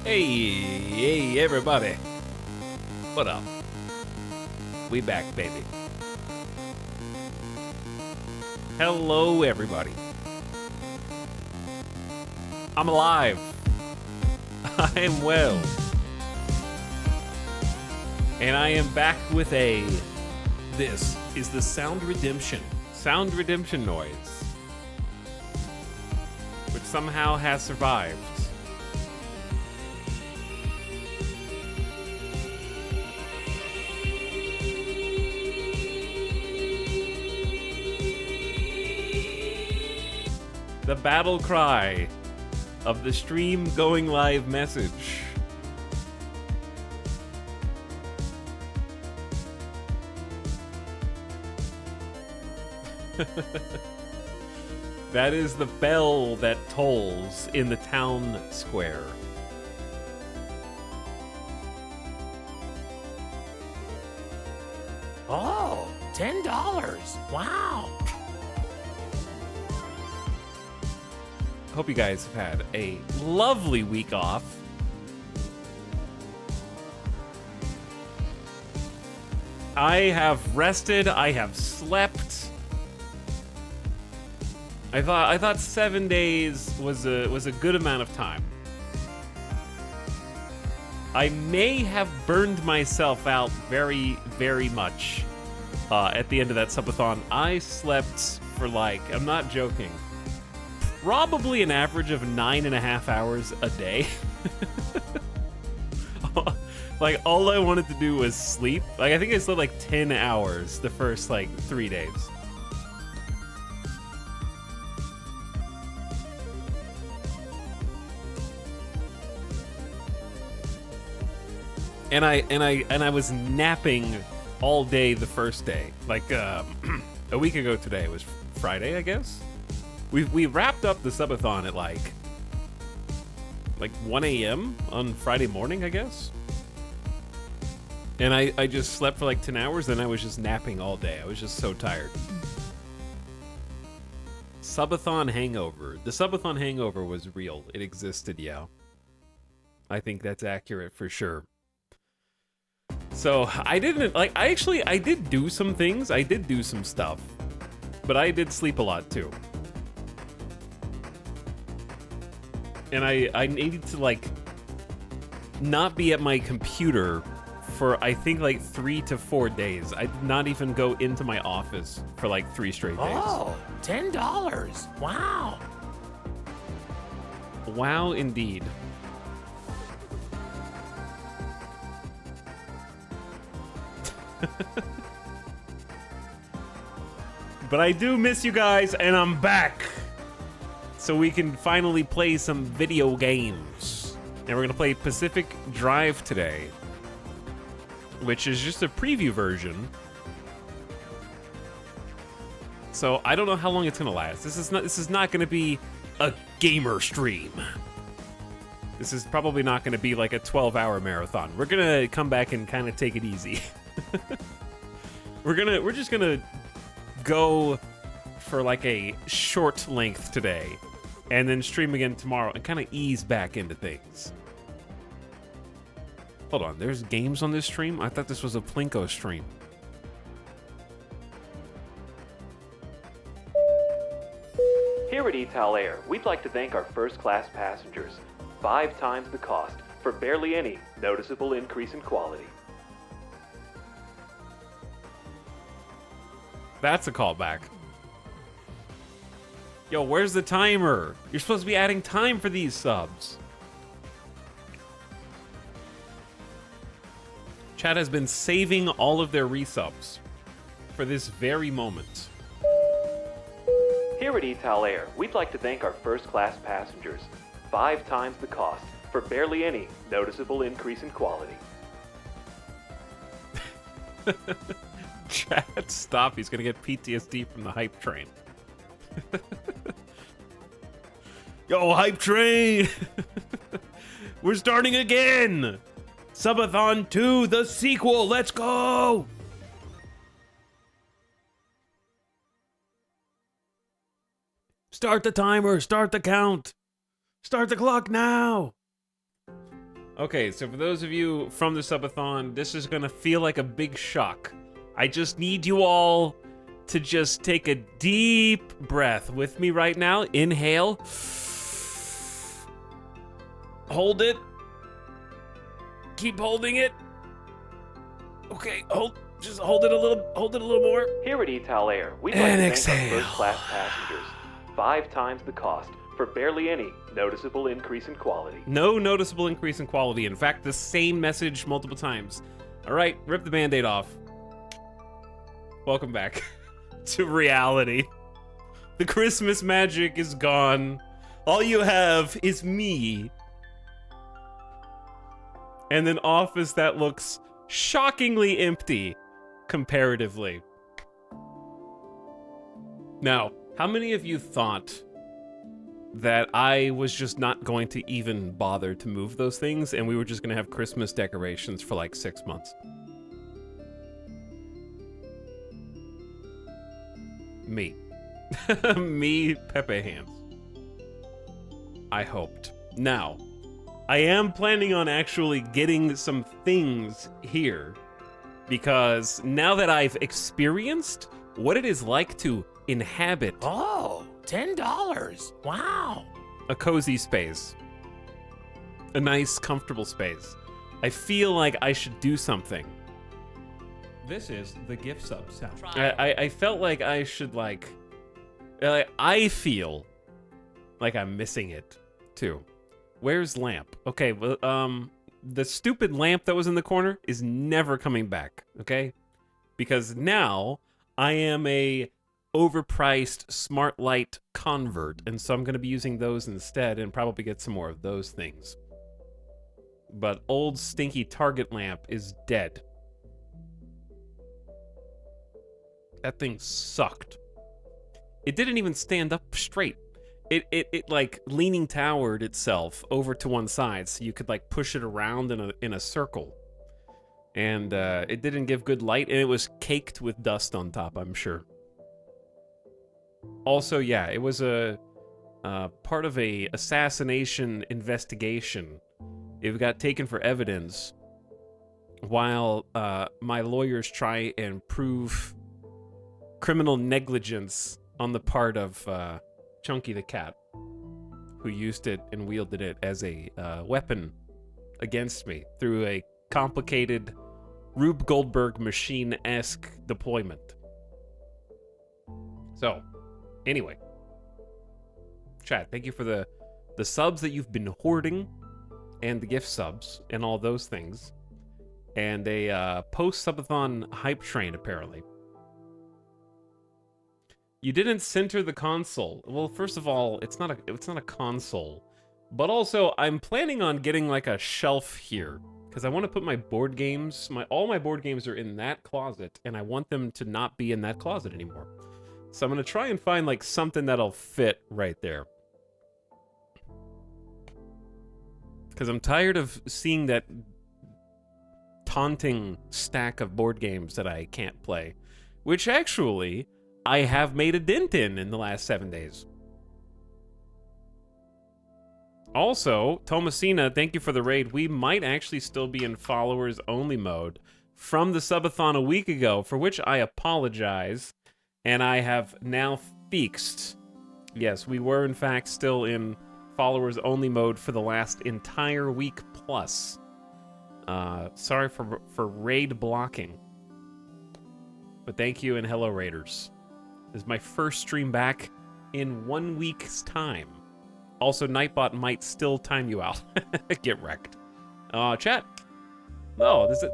Hey, everybody. What up? We back, baby. Hello, everybody. I'm alive. I am well. And I am back with this is the Sound Redemption noise, which somehow has survived. The battle cry of the stream going live message. That is the bell that tolls in the town square. Oh, $10. Wow. Hope you guys have had a lovely week off. I have rested, I have slept. I thought 7 days was a good amount of time. I may have burned myself out very, very much at the end of that subathon. I slept for I'm not joking, probably an average of 9.5 hours a day. All I wanted to do was sleep. I think I slept 10 hours the first 3 days. And I was napping all day the first day. A week ago today, it was Friday, I guess. We wrapped up the subathon at 1 a.m. on Friday morning, I guess. And I just slept for 10 hours, then I was just napping all day. I was just so tired. Subathon hangover. The subathon hangover was real. It existed, yeah. I think that's accurate for sure. So I didn't I did do some things. I did do some stuff, but I did sleep a lot too. And I needed to not be at my computer for I think 3 to 4 days. I did not even go into my office for 3 straight days. Oh, $10. Wow. Wow, indeed. But I do miss you guys, and I'm back. So we can finally play some video games. And we're gonna play Pacific Drive today, which is just a preview version. So I don't know how long it's gonna last. This is not gonna be a gamer stream. This is probably not gonna be a 12-hour marathon. We're gonna come back and kind of take it easy. We're just gonna go for a short length today, and then stream again tomorrow and kind of ease back into things. Hold on, there's games on this stream? I thought this was a Plinko stream. Here at ETAL Air, we'd like to thank our first-class passengers. 5 times the cost for barely any noticeable increase in quality. That's a callback. Yo, where's the timer? You're supposed to be adding time for these subs. Chat has been saving all of their resubs for this very moment. Here at ETAL Air, we'd like to thank our first-class passengers. 5 times the cost for barely any noticeable increase in quality. Chat, stop. He's gonna get PTSD from the hype train. Yo, hype train! We're starting again! Subathon 2, the sequel, let's go! Start the timer, start the count. Start the clock now. Okay, so for those of you from the subathon, this is gonna feel like a big shock. I just need you all to just take a deep breath with me right now. Inhale. Hold it. Keep holding it. Okay, just hold it a little more. Here at ETAL Air, we'd like And to thank our exhale. first-class passengers. 5 times the cost for barely any noticeable increase in quality. No noticeable increase in quality. In fact, the same message multiple times. All right, rip the Band-Aid off. Welcome back to reality. The Christmas magic is gone. All you have is me. And an office that looks shockingly empty, comparatively. Now, how many of you thought that I was just not going to even bother to move those things and we were just going to have Christmas decorations for like 6 months? Me. Me, Pepe Hands. I hoped. Now, I am planning on actually getting some things here because now that I've experienced what it is like to inhabit Oh, $10. Wow. a cozy space, a nice, comfortable space, I feel like I should do something. This is the gift sub sound. I felt like I should like I feel like I'm missing it too. Where's lamp? Okay, well, the stupid lamp that was in the corner is never coming back, okay? Because now I am a overpriced smart light convert, and so I'm going to be using those instead and probably get some more of those things. But old stinky Target lamp is dead. That thing sucked. It didn't even stand up straight. It like leaning towered itself over to one side so you could like push it around in a circle. And it didn't give good light, and it was caked with dust on top, I'm sure. Also, yeah, it was a part of a assassination investigation. It got taken for evidence while my lawyers try and prove criminal negligence on the part of Chunky the cat, who used it and wielded it as a weapon against me through a complicated Rube Goldberg machine-esque deployment. So, anyway, chat, thank you for the subs that you've been hoarding, and the gift subs, and all those things, and a post-subathon hype train, apparently. You didn't center the console. Well, first of all, it's not a console, but also I'm planning on getting like a shelf here because I want to put my board games. All my board games are in that closet, and I want them to not be in that closet anymore. So I'm gonna try and find like something that'll fit right there. Because I'm tired of seeing that taunting stack of board games that I can't play, which actually I have made a dent in the last 7 days. Also, Tomasina, thank you for the raid. We might actually still be in followers only mode from the subathon a week ago, for which I apologize, and I have now fixed. Yes, we were in fact still in followers only mode for the last entire week plus. Sorry for raid blocking. But thank you and hello raiders. This is my first stream back in 1 week's time. Also, Nightbot might still time you out. Get wrecked. Chat. Oh, does it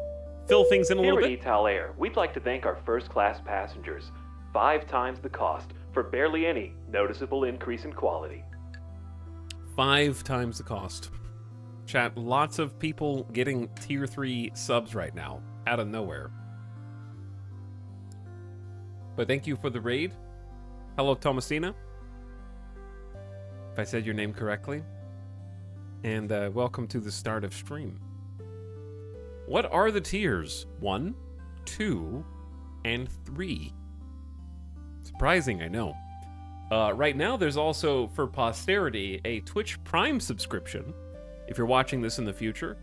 fill things in a little Here bit? at ETAL Air, we'd like to thank our first-class passengers. 5 times the cost for barely any noticeable increase in quality. 5 times the cost. Chat, lots of people getting tier 3 subs right now, out of nowhere. But thank you for the raid. Hello, Tomasina. If I said your name correctly. And welcome to the start of stream. What are the tiers? 1, 2, and 3. Surprising, I know. Right now, there's also, for posterity, a Twitch Prime subscription. If you're watching this in the future,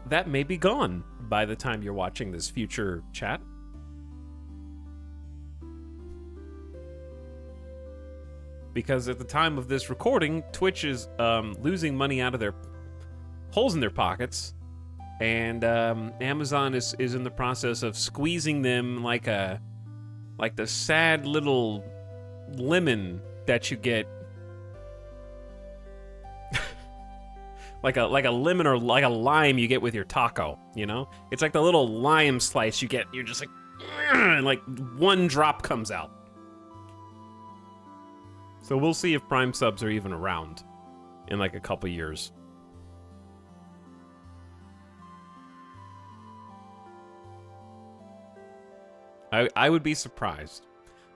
that may be gone by the time you're watching this future chat. Because at the time of this recording, Twitch is losing money out of their holes in their pockets, and Amazon is in the process of squeezing them like the sad little lemon that you get, like a lemon or like a lime you get with your taco. You know, it's like the little lime slice you get. You're just like, and like one drop comes out. So we'll see if Prime subs are even around in like a couple years. I would be surprised.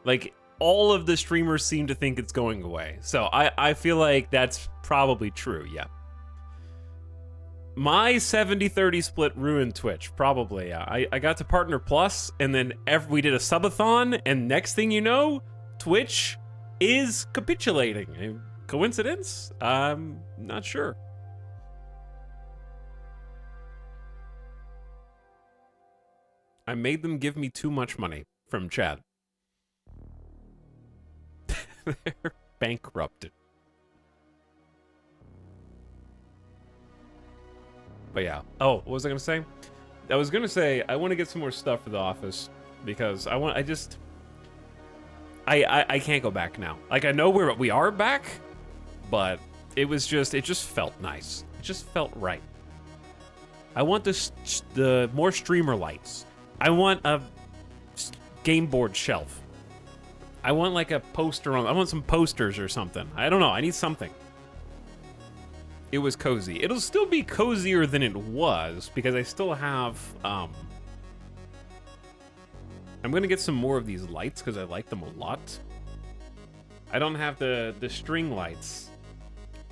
Like, all of the streamers seem to think it's going away. So I feel like that's probably true, yeah. My 70-30 split ruined Twitch, probably. I got to Partner Plus, and then we did a subathon, and next thing you know, Twitch is capitulating. Coincidence? I'm not sure. I made them give me too much money from chat. They're bankrupted. But yeah. Oh, what was I gonna say? I was gonna say I want to get some more stuff for the office because I can't go back now. Like, I know we are back, but it just felt nice. It just felt right. I want the more streamer lights. I want a game board shelf. I want like a poster I want some posters or something. I don't know. I need something. It was cozy. It'll still be cozier than it was because I still have, I'm gonna get some more of these lights because I like them a lot. I don't have the string lights,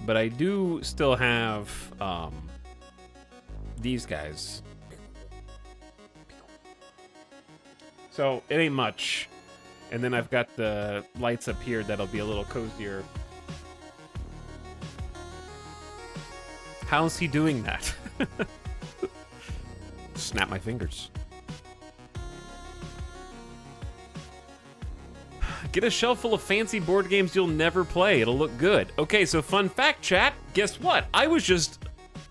but I do still have, these guys. So it ain't much. And then I've got the lights up here that'll be a little cozier. How's he doing that? Snap my fingers. Get a shelf full of fancy board games you'll never play. It'll look good. Okay, so fun fact, chat. Guess what? I was just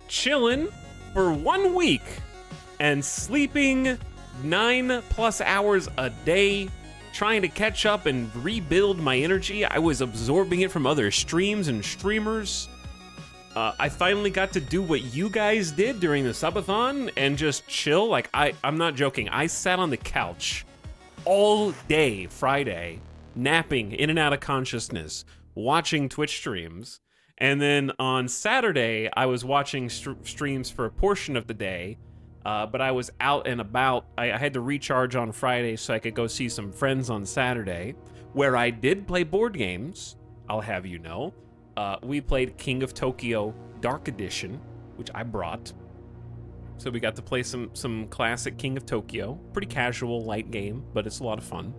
chilling for 1 week and sleeping 9+ hours a day, trying to catch up and rebuild my energy. I was absorbing it from other streams and streamers. I finally got to do what you guys did during the subathon and just chill. Like, I'm not joking. I sat on the couch all day Friday, napping in and out of consciousness, watching Twitch streams. And then on Saturday, I was watching streams for a portion of the day. But I was out and about. I had to recharge on Friday so I could go see some friends on Saturday, where I did play board games, I'll have you know. We played King of Tokyo Dark Edition, which I brought. So we got to play some classic King of Tokyo. Pretty casual, light game, but it's a lot of fun.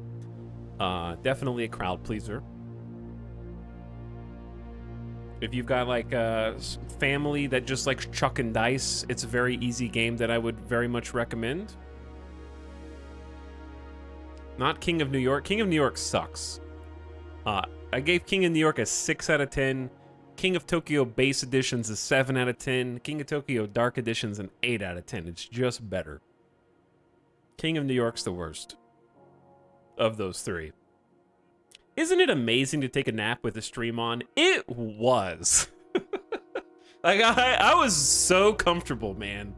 Definitely a crowd pleaser. If you've got like a family that just likes chucking dice, it's a very easy game that I would very much recommend. Not King of New York. King of New York sucks. I gave King of New York a 6 out of 10. King of Tokyo Base Edition's a 7 out of 10. King of Tokyo Dark Edition's an 8 out of 10. It's just better. King of New York's the worst of those three. Isn't it amazing to take a nap with a stream on? It was. Like, I was so comfortable, man.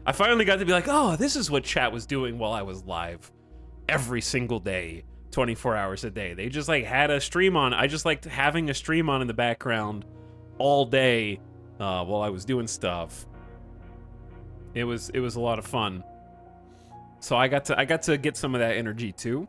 I finally got to be like, oh, this is what chat was doing while I was live. Every single day, 24 hours a day. They just, like, had a stream on. I just liked having a stream on in the background all day while I was doing stuff. It was a lot of fun. So I got to get some of that energy, too,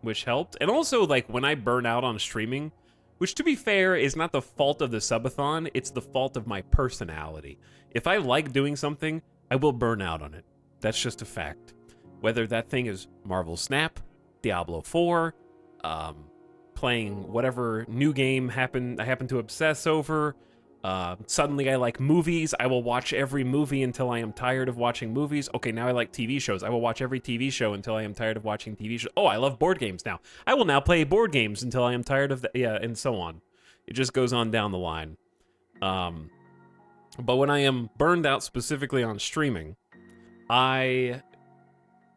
which helped. And also, like, when I burn out on streaming, which, to be fair, is not the fault of the subathon, it's the fault of my personality. If I like doing something, I will burn out on it. That's just a fact. Whether that thing is Marvel Snap, Diablo 4, playing whatever new game I happen to obsess over, Suddenly I like movies. I will watch every movie until I am tired of watching movies. Okay, now I like TV shows. I will watch every TV show until I am tired of watching TV shows. Oh, I love board games now. I will now play board games until I am tired of yeah, and so on. It just goes on down the line. But when I am burned out specifically on streaming, I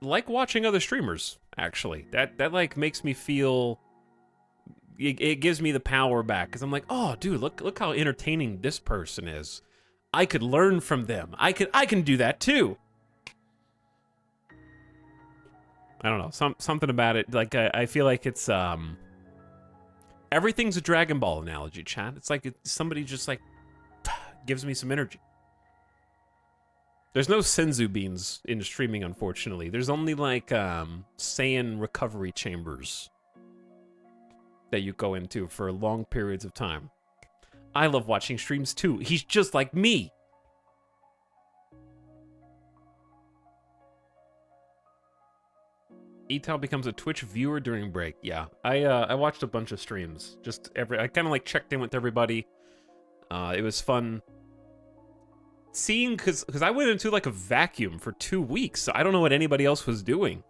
like watching other streamers, actually. That like makes me feel... It gives me the power back, because I'm like, oh, dude, look how entertaining this person is. I could learn from them. I can do that too. I don't know, something about it. Like I feel like it's everything's a Dragon Ball analogy, chat. It's like somebody just like gives me some energy. There's no Senzu beans in streaming, unfortunately. There's only like Saiyan recovery chambers that you go into for long periods of time. I love watching streams too. He's just like me. Etal becomes a Twitch viewer during break. Yeah, I watched a bunch of streams. I kind of like checked in with everybody. It was fun seeing, because I went into like a vacuum for 2 weeks. So I don't know what anybody else was doing.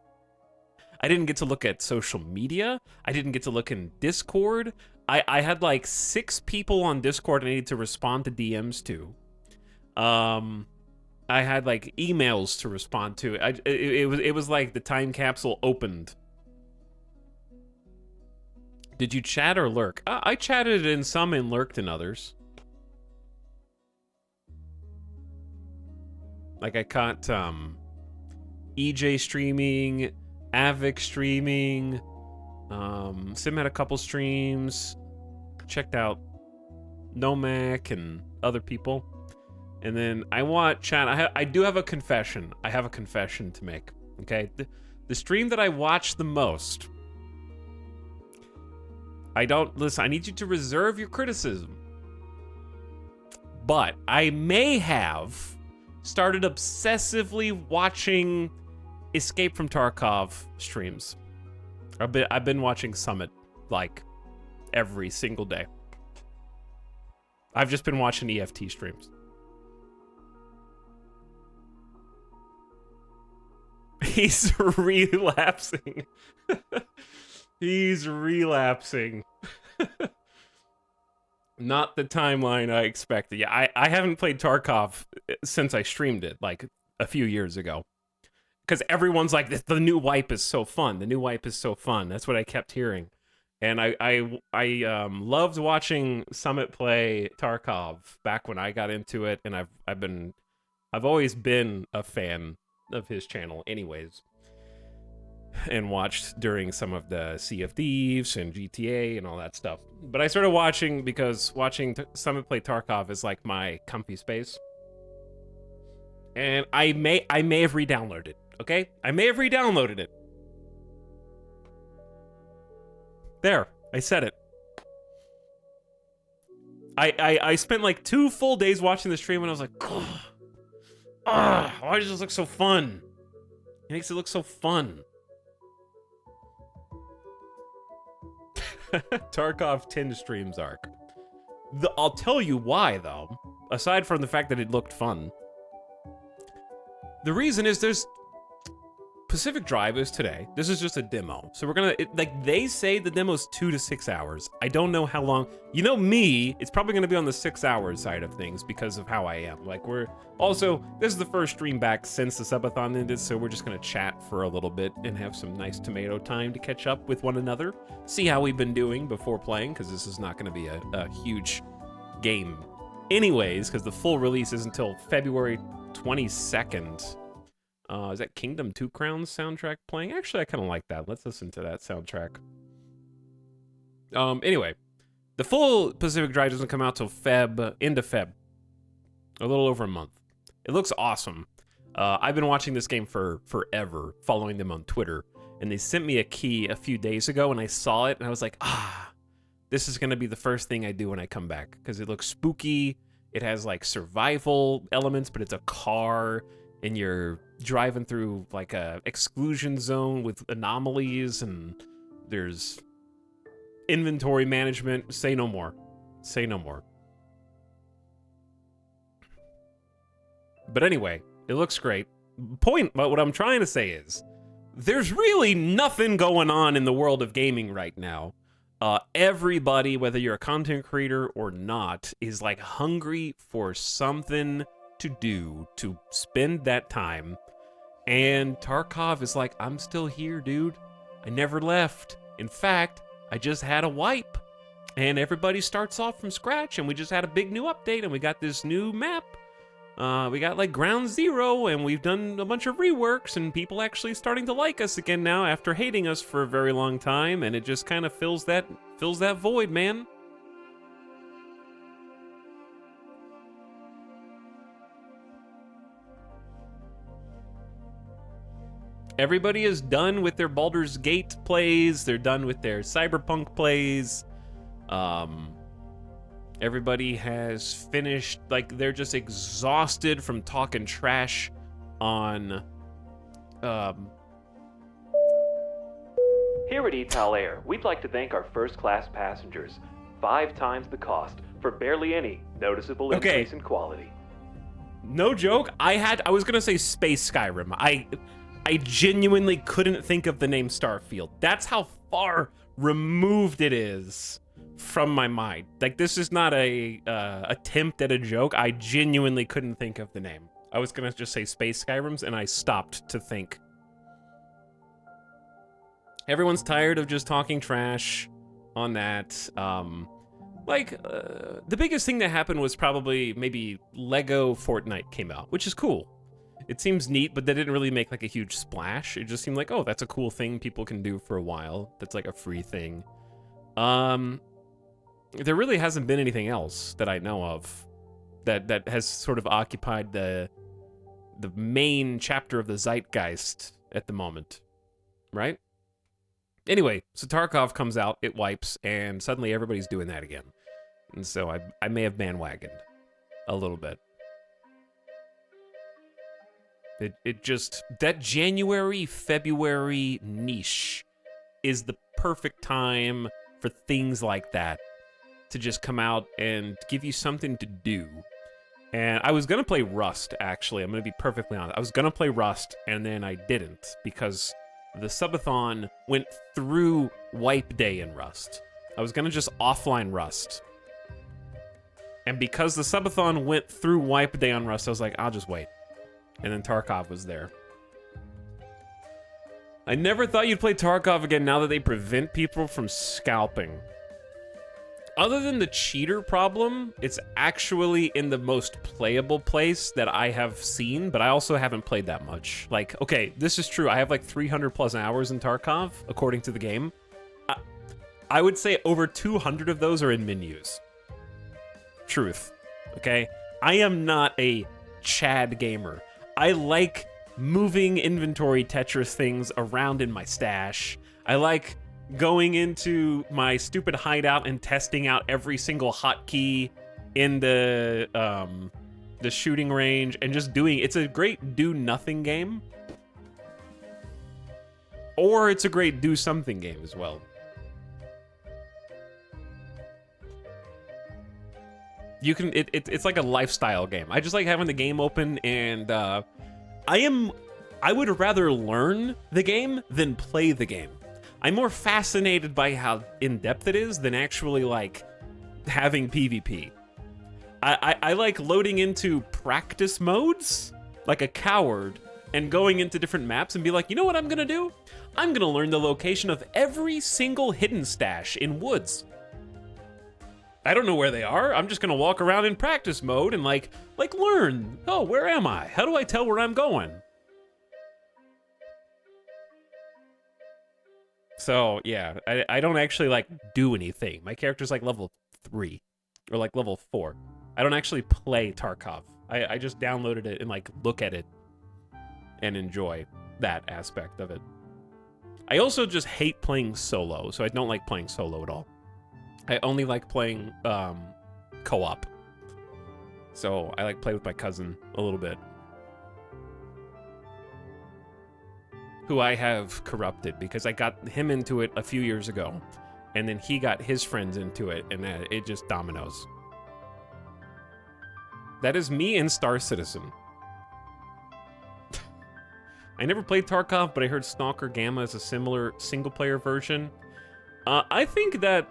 I didn't get to look at social media. I didn't get to look in Discord. I had like 6 people on Discord I needed to respond to DMs to. I had like emails to respond to. It was like the time capsule opened. Did you chat or lurk? I chatted in some and lurked in others. Like I caught EJ streaming, Avic streaming, Sim had a couple streams, checked out Nomak and other people. And then I want chat. I do have a confession. I have a confession to make. Okay, the stream that I watch the most. I don't listen. I need you to reserve your criticism. But I may have started obsessively watching Escape from Tarkov streams. I've been watching Summit like every single day. I've just been watching EFT streams. He's relapsing. He's relapsing. Not the timeline I expected. Yeah, I haven't played Tarkov since I streamed it, like a few years ago. Because everyone's like, the new wipe is so fun. The new wipe is so fun. That's what I kept hearing. And I loved watching Summit play Tarkov back when I got into it, and I've always been a fan of his channel anyways, and watched during some of the Sea of Thieves and GTA and all that stuff. But I started watching because watching Summit play Tarkov is like my comfy space. And I may have re-downloaded it, okay? I may have re-downloaded it. There, I said it. I spent like 2 full days watching the stream and I was like, why does this look so fun? It makes it look so fun. Tarkov 10 streams arc. I'll tell you why, though. Aside from the fact that it looked fun. The reason is there's... Pacific Drive is today. This is just a demo. So we're gonna... like, they say the demo's 2 to 6 hours. I don't know how long... You know me, it's probably gonna be on the 6 hours side of things because of how I am. Like, we're... Also, this is the first stream back since the subathon ended, so we're just gonna chat for a little bit and have some nice tomato time to catch up with one another. See how we've been doing before playing, because this is not gonna be a huge game anyways, because the full release is until February 22nd. Is that Kingdom 2 Crowns soundtrack playing? Actually, I kind of like that. Let's listen to that soundtrack. Anyway, the full Pacific Drive doesn't come out till end of Feb. A little over a month. It looks awesome. I've been watching this game for forever, following them on Twitter, and they sent me a key a few days ago, and I saw it, and I was like, this is going to be the first thing I do when I come back, because it looks spooky. It has, like, survival elements, but it's a car, and you're driving through like a exclusion zone with anomalies, and there's inventory management. Say no more. Say no more. But anyway, it looks great. What I'm trying to say is, there's really nothing going on in the world of gaming right now. Everybody, whether you're a content creator or not, is like hungry for something to do to spend that time. And Tarkov is like, I'm still here, dude. I never left. In fact, I just had a wipe. And everybody starts off from scratch, and we just had a big new update, and we got this new map. We got like Ground Zero, and we've done a bunch of reworks, and people actually starting to like us again now after hating us for a very long time, and it just kind of fills that void, man. Everybody is done with their Baldur's Gate plays. They're done with their Cyberpunk plays. Everybody has finished, like, they're just exhausted from talking trash on, Here at ETAL Air, we'd like to thank our first-class passengers. 5 times the cost for barely any noticeable increase in quality. No joke, I was gonna say Space Skyrim. I genuinely couldn't think of the name Starfield. That's how far removed it is from my mind. Like, this is not a attempt at a joke. I genuinely couldn't think of the name. I was gonna just say Space Skyrims, and I stopped to think. Everyone's tired of just talking trash on that. The biggest thing that happened was probably maybe Lego Fortnite came out, which is cool. It seems neat, but they didn't really make like a huge splash. It just seemed like, oh, that's a cool thing people can do for a while. That's like a free thing. There really hasn't been anything else that I know of that has sort of occupied the main chapter of the zeitgeist at the moment, right? Anyway, so Tarkov comes out, it wipes, and suddenly everybody's doing that again. And so I may have bandwagoned a little bit. It just, that January, February niche is the perfect time for things like that to just come out and give you something to do. And I was gonna play Rust, actually. I'm gonna be perfectly honest. I was gonna play Rust, and then I didn't, because the subathon went through wipe day in Rust. I was gonna just offline Rust. And because the subathon went through wipe day on Rust, I was like, I'll just wait. And then Tarkov was there. I never thought you'd play Tarkov again now that they prevent people from scalping. Other than the cheater problem, it's actually in the most playable place that I have seen, but I also haven't played that much. Like, okay, this is true. I have like 300 plus hours in Tarkov, according to the game. I would say over 200 of those are in menus. Truth, okay? I am not a Chad gamer. I like moving inventory Tetris things around in my stash. I like going into my stupid hideout and testing out every single hotkey in the shooting range and just doing. It's a great do-nothing game. Or it's a great do-something game as well. You can, it's like a lifestyle game. I just like having the game open, and I would rather learn the game than play the game. I'm more fascinated by how in-depth it is than actually like having PvP. I like loading into practice modes like a coward and going into different maps and be like, you know what I'm gonna do? I'm gonna learn the location of every single hidden stash in woods. I don't know where they are. I'm just gonna walk around in practice mode and like learn. Oh, where am I? How do I tell where I'm going? So yeah, I don't actually like do anything. My character's like level 3 or like level 4. I don't actually play Tarkov. I just downloaded it and like look at it and enjoy that aspect of it. I also just hate playing solo, so I don't like playing solo at all. I only like playing co-op. So I like play with my cousin a little bit, who I have corrupted because I got him into it a few years ago, and then he got his friends into it, and it just dominoes. That is me and Star Citizen. I never played Tarkov, but I heard Stalker Gamma is a similar single-player version. I think that,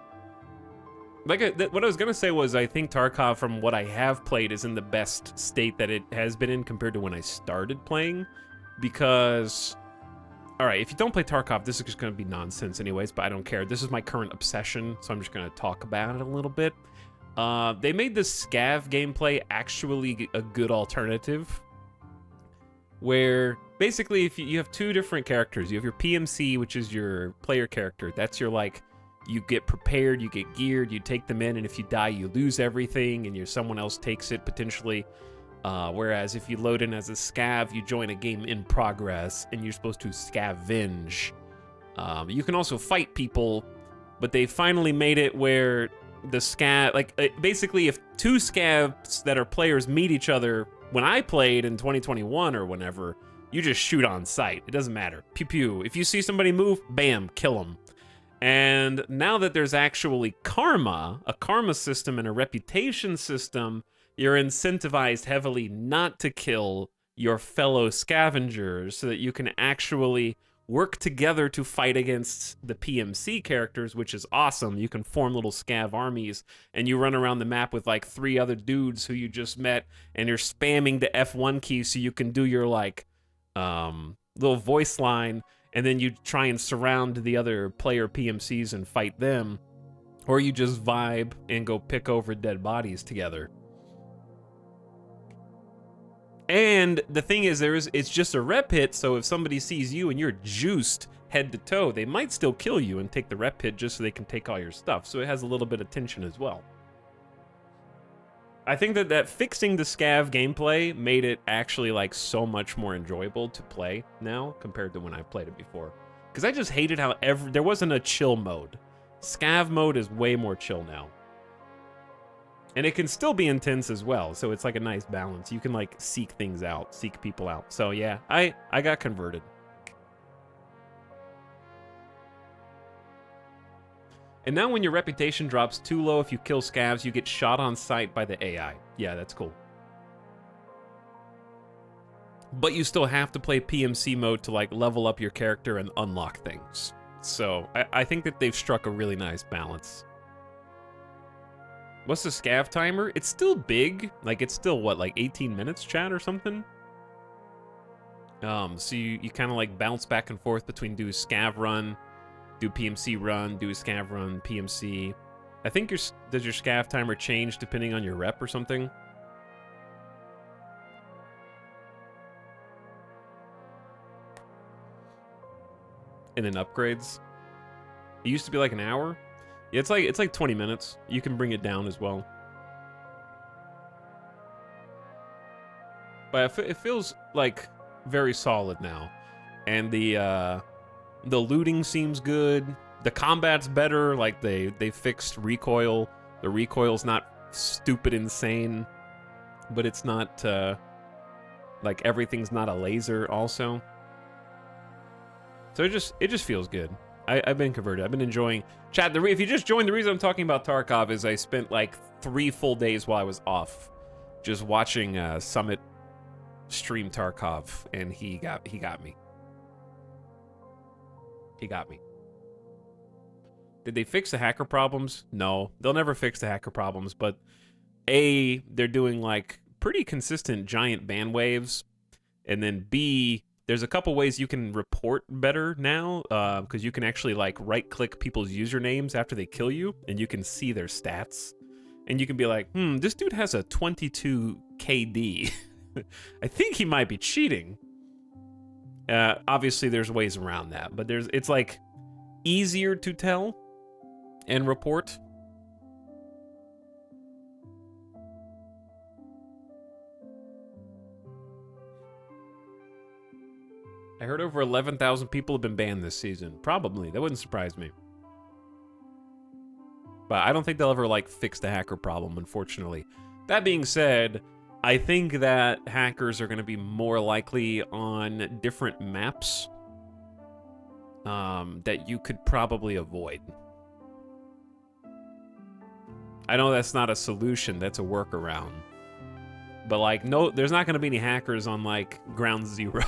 what I was gonna say was I think Tarkov, from what I have played, is in the best state that it has been in compared to when I started playing, because, all right, if you don't play Tarkov, this is just gonna be nonsense anyways, but I don't care. This is my current obsession, so I'm just gonna talk about it a little bit. They made this scav gameplay actually a good alternative, where basically if you have two different characters. You have your PMC, which is your player character. That's your, like, you get prepared, you get geared, you take them in, and if you die, you lose everything, and someone else takes it, potentially. Whereas if you load in as a scav, you join a game in progress, and you're supposed to scavenge. You can also fight people, but they finally made it where the scav, like, basically if two scavs that are players meet each other, when I played in 2021 or whenever, you just shoot on sight. It doesn't matter. Pew pew. If you see somebody move, bam, kill them. And now that there's actually karma, a karma system and a reputation system, you're incentivized heavily not to kill your fellow scavengers so that you can actually work together to fight against the PMC characters, which is awesome. You can form little scav armies, and you run around the map with like 3 other dudes who you just met, and you're spamming the F1 key so you can do your like little voice line, and then you try and surround the other player PMCs and fight them, or you just vibe and go pick over dead bodies together. And the thing is, it's just a rep hit, so if somebody sees you and you're juiced head to toe, they might still kill you and take the rep hit just so they can take all your stuff. So it has a little bit of tension as well. I think that fixing the scav gameplay made it actually like so much more enjoyable to play now compared to when I played it before. Because I just hated how there wasn't a chill mode. Scav mode is way more chill now. And it can still be intense as well, so it's like a nice balance. You can like seek things out, seek people out. So yeah, I got converted. And now when your reputation drops too low, if you kill scavs, you get shot on sight by the AI. Yeah, that's cool. But you still have to play PMC mode to like level up your character and unlock things. So I think that they've struck a really nice balance. What's the scav timer? It's still big. Like, it's still, what, like 18 minutes, chat, or something? So you kind of, like, bounce back and forth between do scav run, do PMC run, do scav run, PMC. I think does your scav timer change depending on your rep or something? And then upgrades. It used to be like an hour. Yeah, it's like 20 minutes. You can bring it down as well. But it feels like very solid now. And the looting seems good. The combat's better. Like they fixed recoil. The recoil's not stupid insane, but it's not like everything's not a laser also. So it just feels good. I've been converted. I've been enjoying chat. If you just joined, the reason I'm talking about Tarkov is I spent like 3 full days while I was off just watching Summit stream Tarkov, and he got me. He got me. Did they fix the hacker problems? No, they'll never fix the hacker problems, but A, they're doing like pretty consistent giant ban waves, and then B, there's a couple ways you can report better now, because you can actually like right-click people's usernames after they kill you, and you can see their stats. And you can be like, this dude has a 22 KD. I think he might be cheating. Obviously, there's ways around that, but it's like easier to tell and report. I heard over 11,000 people have been banned this season. Probably. That wouldn't surprise me. But I don't think they'll ever, like, fix the hacker problem, unfortunately. That being said, I think that hackers are going to be more likely on different maps that you could probably avoid. I know that's not a solution. That's a workaround. But, like, no, there's not going to be any hackers on, like, Ground Zero.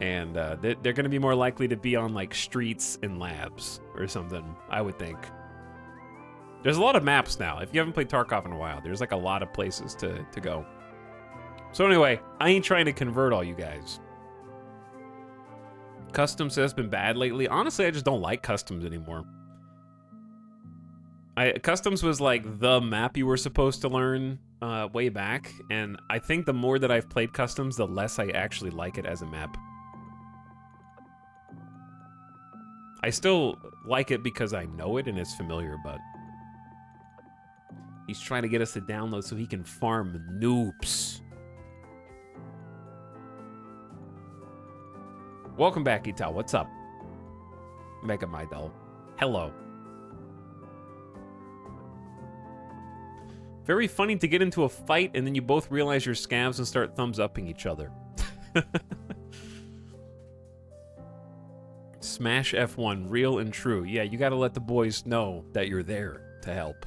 And they're going to be more likely to be on like streets and labs or something, I would think. There's a lot of maps now. If you haven't played Tarkov in a while, there's like a lot of places to go. So anyway, I ain't trying to convert all you guys. Customs has been bad lately. Honestly, I just don't like Customs anymore. Customs was like the map you were supposed to learn way back, and I think the more that I've played Customs, the less I actually like it as a map. I still like it because I know it and it's familiar, but he's trying to get us to download so he can farm noobs. Welcome back, Ital. What's up? Mega Midel. Hello. Very funny to get into a fight and then you both realize you're scavs and start thumbs-upping each other. Smash F1, real and true. Yeah, you gotta let the boys know that you're there to help.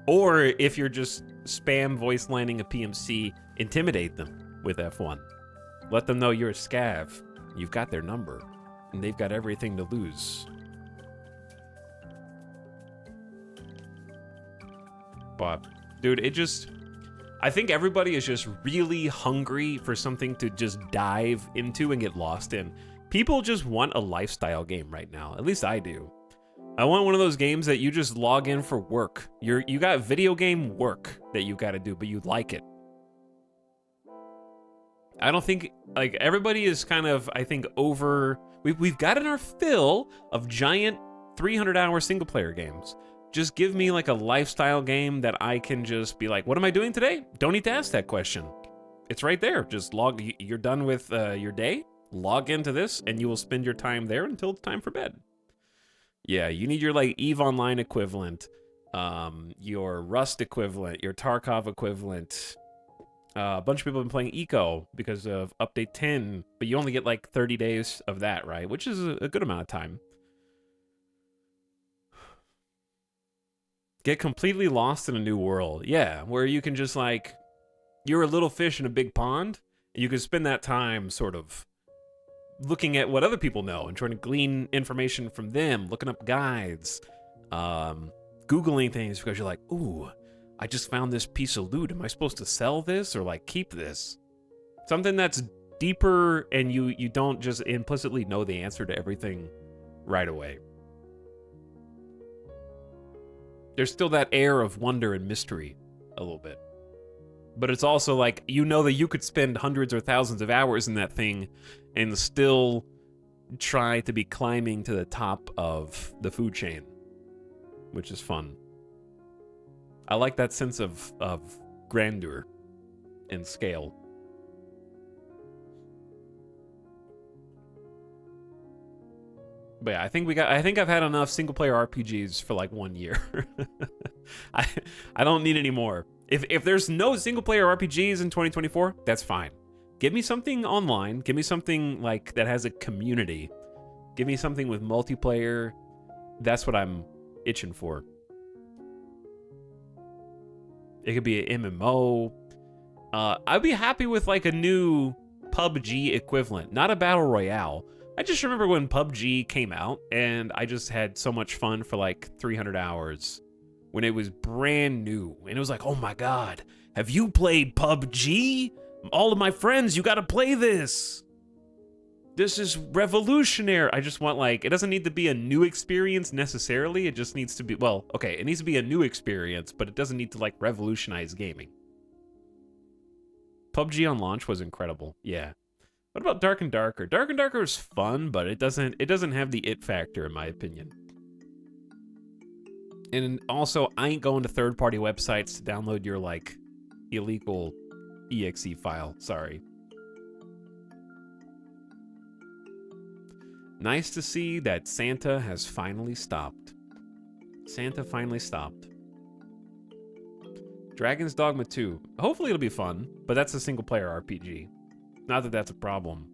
Or if you're just spam voice lining a PMC, intimidate them with F1. Let them know you're a scav. You've got their number, and they've got everything to lose. But, dude, I think everybody is just really hungry for something to just dive into and get lost in. People just want a lifestyle game right now. At least I do. I want one of those games that you just log in for work. You got video game work that you got to do, but you like it. I don't think, like, everybody is kind of, I think, over... We've gotten our fill of giant 300-hour single-player games. Just give me, like, a lifestyle game that I can just be like, what am I doing today? Don't need to ask that question. It's right there. Just you're done with your day, log into this, and you will spend your time there until it's time for bed. Yeah, you need your, like, EVE Online equivalent, your Rust equivalent, your Tarkov equivalent. A bunch of people have been playing Eco because of Update 10, but you only get like 30 days of that, right? Which is a good amount of time. Get completely lost in a new world. Yeah, where you can just like, you're a little fish in a big pond, and you can spend that time sort of looking at what other people know and trying to glean information from them, looking up guides, Googling things because you're like, ooh, I just found this piece of loot. Am I supposed to sell this or like keep this? Something that's deeper and you don't just implicitly know the answer to everything right away. There's still that air of wonder and mystery a little bit. But it's also like, you know that you could spend hundreds or thousands of hours in that thing and still try to be climbing to the top of the food chain, which is fun. I like that sense of grandeur and scale. But yeah, I think I've had enough single player RPGs for like 1 year. I don't need any more. If there's no single player RPGs in 2024, that's fine. Give me something online. Give me something like that has a community. Give me something with multiplayer. That's what I'm itching for. It could be an MMO. I'd be happy with like a new PUBG equivalent, not a battle royale. I just remember when PUBG came out, and I just had so much fun for like 300 hours when it was brand new. And it was like, oh my God, have you played PUBG? All of my friends, you gotta play this. This is revolutionary. I just want like, it doesn't need to be a new experience necessarily. It just needs to be, well, okay, it needs to be a new experience, but it doesn't need to like revolutionize gaming. PUBG on launch was incredible. Yeah. What about Dark and Darker? Dark and Darker is fun, but it doesn't have the it factor in my opinion. And also, I ain't going to third-party websites to download your like illegal exe file. Sorry. Nice to see that Santa has finally stopped. Santa finally stopped. Dragon's Dogma 2. Hopefully it'll be fun, but that's a single-player RPG. Not that that's a problem.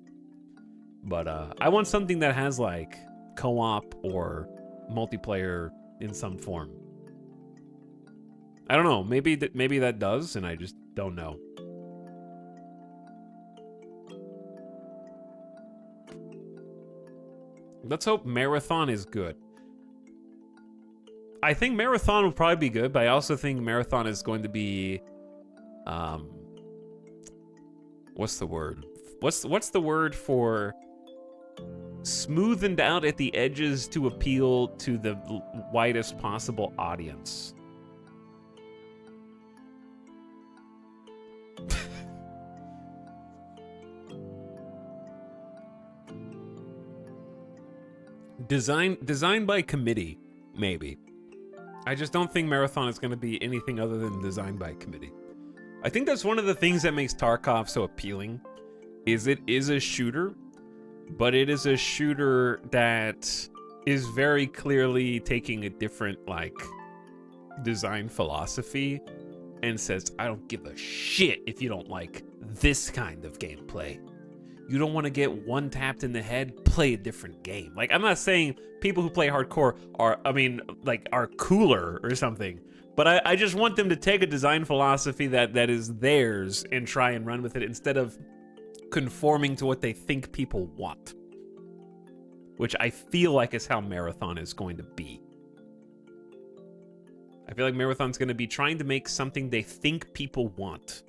But I want something that has, like, co-op or multiplayer in some form. I don't know. Maybe that does, and I just don't know. Let's hope Marathon is good. I think Marathon will probably be good, but I also think Marathon is going to be, what's the word? What's the word for smoothened out at the edges to appeal to the widest possible audience? Designed by committee, maybe. I just don't think Marathon is going to be anything other than designed by committee. I think that's one of the things that makes Tarkov so appealing, is it is a shooter, but it is a shooter that is very clearly taking a different, like, design philosophy and says, I don't give a shit if you don't like this kind of gameplay. You don't want to get one tapped in the head, play a different game. Like, I'm not saying people who play hardcore are cooler or something, but I just want them to take a design philosophy that is theirs and try and run with it instead of conforming to what they think people want. Which I feel like is how Marathon is going to be. I feel like Marathon's going to be trying to make something they think people want,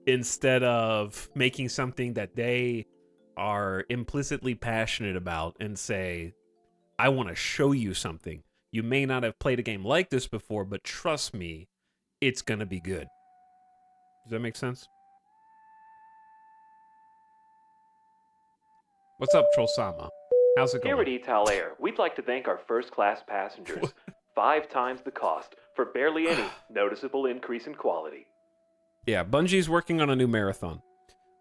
instead of making something that they are implicitly passionate about and say, I want to show you something. You may not have played a game like this before, but trust me, it's going to be good. Does that make sense? What's up, Trollsama? How's it going? Here at Etal Air, we'd like to thank our first-class passengers. 5 times the cost for barely any noticeable increase in quality. Yeah, Bungie's working on a new Marathon.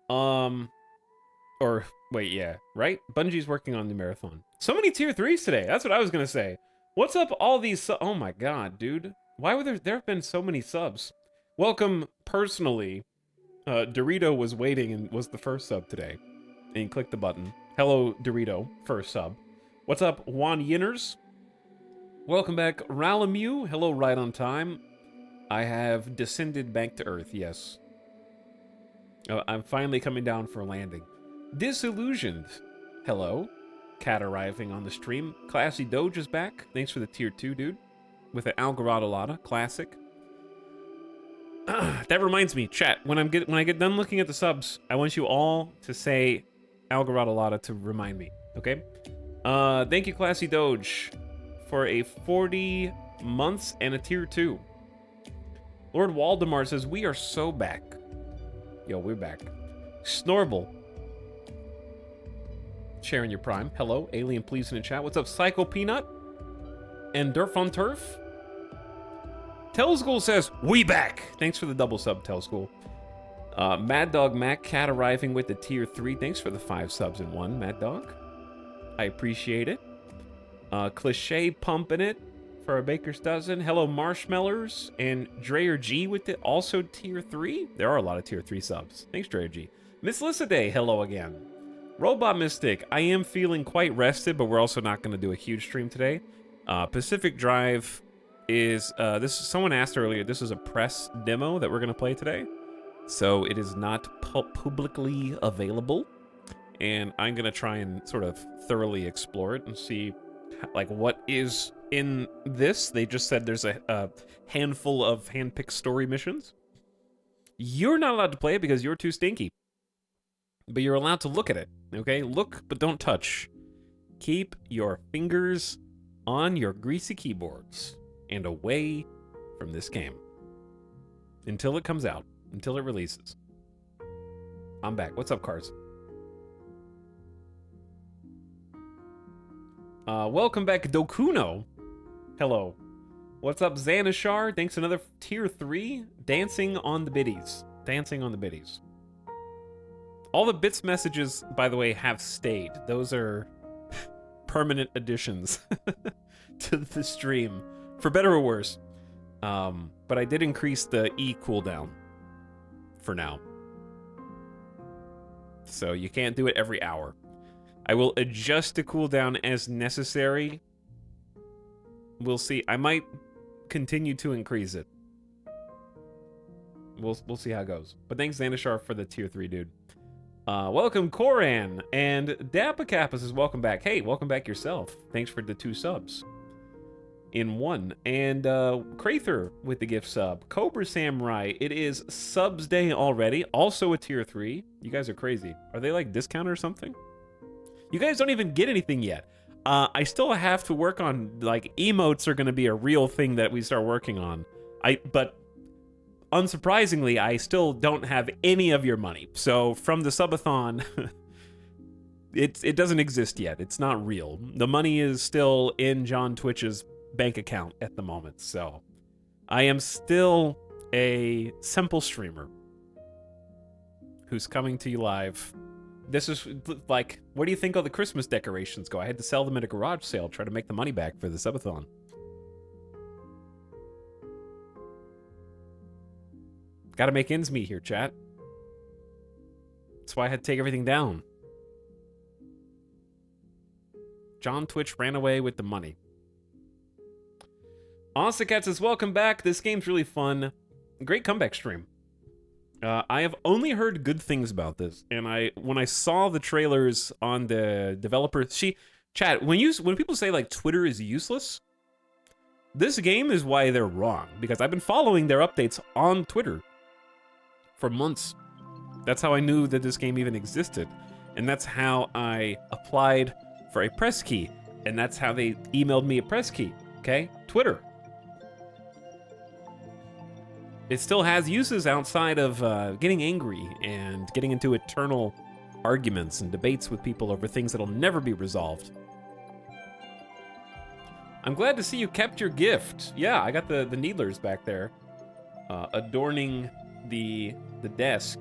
Or, wait, yeah, right? Bungie's working on the Marathon. So many tier 3s today. That's what I was going to say. What's up all these oh my god, dude. Why were there have been so many subs? Welcome, personally. Dorito was waiting and was the first sub today. And he clicked the button. Hello, Dorito, first sub. What's up, Juan Yinners? Welcome back, Ralamu. Hello, right on time. I have descended back to Earth, yes. I'm finally coming down for a landing. Disillusioned. Hello. Cat arriving on the stream. Classy Doge is back. Thanks for the tier 2, dude. With an Algarado Lotta. Classic. That reminds me, chat, when I get done looking at the subs, I want you all to say Algarado Lotta to remind me, okay? Thank you, Classy Doge, for a 40 months and a tier 2. Lord Waldemar says, we are so back. Yo, we're back. Snorble. Sharing your prime. Hello, Alien Please in the chat. What's up, Psycho Peanut? And Durf on Turf? Tellschool says, we back. Thanks for the double sub, Tellschool. Mad Dog Mac Cat arriving with the tier 3. Thanks for the 5 subs in 1, Mad Dog. I appreciate it. Cliche pumping it for a baker's dozen. Hello, Marshmallers. And Dreyer G with it, also tier 3. There are a lot of tier 3 subs. Thanks, Dreyer G. Miss Lissaday, hello again. Robot Mystic, I am feeling quite rested, but we're also not going to do a huge stream today. Pacific Drive is, someone asked earlier, this is a press demo that we're going to play today. So it is not publicly available. And I'm going to try and sort of thoroughly explore it and see, like, what is in this. They just said there's a handful of handpicked story missions. You're not allowed to play it because you're too stinky. But you're allowed to look at it, okay? Look, but don't touch. Keep your fingers on your greasy keyboards and away from this game. Until it comes out. Until it releases. I'm back. What's up, Cars? Welcome back, Dokuno. Hello. What's up, Xanashar? Thanks, another tier 3. Dancing on the biddies. Dancing on the biddies. All the bits messages, by the way, have stayed. Those are permanent additions to the stream, for better or worse. But I did increase the E cooldown for now. So you can't do it every hour. I will adjust the cooldown as necessary. We'll see. I might continue to increase it. We'll see how it goes. But thanks, Xanashar, for the tier 3, dude. Welcome, Koran. And Dapacappa says, welcome back. Hey, welcome back yourself. Thanks for the 2 subs in 1. And Crather with the gift sub. Cobra Samurai, it is subs day already. Also a tier 3. You guys are crazy. Are they like discounted or something? You guys don't even get anything yet. I still have to work on, like, emotes are going to be a real thing that we start working on. But unsurprisingly, I still don't have any of your money. So from the subathon, it doesn't exist yet. It's not real. The money is still in John Twitch's bank account at the moment. So I am still a simple streamer who's coming to you live. This is like, where do you think all the Christmas decorations go? I had to sell them at a garage sale, try to make the money back for the subathon. Gotta make ends meet here, chat. That's why I had to take everything down. John Twitch ran away with the money. Osacat says, welcome back. This game's really fun. Great comeback stream. I have only heard good things about this, and when I saw the trailers on the developer, chat, when people say like Twitter is useless, this game is why they're wrong, because I've been following their updates on Twitter for months. That's how I knew that this game even existed, and that's how I applied for a press key, and that's how they emailed me a press key. Okay, Twitter. It still has uses outside of getting angry and getting into eternal arguments and debates with people over things that'll never be resolved. I'm glad to see you kept your gift. Yeah, I got the needlers back there adorning the desk.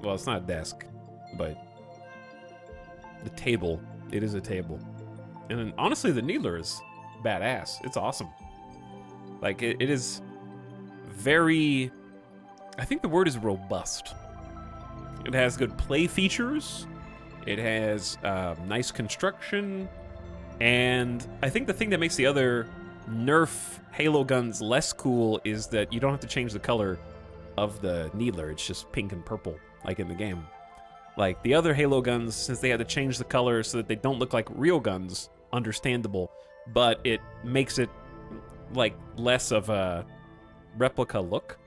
Well, it's not a desk, but the table. It is a table. And honestly, the needler is badass. It's awesome. Like, it is very, I think the word is robust. It has good play features. It has nice construction. And I think the thing that makes the other Nerf Halo guns less cool is that you don't have to change the color of the needler. It's just pink and purple, like in the game. Like the other Halo guns, since they had to change the color so that they don't look like real guns, understandable, but it makes it like less of a replica look.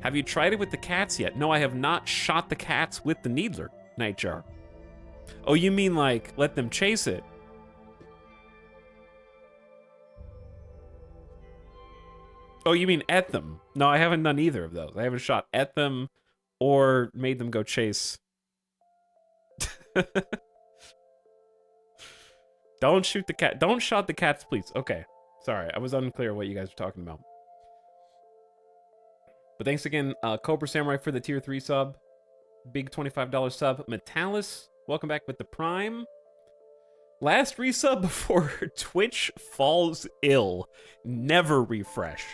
Have you tried it with the cats yet? No, I have not shot the cats with the needler, Nightjar. Oh, you mean like let them chase it? Oh, you mean at them? No, I haven't done either of those. I haven't shot at them or made them go chase. Don't shoot the cat. Don't shot the cats, please. Okay. Sorry, I was unclear what you guys were talking about. But thanks again, Cobra Samurai, for the tier 3 sub. Big $25 sub. Metalis, welcome back with the Prime. Last resub before Twitch falls ill. Never refresh.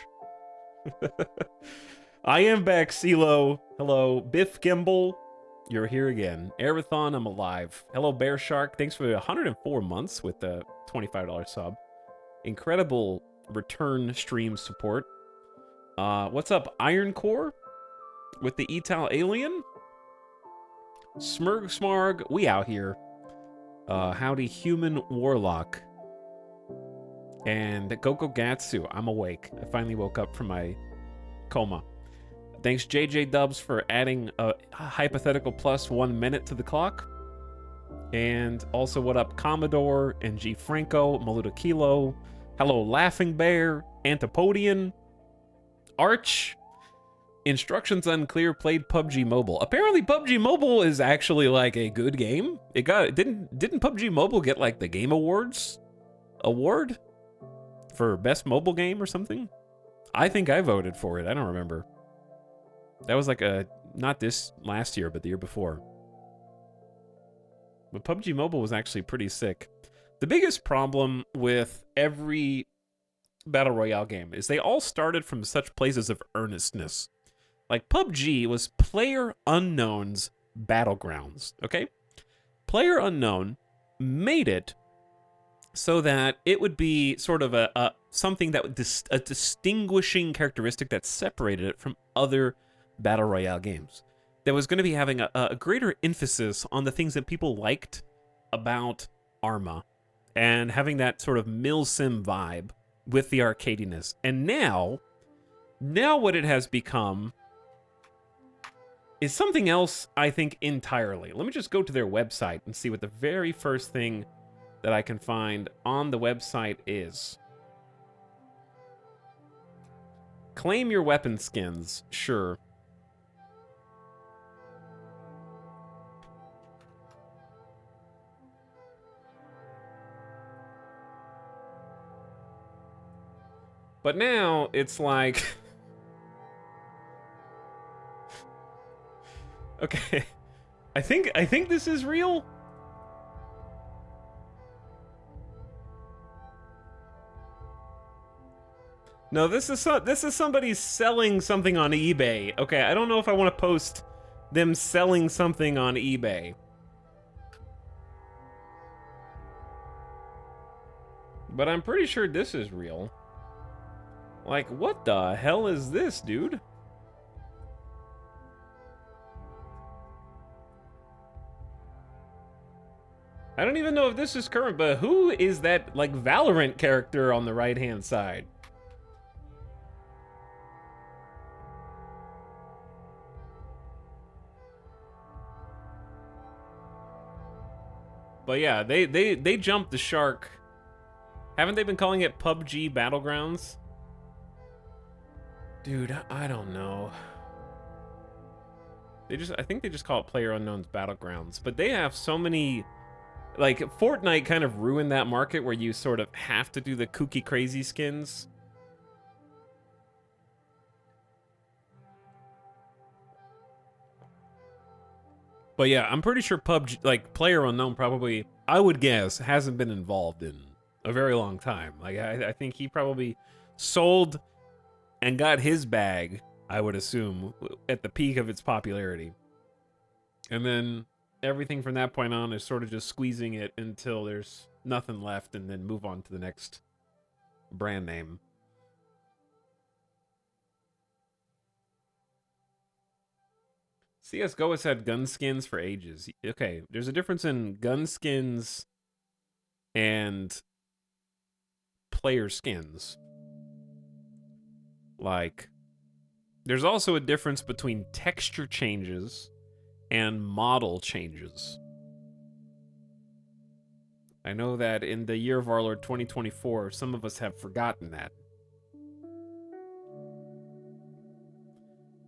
I am back, CeeLo. Hello. Biff Gimbal, you're here again. Arathon, I'm alive. Hello, Bear Shark. Thanks for 104 months with the $25 sub. Incredible return stream support. What's up, Iron Core? With the Etal Alien? Smurg Smarg, we out here. Howdy, Human Warlock. And Goko Gatsu, I'm awake. I finally woke up from my coma. Thanks, JJ Dubs, for adding a hypothetical plus 1 minute to the clock. And also, what up, Commodore and G Franco, Maluda Kilo. Hello, Laughing Bear, Antipodian, Arch. Instructions unclear, played PUBG Mobile. Apparently PUBG Mobile is actually like a good game. Didn't PUBG Mobile get like the Game Awards award for best mobile game or something? I think I voted for it. I don't remember. That was like not this last year, but the year before. But PUBG Mobile was actually pretty sick. The biggest problem with every Battle Royale game is they all started from such places of earnestness. Like PUBG was PlayerUnknown's Battlegrounds, okay? PlayerUnknown made it so that it would be sort of a something that would a distinguishing characteristic that separated it from other Battle Royale games. that was going to be having a greater emphasis on the things that people liked about Arma and having that sort of milsim vibe with the arcadiness. And now what it has become is something else, I think, entirely. Let me just go to their website and see what the very first thing that I can find on the website is. Claim your weapon skins, sure. But now it's like, okay, I think this is real. No, this is somebody selling something on eBay. Okay, I don't know if I want to post them selling something on eBay. But I'm pretty sure this is real. Like, what the hell is this, dude? I don't even know if this is current, but who is that, like, Valorant character on the right-hand side? But yeah, they jumped the shark. Haven't they been calling it PUBG Battlegrounds? Dude, I don't know. I think they just call it PlayerUnknown's Battlegrounds, but they have so many, like, Fortnite kind of ruined that market where you sort of have to do the kooky crazy skins. But yeah, I'm pretty sure PUBG, like, PlayerUnknown probably, I would guess, hasn't been involved in a very long time. Like, I think he probably sold and got his bag, I would assume, at the peak of its popularity. And then everything from that point on is sort of just squeezing it until there's nothing left and then move on to the next brand name. CSGO has had gun skins for ages. Okay, there's a difference in gun skins and player skins. Like, there's also a difference between texture changes and model changes. I know that in the year of our Lord 2024, some of us have forgotten that.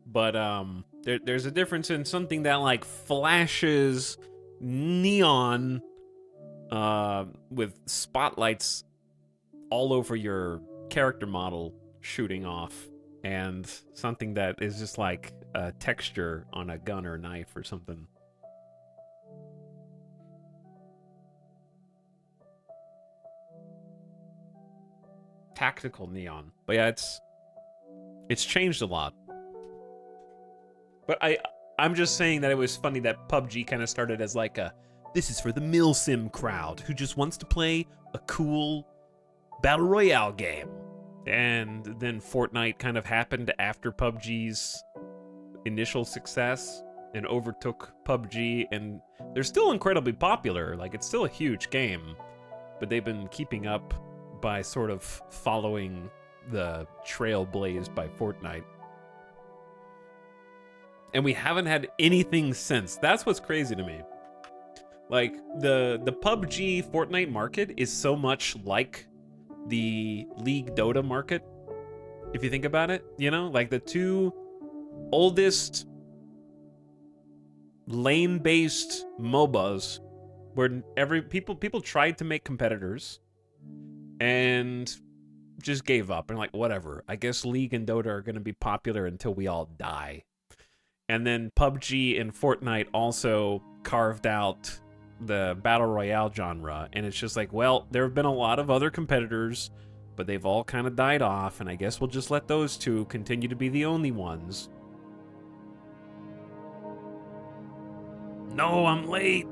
But there's a difference in something that, like, flashes neon with spotlights all over your character model shooting off, and something that is just like a texture on a gun or knife or something. Tactical neon. But yeah, it's changed a lot. But I'm just saying that it was funny that PUBG kind of started as like this is for the milsim crowd who just wants to play a cool battle royale game. And then Fortnite kind of happened after PUBG's initial success and overtook PUBG, and they're still incredibly popular. Like, it's still a huge game, but they've been keeping up by sort of following the trail blazed by Fortnite. And we haven't had anything since. That's what's crazy to me. Like, the PUBG Fortnite market is so much like the League Dota market, if you think about it. You know, like, the two oldest lane-based MOBAs where people tried to make competitors and just gave up and, like, whatever. I guess League and Dota are going to be popular until we all die. And then PUBG and Fortnite also carved out the battle royale genre, and it's just like, well, there have been a lot of other competitors, but they've all kind of died off, and I guess we'll just let those two continue to be the only ones. No, I'm late.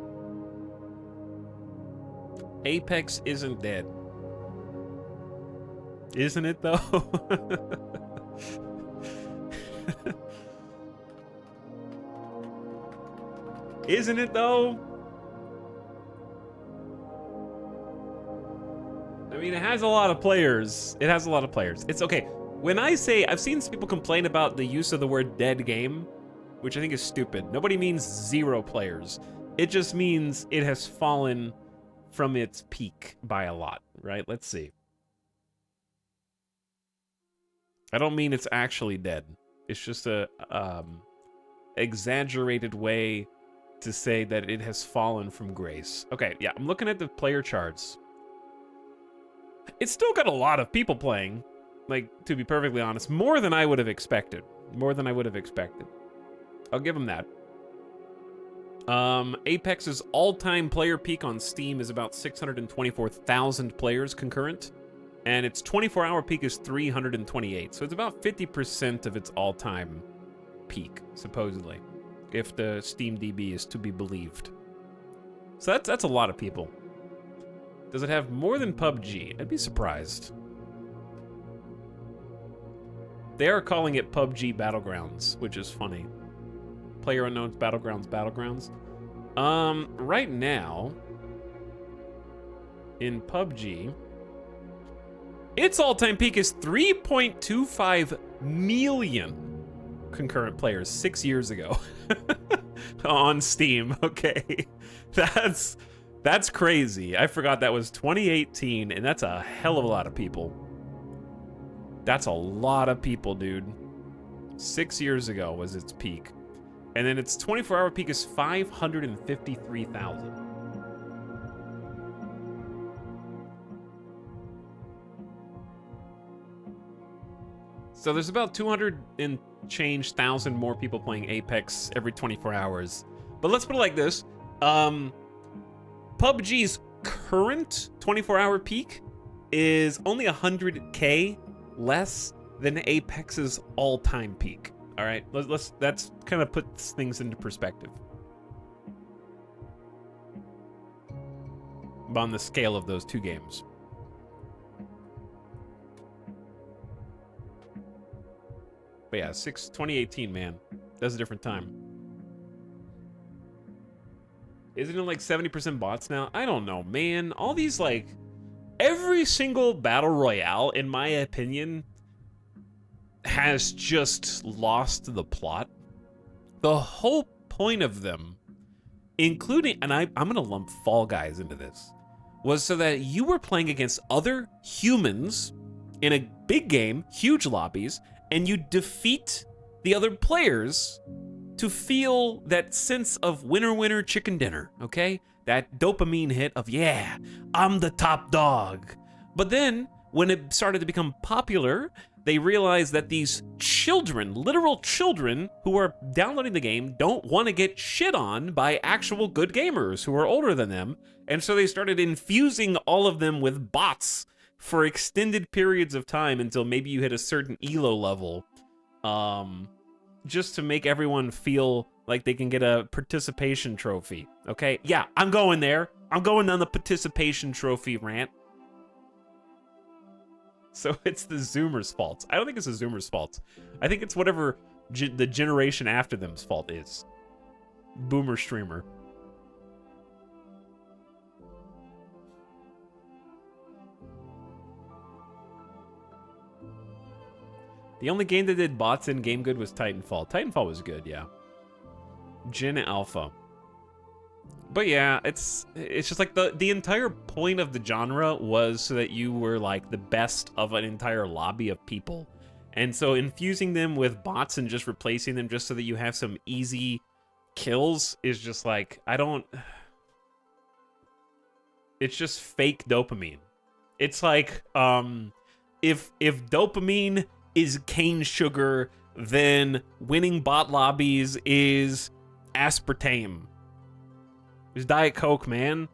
Apex isn't dead. Isn't it, though? Isn't it though? I mean, it has a lot of players. It has a lot of players. It's okay. When I say, I've seen people complain about the use of the word dead game, which I think is stupid. Nobody means 0 players. It just means it has fallen from its peak by a lot, right? Let's see. I don't mean it's actually dead. It's just a exaggerated way to say that it has fallen from grace. Okay, yeah, I'm looking at the player charts. It's still got a lot of people playing, like, to be perfectly honest. More than I would have expected. More than I would have expected. I'll give them that. Apex's all-time player peak on Steam is about 624,000 players concurrent, and its 24-hour peak is 328. So it's about 50% of its all-time peak, supposedly, if the SteamDB is to be believed. So that's a lot of people. Does it have more than PUBG? I'd be surprised. They are calling it PUBG Battlegrounds, which is funny. PlayerUnknown's Battlegrounds. Right now, in PUBG, its all-time peak is 3.25 million concurrent players 6 years ago on Steam. Okay, that's crazy. I forgot that was 2018, and that's a hell of a lot of people. That's a lot of people, dude. 6 years ago was its peak. And then its 24-hour peak is 553,000. So there's about 200 and change thousand more people playing Apex every 24 hours. But let's put it like this. PUBG's current 24-hour peak is only 100K less than Apex's all-time peak. All right, that's kind of puts things into perspective on the scale of those two games. But yeah, 2018, man, that's a different time. Isn't it like 70% bots now? I don't know, man. All these, like, every single battle royale, in my opinion, has just lost the plot. The whole point of them, including, and I'm gonna lump Fall Guys into this, was so that you were playing against other humans in a big game, huge lobbies, and you defeat the other players to feel that sense of winner, winner, chicken dinner, okay? That dopamine hit of, yeah, I'm the top dog. But then, when it started to become popular, they realized that these children, literal children, who are downloading the game don't want to get shit on by actual good gamers who are older than them. And so they started infusing all of them with bots for extended periods of time until maybe you hit a certain ELO level, just to make everyone feel like they can get a participation trophy, okay? Yeah, I'm going there. I'm going on the participation trophy rant. So it's the Zoomers' fault. I don't think it's the Zoomers' fault. I think it's whatever the generation after them's fault is. Boomer streamer. The only game that did bots in game good was Titanfall. Titanfall was good, yeah. Gen Alpha. But yeah, it's just like the entire point of the genre was so that you were like the best of an entire lobby of people. And so infusing them with bots and just replacing them just so that you have some easy kills is just like, it's just fake dopamine. It's like, if dopamine is cane sugar, then winning bot lobbies is aspartame. It's Diet Coke, man.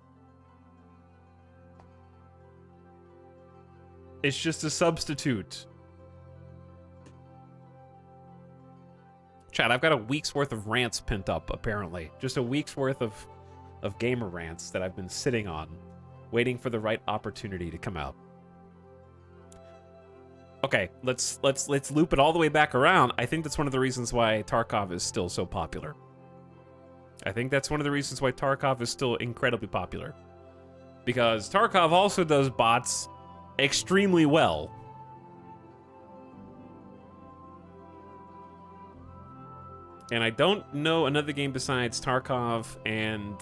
It's just a substitute. Chat, I've got a week's worth of rants pent up, apparently. Just a week's worth of gamer rants that I've been sitting on, waiting for the right opportunity to come out. Okay, let's loop it all the way back around. I think that's one of the reasons why Tarkov is still so popular. I think that's one of the reasons why Tarkov is still incredibly popular. Because Tarkov also does bots extremely well. And I don't know another game besides Tarkov and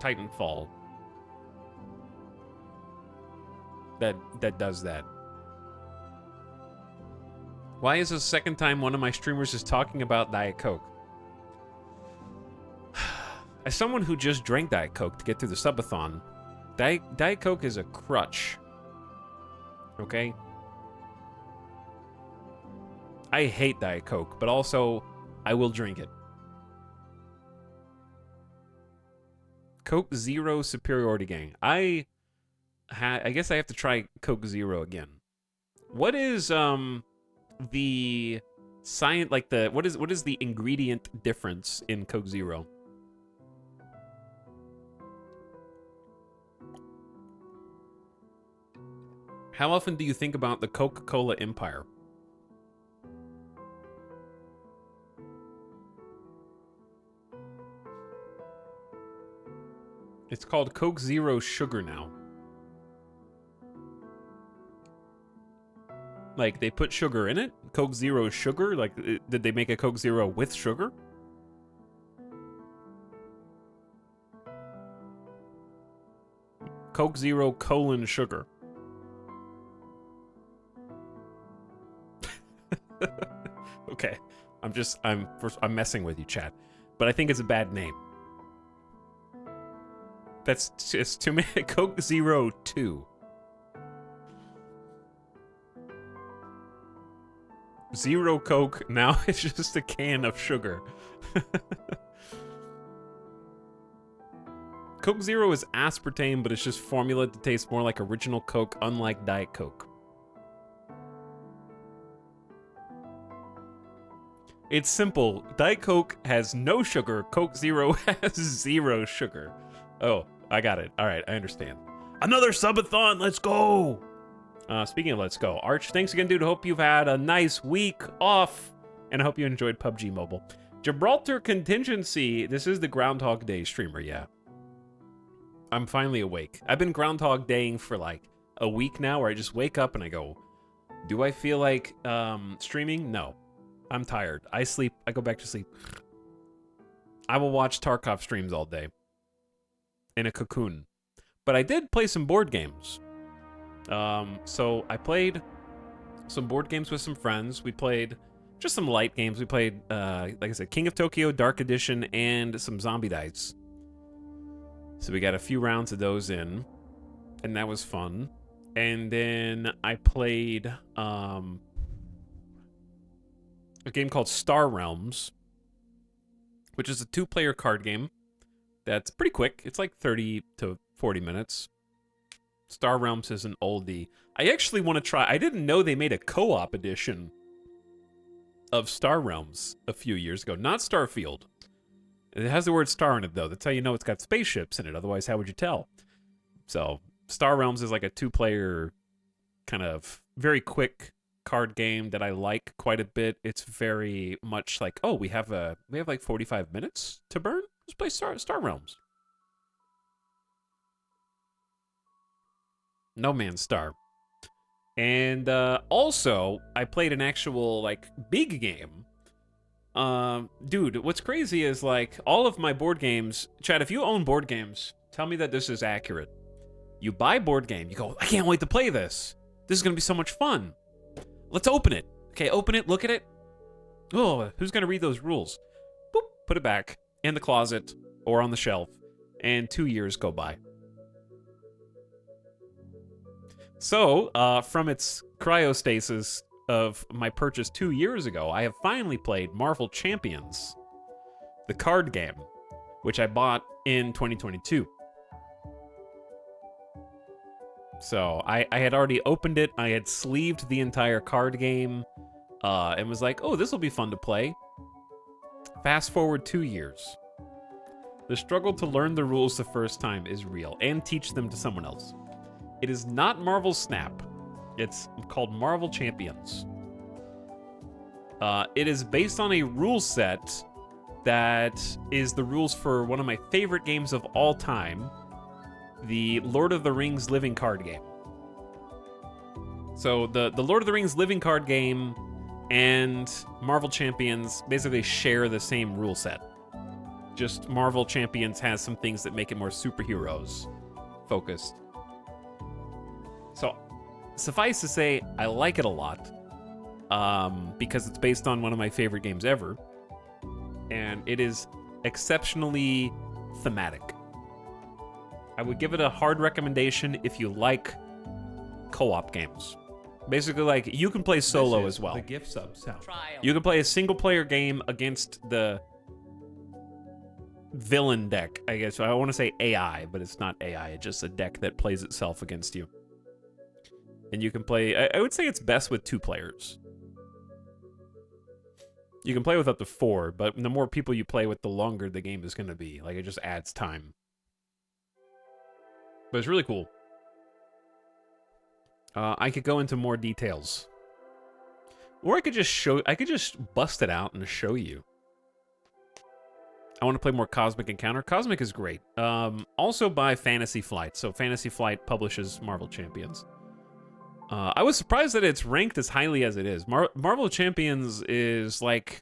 Titanfall that does that. Why is this the second time one of my streamers is talking about Diet Coke? As someone who just drank Diet Coke to get through the subathon, Diet Coke is a crutch. Okay? I hate Diet Coke, but also, I will drink it. Coke Zero Superiority Gang. I guess I have to try Coke Zero again. What is, the science, like what is the ingredient difference in Coke Zero? How often do you think about the Coca-Cola empire? It's called Coke Zero Sugar now. Like, they put sugar in it? Coke Zero Sugar? Like, did they make a Coke Zero with sugar? Coke Zero colon sugar. Okay. I'm messing with you, chat. But I think it's a bad name. That's just too many. Coke Zero 2. Zero Coke, now it's just a can of sugar. Coke Zero is aspartame, but it's just formula to taste more like original Coke, unlike Diet Coke. It's simple. Diet Coke has no sugar. Coke Zero has zero sugar. Oh, I got it. All right, I understand. Another subathon. Let's go. Speaking of let's go, Arch, thanks again, dude. Hope you've had a nice week off, and I hope you enjoyed PUBG Mobile. Gibraltar Contingency. This is the Groundhog Day streamer, yeah. I'm finally awake. I've been Groundhog Daying for like a week now, where I just wake up and I go, do I feel like streaming? No. I'm tired. I sleep. I go back to sleep. I will watch Tarkov streams all day. In a cocoon. But I did play some board games. So I played some board games with some friends. We played just some light games. We played, like I said, King of Tokyo Dark Edition and some Zombie Dice. So we got a few rounds of those in, and that was fun. And then I played a game called Star Realms, which is a 2-player card game that's pretty quick. It's like 30 to 40 minutes. Star Realms is an oldie. I actually want to try. I didn't know they made a co-op edition of Star Realms a few years ago. Not Starfield. It has the word star in it, though. That's how you know it's got spaceships in it. Otherwise, how would you tell? So, Star Realms is like a 2-player kind of very quick card game that I like quite a bit. It's very much like, oh, we have like 45 minutes to burn? Let's play Star Realms. No Man's Star. And also, I played an actual, like, big game. Dude, what's crazy is, like, all of my board games... Chad, if you own board games, tell me that this is accurate. You buy board game, you go, I can't wait to play this. This is going to be so much fun. Let's open it. Okay, open it, look at it. Oh, who's going to read those rules? Boop, put it back in the closet or on the shelf, and 2 years go by. So, from its cryostasis of my purchase 2 years ago, I have finally played Marvel Champions, the card game, which I bought in 2022. So, I had already opened it, I had sleeved the entire card game, and was like, oh, this will be fun to play. Fast forward 2 years. The struggle to learn the rules the first time is real, and teach them to someone else. It is not Marvel Snap. It's called Marvel Champions. It is based on a rule set that is the rules for one of my favorite games of all time, the Lord of the Rings living card game. So the Lord of the Rings living card game and Marvel Champions basically share the same rule set. Just Marvel Champions has some things that make it more superheroes focused. So suffice to say, I like it a lot because it's based on one of my favorite games ever. And it is exceptionally thematic. I would give it a hard recommendation if you like co-op games. Basically, like, you can play solo as well. The gift sub sound. You can play a single-player game against the villain deck, I guess. I want to say AI, but it's not AI. It's just a deck that plays itself against you. And you can play... I would say it's best with 2 players. You can play with up to 4, but the more people you play with, the longer the game is going to be. Like, it just adds time. But it's really cool. I could go into more details. Or I could just bust it out and show you. I want to play more Cosmic Encounter. Cosmic is great. Also by Fantasy Flight. So Fantasy Flight publishes Marvel Champions. I was surprised that it's ranked as highly as it is. Marvel Champions is like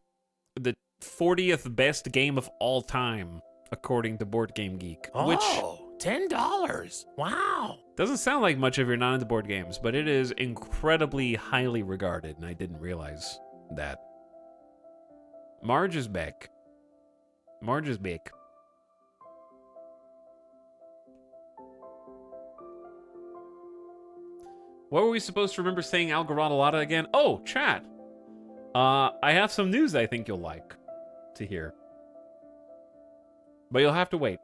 the 40th best game of all time, according to Board Game Geek. Which $10. Wow. doesn't sound like much if you're not into board games, but it is incredibly highly regarded, and I didn't realize that. Marge is back. Marge is back. What were we supposed to remember saying Algarotalata again? Oh, chat. I have some news I think you'll like to hear. But you'll have to wait.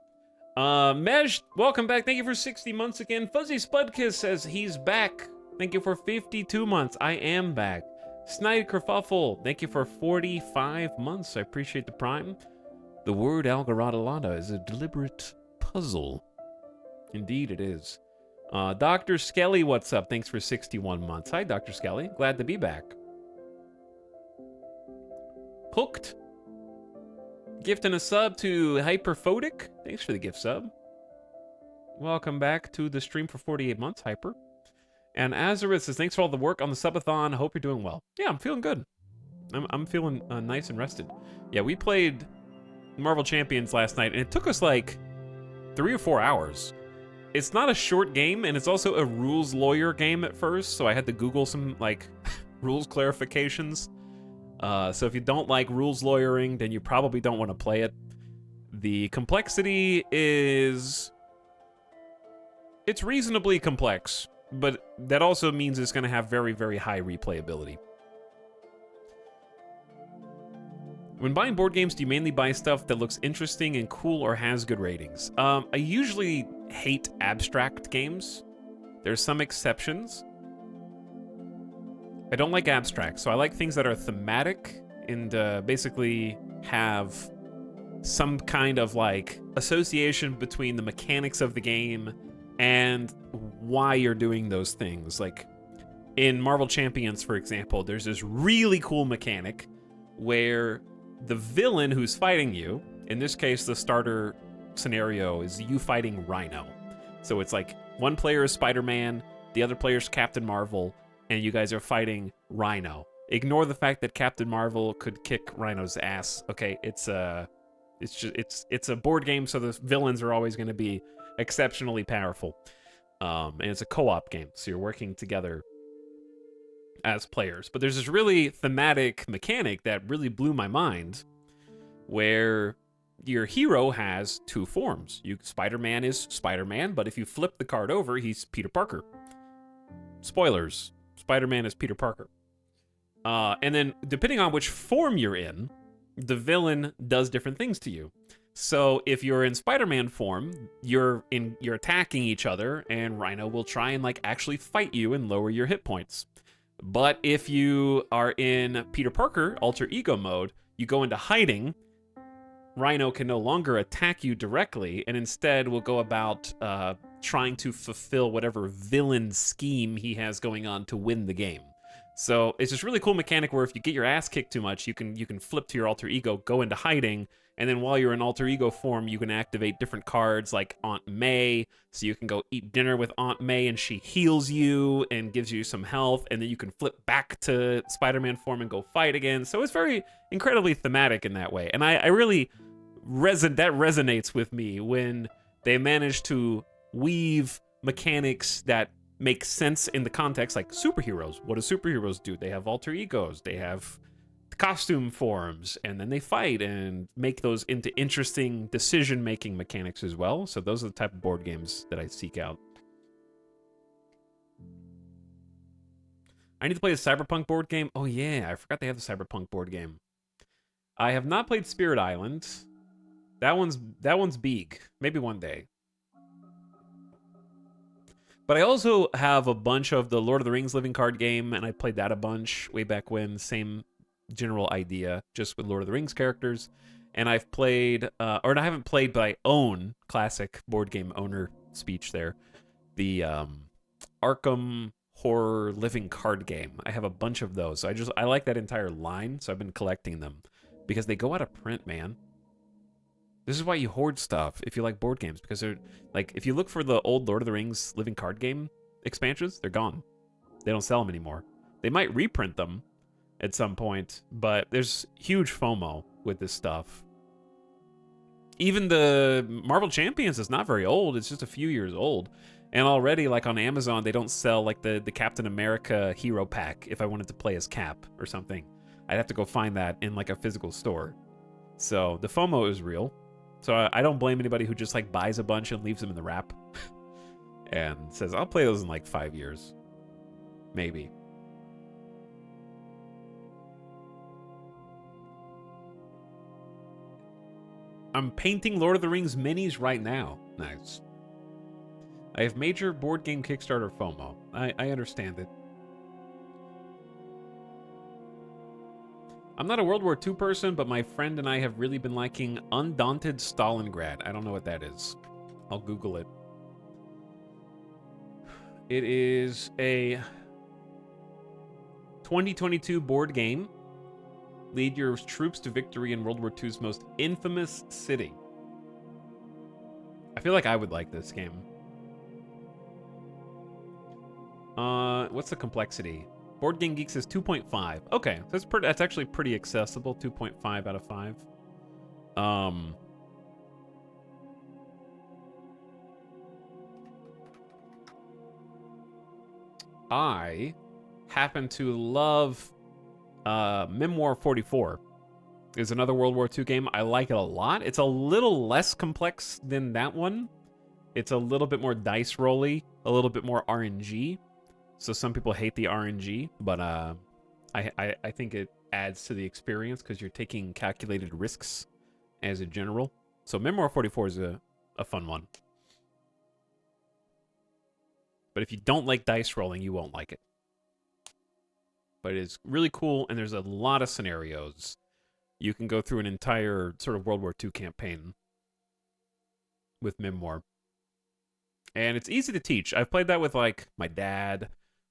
Mej, welcome back. Thank you for 60 months again. Fuzzy Spudkiss says he's back. Thank you for 52 months. I am back. Snide Kerfuffle, thank you for 45 months. I appreciate the prime. The word Algarotalata is a deliberate puzzle. Indeed it is. Dr. Skelly, what's up? Thanks for 61 months. Hi, Dr. Skelly. Glad to be back. Hooked. Gifting a sub to Hyperphotic. Thanks for the gift sub. Welcome back to the stream for 48 months, Hyper. And Azareth says, thanks for all the work on the subathon. Hope you're doing well. Yeah, I'm feeling good. I'm feeling nice and rested. Yeah, we played Marvel Champions last night, and it took us like 3 or 4 hours. It's not a short game, and it's also a rules lawyer game at first, so I had to Google some, like, rules clarifications. So if you don't like rules lawyering, then you probably don't want to play it. The complexity is... it's reasonably complex, but that also means it's going to have very, very high replayability. When buying board games, do you mainly buy stuff that looks interesting and cool or has good ratings? I usually hate abstract games. There's some exceptions. I don't like abstract, so I like things that are thematic and basically have some kind of like association between the mechanics of the game and why you're doing those things. Like in Marvel Champions, for example, there's this really cool mechanic where the villain who's fighting you, in this case, the starter scenario is you fighting Rhino. So it's like one player is Spider-Man, the other player is Captain Marvel, and you guys are fighting Rhino. Ignore the fact that Captain Marvel could kick Rhino's ass. Okay, it's a board game, so the villains are always going to be exceptionally powerful. And it's a co-op game, so you're working together as players. But there's this really thematic mechanic that really blew my mind, where your hero has 2 forms. Spider-Man is Spider-Man, but if you flip the card over, he's Peter Parker. Spoilers. Spider-Man is Peter Parker. And then, depending on which form you're in, the villain does different things to you. So, if you're in Spider-Man form, you're attacking each other, and Rhino will try and like actually fight you and lower your hit points. But if you are in Peter Parker alter ego mode, you go into hiding. Rhino can no longer attack you directly, and instead will go about trying to fulfill whatever villain scheme he has going on to win the game. So it's this really cool mechanic where if you get your ass kicked too much, you can flip to your alter ego, go into hiding, and then while you're in alter ego form, you can activate different cards like Aunt May, so you can go eat dinner with Aunt May and she heals you and gives you some health, and then you can flip back to Spider-Man form and go fight again. So it's very incredibly thematic in that way. And I really that resonates with me when they manage to weave mechanics that make sense in the context, like superheroes. What do superheroes do? They have alter egos, they have costume forms, and then they fight and make those into interesting decision-making mechanics as well. So those are the type of board games that I seek out. I need to play a Cyberpunk board game. Oh yeah, I forgot they have the Cyberpunk board game. I have not played Spirit Island. That one's big. Maybe one day. But I also have a bunch of the Lord of the Rings living card game, and I played that a bunch way back when. Same general idea, just with Lord of the Rings characters. And I've played, or I haven't played, but I own, classic board game owner speech there, the Arkham Horror living card game. I have a bunch of those. So I like that entire line, so I've been collecting them. Because they go out of print, man. This is why you hoard stuff if you like board games, because they're like, if you look for the old Lord of the Rings living card game expansions, they're gone. They don't sell them anymore. They might reprint them at some point, but there's huge FOMO with this stuff. Even the Marvel Champions is not very old. It's just a few years old. And already, like on Amazon, they don't sell like the Captain America hero pack if I wanted to play as Cap or something. I'd have to go find that in like a physical store. So the FOMO is real. So I don't blame anybody who just like buys a bunch and leaves them in the wrap and says, I'll play those in like 5 years. Maybe. I'm painting Lord of the Rings minis right now. Nice. I have major board game Kickstarter FOMO. I understand it. I'm not a World War II person, but my friend and I have really been liking Undaunted Stalingrad. I don't know what that is. I'll Google it. It is a 2022 board game. Lead your troops to victory in World War II's most infamous city. I feel like I would like this game. What's the complexity? Board Game Geek says 2.5. Okay, that's actually pretty accessible. 2.5 out of 5. I happen to love Memoir 44. Is another World War II game. I like it a lot. It's a little less complex than that one. It's a little bit more dice rolly, a little bit more RNG. So some people hate the RNG, but I think it adds to the experience because you're taking calculated risks as a general. So Memoir 44 is a fun one. But if you don't like dice rolling, you won't like it. But it's really cool, and there's a lot of scenarios. You can go through an entire sort of World War II campaign with Memoir. And it's easy to teach. I've played that with, like, my dad.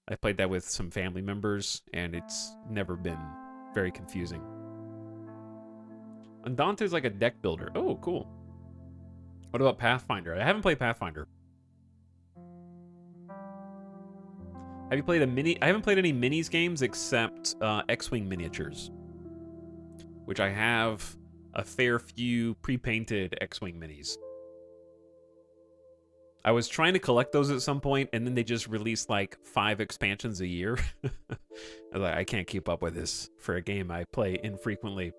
I've played that with some family members, and it's never been very confusing. Undaunted is like a deck builder. Oh, cool. What about Pathfinder? I haven't played Pathfinder. Have you played a mini? I haven't played any minis games except X-Wing miniatures, which I have a fair few pre-painted X-Wing minis. I was trying to collect those at some point, and then they just released like 5 expansions a year. I was like, I can't keep up with this for a game I play infrequently.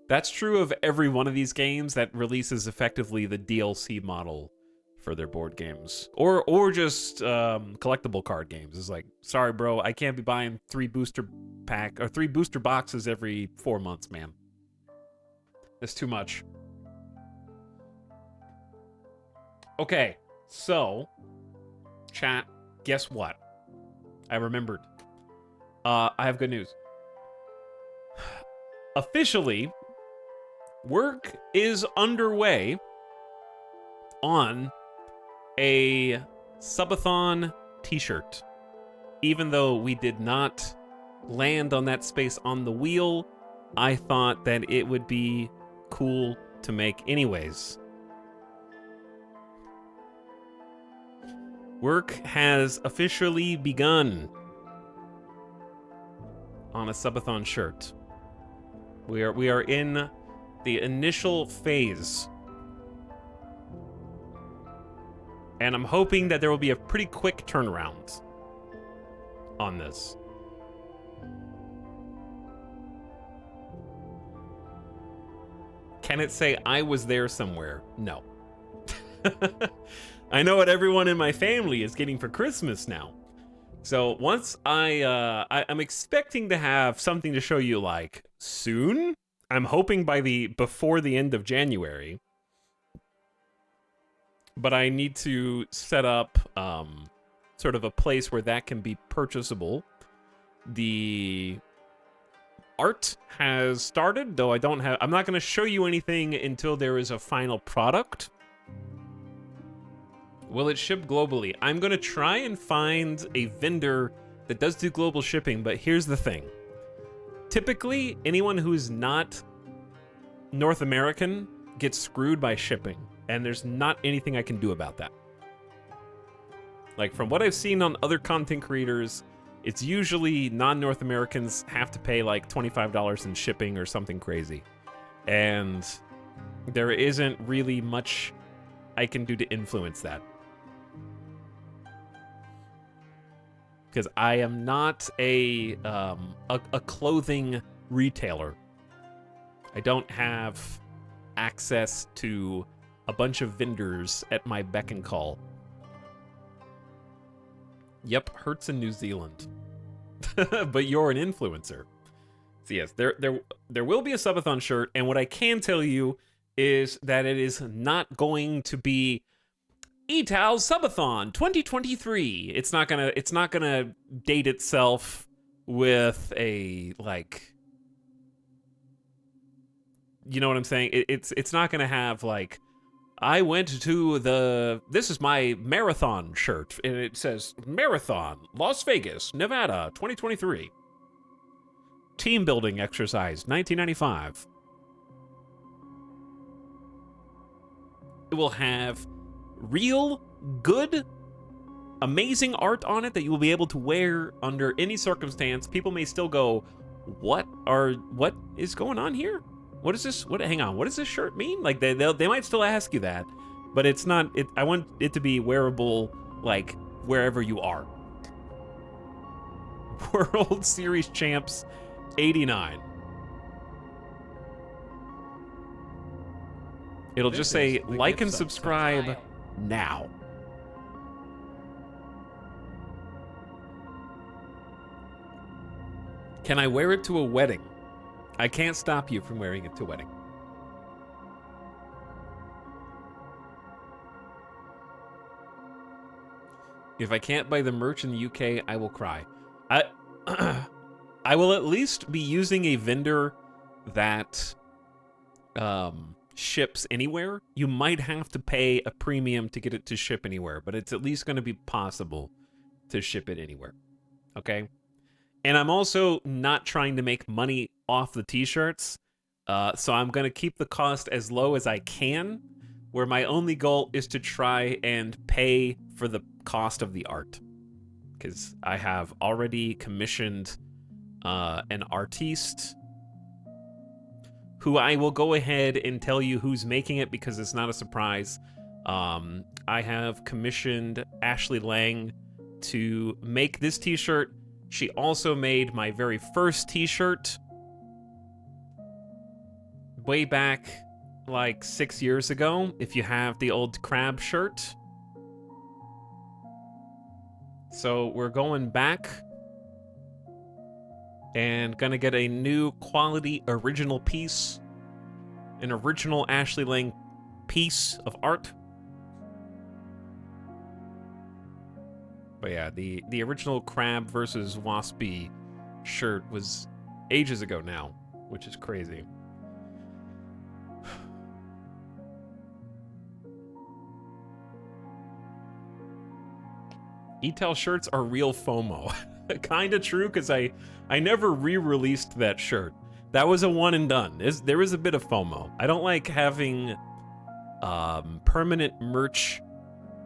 That's true of every one of these games that releases effectively the DLC model for their board games. Or just collectible card games. It's like, sorry bro, I can't be buying 3 booster boxes every 4 months, man. That's too much. Okay. So, chat, guess what? I remembered. I have good news. Officially, work is underway on a subathon t-shirt. Even though we did not land on that space on the wheel, I thought that it would be cool to make anyways. Work has officially begun on a subathon shirt. We are in the initial phase. And I'm hoping that there will be a pretty quick turnaround on this. Can it say I was there somewhere? No. I know what everyone in my family is getting for Christmas now. So once I'm expecting to have something to show you like soon. I'm hoping before the end of January. But I need to set up sort of a place where that can be purchasable. The art has started, though I'm not going to show you anything until there is a final product. Will it ship globally? I'm going to try and find a vendor that does do global shipping, but here's the thing. Typically, anyone who's not North American gets screwed by shipping, and there's not anything I can do about that. Like, from what I've seen on other content creators, it's usually non-North Americans have to pay like $25 in shipping or something crazy. And there isn't really much I can do to influence that. Because I am not a clothing retailer. I don't have access to a bunch of vendors at my beck and call. Yep, Hertz in New Zealand. But you're an influencer. So yes, there will be a subathon shirt, and what I can tell you is that it is not going to be ETAL Subathon 2023. It's not gonna date itself with a, like, you know what I'm saying? It's not gonna have like, I went to this is my marathon shirt, and it says Marathon, Las Vegas, Nevada, 2023. Team building exercise, 1995. It will have real, good, amazing art on it that you will be able to wear under any circumstance. People may still go, what is going on here? What is this? Hang on, what does this shirt mean? Like, they might still ask you that, but it's not, I want it to be wearable, like, wherever you are. World Series Champs 89. It'll just say, like and subscribe now. Can I wear it to a wedding? I can't stop you from wearing it to a wedding. If I can't buy the merch in the UK, I will cry. I will at least be using a vendor that ships anywhere. You might have to pay a premium to get it to ship anywhere, but it's at least going to be possible to ship it anywhere. Okay? And I'm also not trying to make money off the t-shirts, so I'm going to keep the cost as low as I can, where my only goal is to try and pay for the cost of the art. Because I have already commissioned an artiste who I will go ahead and tell you who's making it because it's not a surprise. I have commissioned Ashley Lang to make this t-shirt. She also made my very first t-shirt way back like 6 years ago, if you have the old crab shirt. So we're going back and gonna get a new quality original piece, an original Ashley Lang piece of art. But yeah, the original Crab versus Waspy shirt was ages ago now, which is crazy. ETAL shirts are real FOMO. kind of true, because I never re-released that shirt. That was a one and done. There is a bit of FOMO. I don't like having permanent merch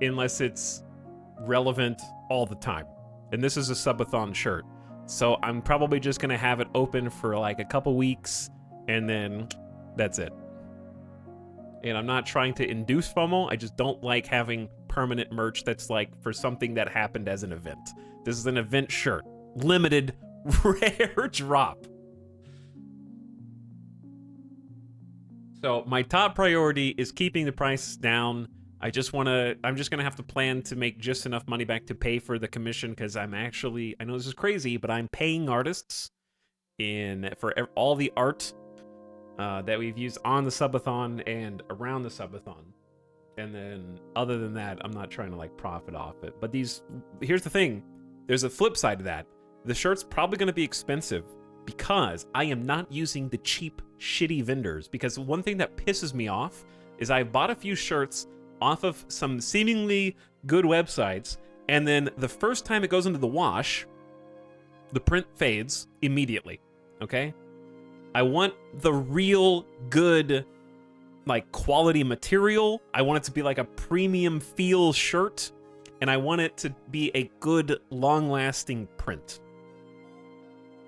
unless it's relevant all the time. And this is a subathon shirt. So I'm probably just going to have it open for like a couple weeks, and then that's it. And I'm not trying to induce FOMO. I just don't like having permanent merch that's like for something that happened as an event. This is an event shirt. Limited, rare drop. So my top priority is keeping the prices down. I'm just gonna have to plan to make just enough money back to pay for the commission, because I know this is crazy, but I'm paying artists for all the art that we've used on the subathon and around the subathon. And then other than that, I'm not trying to like profit off it. But here's the thing. There's a flip side to that. The shirt's probably going to be expensive because I am not using the cheap, shitty vendors. Because one thing that pisses me off is I bought a few shirts off of some seemingly good websites, and then the first time it goes into the wash, the print fades immediately, okay? I want the real good, like, quality material. I want it to be like a premium feel shirt, and I want it to be a good, long-lasting print.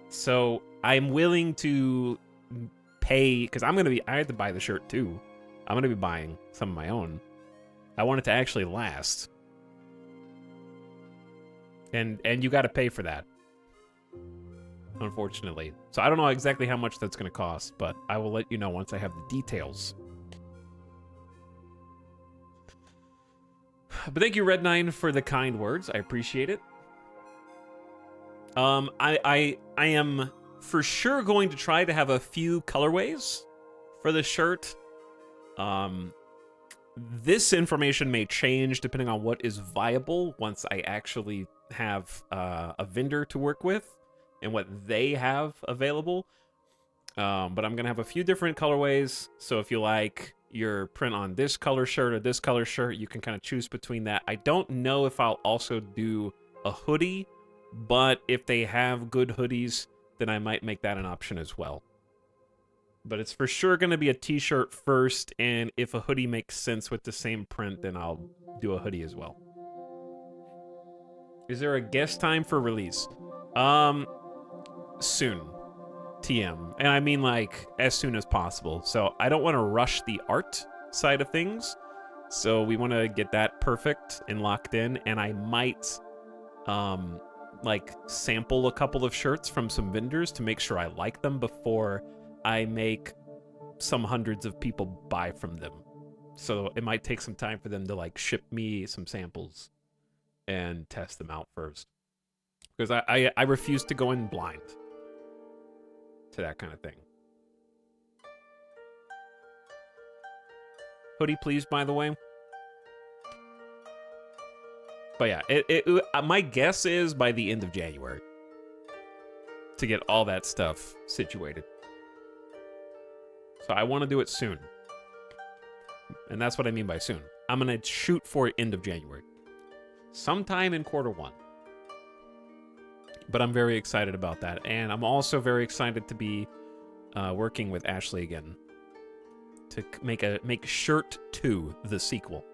So I'm willing to pay, because I have to buy the shirt too. I'm gonna be buying some of my own. I want it to actually last. And you gotta pay for that, unfortunately. So I don't know exactly how much that's gonna cost, but I will let you know once I have the details. But thank you, Red9, for the kind words. I appreciate it. I am for sure going to try to have a few colorways for the shirt. This information may change depending on what is viable once I actually have a vendor to work with and what they have available. But I'm gonna have a few different colorways. So if you like your print on this color shirt or this color shirt, you can kind of choose between that. I don't know if I'll also do a hoodie, but if they have good hoodies, then I might make that an option as well. But it's for sure going to be a t-shirt first, and if a hoodie makes sense with the same print, then I'll do a hoodie as well. Is there a guest time for release? Soon. TM. And I mean like as soon as possible. So I don't want to rush the art side of things. So we want to get that perfect and locked in, and I might like sample a couple of shirts from some vendors to make sure I like them before I make some hundreds of people buy from them. So it might take some time for them to like ship me some samples and test them out first. Because I refuse to go in blind to that kind of thing. Hoodie, please, by the way. But yeah, my guess is by the end of January to get all that stuff situated. So I want to do it soon. And that's what I mean by soon. I'm going to shoot for end of January. Sometime in Q1. But I'm very excited about that. And I'm also very excited to be working with Ashley again. To make Shirt 2 the sequel.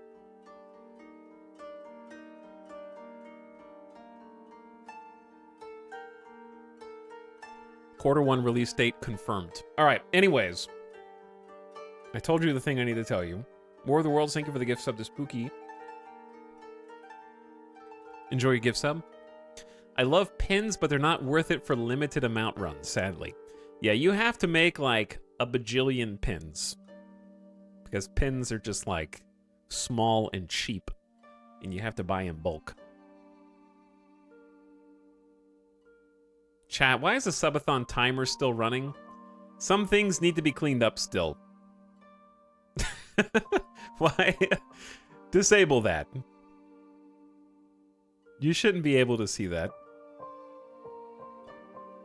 Q1 release date confirmed. All right, anyways. I told you the thing I need to tell you. War of the Worlds, thank you for the gift sub to Spooky. Enjoy your gift sub. I love pins, but they're not worth it for limited amount runs, sadly. Yeah, you have to make like a bajillion pins. Because pins are just like small and cheap. And you have to buy in bulk. Chat, why is the subathon timer still running? Some things need to be cleaned up still. Why? Disable that. You shouldn't be able to see that.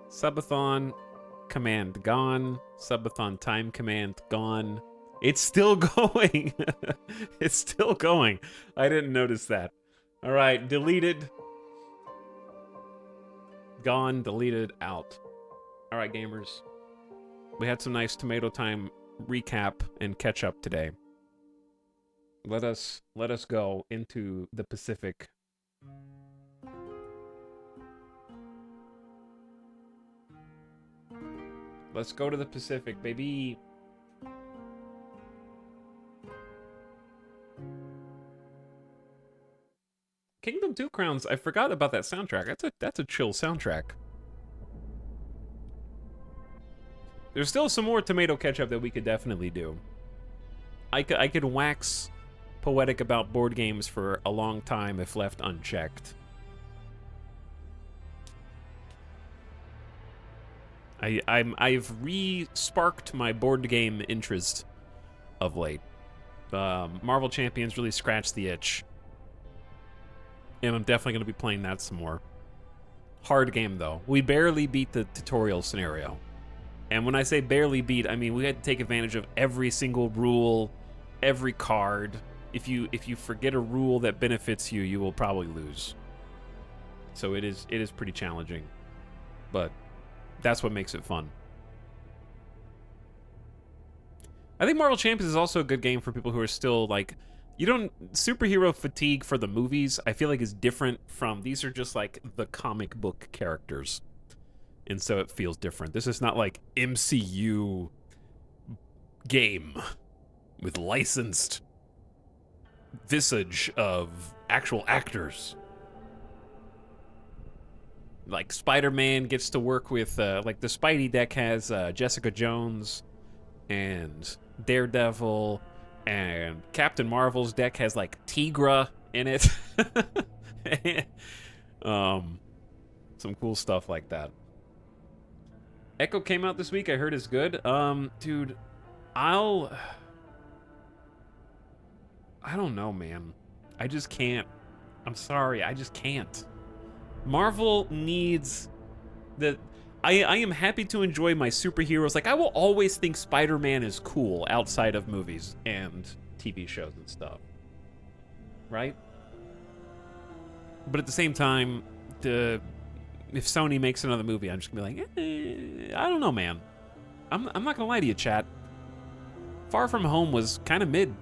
Subathon command gone. Subathon time command gone. It's still going. It's still going. I didn't notice that. All right, deleted. Gone, deleted, out. All right, gamers. We had some nice Tomato Time recap and catch up today. Let us go into the Pacific. Let's go to the Pacific, baby. Kingdom 2 Crowns, I forgot about that soundtrack. That's a chill soundtrack. There's still some more tomato ketchup that we could definitely do. I could wax poetic about board games for a long time if left unchecked. I've re-sparked my board game interest of late. Marvel Champions really scratched the itch. And I'm definitely going to be playing that some more. Hard game, though. We barely beat the tutorial scenario. And when I say barely beat, I mean we had to take advantage of every single rule, every card. If you forget a rule that benefits you, you will probably lose. So it is pretty challenging. But that's what makes it fun. I think Marvel Champions is also a good game for people who are still like... superhero fatigue for the movies, I feel like is different from, these are just like the comic book characters. And so it feels different. This is not like MCU game with licensed visage of actual actors. Like Spider-Man gets to work with, like the Spidey deck has Jessica Jones and Daredevil. And Captain Marvel's deck has, like, Tigra in it. Some cool stuff like that. Echo came out this week. I heard is good. Dude, I don't know, man. I just can't. I'm sorry. I just can't. Marvel needs the... I am happy to enjoy my superheroes. Like, I will always think Spider-Man is cool outside of movies and TV shows and stuff. Right? But at the same time, if Sony makes another movie, I'm just gonna be like, I don't know, man. I'm not gonna lie to you, chat. Far From Home was kind of mid.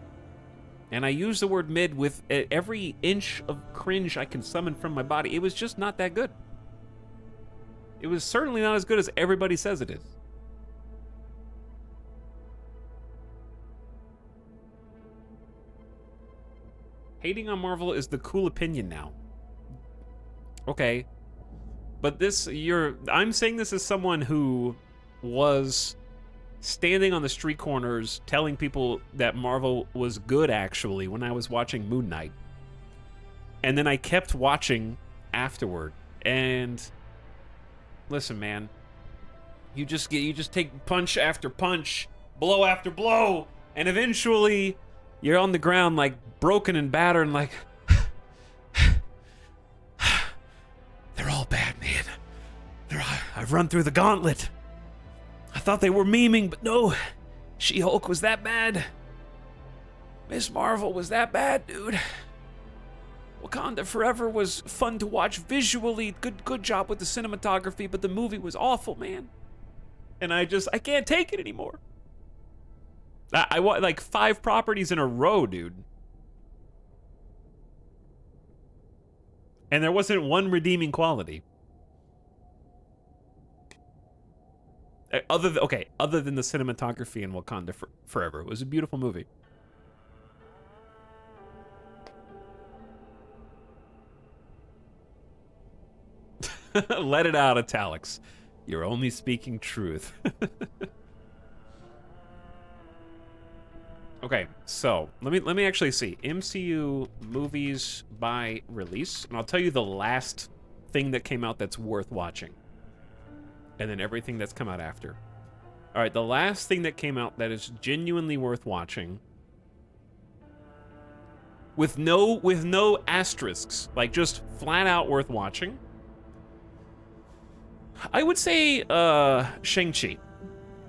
And I use the word mid with every inch of cringe I can summon from my body. It was just not that good. It was certainly not as good as everybody says it is. Hating on Marvel is the cool opinion now. Okay. But I'm saying this as someone who was standing on the street corners telling people that Marvel was good actually when I was watching Moon Knight. And then I kept watching afterward. And listen, man, you just take punch after punch, blow after blow, and eventually you're on the ground like broken and battered and like they're all bad, man. I've run through the gauntlet. I thought they were memeing, but no. She-Hulk was that bad. Miss Marvel was that bad, dude. Wakanda Forever was fun to watch visually. Good job with the cinematography, but the movie was awful, man. And I can't take it anymore. I want like 5 properties in a row, dude. And there wasn't one redeeming quality. Other than the cinematography in Wakanda Forever. It was a beautiful movie. Let it out, Italics. You're only speaking truth. Okay, so let me actually see MCU movies by release, and I'll tell you the last thing that came out that's worth watching, and then everything that's come out after. All right, the last thing that came out that is genuinely worth watching, with no asterisks, like just flat out worth watching, I would say Shang-Chi.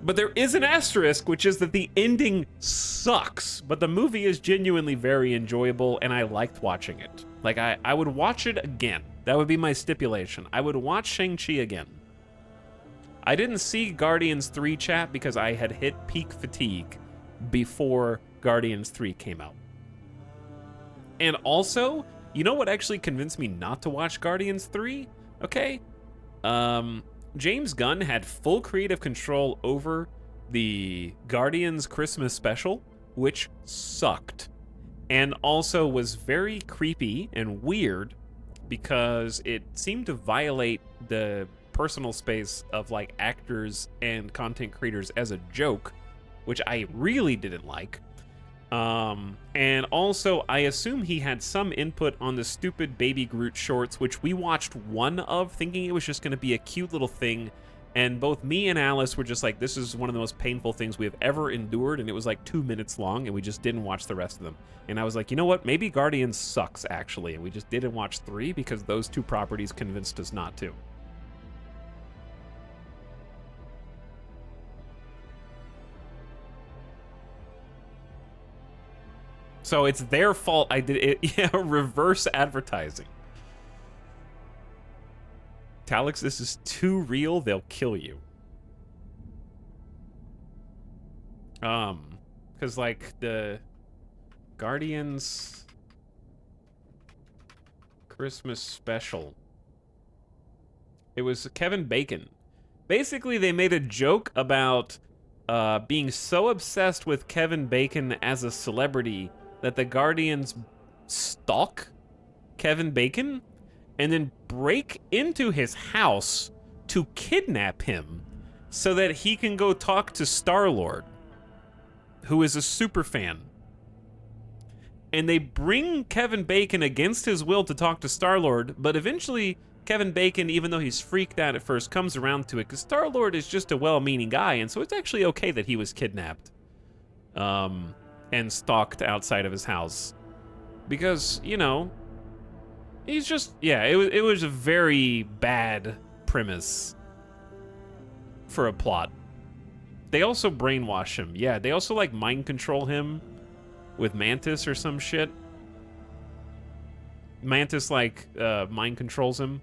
But there is an asterisk, which is that the ending sucks, but the movie is genuinely very enjoyable, and I liked watching it. Like, I would watch it again. That would be my stipulation. I would watch Shang-Chi again. I didn't see Guardians 3 chat because I had hit peak fatigue before Guardians 3 came out. And also, you know what actually convinced me not to watch Guardians 3? Okay. James Gunn had full creative control over the Guardians Christmas special, which sucked. And also was very creepy and weird because it seemed to violate the personal space of like actors and content creators as a joke, which I really didn't like. And also, I assume he had some input on the stupid Baby Groot shorts, which we watched one of, thinking it was just going to be a cute little thing. And both me and Alice were just like, this is one of the most painful things we have ever endured. And it was like 2 minutes long, and we just didn't watch the rest of them. And I was like, you know what? Maybe Guardians sucks, actually. And we just didn't watch 3 because those two properties convinced us not to. So it's their fault I did it. Yeah, reverse advertising. Talix, this is too real. They'll kill you. Because like the Guardians Christmas special, it was Kevin Bacon. Basically, they made a joke about being so obsessed with Kevin Bacon as a celebrity that the Guardians stalk Kevin Bacon and then break into his house to kidnap him so that he can go talk to Star-Lord, who is a super fan. And they bring Kevin Bacon against his will to talk to Star-Lord, but eventually Kevin Bacon, even though he's freaked out at first, comes around to it because Star-Lord is just a well-meaning guy, and so it's actually okay that he was kidnapped. And stalked outside of his house. Because, you know, he's just, yeah, it was a very bad premise for a plot. They also brainwash him. Yeah, they also, like, mind control him with Mantis or some shit. Mantis, like, mind controls him.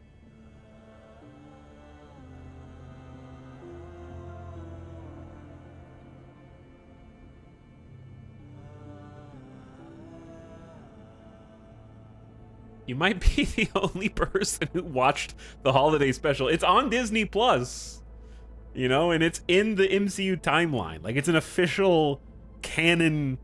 You might be the only person who watched the holiday special. It's on Disney Plus, you know, and it's in the MCU timeline. Like, it's an official canon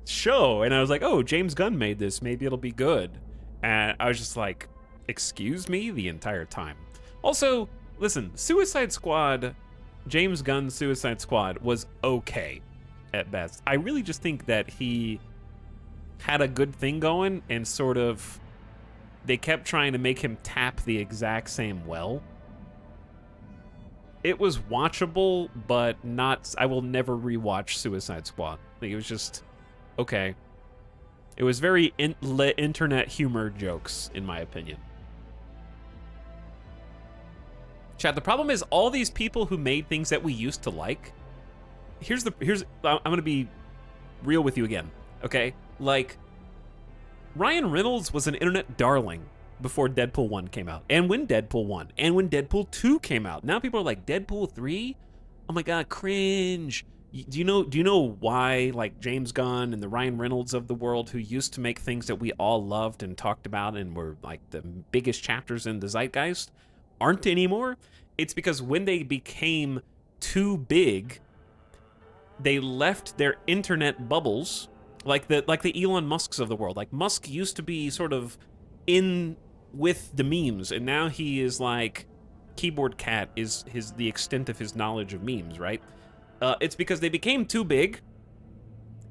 show. And I was like, oh, James Gunn made this. Maybe it'll be good. And I was just like, excuse me, the entire time. Also, listen, Suicide Squad, James Gunn's Suicide Squad was okay at best. I really just think that he had a good thing going and sort of... They kept trying to make him tap the exact same well. It was watchable, but not... I will never rewatch Suicide Squad. Like, it was just... okay. It was very internet humor jokes, in my opinion. Chat, the problem is all these people who made things that we used to like... I'm gonna be real with you again, okay? Like... Ryan Reynolds was an internet darling before Deadpool 1 came out, and when Deadpool 1, and when Deadpool 2 came out. Now people are like, Deadpool 3? Oh my god, cringe. Do you know why, like, James Gunn and the Ryan Reynolds of the world, who used to make things that we all loved and talked about and were like the biggest chapters in the zeitgeist, aren't anymore? It's because when they became too big, they left their internet bubbles. Like the Elon Musks of the world. Like, Musk used to be sort of in with the memes, and now he is like, keyboard cat is the extent of his knowledge of memes, right? It's because they became too big,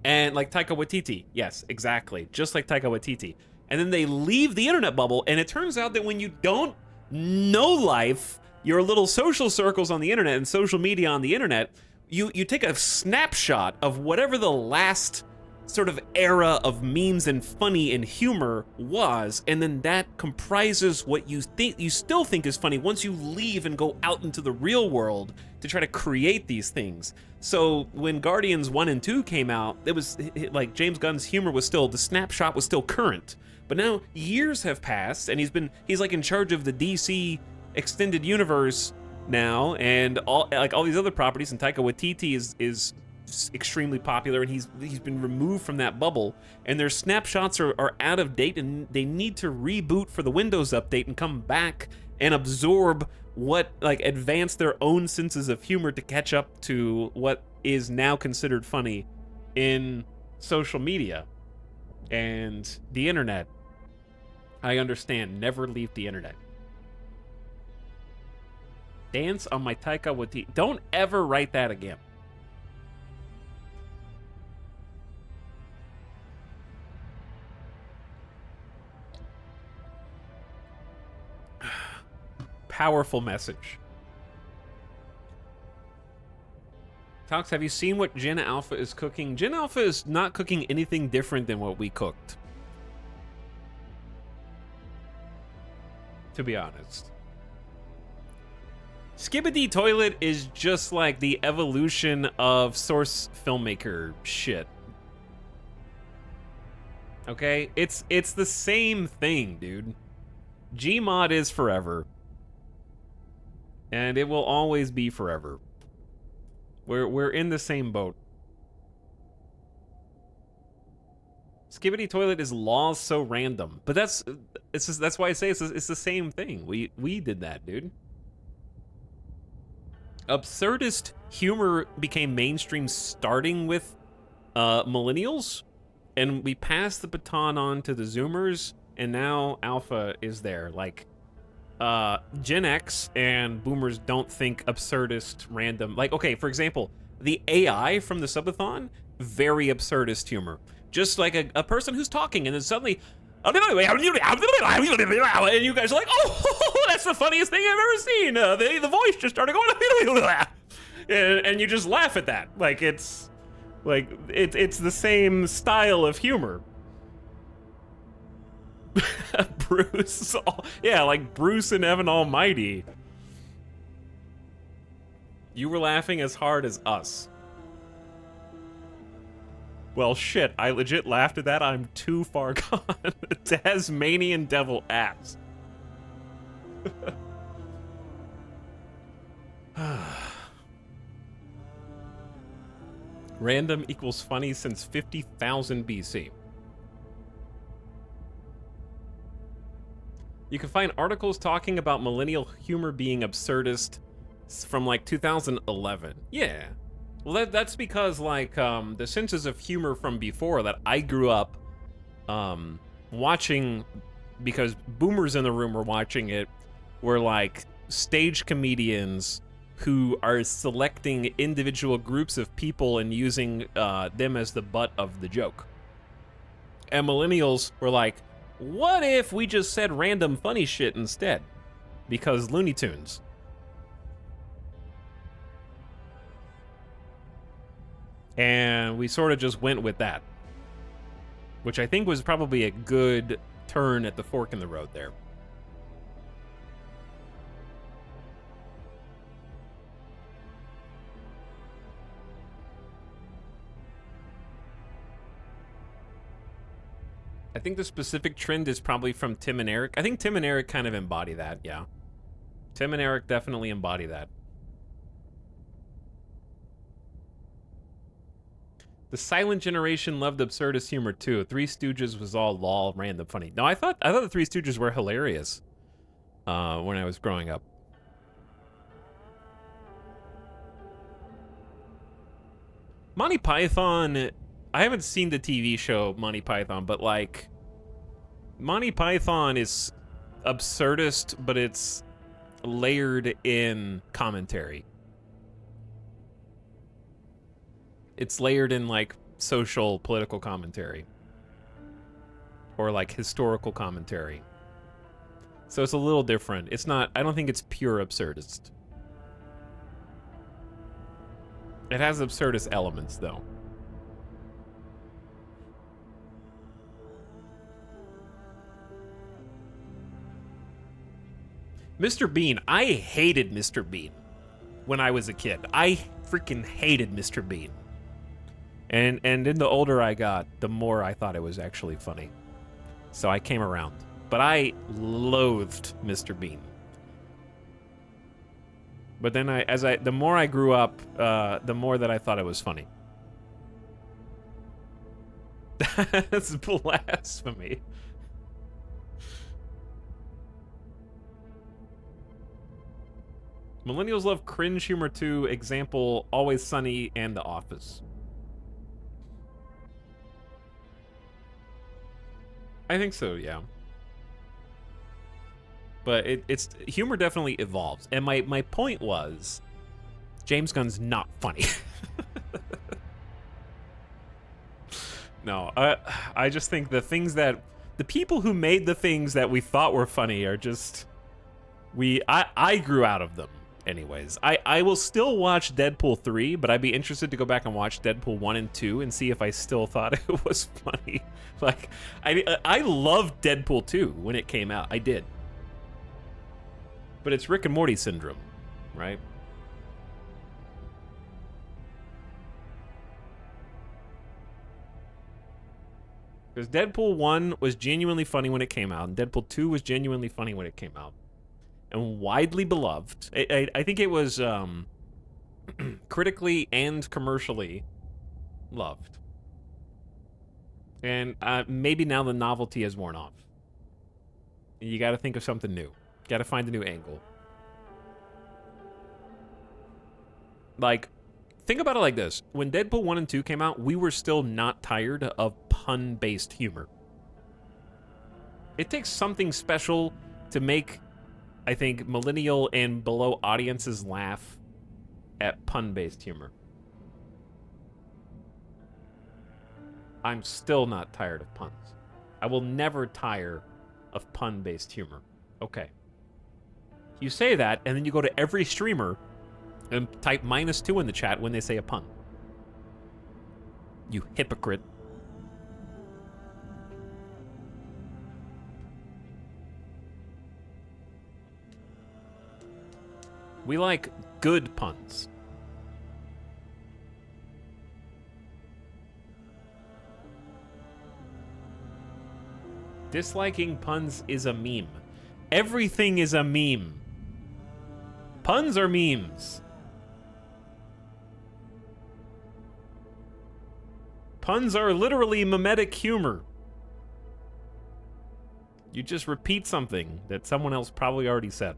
and like Taika Waititi, yes, exactly, just like Taika Waititi. And then they leave the internet bubble, and it turns out that when you don't know life, your little social circles on the internet and social media on the internet, you take a snapshot of whatever the last sort of era of memes and funny and humor was, and then that comprises what you still think is funny once you leave and go out into the real world to try to create these things. So when Guardians 1 and 2 came out, it was like James Gunn's humor was still, the snapshot was still current. But now years have passed, and he's like in charge of the DC extended universe now, and all these other properties. And Taika Waititi is extremely popular, and he's been removed from that bubble, and their snapshots are out of date, and they need to reboot for the Windows update and come back and absorb advance their own senses of humor to catch up to what is now considered funny in social media and the internet. I understand. Never leave the internet. Dance on my Taika Waititi. Don't ever write that again. Powerful message. Tox, have you seen what Gen Alpha is cooking? Gen Alpha is not cooking anything different than what we cooked, to be honest. Skibidi Toilet is just like the evolution of Source filmmaker shit. Okay? It's the same thing, dude. Gmod is forever. And it will always be forever. We're in the same boat. Skibidi Toilet is laws so random, but that's why I say it's the same thing. We did that, dude. Absurdist humor became mainstream starting with millennials, and we passed the baton on to the Zoomers, and now Alpha is there. Like, Gen X and Boomers don't think absurdist random. Like, okay, for example, the AI from the subathon, very absurdist humor. Just like a person who's talking and then suddenly, and you guys are like, oh, that's the funniest thing I've ever seen. The voice just started going, and you just laugh at that. Like, it's the same style of humor. Bruce, yeah, like Bruce and Evan Almighty. You were laughing as hard as us. Well, shit, I legit laughed at that. I'm too far gone. Tasmanian devil ass. Random equals funny since 50,000 BC. You can find articles talking about millennial humor being absurdist from like 2011. Yeah. Well, that's because like the senses of humor from before that I grew up watching, because boomers in the room were watching it, were like stage comedians who are selecting individual groups of people and using them as the butt of the joke. And millennials were like, what if we just said random funny shit instead? Because Looney Tunes. And we sort of just went with that, which I think was probably a good turn at the fork in the road there. I think the specific trend is probably from Tim and Eric. I think Tim and Eric kind of embody that, yeah. Tim and Eric definitely embody that. The Silent Generation loved absurdist humor too. Three Stooges was all lol, random funny. No, I thought the Three Stooges were hilarious when I was growing up. Monty Python, I haven't seen the TV show Monty Python, but like, Monty Python is absurdist, but it's layered in commentary. It's layered in like social, political commentary. Or like historical commentary. So it's a little different. It's not, I don't think it's pure absurdist. It has absurdist elements though. Mr. Bean. I hated Mr. Bean when I was a kid. I freaking hated Mr. Bean. And then the older I got, the more I thought it was actually funny. So I came around. But I loathed Mr. Bean. But then the more I grew up, the more that I thought it was funny. That's blasphemy. Millennials love cringe humor too. Example, Always Sunny and The Office. I think so, yeah. But it's humor definitely evolves. And my point was, James Gunn's not funny. No, I just think the people who made the things that we thought were funny are just, I grew out of them. Anyways, I will still watch Deadpool 3, but I'd be interested to go back and watch Deadpool 1 and 2 and see if I still thought it was funny. Like, I loved Deadpool 2 when it came out. I did. But it's Rick and Morty syndrome, right? Because Deadpool 1 was genuinely funny when it came out, and Deadpool 2 was genuinely funny when it came out. And widely beloved. I think it was critically and commercially loved. And maybe now the novelty has worn off. You got to think of something new. Got to find a new angle. Like, think about it like this. When Deadpool 1 and 2 came out, we were still not tired of pun-based humor. It takes something special to make, I think, millennial and below audiences laugh at pun-based humor. I'm still not tired of puns. I will never tire of pun-based humor. Okay. You say that, and then you go to every streamer and type -2 in the chat when they say a pun. You hypocrite. We like good puns. Disliking puns is a meme. Everything is a meme. Puns are memes. Puns are literally mimetic humor. You just repeat something that someone else probably already said.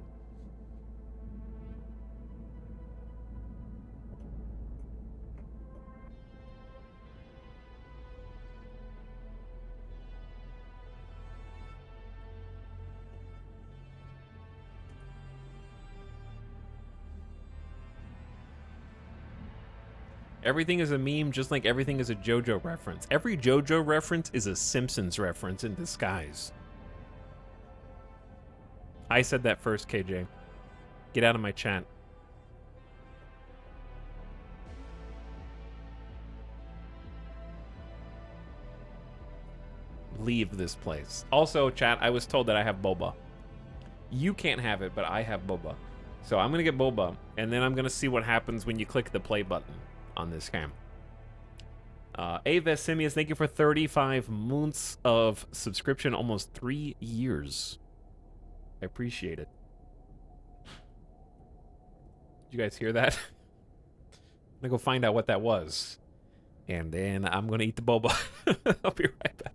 Everything is a meme, just like everything is a JoJo reference. Every JoJo reference is a Simpsons reference in disguise. I said that first, KJ. Get out of my chat. Leave this place. Also, chat, I was told that I have boba. You can't have it, but I have boba. So I'm going to get boba, and then I'm going to see what happens when you click the play button on this cam. Aves Simius, thank you for 35 months of subscription, almost 3 years. I appreciate it. Did you guys hear that? I'm gonna go find out what that was. And then I'm gonna eat the boba. I'll be right back.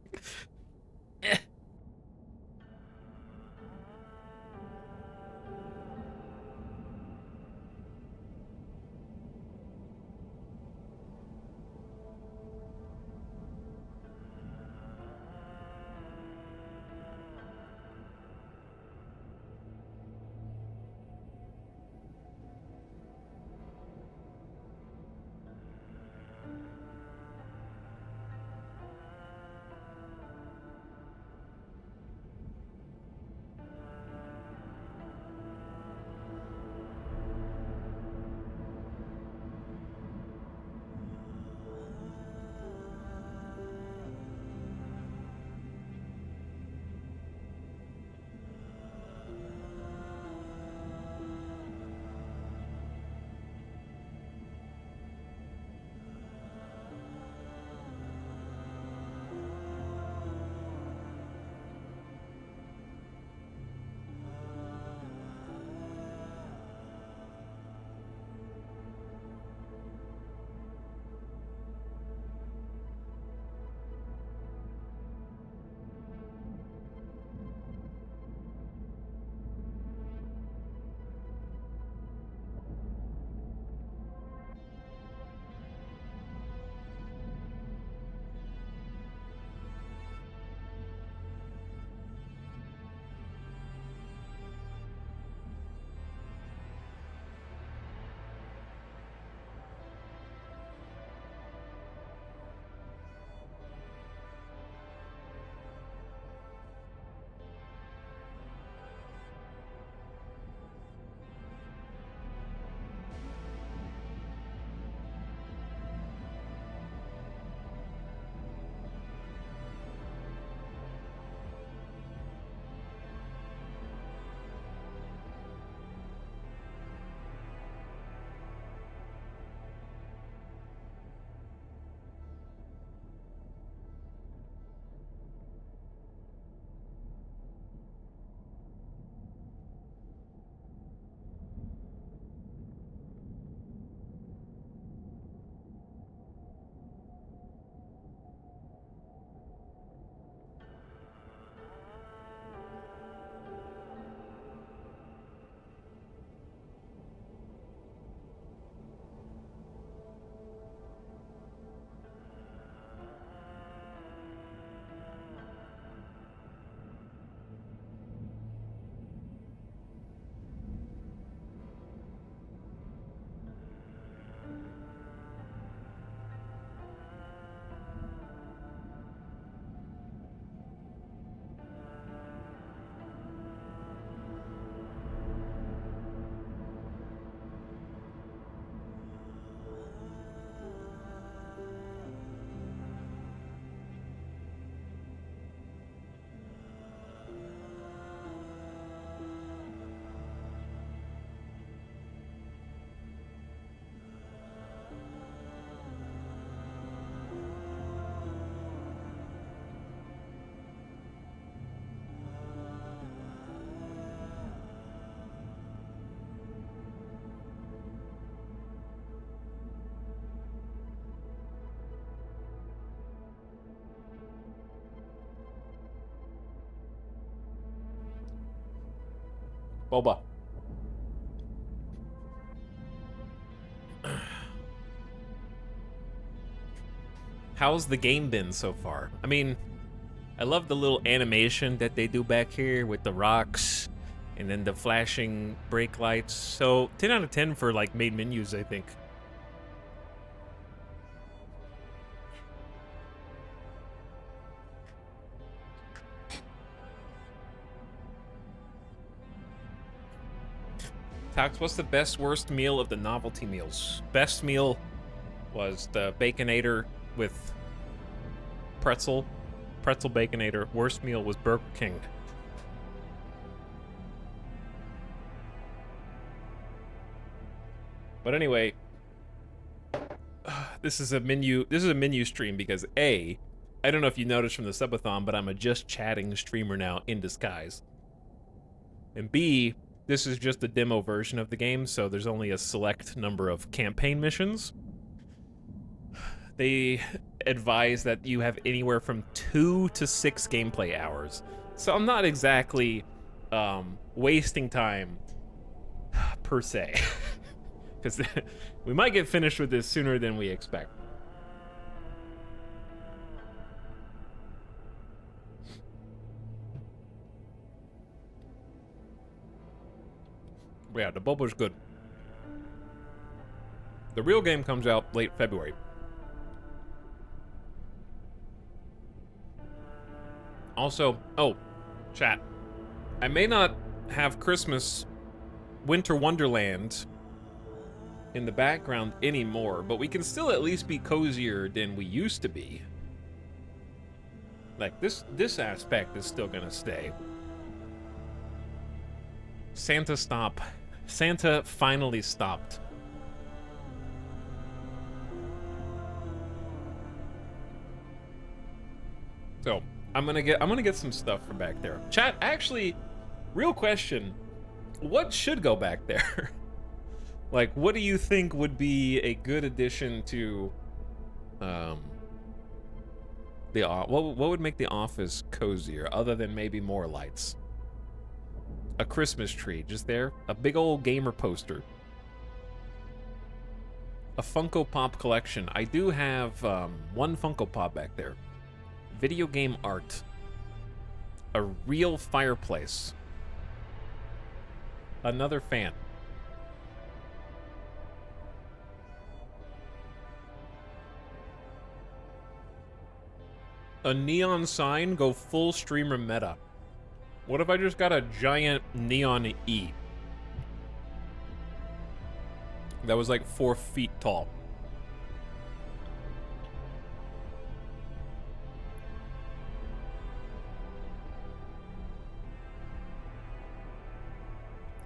Boba. How's the game been so far? I mean, I love the little animation that they do back here with the rocks and then the flashing brake lights. So 10 out of 10 for like main menus, I think. Tox, what's the best worst meal of the novelty meals? Best meal was the Baconator with pretzel Baconator. Worst meal was Burger King. But anyway, this is a menu stream because A, I don't know if you noticed from the subathon, but I'm a just chatting streamer now in disguise. And B, this is just a demo version of the game, so there's only a select number of campaign missions. They advise that you have anywhere from 2 to 6 gameplay hours. So I'm not exactly wasting time per se. Because we might get finished with this sooner than we expect. But yeah, the boba's good. The real game comes out late February. Also, oh, chat. I may not have Christmas Winter Wonderland in the background anymore, but we can still at least be cozier than we used to be. Like, this aspect is still gonna stay. Santa stop. Santa finally stopped. So, I'm gonna get some stuff from back there. Chat, actually, real question, what should go back there? Like, what do you think would be a good addition to, what would make the office cozier, other than maybe more lights? A Christmas tree, just there. A big old gamer poster. A Funko Pop collection. I do have, one Funko Pop back there. Video game art. A real fireplace. Another fan. A neon sign, go full streamer meta. What if I just got a giant neon E? That was like 4 feet tall.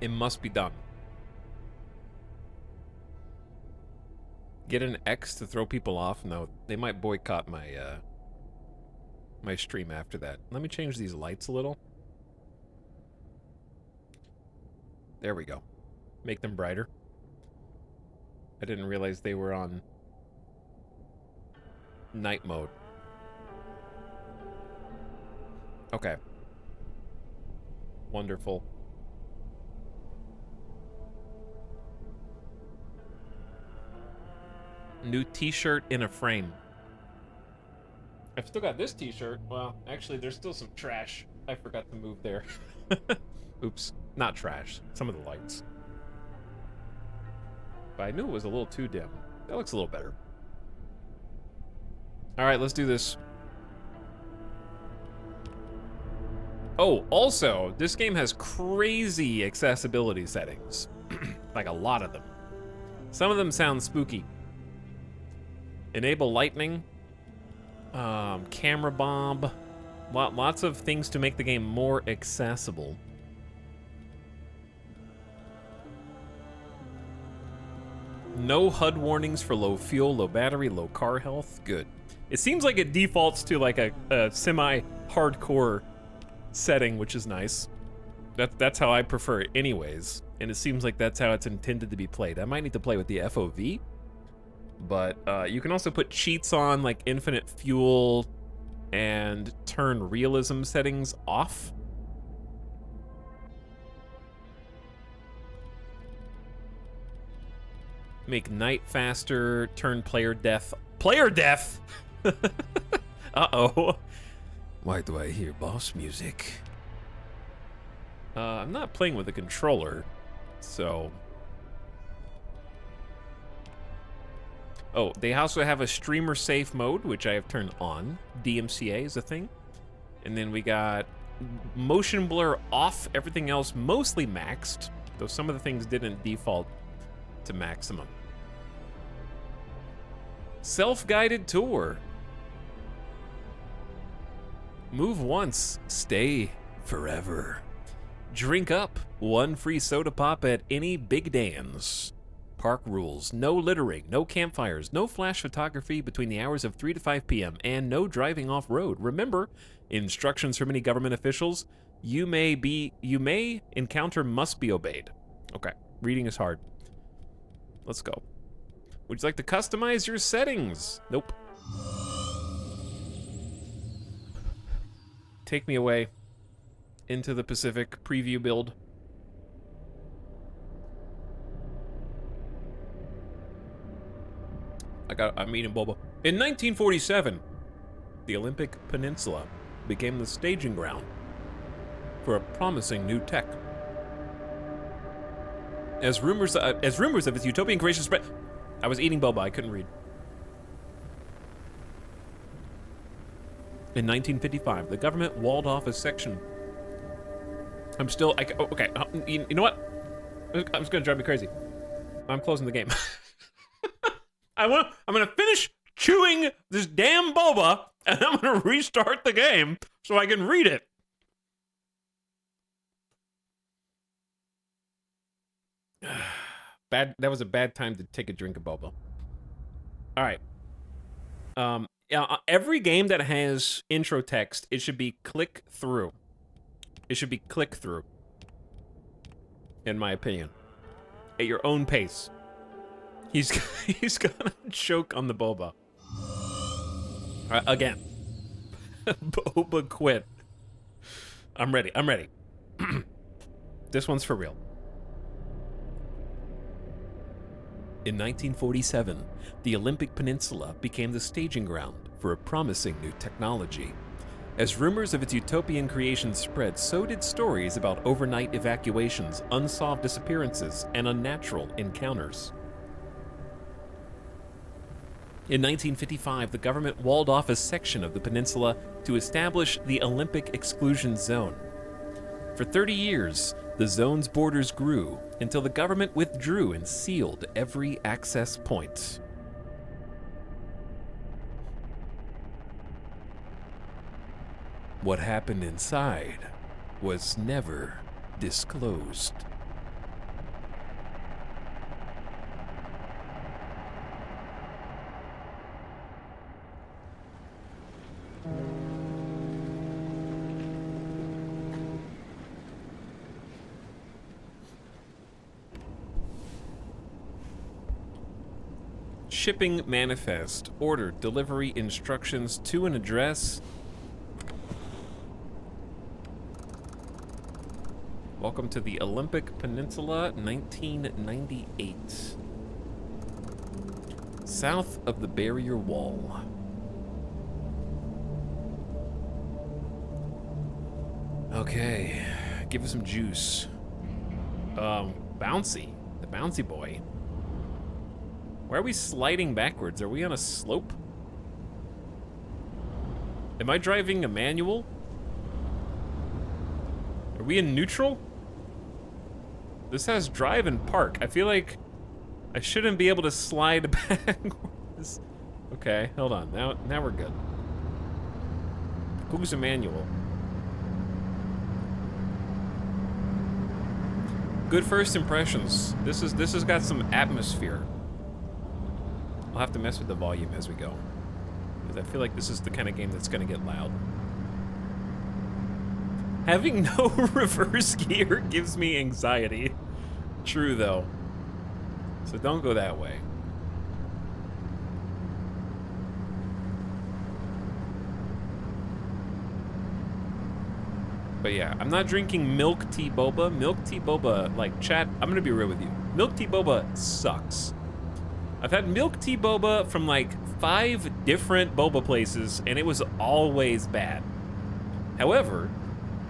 It must be done. Get an X to throw people off? No, they might boycott my, my stream after that. Let me change these lights a little. There we go. Make them brighter. I didn't realize they were on night mode. Okay. Wonderful. New t-shirt in a frame. I've still got this t-shirt. Well, actually, there's still some trash. I forgot to move there. Oops. Not trash. Some of the lights. But I knew it was a little too dim. That looks a little better. Alright, let's do this. Oh, also, this game has crazy accessibility settings. Like a lot of them. Some of them sound spooky. Enable lightning. Camera bomb. Lots of things to make the game more accessible. No HUD warnings for low fuel, low battery, low car health. Good. It seems like it defaults to like a semi-hardcore setting, which is nice. That's how I prefer it anyways. And it seems like that's how it's intended to be played. I might need to play with the FOV. But you can also put cheats on, like infinite fuel and turn realism settings off. Make night faster, turn player death. Player death? Uh-oh. Why do I hear boss music? I'm not playing with a controller, so... Oh, they also have a streamer safe mode, which I have turned on. DMCA is a thing. And then we got motion blur off, everything else mostly maxed, though some of the things didn't default to maximum. Self-guided tour. Move once, stay forever. Drink up, 1 free soda pop at any Big Dan's. Park rules, no littering, no campfires, no flash photography between the hours of 3 to 5 p.m., and no driving off-road. Remember, instructions from any government officials you may encounter must be obeyed. Okay, reading is hard. Let's go. Would you like to customize your settings? Nope. Take me away into the Pacific preview build. I'm eating boba. In 1947, the Olympic Peninsula became the staging ground for a promising new tech. As rumors of its utopian creation spread... I was eating boba, I couldn't read. In 1955, the government walled off a section... okay, you know what? I'm just gonna drive me crazy. I'm closing the game. I'm gonna finish chewing this damn boba, and I'm gonna restart the game so I can read it. That was a bad time to take a drink of boba. All right. Every game that has intro text, it should be click through. It should be click through, in my opinion, at your own pace. He's gonna choke on the boba. Again. Boba quit. I'm ready. This one's for real. In 1947, the Olympic Peninsula became the staging ground for a promising new technology. As rumors of its utopian creation spread, so did stories about overnight evacuations, unsolved disappearances, and unnatural encounters. In 1955, the government walled off a section of the peninsula to establish the Olympic Exclusion Zone. For 30 years, the zone's borders grew until the government withdrew and sealed every access point. What happened inside was never disclosed. Shipping manifest. Order delivery instructions to an address. Welcome to the Olympic Peninsula, 1998. South of the barrier wall. Okay, give us some juice. Bouncy. The bouncy boy. Why are we sliding backwards? Are we on a slope? Am I driving a manual? Are we in neutral? This has drive and park. I feel like I shouldn't be able to slide backwards. Okay, hold on. Now we're good. Who's a manual? Good first impressions. This has got some atmosphere. I'll have to mess with the volume as we go, because I feel like this is the kind of game that's gonna get loud. Having no reverse gear gives me anxiety. True though. So don't go that way. But yeah, I'm not drinking milk tea boba. Milk tea boba, like, chat, I'm gonna be real with you. Milk tea boba sucks. I've had milk tea boba from like 5 different boba places, and it was always bad. However,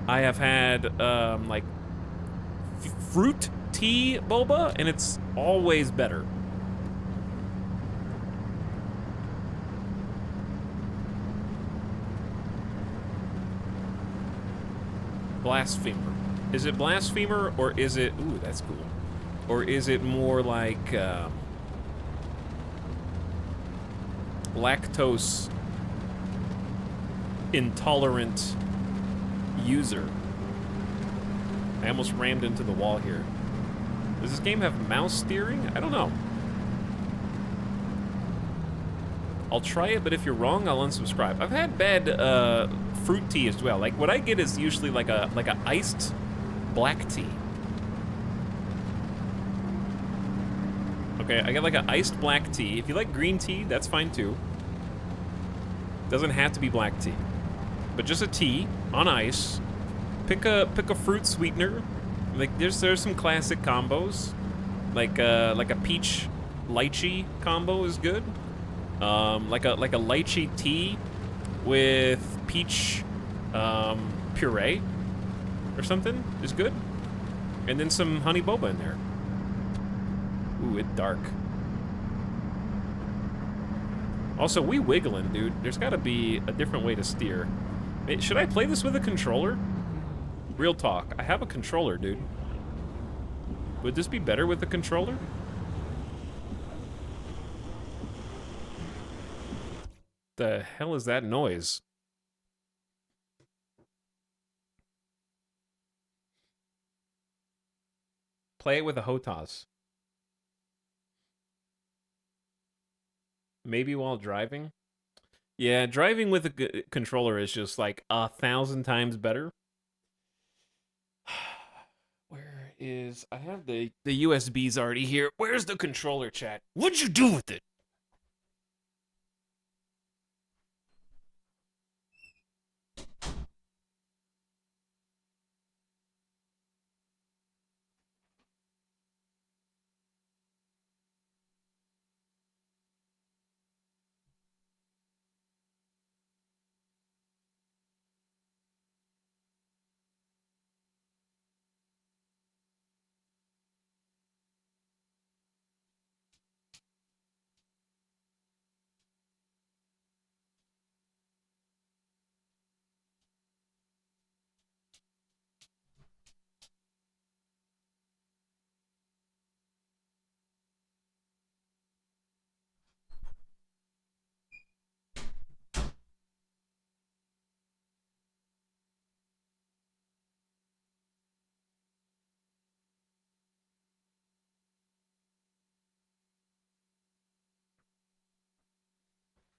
I have had like fruit tea boba, and it's always better. Blasphemer. Is it blasphemer, or is it... Ooh, that's cool. Or is it more like lactose intolerant user? I almost rammed into the wall here. Does this game have mouse steering? I don't know. I'll try it, but if you're wrong, I'll unsubscribe. I've had bad fruit tea as well. Like, what I get is usually like a iced black tea. Okay, I get like an iced black tea. If you like green tea, that's fine too. Doesn't have to be black tea, but just a tea on ice. Pick a fruit sweetener. Like there's some classic combos, like a peach lychee combo is good. Like a lychee tea with peach puree or something is good, and then some honey boba in there. Ooh, it's dark. Also, we wiggling, dude. There's gotta be a different way to steer. Hey, should I play this with a controller? Real talk. I have a controller, dude. Would this be better with a controller? The hell is that noise? Play it with a HOTAS. Maybe while driving? Yeah, driving with a controller is just like 1,000 times better. Where is... I have the USBs already here. Where's the controller, chat? What'd you do with it?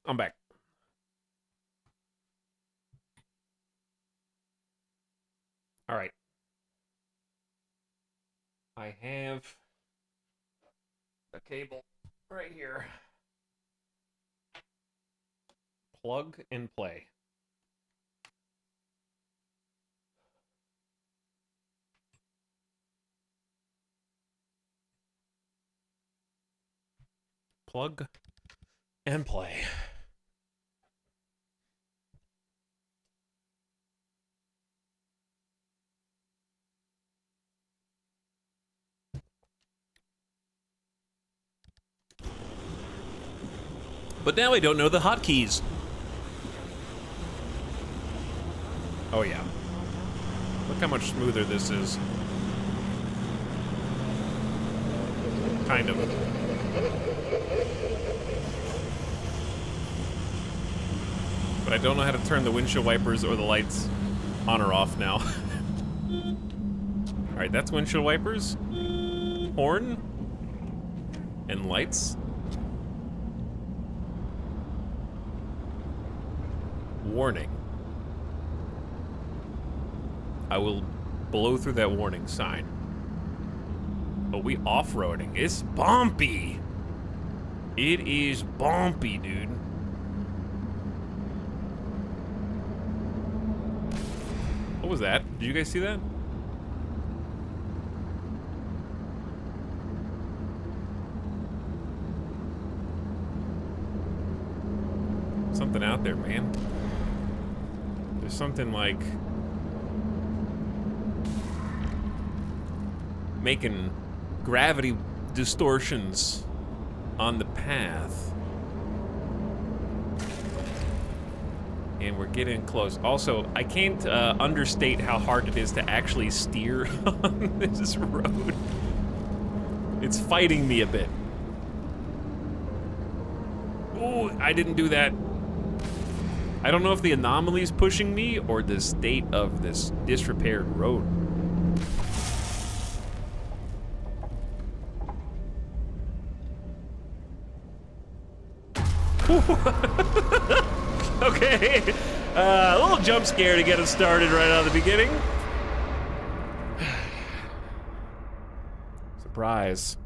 I'm back. All right. I have a cable right here. Plug and play. Plug and play. But now I don't know the hotkeys. Oh yeah. Look how much smoother this is. Kind of. But I don't know how to turn the windshield wipers or the lights on or off now. Alright, that's windshield wipers. Horn. And lights. Warning. I will blow through that warning sign. But we off-roading. It's bumpy. It is bumpy, dude. What was that? Did you guys see that? something out there, man. There's something like making gravity distortions on the path. And we're getting close. Also, I can't understate how hard it is to actually steer on this road. It's fighting me a bit. Oh, I didn't do that. I don't know if the anomaly is pushing me or the state of this disrepaired road. Okay, a little jump scare to get us started right out of the beginning. Surprise.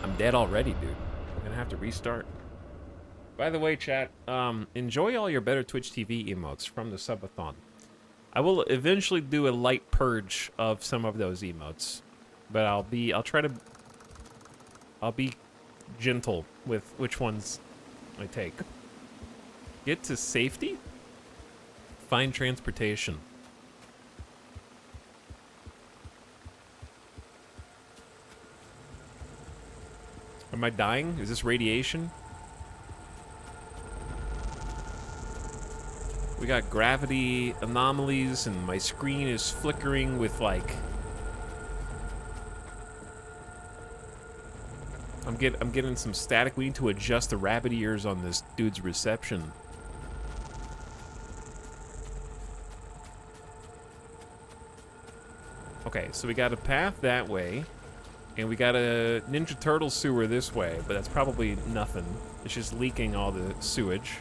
I'm dead already, dude. I'm gonna have to restart. By the way, chat, enjoy all your better Twitch TV emotes from the subathon. I will eventually do a light purge of some of those emotes, but I'll be gentle with which ones I take. Get to safety? Find transportation. Am I dying? Is this radiation? We got gravity anomalies and my screen is flickering with like... I'm getting some static. We need to adjust the rabbit ears on this dude's reception. Okay, so we got a path that way, and we got a Ninja Turtle sewer this way, but that's probably nothing. It's just leaking all the sewage.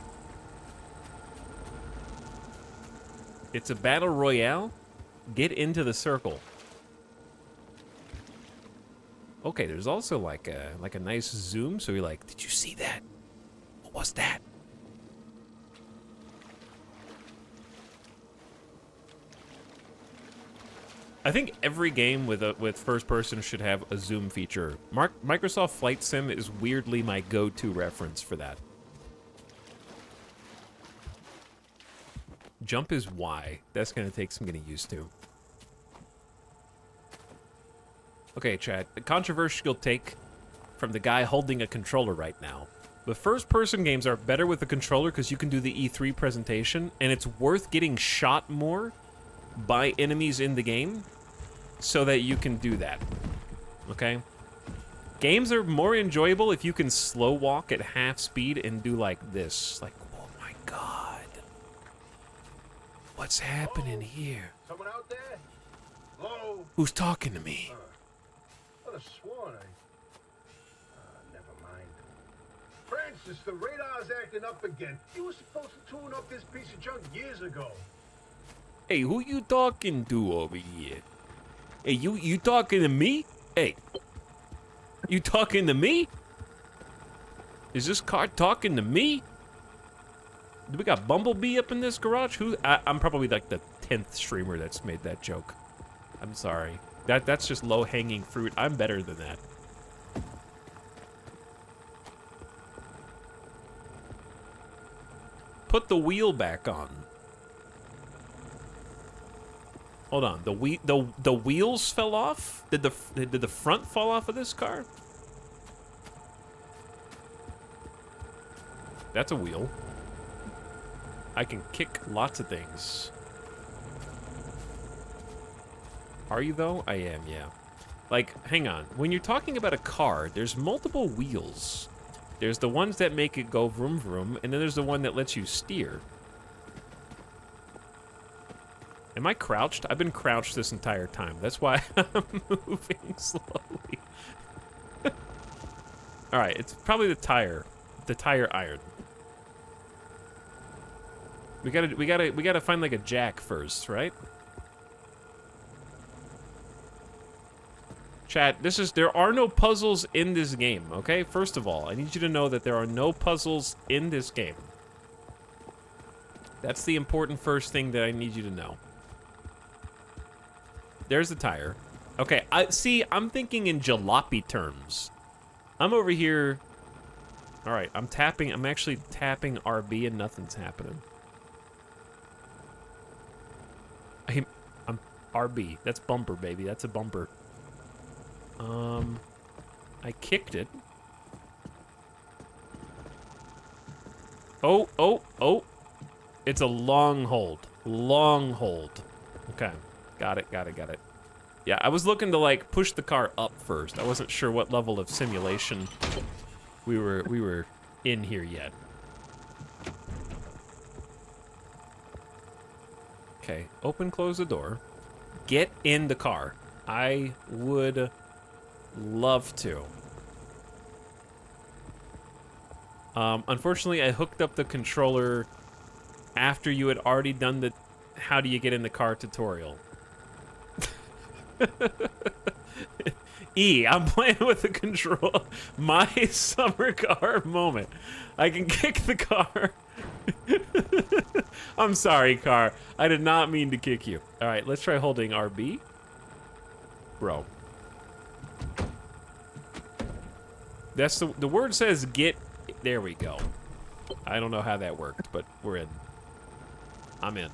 It's a battle royale. Get into the circle. Okay, there's also like a nice zoom, so you're like, did you see that? What was that? I think every game with first person should have a zoom feature. Microsoft Flight Sim is weirdly my go-to reference for that. Jump is Y. That's gonna take some getting used to. Okay, chat. A controversial take from the guy holding a controller right now. But first-person games are better with a controller because you can do the E3 presentation, and it's worth getting shot more by enemies in the game so that you can do that. Okay? Games are more enjoyable if you can slow walk at half speed and do like this. Like, oh my god. What's happening here? Someone out there? Hello? Who's talking to me? I could have sworn never mind. Francis, the radar's acting up again. You were supposed to tune up this piece of junk years ago. Hey, who you talking to over here? Hey, you talking to me? Hey, you talking to me? Is this car talking to me? Do we got Bumblebee up in this garage? I'm probably like the 10th streamer that's made that joke. I'm sorry. That's just low-hanging fruit. I'm better than that. Put the wheel back on. Hold on. The wheels fell off? Did the front fall off of this car? That's a wheel. I can kick lots of things. Are you though? I am, yeah. Like, hang on. When you're talking about a car, there's multiple wheels. There's the ones that make it go vroom vroom, and then there's the one that lets you steer. Am I crouched? I've been crouched this entire time. That's why I'm moving slowly. All right, it's probably the tire iron. We gotta find like a jack first, right? Chat, there are no puzzles in this game, okay? First of all, I need you to know that there are no puzzles in this game. That's the important first thing that I need you to know. There's the tire. Okay, I'm thinking in jalopy terms. I'm over here. All right, I'm actually tapping RB and nothing's happening. I'm RB. That's bumper, baby. That's a bumper. I kicked it. Oh, oh, oh. It's a long hold. Long hold. Okay. Got it, got it, got it. Yeah, I was looking to like push the car up first. I wasn't sure what level of simulation we were in here yet. Okay, open, close the door. Get in the car. I would love to. Unfortunately, I hooked up the controller after you had already done the how do you get in the car tutorial. I'm playing with the control. My summer car moment. I can kick the car. I'm sorry, car. I did not mean to kick you. All right, let's try holding RB. Bro. That's the word says get. There we go. I don't know how that worked, but we're in. I'm in.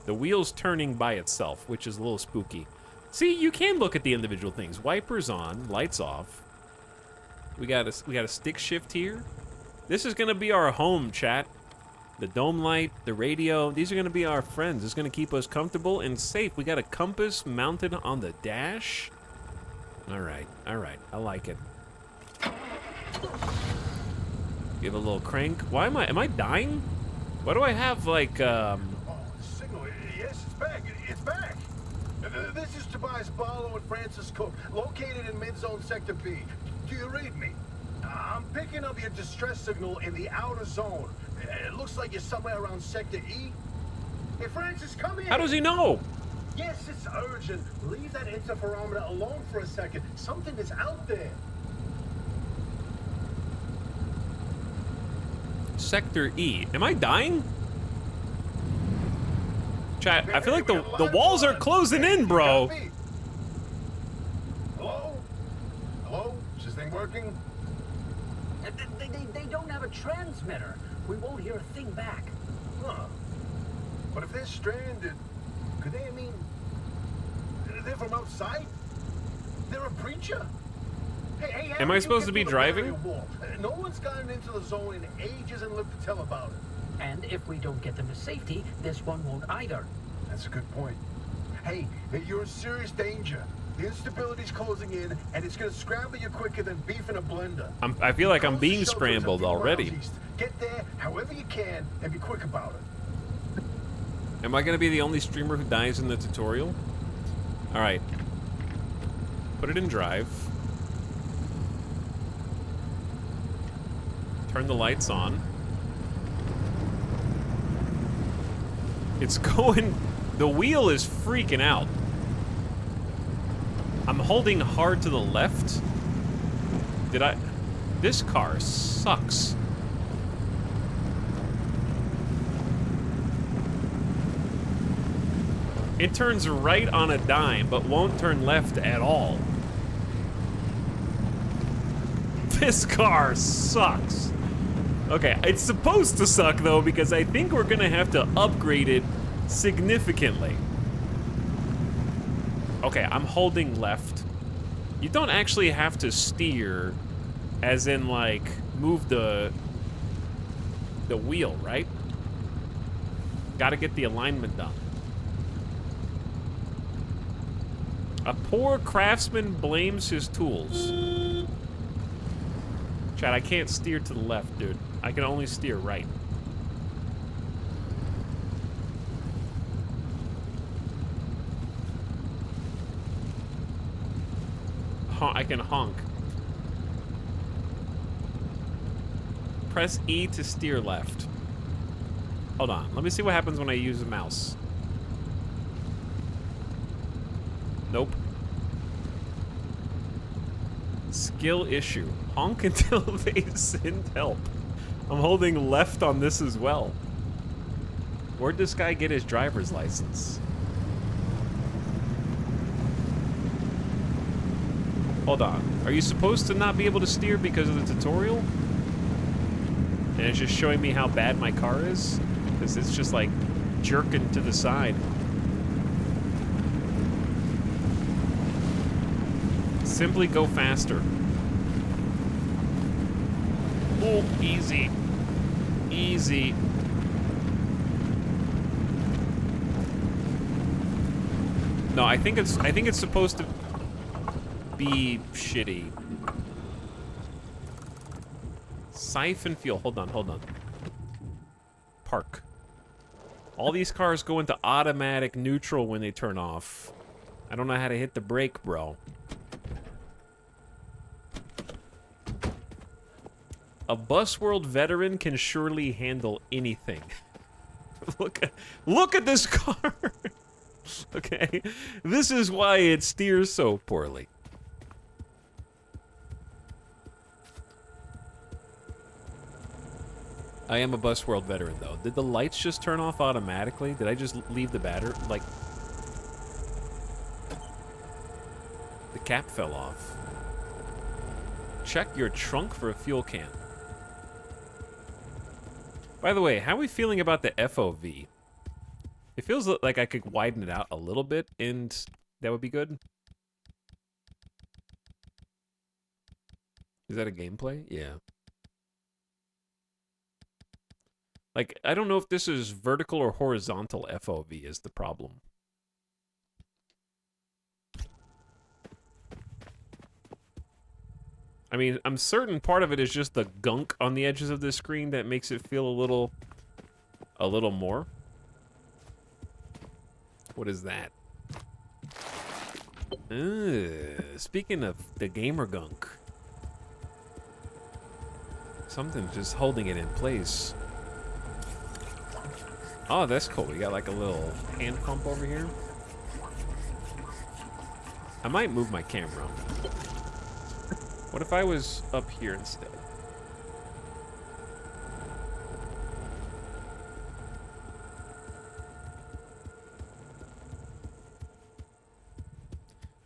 The wheel's turning by itself, which is a little spooky. See, you can look at the individual things. Wipers on, lights off. We got a stick shift here. This is gonna be our home, chat. The dome light, the radio, these are gonna be our friends. It's gonna keep us comfortable and safe. We got a compass mounted on the dash. All right, I like it. Give a little crank. Why am I dying? Why do I have like Oh, signal. Yes, it's back. It's back. This is Tobias Barlow and Francis Cook, located in mid-zone sector B. Do you read me? I'm picking up your distress signal in the outer zone. It looks like you're somewhere around sector E. Hey, Francis, come here. How does he know? Yes, it's urgent. Leave that interferometer alone for a second. Something is out there. Sector E. Am I dying? Chat, I feel like the walls are closing in, bro. Hello? Hello? Is this thing working? They don't have a transmitter. We won't hear a thing back. Huh. But if they're stranded, could they, they're from outside? They're a preacher? Hey, Am I supposed to be driving? No one's gotten into the zone in ages and lived to tell about it. And if we don't get them to safety, this one won't either. That's a good point. Hey, you're in serious danger. The instability's closing in, and it's gonna scramble you quicker than beef in a blender. I feel like I'm Close being the shelter scrambled a few already. miles east. Get there however you can, and be quick about it. Am I gonna be the only streamer who dies in the tutorial? All right. Put it in drive. Turn the lights on. It's going... The wheel is freaking out. I'm holding hard to the left. This car sucks. It turns right on a dime, but won't turn left at all. This car sucks. Okay, it's supposed to suck though, because I think we're gonna have to upgrade it significantly. Okay, I'm holding left. You don't actually have to steer, as in like, move the wheel, right? Gotta get the alignment done. A poor craftsman blames his tools. Chad, I can't steer to the left, dude. I can only steer right. I can honk. Press E to steer left. Hold on, let me see what happens when I use the mouse. Nope. Skill issue. Honk until they send help. I'm holding left on this as well. Where'd this guy get his driver's license? Hold on. Are you supposed to not be able to steer because of the tutorial? And it's just showing me how bad my car is? Because it's just like jerking to the side. Simply go faster. Oh, easy. Easy. No, I think it's supposed to be shitty. Siphon fuel. Hold on. Park. All these cars go into automatic neutral when they turn off. I don't know how to hit the brake, bro. A Busworld veteran can surely handle anything. Look at this car. Okay, this is why it steers so poorly. I am a Busworld veteran, though. Did the lights just turn off automatically? Did I just leave the battery? Like, the cap fell off. Check your trunk for a fuel can. By the way, how are we feeling about the FOV? It feels like I could widen it out a little bit, and that would be good. Is that a gameplay? Yeah. Like, I don't know if this is vertical or horizontal FOV is the problem. I mean, I'm certain part of it is just the gunk on the edges of the screen that makes it feel a little more. What is that? Speaking of the gamer gunk. Something just holding it in place. Oh, that's cool. We got like a little hand pump over here. I might move my camera. What if I was up here instead?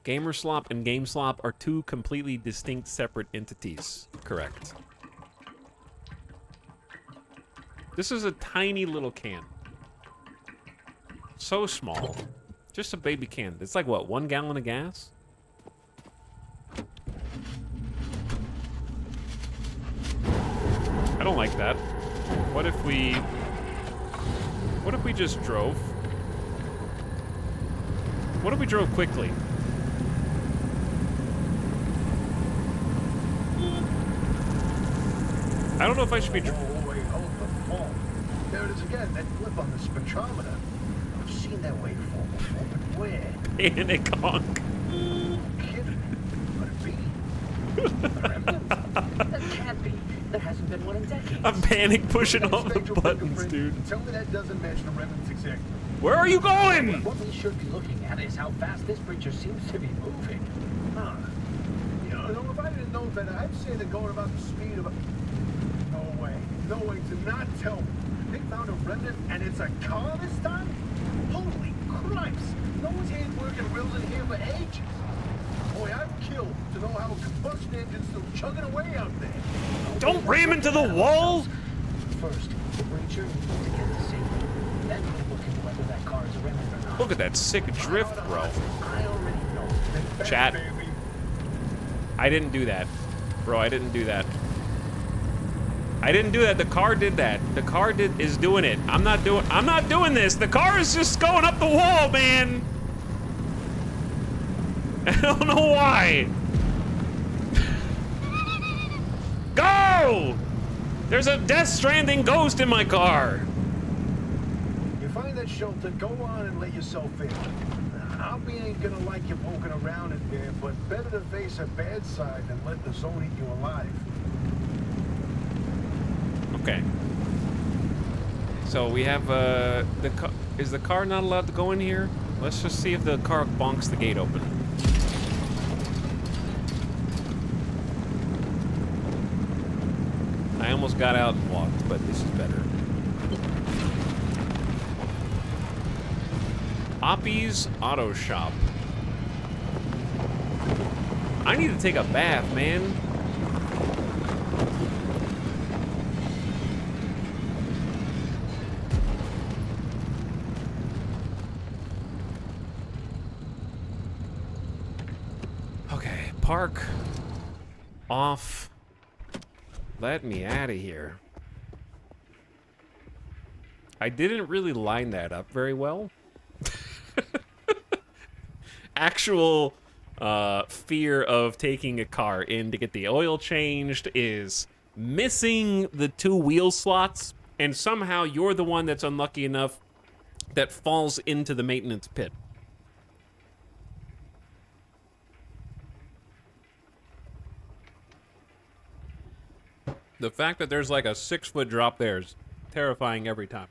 Gamerslop and GameSlop are two completely distinct separate entities. Correct. This is a tiny little can. So small. Just a baby can. It's like, what, 1 gallon of gas? I don't like that. What if we just drove? What if we drove quickly? I don't know if I should be... Wait, hold the phone. There it is again, that blip on the spectrometer. I've seen that waveform before, but where? Panic honk. Kidding. Could it be? A remnant? That can't be. There hasn't been one in decades. I'm panic pushing all the Spectral buttons, fingerprint. dude. Tell me that doesn't match the remnants exactly. Where are you going? What we should be looking at is how fast this creature seems to be moving. Huh. You know, if I didn't know that, I'd say they're going about the speed of a... No way. No way to not tell me. They found a remnant and it's a car this time? Holy Christ! No one's hand working wheels in here for ages. Boy, I'd kill to know how a combustion engine's still chugging away out there. Don't ram into the wall! First, the breacher needs to get to safety. Then we'll look into whether that car is a remnant or not. Look at that sick drift, bro. I already know. Chat. Baby. I didn't do that. Bro, I didn't do that. I didn't do that. The car did that. The car is doing it. I'm not doing this. The car is just going up the wall, man. I don't know why. Go! There's a Death Stranding ghost in my car. You find that shelter, go on and let yourself in. Albie ain't gonna like you poking around in there, but better to face a bad side than let the zone eat you alive. Okay. So we have is the car not allowed to go in here? Let's just see if the car bonks the gate open. I almost got out and walked, but this is better. Oppie's Auto Shop. I need to take a bath, man. Okay, park. Off. Let me out of here. I didn't really line that up very well. Actual fear of taking a car in to get the oil changed is missing the 2 wheel slots, and somehow you're the one that's unlucky enough that falls into the maintenance pit. The fact that there's like a 6-foot drop there is terrifying every time.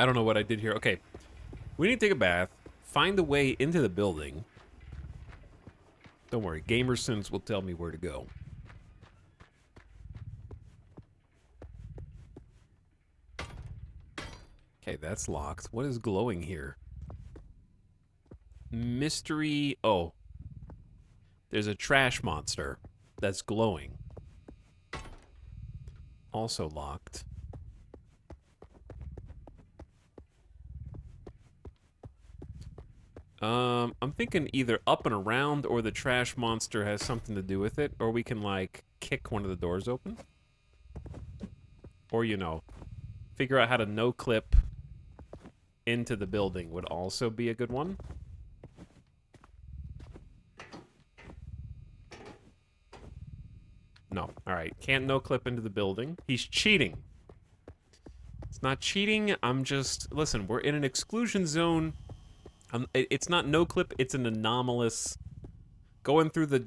I don't know what I did here. Okay, we need to take a bath, find a way into the building. Don't worry, Gamersons will tell me where to go. Okay, that's locked. What is glowing here? Mystery... Oh. There's a trash monster that's glowing. Also locked. I'm thinking either up and around or the trash monster has something to do with it, or we can, like, kick one of the doors open. Or, you know, figure out how to no-clip into the building would also be a good one. No. Alright, can't no-clip into the building. He's cheating. It's not cheating, I'm just... Listen, we're in an exclusion zone. It's not no-clip, it's an anomalous... Going through the...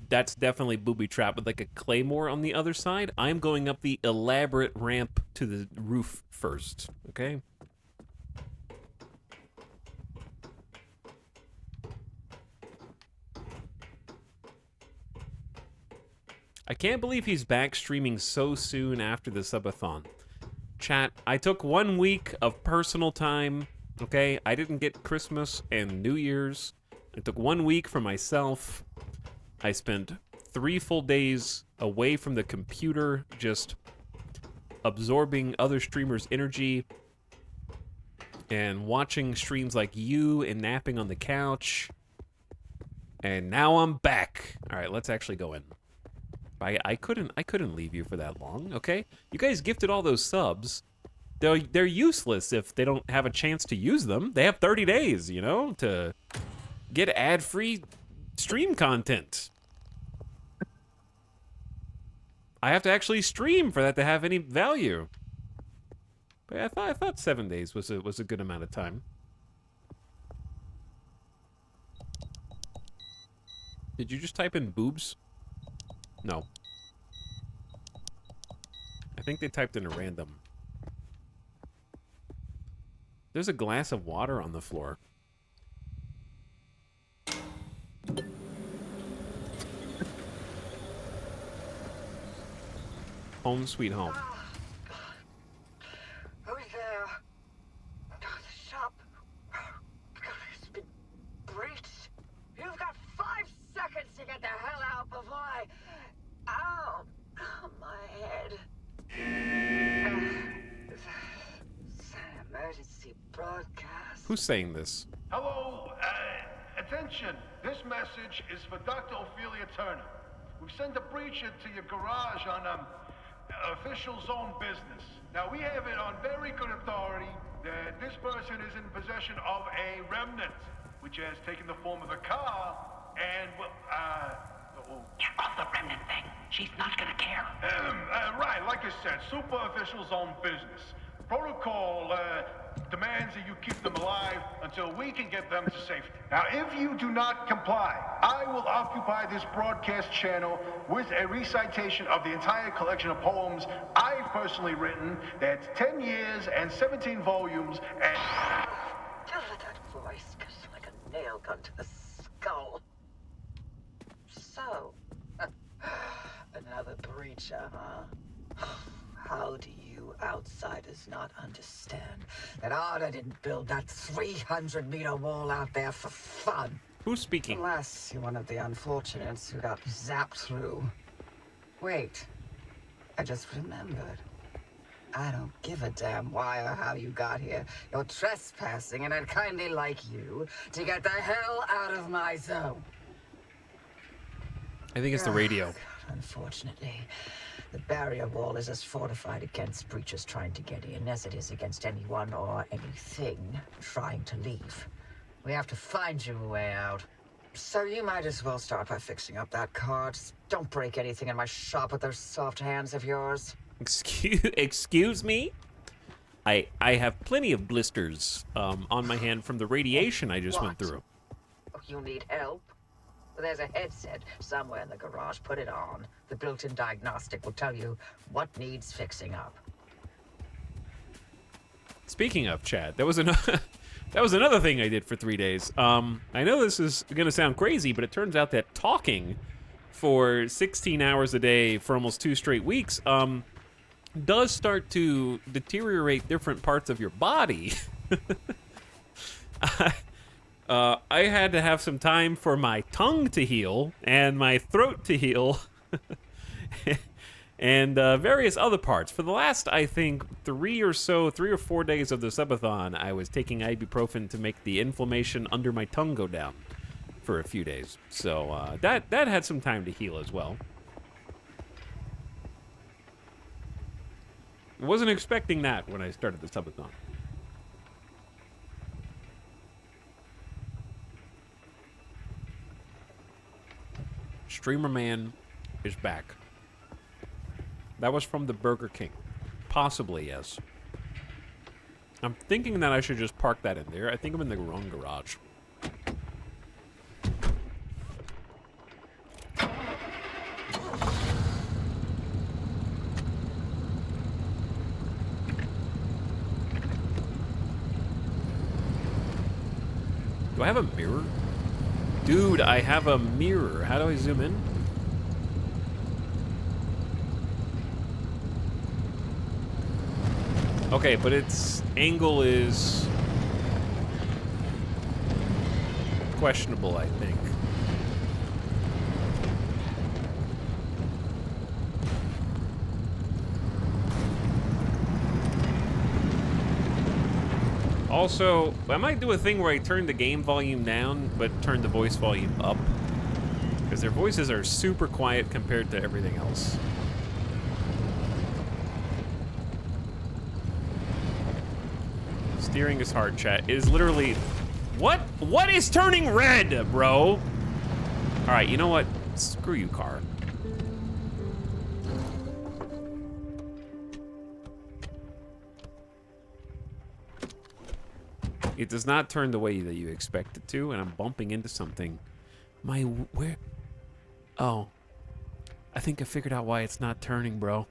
That's definitely booby trap with, like, a claymore on the other side. I'm going up the elaborate ramp to the roof first, okay? I can't believe he's back streaming so soon after the subathon. Chat, I took 1 week of personal time, okay? I didn't get Christmas and New Year's. I took 1 week for myself. I spent 3 full days away from the computer, just absorbing other streamers' energy and watching streams like you and napping on the couch. And now I'm back. All right, let's actually go in. I couldn't leave you for that long, okay? You guys gifted all those subs. They're useless if they don't have a chance to use them. They have 30 days, you know, to get ad-free stream content. I have to actually stream for that to have any value. But I thought 7 days was a good amount of time. Did you just type in boobs? No. I think they typed in a random. There's a glass of water on the floor. Home sweet home. Who's there? The shop. God, it's been breached. You've got 5 seconds to get the hell out before I... Ow! My head. It's an emergency broadcast. Who's saying this? Hello, attention. This message is for Dr. Ophelia Turner. We've sent a breacher to your garage on official zone business. Now, we have it on very good authority that this person is in possession of a remnant, which has taken the form of a car, and, well, Get off the remnant thing. She's not gonna care. right, like I said, super official zone business. Protocol demands that you keep them alive until we can get them to safety. Now, if you do not comply, I will occupy this broadcast channel with a recitation of the entire collection of poems I've personally written. That's 10 years and 17 volumes and... That voice goes like a nail gun to the skull. So, another breacher, huh? How do you outsiders not understand that Arda didn't build that 300-meter wall out there for fun? Who's speaking? Unless you're one of the unfortunates who got zapped through. Wait, I just remembered. I don't give a damn why or how you got here. You're trespassing, and I'd kindly like you to get the hell out of my zone. I think it's the radio. Unfortunately, the barrier wall is as fortified against breaches trying to get in as it is against anyone or anything trying to leave. We have to find you a way out. So you might as well start by fixing up that car. Just don't break anything in my shop with those soft hands of yours. Excuse me? I have plenty of blisters on my hand from the radiation I just went What? through. Oh, you need help? Well, there's a headset somewhere in the garage. Put it on. The built-in diagnostic will tell you what needs fixing up. Speaking of, Chad, that was another thing I did for 3 days. I know this is gonna sound crazy, but it turns out that talking for 16 hours a day for almost 2 straight weeks does start to deteriorate different parts of your body. I had to have some time for my tongue to heal and my throat to heal and various other parts. For the last, I think, 3 or 4 days of the subathon, I was taking ibuprofen to make the inflammation under my tongue go down for a few days. So that had some time to heal as well. I wasn't expecting that when I started the subathon. Streamer Man is back. That was from the Burger King. Possibly, yes. I'm thinking that I should just park that in there. I think I'm in the wrong garage. Do I have a mirror? Dude, I have a mirror. How do I zoom in? Okay, but its angle is questionable, I think. Also, I might do a thing where I turn the game volume down, but turn the voice volume up. Because their voices are super quiet compared to everything else. Steering is hard, chat. It is literally... What is turning red, bro? Alright, you know what? Screw you, car. It does not turn the way that you expect it to, and I'm bumping into something. Where? Oh. I think I figured out why it's not turning, bro.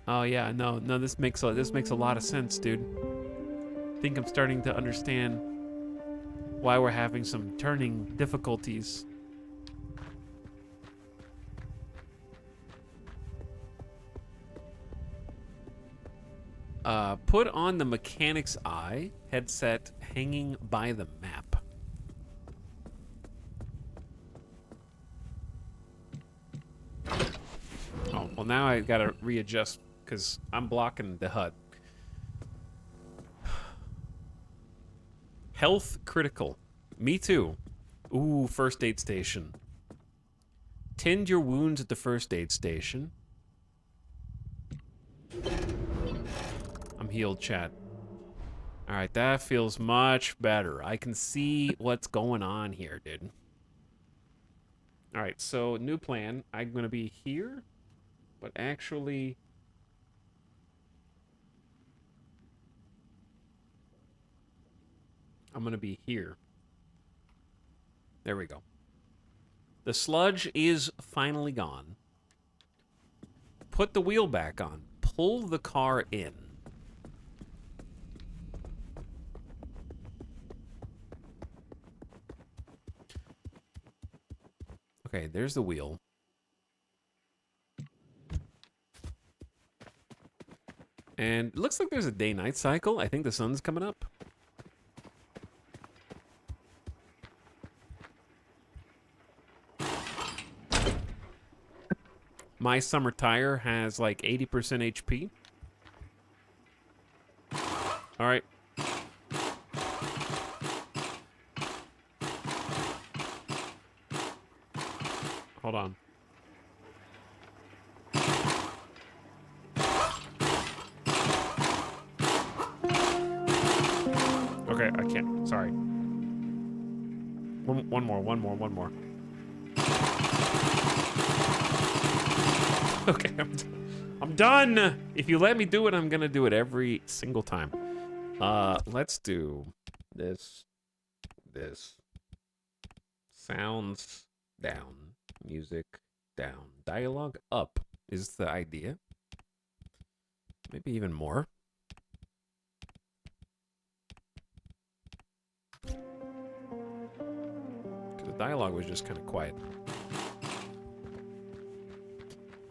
Oh yeah, no, this makes a lot of sense, dude. I think I'm starting to understand why we're having some turning difficulties. Put on the Mechanic's Eye headset hanging by the map. Oh, well now I gotta readjust because I'm blocking the HUD. Health critical. Me too. Ooh, first aid station. Tend your wounds at the first aid station. I'm healed, chat. All right, that feels much better. I can see what's going on here, dude. All right, so new plan. I'm gonna be here, but actually... I'm gonna be here. There we go. The sludge is finally gone. Put the wheel back on. Pull the car in. Okay, there's the wheel. And it looks like there's a day-night cycle. I think the sun's coming up. My summer tire has like 80% HP. All right. Hold on. Okay, I can't. Sorry. One more. Okay, I'm done. If you let me do it, I'm gonna do it every single time. Let's do this. Sounds down. Music down. Dialogue up is the idea. Maybe even more. Because the dialogue was just kind of quiet.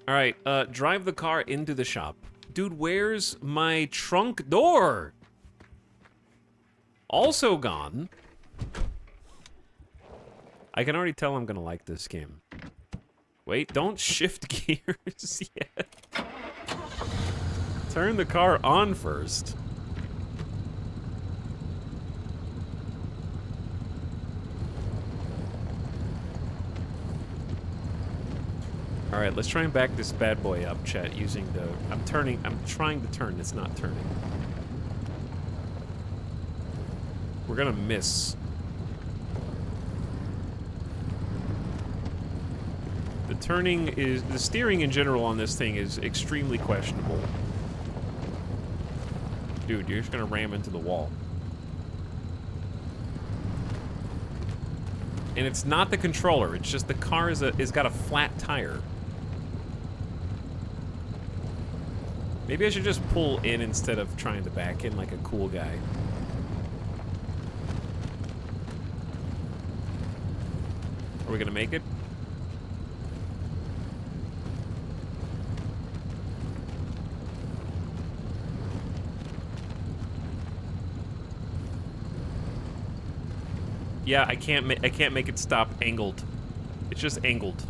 All right, drive the car into the shop. Dude, where's my trunk door? Also gone. I can already tell I'm gonna like this game. Wait, don't shift gears yet. Turn the car on first. All right, let's try and back this bad boy up, chat, using the... I'm trying to turn, it's not turning. We're gonna miss. The steering in general on this thing is extremely questionable. Dude, you're just gonna ram into the wall. And it's not the controller, it's just the car is got a flat tire. Maybe I should just pull in instead of trying to back in like a cool guy. Are we gonna make it? Yeah, I can't make it stop angled. It's just angled.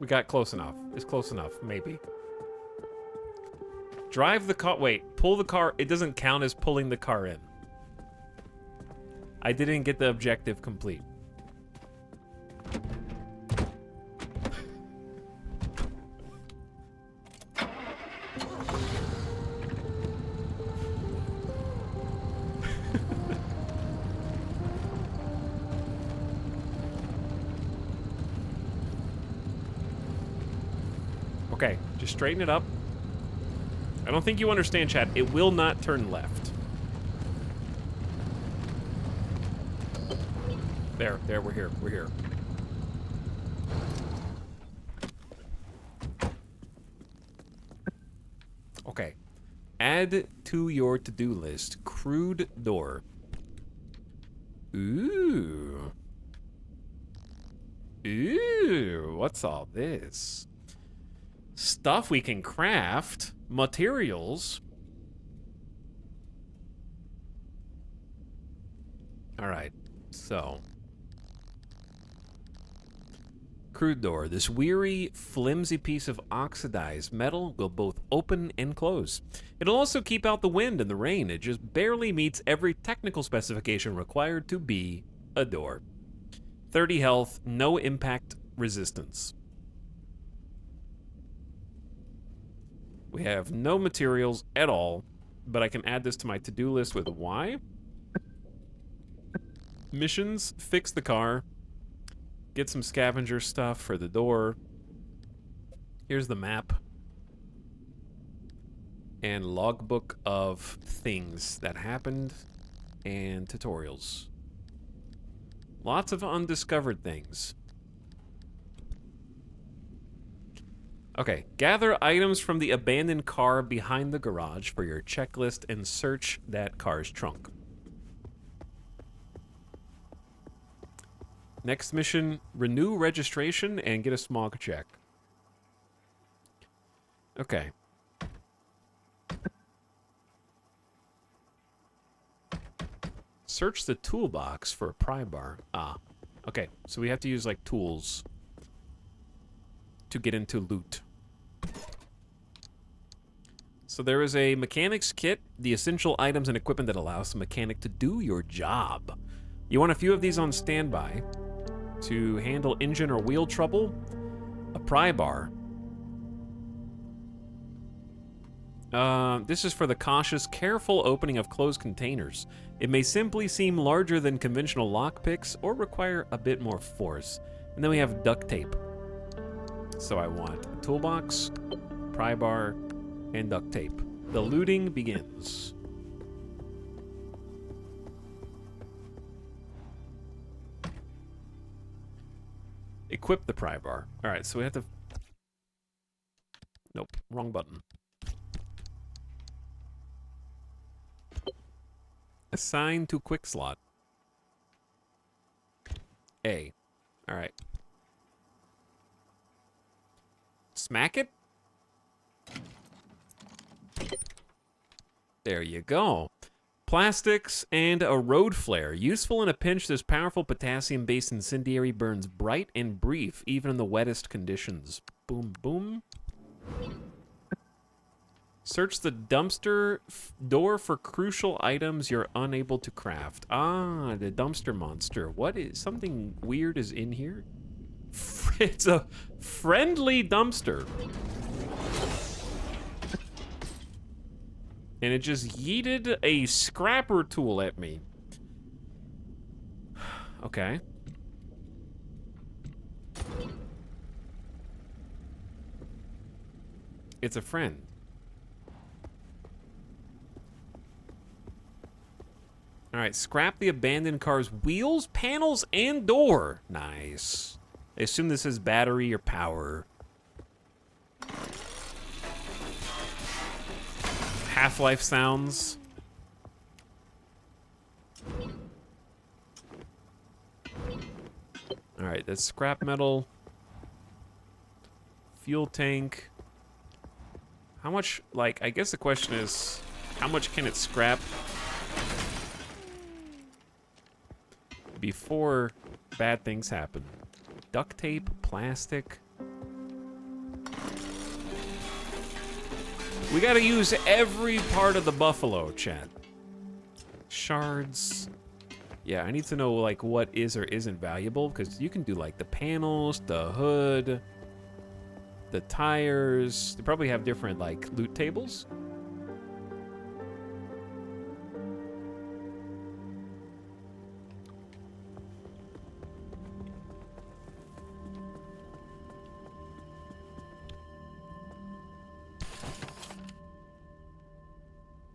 We got close enough. It's close enough, maybe. Drive the car. Wait, pull the car. It doesn't count as pulling the car in. I didn't get the objective complete. Okay, just straighten it up. I don't think you understand, Chad. It will not turn left. There, we're here. Okay. Add to your to-do list, crude door. Ooh. Ooh, what's all this? Stuff we can craft. Materials. Alright, so. Crude door. This weary, flimsy piece of oxidized metal will both open and close. It'll also keep out the wind and the rain. It just barely meets every technical specification required to be a door. 30 health, no impact resistance. We have no materials at all, but I can add this to my to-do list with a Y. Missions, fix the car. Get some scavenger stuff for the door. Here's the map. And logbook of things that happened and tutorials. Lots of undiscovered things. Okay, gather items from the abandoned car behind the garage for your checklist and search that car's trunk. Next mission, renew registration and get a smog check. Okay. Search the toolbox for a pry bar. Ah. Okay, so we have to use, like, tools to get into loot. So there is a mechanic's kit, the essential items and equipment that allows the mechanic to do your job. You want a few of these on standby to handle engine or wheel trouble. A pry bar. This is for the cautious, careful opening of closed containers. It may simply seem larger than conventional lockpicks or require a bit more force. And then we have duct tape. So I want a toolbox, pry bar, and duct tape. The looting begins. Equip the pry bar. Alright, so we have to... Nope, wrong button. Assign to quick slot. A. Alright. Smack it? There you go. Plastics and a road flare. Useful in a pinch, this powerful potassium-based incendiary burns bright and brief, even in the wettest conditions. Boom, boom. Search the dumpster door for crucial items you're unable to craft. Ah, the dumpster monster. What is... Something weird is in here? It's a friendly dumpster. And it just yeeted a scrapper tool at me. Okay. It's a friend. Alright, scrap the abandoned car's wheels, panels, and door. Nice. I assume this is battery or power. Half-Life sounds. Alright, that's scrap metal. Fuel tank. How much, like, I guess the question is, how much can it scrap before bad things happen? Duct tape, plastic. We gotta use every part of the buffalo, chat. Shards. Yeah, I need to know, like, what is or isn't valuable, because you can do, like, the panels, the hood, the tires. They probably have different, like, loot tables.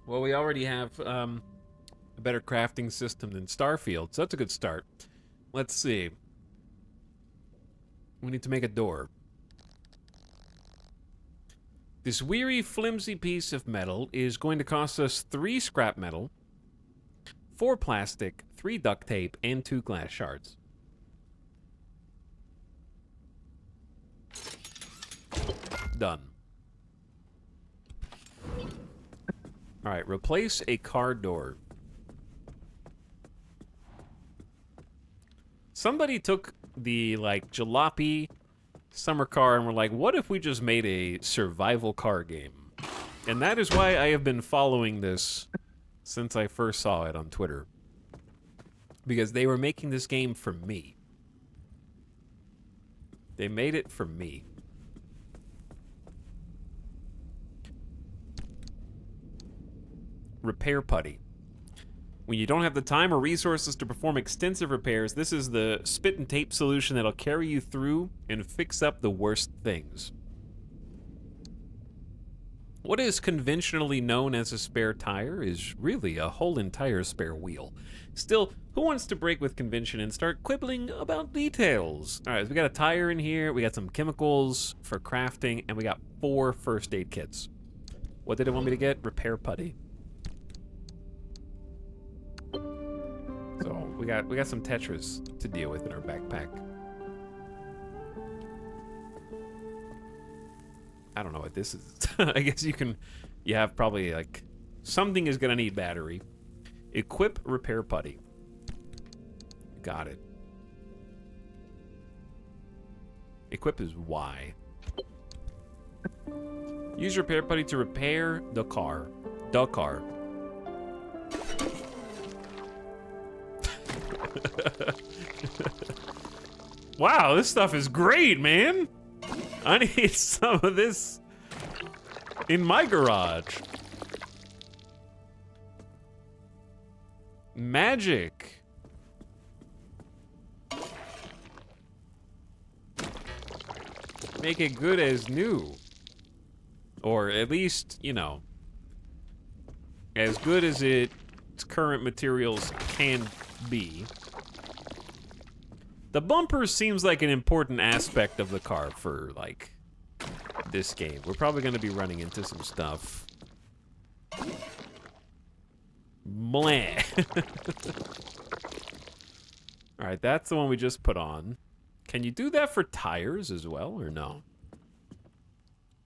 Well, we already have a better crafting system than Starfield, so that's a good start. Let's see. We need to make a door. This weary, flimsy piece of metal is going to cost us 3 scrap metal, 4 plastic, 3 duct tape, and 2 glass shards. Done. Alright, replace a car door. Somebody took the, like, jalopy summer car and were like, what if we just made a survival car game? And that is why I have been following this since I first saw it on Twitter. Because they were making this game for me. They made it for me. Repair putty. When you don't have the time or resources to perform extensive repairs, this is the spit and tape solution that'll carry you through and fix up the worst things. What is conventionally known as a spare tire is really a whole entire spare wheel. Still, who wants to break with convention and start quibbling about details? Alright, so we got a tire in here, we got some chemicals for crafting, and we got 4 first aid kits. What did it want me to get? Repair putty. So, We got some Tetris to deal with in our backpack. I don't know what this is. I guess you have probably like, something is gonna need battery. Equip repair putty. Got it. Equip is Y. Use repair putty to repair the car. The car. Wow, this stuff is great, man. I need some of this in my garage. Magic. Make it good as new. Or at least, you know, as good as its current materials can be. The bumper seems like an important aspect of the car for, like, this game. We're probably going to be running into some stuff. Blah. Alright, that's the one we just put on. Can you do that for tires as well, or no?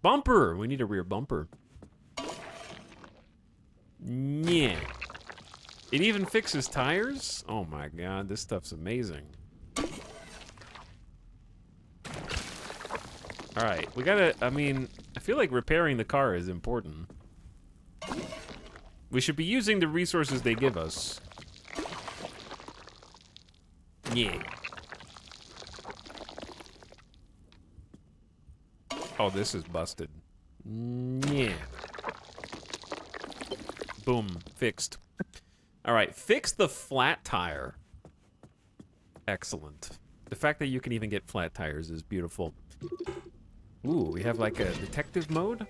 Bumper! We need a rear bumper. Yeah. It even fixes tires? Oh my god, this stuff's amazing. Alright, we gotta, I mean, I feel like repairing the car is important. We should be using the resources they give us. Yeah. Oh, this is busted. Yeah. Boom, fixed. Alright, fix the flat tire. Excellent. The fact that you can even get flat tires is beautiful. Ooh, we have like a detective mode?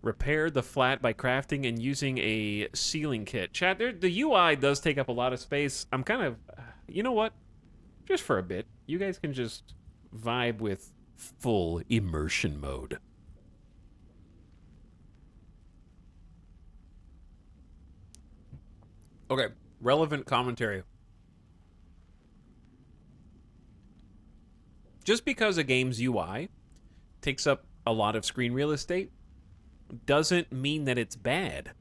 Repair the flat by crafting and using a sealing kit. Chat, the UI does take up a lot of space. I'm kind of... You know what? Just for a bit, you guys can just vibe with full immersion mode. Okay, relevant commentary. Just because a game's UI takes up a lot of screen real estate doesn't mean that it's bad.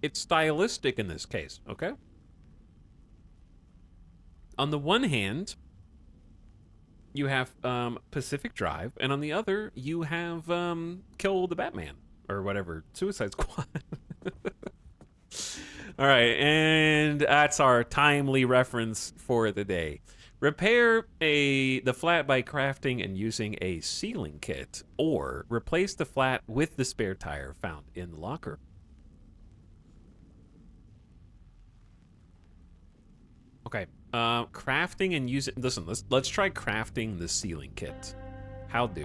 It's stylistic in this case, okay? On the one hand, you have Pacific Drive, and on the other, you have Kill the Batman, or whatever, Suicide Squad. All right, and that's our timely reference for the day. Repair the flat by crafting and using a sealing kit, or replace the flat with the spare tire found in the locker. Okay, crafting and using. Listen, let's try crafting the sealing kit. How do?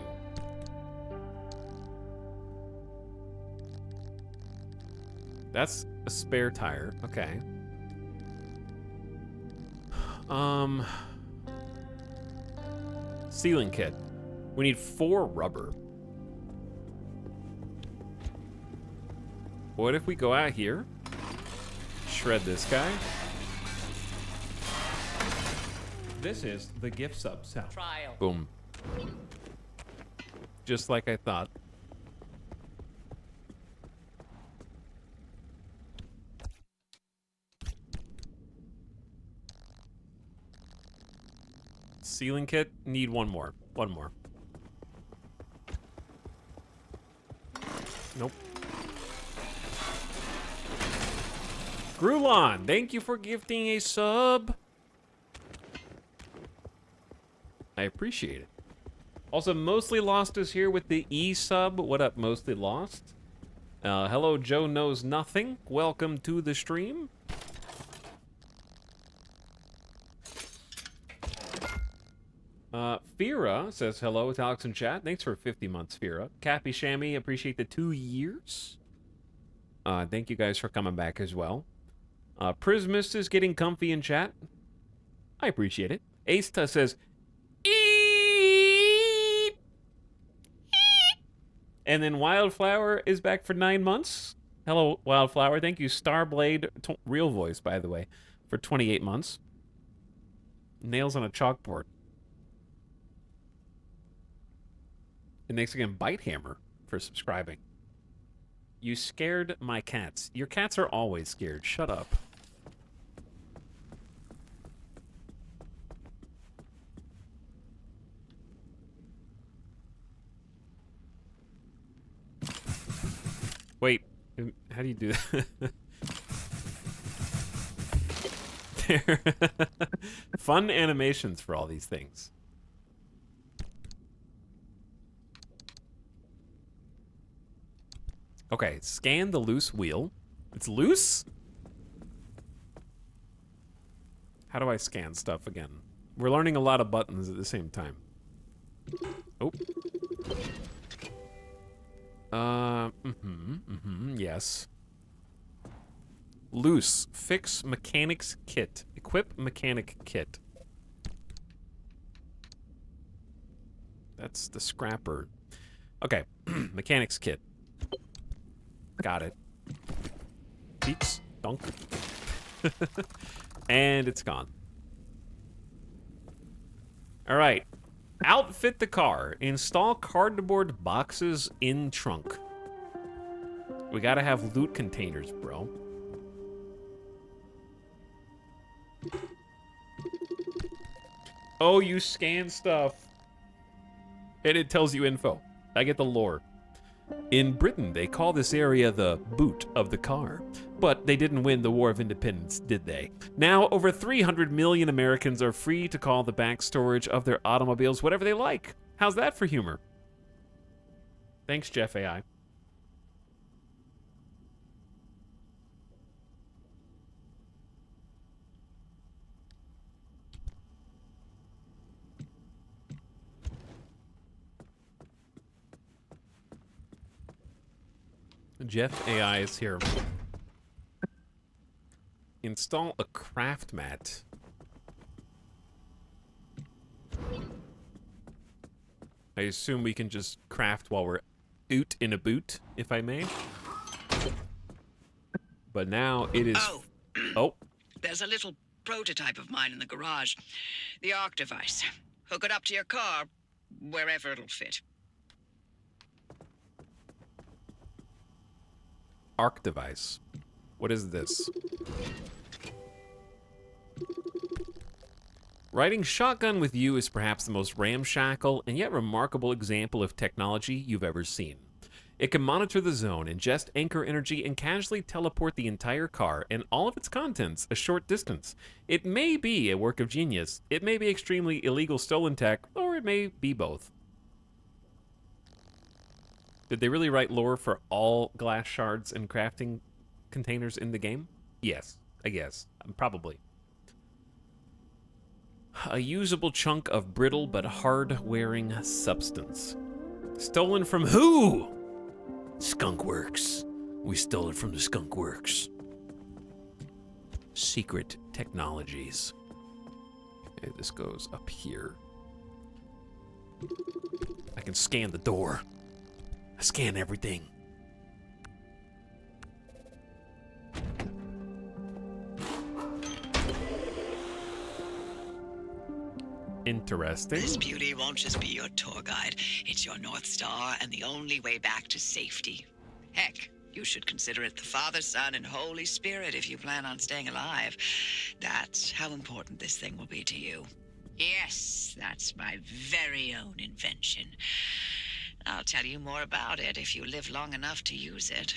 That's a spare tire. Okay. Sealing kit. We need 4 rubber. What if we go out here? Shred this guy. This is the gift sub sound. Trial. Boom. Just like I thought. Sealing kit, need one more. One more. Nope. Grulon, thank you for gifting a sub. I appreciate it. Also, Mostly Lost is here with the E-sub. What up, Mostly Lost? Hello, Joe Knows Nothing. Welcome to the stream. Fira says hello. It's Alex in chat. Thanks for 50 months, Fira. Cappy Shammy, appreciate the 2 years. Thank you guys for coming back as well. Prismus is getting comfy in chat. I appreciate it. Asta says, eep! And then Wildflower is back for 9 months. Hello, Wildflower. Thank you, Starblade, real voice, by the way, for 28 months. Nails on a chalkboard. And thanks again, Bite Hammer, for subscribing. You scared my cats. Your cats are always scared. Shut up. Wait, how do you do that? Fun animations for all these things. Okay, scan the loose wheel. It's loose? How do I scan stuff again? We're learning a lot of buttons at the same time. Oh. Yes. Loose. Fix mechanics kit. Equip mechanic kit. That's the scrapper. Okay. Mechanics kit. Got it. Beeps. Dunk. And it's gone. All right. Outfit the car. Install cardboard boxes in trunk. We gotta have loot containers, bro. Oh, you scan stuff. And it tells you info. I get the lore. In Britain, they call this area the boot of the car. But they didn't win the War of Independence, did they? Now, over 300 million Americans are free to call the back storage of their automobiles whatever they like. How's that for humor? Thanks, Jeff AI. Jeff AI is here. Install a craft mat. I assume we can just craft while we're out in a boot, if I may. But now it is... Oh. Oh. There's a little prototype of mine in the garage. The ARC device. Hook it up to your car, wherever it'll fit. ARC device. What is this? Riding shotgun with you is perhaps the most ramshackle and yet remarkable example of technology you've ever seen. It can monitor the zone, ingest anchor energy, and casually teleport the entire car and all of its contents a short distance. It may be a work of genius, it may be extremely illegal stolen tech, or it may be both. Did they really write lore for all glass shards and crafting containers in the game? Yes, I guess. Probably. A usable chunk of brittle but hard-wearing substance. Stolen from who? Skunkworks. We stole it from the Skunkworks. Secret technologies. Okay, this goes up here. I can scan the door. I scan everything. Interesting. This beauty won't just be your tour guide. It's your North Star and the only way back to safety. Heck, you should consider it the Father, Son, and Holy Spirit if you plan on staying alive. That's how important this thing will be to you. Yes, that's my very own invention. I'll tell you more about it if you live long enough to use it.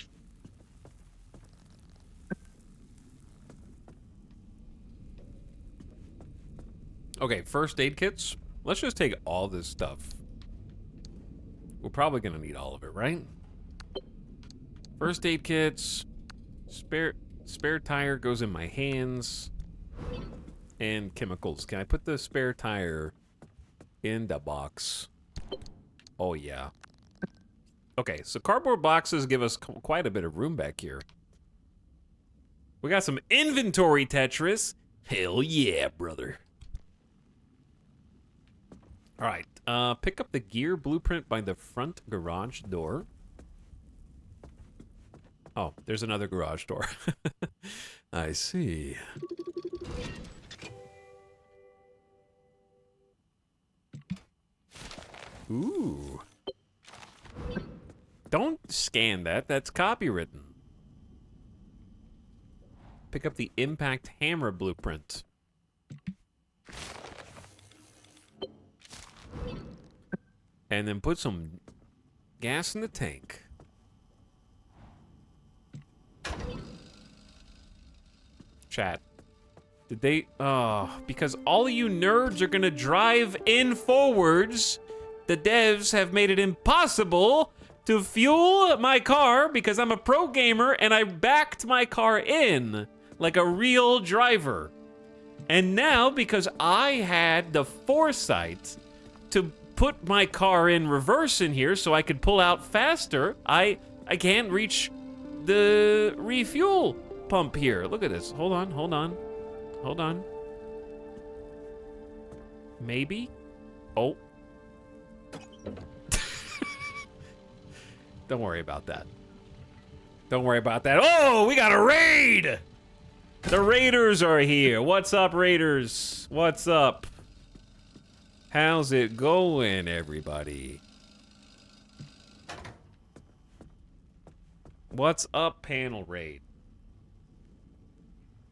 Okay, first aid kits. Let's just take all this stuff. We're probably gonna need all of it, right? First aid kits. Spare tire goes in my hands. And chemicals. Can I put the spare tire in the box? Oh, yeah. Okay, so cardboard boxes give us quite a bit of room back here. We got some inventory Tetris. Hell yeah, brother. All right, pick up the gear blueprint by the front garage door. Oh, there's another garage door. I see. Ooh. Don't scan that. That's copywritten. Pick up the impact hammer blueprint. And then put some gas in the tank. Chat. Did they... Oh, because all of you nerds are gonna drive in forwards, the devs have made it impossible to fuel my car because I'm a pro gamer and I backed my car in like a real driver. And now, because I had the foresight to put my car in reverse in here so I could pull out faster, I can't reach the refuel pump here. Look at this. Hold on, hold on. Hold on. Maybe? Oh. Don't worry about that. Don't worry about that. Oh, we got a raid! The Raiders are here. What's up, Raiders? What's up? How's it going, everybody? What's up, panel raid?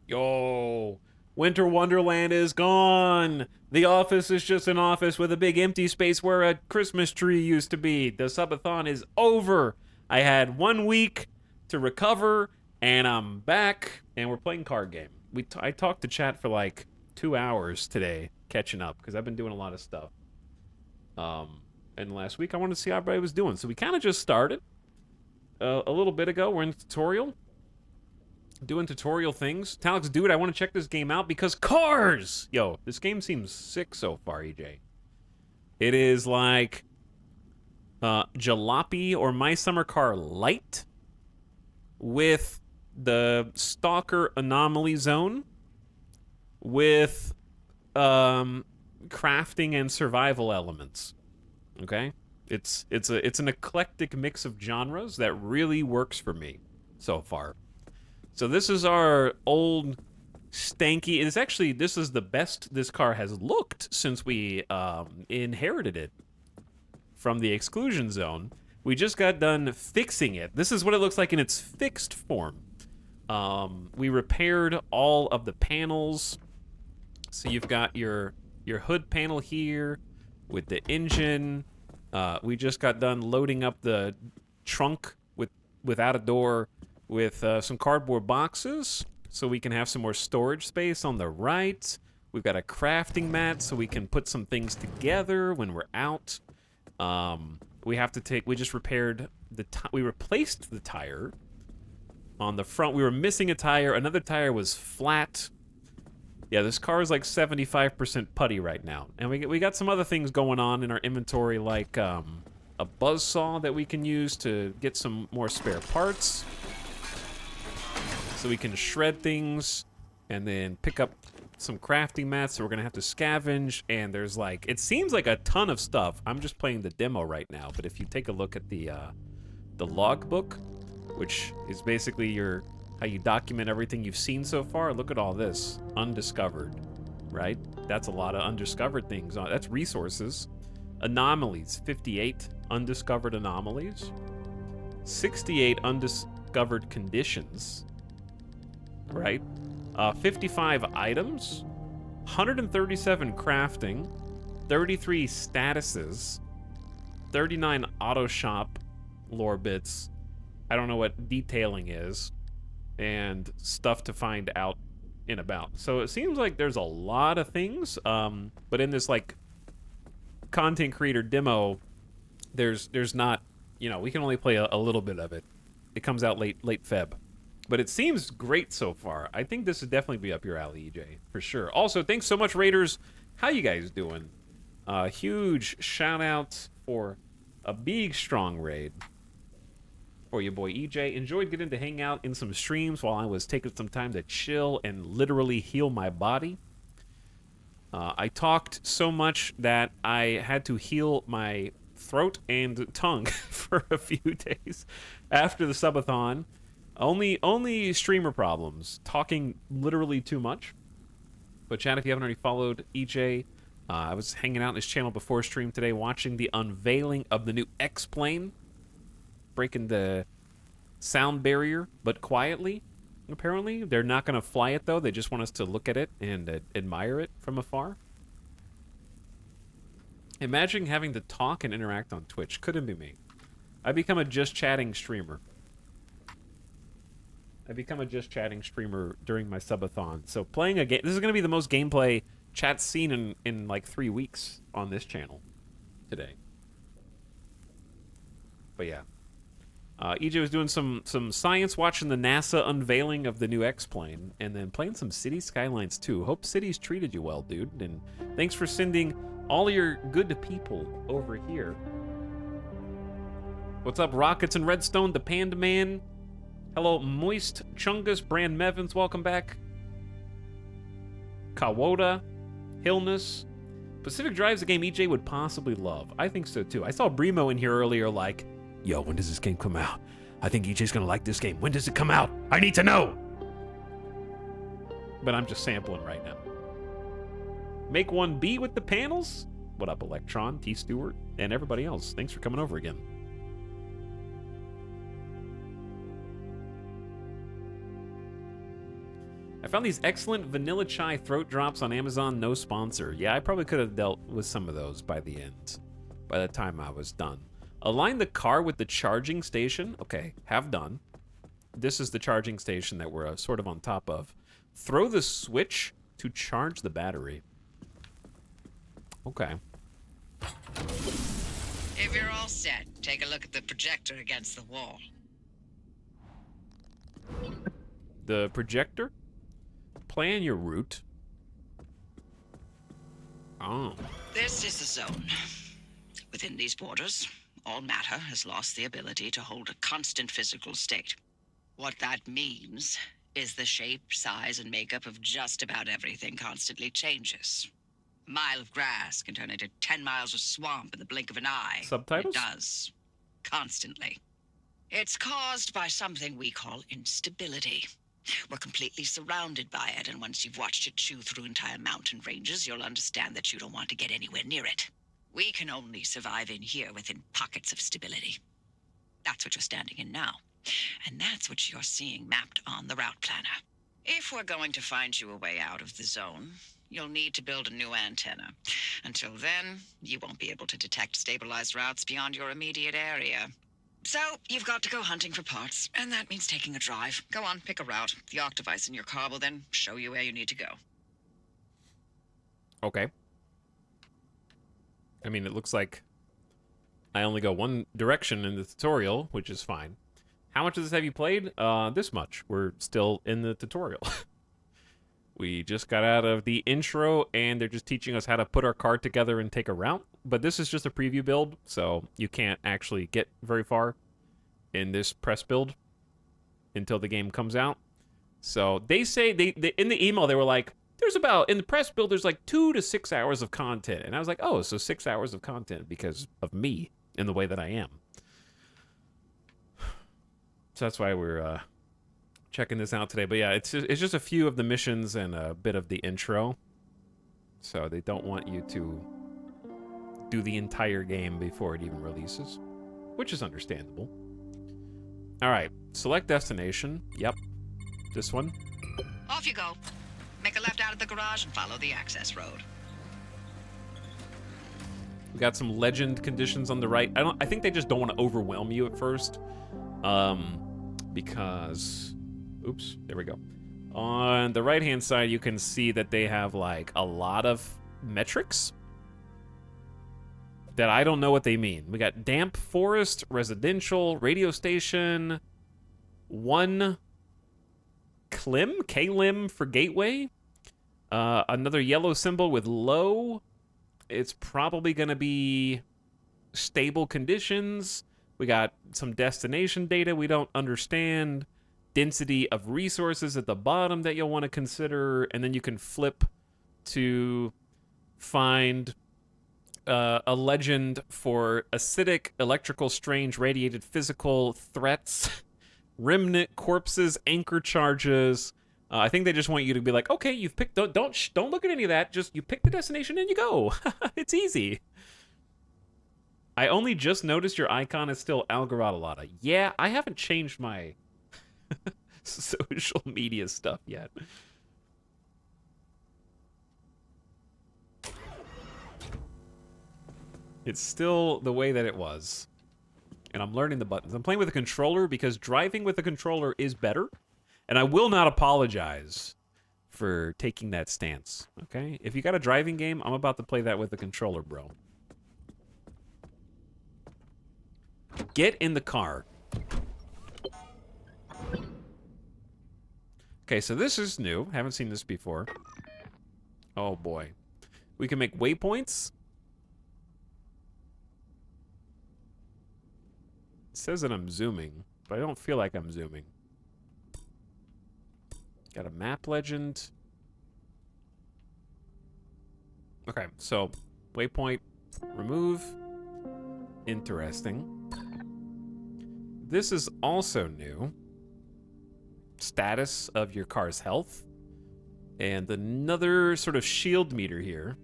Yo, Winter Wonderland is gone. The office is just an office with a big empty space where a Christmas tree used to be. The subathon is over. I had 1 week to recover, and I'm back, and we're playing card game. I talked to chat for like 2 hours today, catching up, because I've been doing a lot of stuff. And last week I wanted to see how everybody was doing, so we kind of just started a little bit ago. We're in the tutorial. Doing tutorial things. Talix, dude, I want to check this game out because cars! Yo, this game seems sick so far, EJ. It is like Jalopy or My Summer Car Light with the Stalker Anomaly Zone with crafting and survival elements. Okay? It's an eclectic mix of genres that really works for me so far. So this is our old stanky. This is the best this car has looked since we inherited it from the exclusion zone. We just got done fixing it. This is what it looks like in its fixed form. We repaired all of the panels. So you've got your hood panel here with the engine. We just got done loading up the trunk without a door with some cardboard boxes so we can have some more storage space on the right. We've got a crafting mat so we can put some things together when we're out. We just repaired we replaced the tire on the front. We were missing a tire. Another tire was flat. Yeah, this car is like 75% putty right now. And we got some other things going on in our inventory, like a buzzsaw that we can use to get some more spare parts. So we can shred things and then pick up some crafting mats. So we're gonna have to scavenge, and there's like, it seems like a ton of stuff. I'm just playing the demo right now, but if you take a look at the logbook, which is basically how you document everything you've seen so far, look at all this. Undiscovered, right? That's a lot of undiscovered things. That's resources. Anomalies, 58 undiscovered anomalies. 68 undiscovered conditions. Right? 55 items, 137 crafting, 33 statuses, 39 auto shop lore bits. I don't know what detailing is, and stuff to find out and about. So it seems like there's a lot of things, but in this like content creator demo, there's not, we can only play a little bit of it. It comes out late Feb. But it seems great so far. I think this would definitely be up your alley, EJ, for sure. Also, thanks so much, Raiders. How you guys doing? Huge shout out for a big, strong raid for your boy EJ. Enjoyed getting to hang out in some streams while I was taking some time to chill and literally heal my body. I talked so much that I had to heal my throat and tongue for a few days after the subathon. Only streamer problems. Talking literally too much. But chat, if you haven't already followed EJ, I was hanging out in his channel before stream today, watching the unveiling of the new X-Plane, breaking the sound barrier, but quietly. Apparently, they're not going to fly it though. They just want us to look at it and admire it from afar. Imagine having to talk and interact on Twitch. Couldn't be me. I become a just chatting streamer. During my subathon. So playing a game, this is going to be the most gameplay chat seen in like 3 weeks on this channel today. But yeah. EJ was doing some science, watching the NASA unveiling of the new X-Plane, and then playing some City Skylines too. Hope City's treated you well, dude. And thanks for sending all your good people over here. What's up, Rockets and Redstone, the Panda Man? Hello, Moist Chungus, Brand Mevins, welcome back. Kawoda, Hillness. Pacific Drive's a game EJ would possibly love. I think so too. I saw Bremo in here earlier like, yo, when does this game come out? I think EJ's gonna like this game. When does it come out? I need to know! But I'm just sampling right now. Make one B with the panels? What up, Electron, T. Stewart, and everybody else. Thanks for coming over again. I found these excellent vanilla chai throat drops on Amazon, no sponsor. Yeah, I probably could have dealt with some of those by the end, by the time I was done. Align the car with the charging station. Okay, have done. This is the charging station that we're sort of on top of. Throw the switch to charge the battery. Okay. If you're all set, take a look at the projector against the wall. The projector? Plan your route. Oh. This is the zone. Within these borders, all matter has lost the ability to hold a constant physical state. What that means is the shape, size, and makeup of just about everything constantly changes. A mile of grass can turn into 10 miles of swamp in the blink of an eye. Subtitles? It does. Constantly. It's caused by something we call instability. We're completely surrounded by it, and once you've watched it chew through entire mountain ranges, you'll understand that you don't want to get anywhere near it. We can only survive in here within pockets of stability. That's what you're standing in now. And that's what you're seeing mapped on the route planner. If we're going to find you a way out of the zone, you'll need to build a new antenna. Until then, you won't be able to detect stabilized routes beyond your immediate area. So, you've got to go hunting for parts, and that means taking a drive. Go on, pick a route. The ARC device in your car will then show you where you need to go. Okay. I mean, it looks like I only go one direction in the tutorial, which is fine. How much of this have you played? This much. We're still in the tutorial. We just got out of the intro, and they're just teaching us how to put our car together and take a route. But this is just a preview build, so you can't actually get very far in this press build until the game comes out. So they say, they in the email, they were like, there's about, in the press build, there's like 2 to 6 hours of content. And I was like, oh, so 6 hours of content because of me in the way that I am. So that's why we're checking this out today. But yeah, it's just a few of the missions and a bit of the intro. So they don't want you to do the entire game before it even releases, which is understandable. All right, select destination. Yep, this one. Off you go. Make a left out of the garage and follow the access road. We got some legend conditions on the right. I think they just don't want to overwhelm you at first. Because, oops, there we go. On the right-hand side, you can see that they have like a lot of metrics that I don't know what they mean. We got damp forest, residential, radio station, 1 K-lim for gateway, another yellow symbol with low. It's probably going to be stable conditions. We got some destination data we don't understand, density of resources at the bottom that you'll want to consider, and then you can flip to find a legend for acidic, electrical, strange, radiated, physical threats remnant corpses, anchor charges. I think they just want you to be like, okay, you've picked. Don't look at any of that. Just you pick the destination and you go. It's easy. I only just noticed your icon is still Algarotalata. Yeah, I haven't changed my social media stuff yet. It's still the way that it was. And I'm learning the buttons. I'm playing with a controller because driving with a controller is better. And I will not apologize for taking that stance, okay? If you got a driving game, I'm about to play that with a controller, bro. Get in the car. Okay, so this is new. Haven't seen this before. Oh, boy. We can make waypoints. It says that I'm zooming, but I don't feel like I'm zooming. Got a map legend. Okay, so waypoint, remove. Interesting. This is also new. Status of your car's health. And another sort of shield meter here.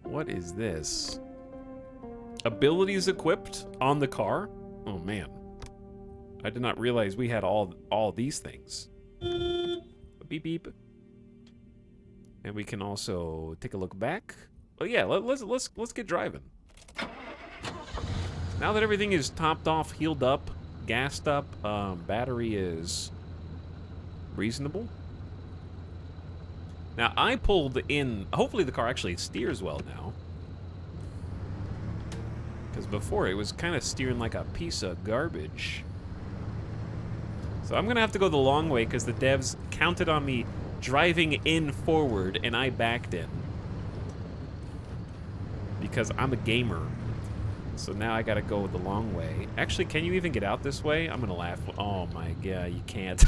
What is this? Abilities equipped on the car? Oh man. I did not realize we had all these things. Beep beep. And we can also take a look back. Oh yeah, let's get driving. Now that everything is topped off, healed up, gassed up, battery is reasonable. Now I pulled in. Hopefully the car actually steers well now. Because before it was kind of steering like a piece of garbage. So I'm gonna have to go the long way because the devs counted on me driving in forward and I backed in. Because I'm a gamer. So now I gotta go the long way. Actually, can you even get out this way? I'm gonna laugh. Oh my god, you can't.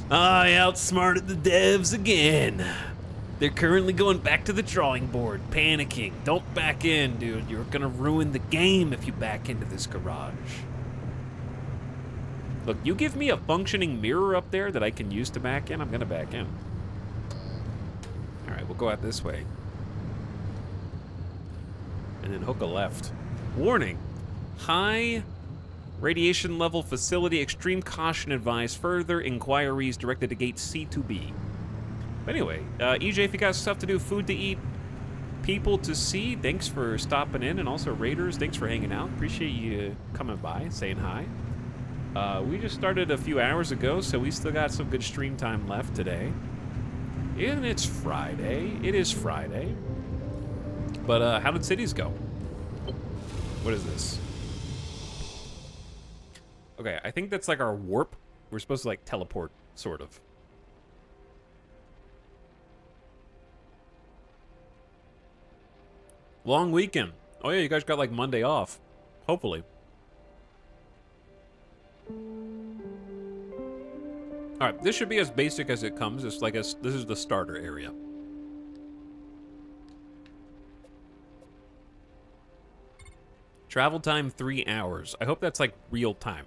I outsmarted the devs again. They're currently going back to the drawing board, panicking. Don't back in, dude. You're gonna ruin the game if you back into this garage. Look, you give me a functioning mirror up there that I can use to back in, I'm gonna back in. Alright, we'll go out this way. And then hook a left. Warning. High radiation level facility. Extreme caution advised. Further inquiries directed to gate C2B. But anyway, EJ, if you got stuff to do, food to eat, people to see, thanks for stopping in. And also Raiders, thanks for hanging out. Appreciate you coming by, saying hi. We just started a few hours ago, so we still got some good stream time left today. And it's Friday. It is Friday. But how did cities go? What is this? Okay, I think that's like our warp. We're supposed to like teleport, sort of. Long weekend. Oh yeah, you guys got like Monday off. Hopefully. Alright, this should be as basic as it comes. It's like this is the starter area. Travel time 3 hours. I hope that's like real time.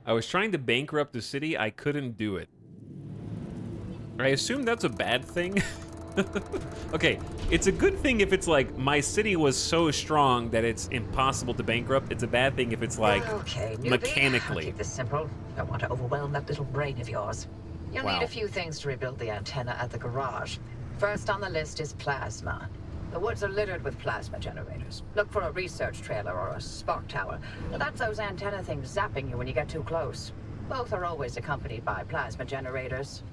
I was trying to bankrupt the city. I couldn't do it. I assume that's a bad thing. Okay, it's a good thing if it's like my city was so strong that it's impossible to bankrupt. It's a bad thing if it's like okay, newbie. Mechanically. I'll keep this simple. Don't want to overwhelm that little brain of yours. You'll Wow. need a few things to rebuild the antenna at the garage. First on the list is plasma. The woods are littered with plasma generators. Look for a research trailer or a spark tower. That's those antenna things zapping you when you get too close. Both are always accompanied by plasma generators.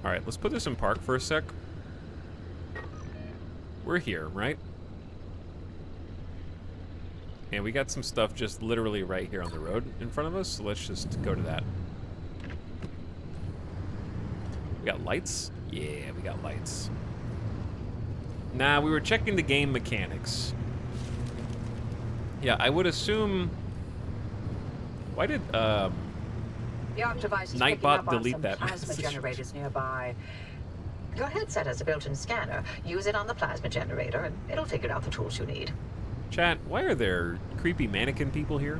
All right, let's put this in park for a sec. We're here, right? And we got some stuff just literally right here on the road in front of us, so let's just go to that. We got lights? Yeah, we got lights. Nah, we were checking the game mechanics. Yeah, I would assume... Why did, The arc device is picking Nightbot up on delete some that plasma message. generators nearby. Your headset has a built-in scanner. Use it on the plasma generator, and it'll figure out the tools you need. Chat, why are there creepy mannequin people here?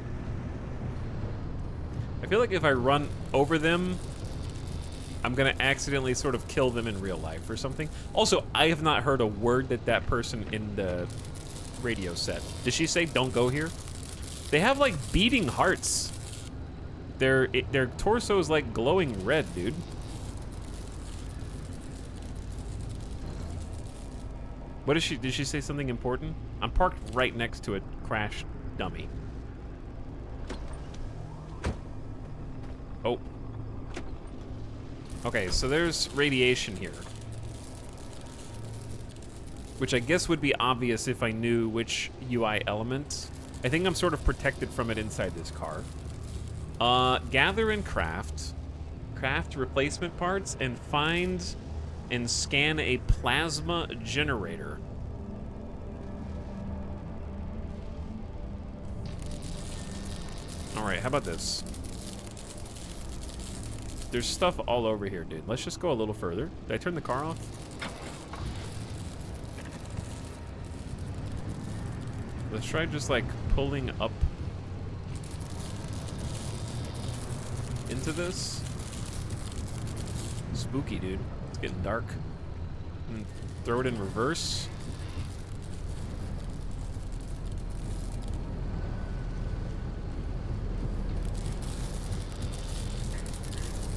I feel like if I run over them, I'm gonna accidentally sort of kill them in real life or something. Also, I have not heard a word that person in the radio said. Did she say don't go here? They have like beating hearts. Their torso is like glowing red, dude. What is she? Did she say something important? I'm parked right next to a crashed dummy. Oh. Okay, so there's radiation here. Which I guess would be obvious if I knew which UI element. I think I'm sort of protected from it inside this car. Gather and craft. Craft replacement parts and find and scan a plasma generator. Alright, how about this? There's stuff all over here, dude. Let's just go a little further. Did I turn the car off? Let's try just like pulling up into this. Spooky, dude. It's getting dark. And throw it in reverse.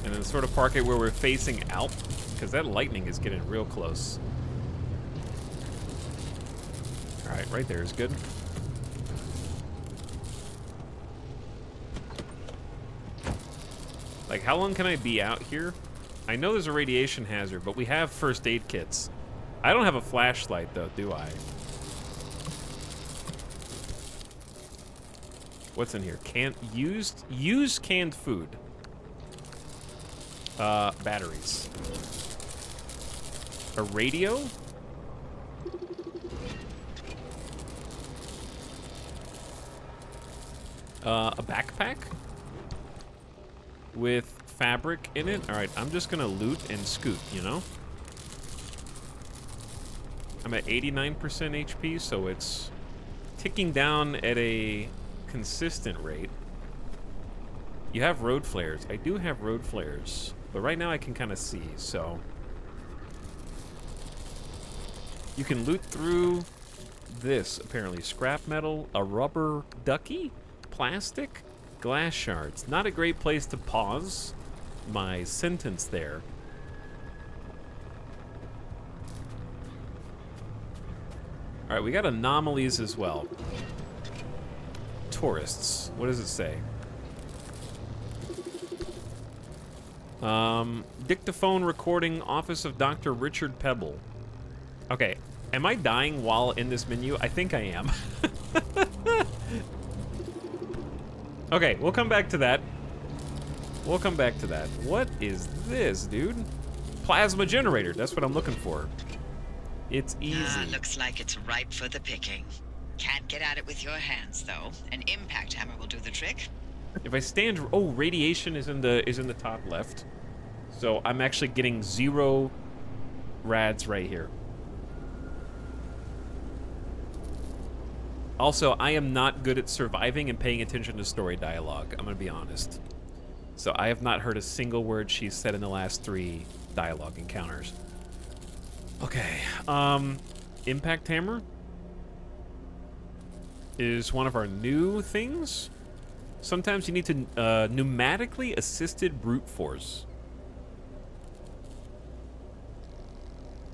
And then sort of park it where we're facing out, because that lightning is getting real close. All right, right there is good. Like, how long can I be out here? I know there's a radiation hazard, but we have first aid kits. I don't have a flashlight, though, do I? What's in here? Use canned food. Batteries. A radio? A backpack? With fabric in it? Alright, I'm just gonna loot and scoot, you know? I'm at 89% HP, so it's ticking down at a consistent rate. You have road flares. I do have road flares. But right now I can kind of see, so. You can loot through this, apparently. Scrap metal, a rubber ducky, plastic, glass shards. Not a great place to pause my sentence there. All right, we got anomalies as well. Tourists. What does it say? Dictaphone recording, Office of Dr. Richard Pebble. Okay, am I dying while in this menu? I think I am. Okay, we'll come back to that. We'll come back to that. What is this, dude? Plasma generator, that's what I'm looking for. It's easy. Looks like it's ripe for the picking. Can't get at it with your hands, though. An impact hammer will do the trick. If I stand, oh, radiation is in the top left, so I'm actually getting 0 rads right here. Also, I am not good at surviving and paying attention to story dialogue. I'm gonna be honest. So I have not heard a single word she's said in the last 3 dialogue encounters. Okay, impact hammer is one of our new things. Sometimes you need to pneumatically assisted brute force.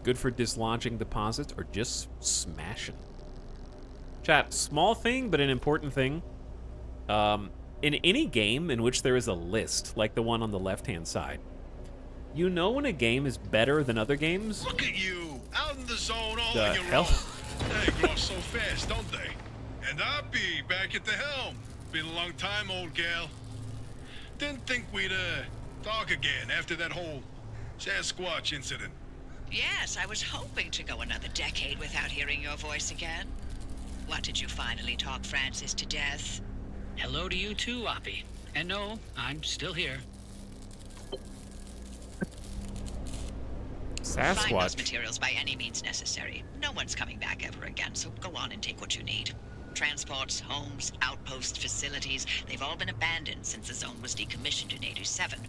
Good for dislodging deposits or just smashing. Chat, small thing, but an important thing. In any game in which there is a list, like the one on the left-hand side, you know when a game is better than other games? Look at you, out in the zone all The on your hell? own. They grow so fast, don't they? And I'll be back at the helm. Been a long time, old gal. Didn't think we'd, talk again after that whole Sasquatch incident. Yes, I was hoping to go another decade without hearing your voice again. What, did you finally talk Francis to death? Hello to you too, Oppie. And no, I'm still here. Find those Sasquatch. materials by any means necessary. No one's coming back ever again, so go on and take what you need. Transports, homes, outpost facilities, they've all been abandoned since the zone was decommissioned in 87.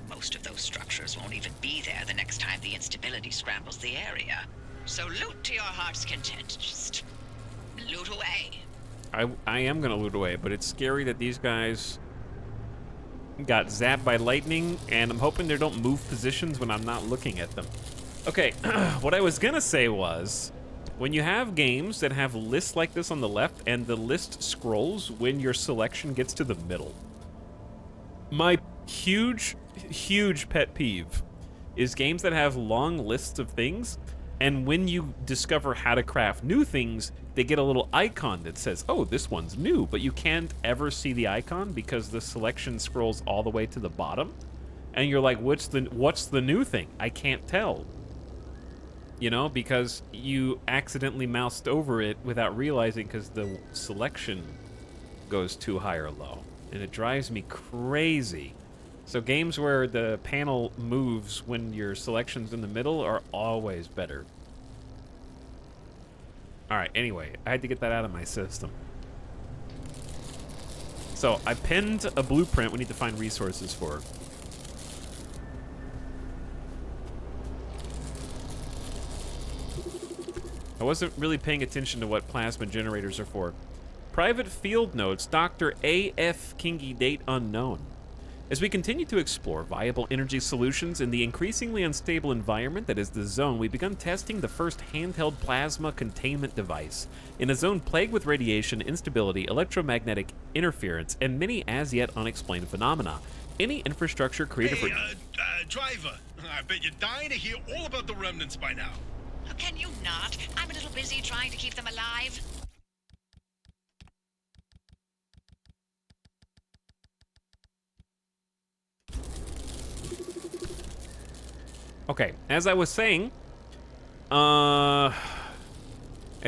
Most of those structures won't even be there the next time the instability scrambles the area. So loot to your heart's content. Just loot away. I am gonna loot away, but it's scary that these guys got zapped by lightning, and I'm hoping they don't move positions when I'm not looking at them. Okay, what I was gonna say was, when you have games that have lists like this on the left, and the list scrolls when your selection gets to the middle. My huge pet peeve is games that have long lists of things, and when you discover how to craft new things, they get a little icon that says, oh, this one's new, but you can't ever see the icon because the selection scrolls all the way to the bottom. And you're like, what's the new thing? I can't tell. You know, because you accidentally moused over it without realizing because the selection goes too high or low. And it drives me crazy. So games where the panel moves when your selection's in the middle are always better. Alright, anyway, I had to get that out of my system. So, I pinned a blueprint we need to find resources for. I wasn't really paying attention to what plasma generators are for. Private field notes, Dr. A.F. Kingi, date unknown. As we continue to explore viable energy solutions in the increasingly unstable environment that is the zone, we've begun testing the first handheld plasma containment device in a zone plagued with radiation, instability, electromagnetic interference, and many as yet unexplained phenomena. Any infrastructure created for... Driver, I bet you're dying to hear all about the remnants by now. Oh, can you not? I'm a little busy trying to keep them alive. Okay, as I was saying, as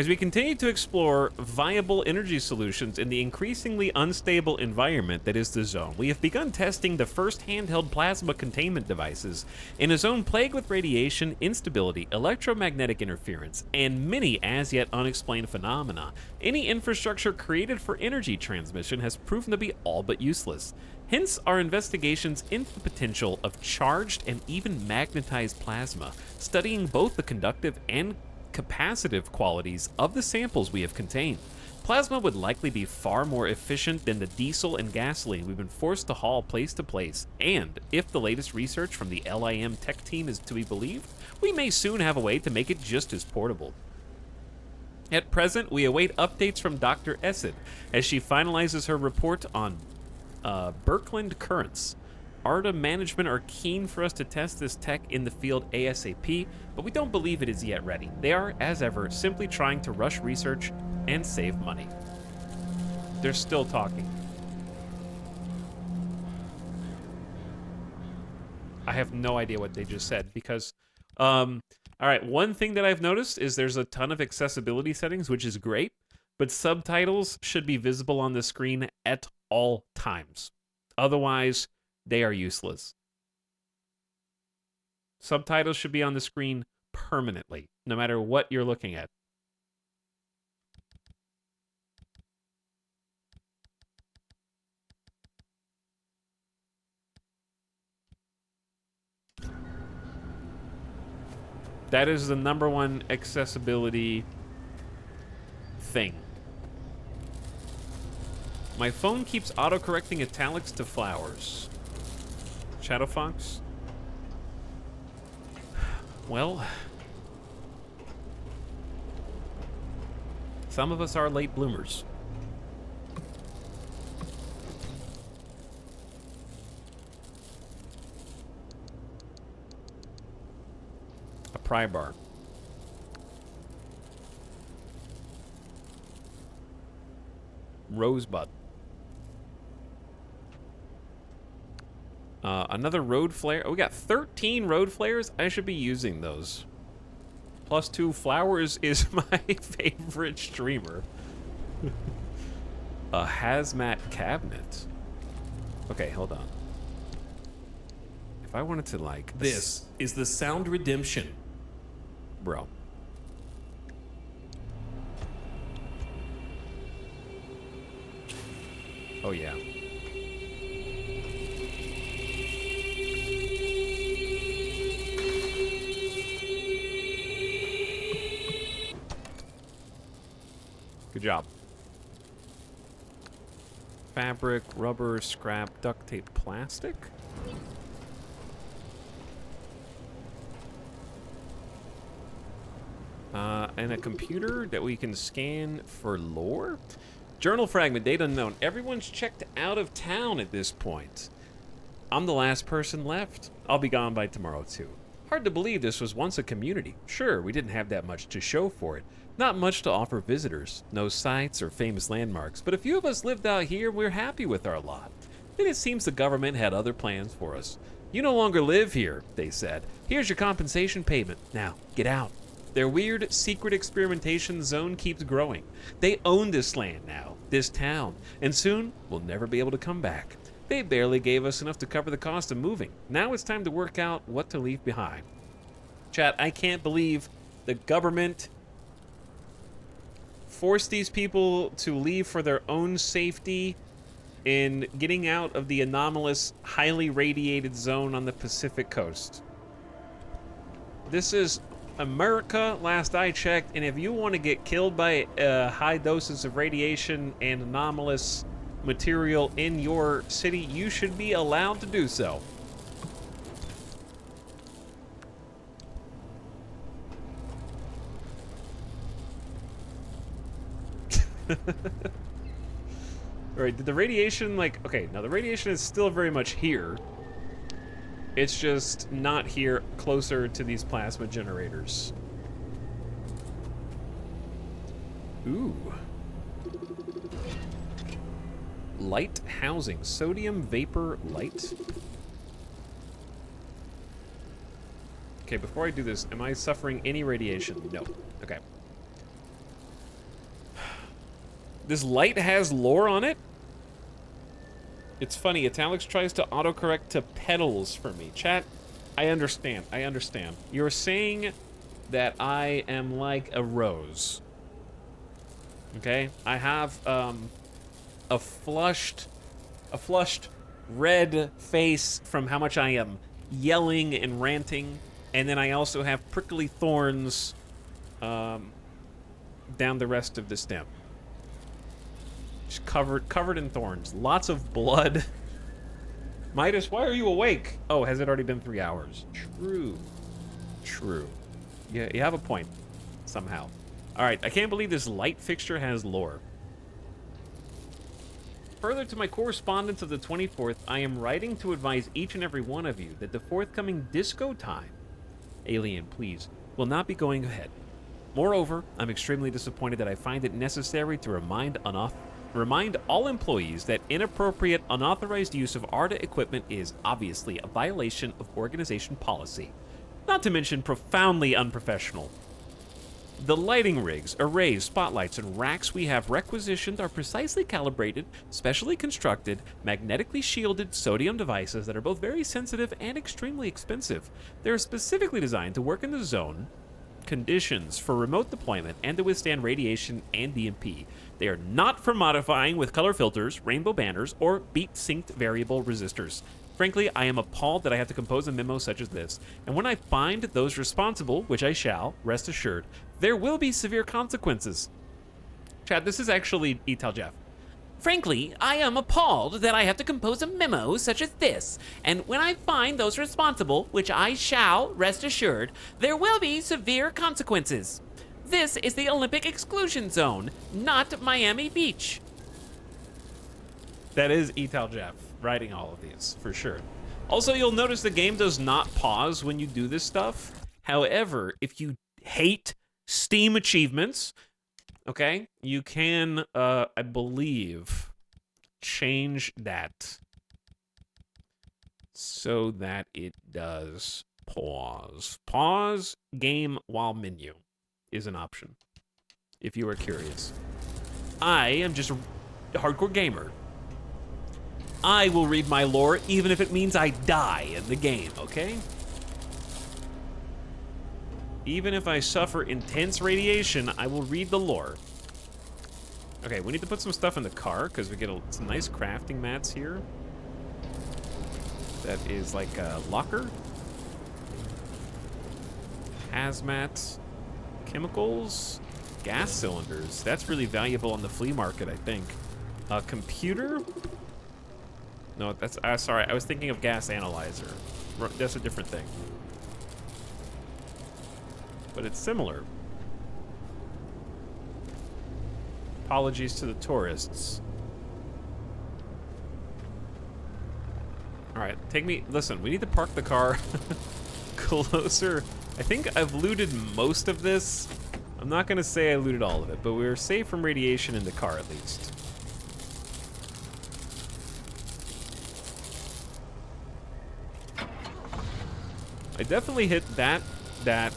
we continue to explore viable energy solutions in the increasingly unstable environment that is the zone, we have begun testing the first handheld plasma containment devices in a zone plagued with radiation, instability, electromagnetic interference, and many as yet unexplained phenomena. Any infrastructure created for energy transmission has proven to be all but useless. Hence, our investigations into the potential of charged and even magnetized plasma, studying both the conductive and capacitive qualities of the samples we have contained. Plasma would likely be far more efficient than the diesel and gasoline we've been forced to haul place to place, and if the latest research from the LIM tech team is to be believed, we may soon have a way to make it just as portable. At present, we await updates from Dr. Essid as she finalizes her report on Birkeland currents. ARDA management are keen for us to test this tech in the field ASAP, but we don't believe it is yet ready. They are, as ever, simply trying to rush research and save money. They're still talking. I have no idea what they just said because, all right, one thing that I've noticed is there's a ton of accessibility settings, which is great, but subtitles should be visible on the screen at all times. Otherwise, they are useless. Subtitles should be on the screen permanently, no matter what you're looking at. That is the #1 accessibility thing. My phone keeps auto-correcting italics to flowers. Shadow Fox? Well, some of us are late bloomers. A pry bar. Rosebud. Another road flare. Oh, we got 13 road flares. I should be using those. +2 flowers is my favorite streamer. A hazmat cabinet. Okay, hold on. If I wanted to like... This is the Sound Redemption. bro. Oh, yeah. Good job. Fabric, rubber, scrap, duct tape, plastic? And a computer that we can scan for lore? Journal fragment, date unknown. Everyone's checked out of town at this point. I'm the last person left. I'll be gone by tomorrow, too. Hard to believe this was once a community. Sure, we didn't have that much to show for it. Not much to offer visitors. No sights or famous landmarks, but a few of us lived out here and we're happy with our lot. Then it seems the government had other plans for us. You no longer live here, they said. Here's your compensation payment. Now, get out. Their weird, secret experimentation zone keeps growing. They own this land now, this town, and soon we'll never be able to come back. They barely gave us enough to cover the cost of moving. Now it's time to work out what to leave behind. Chat, I can't believe the government forced these people to leave for their own safety in getting out of the anomalous, highly radiated zone on the Pacific coast. This is America, last I checked, and if you want to get killed by high doses of radiation and anomalous material in your city, you should be allowed to do so. Alright, did the radiation, like, okay, now the radiation is still very much here. It's just not here closer to these plasma generators. Ooh. Light housing. Sodium vapor light. Okay, before I do this, am I suffering any radiation? No. Okay. This light has lore on it? It's funny, Italics tries to autocorrect to petals for me. Chat, I understand, I understand. You're saying that I am like a rose. Okay? I have, a flushed red face from how much I am yelling and ranting, and then I also have prickly thorns, down the rest of the stem. Just covered in thorns. Lots of blood. Midas, why are you awake? Oh, has it already been 3 hours? True. True. Yeah, you have a point. Somehow. Alright, I can't believe this light fixture has lore. Further to my correspondence of the 24th, I am writing to advise each and every one of you that the forthcoming disco time, Alien, please, will not be going ahead. Moreover, I'm extremely disappointed that I find it necessary to remind all employees that inappropriate, unauthorized use of ARDA equipment is obviously a violation of organization policy, not to mention profoundly unprofessional. The lighting rigs, arrays, spotlights, and racks we have requisitioned are precisely calibrated, specially constructed, magnetically shielded sodium devices that are both very sensitive and extremely expensive. They are specifically designed to work in the zone conditions for remote deployment and to withstand radiation and DMP. They are not for modifying with color filters, rainbow banners, or beat-synced variable resistors. Frankly, I am appalled that I have to compose a memo such as this, and when I find those responsible, which I shall, rest assured, there will be severe consequences. Chad, this is actually Etal Jeff. Frankly, I am appalled that I have to compose a memo such as this, and when I find those responsible, which I shall, rest assured, there will be severe consequences. This is the Olympic exclusion zone, not Miami Beach. That is Etal Jeff writing all of these, for sure. Also, you'll notice the game does not pause when you do this stuff. However, if you hate Steam achievements, okay, you can, I believe, change that so that it does pause. Pause game while menu is an option, if you are curious. I am just a hardcore gamer. I will read my lore even if it means I die in the game, okay? Even if I suffer intense radiation, I will read the lore. Okay, we need to put some stuff in the car because we get some nice crafting mats here. That is like a locker. Hazmat. Chemicals. Gas cylinders. That's really valuable on the flea market, I think. A computer? No, that's... sorry, I was thinking of gas analyzer. That's a different thing. But it's similar. Apologies to the tourists. Alright, take me... Listen, we need to park the car closer. I think I've looted most of this. I'm not going to say I looted all of it, but we're safe from radiation in the car at least. I definitely hit the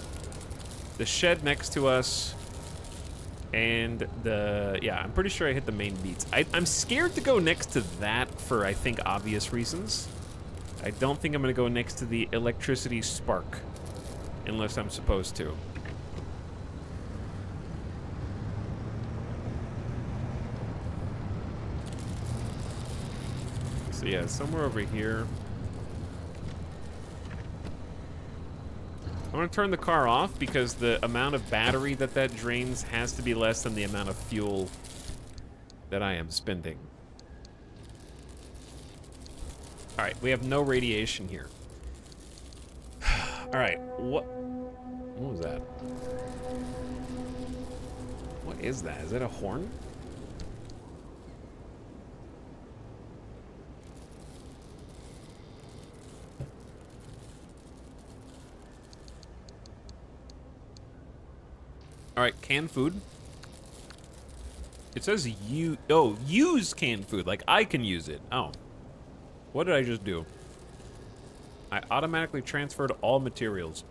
shed next to us, and yeah, I'm pretty sure I hit the main beats. I'm scared to go next to that for, I think, obvious reasons. I don't think I'm gonna go next to the electricity spark, unless I'm supposed to. So yeah, somewhere over here. I'm gonna turn the car off because the amount of battery that drains has to be less than the amount of fuel that I am spending. All right, we have no radiation here. All right, what was that? What is that? Is that a horn? All right, canned food. It says use canned food, like I can use it. Oh. What did I just do? I automatically transferred all materials.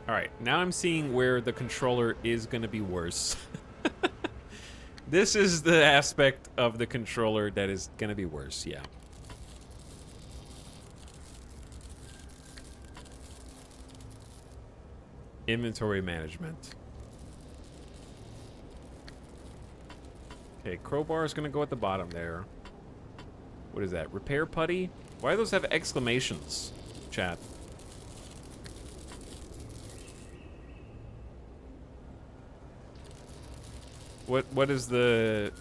All right, now I'm seeing where the controller is gonna be worse. This is the aspect of the controller that is gonna be worse, yeah. Inventory management. Okay, crowbar is gonna go at the bottom there. What is that? Repair putty? Why do those have exclamations, chat? What is the...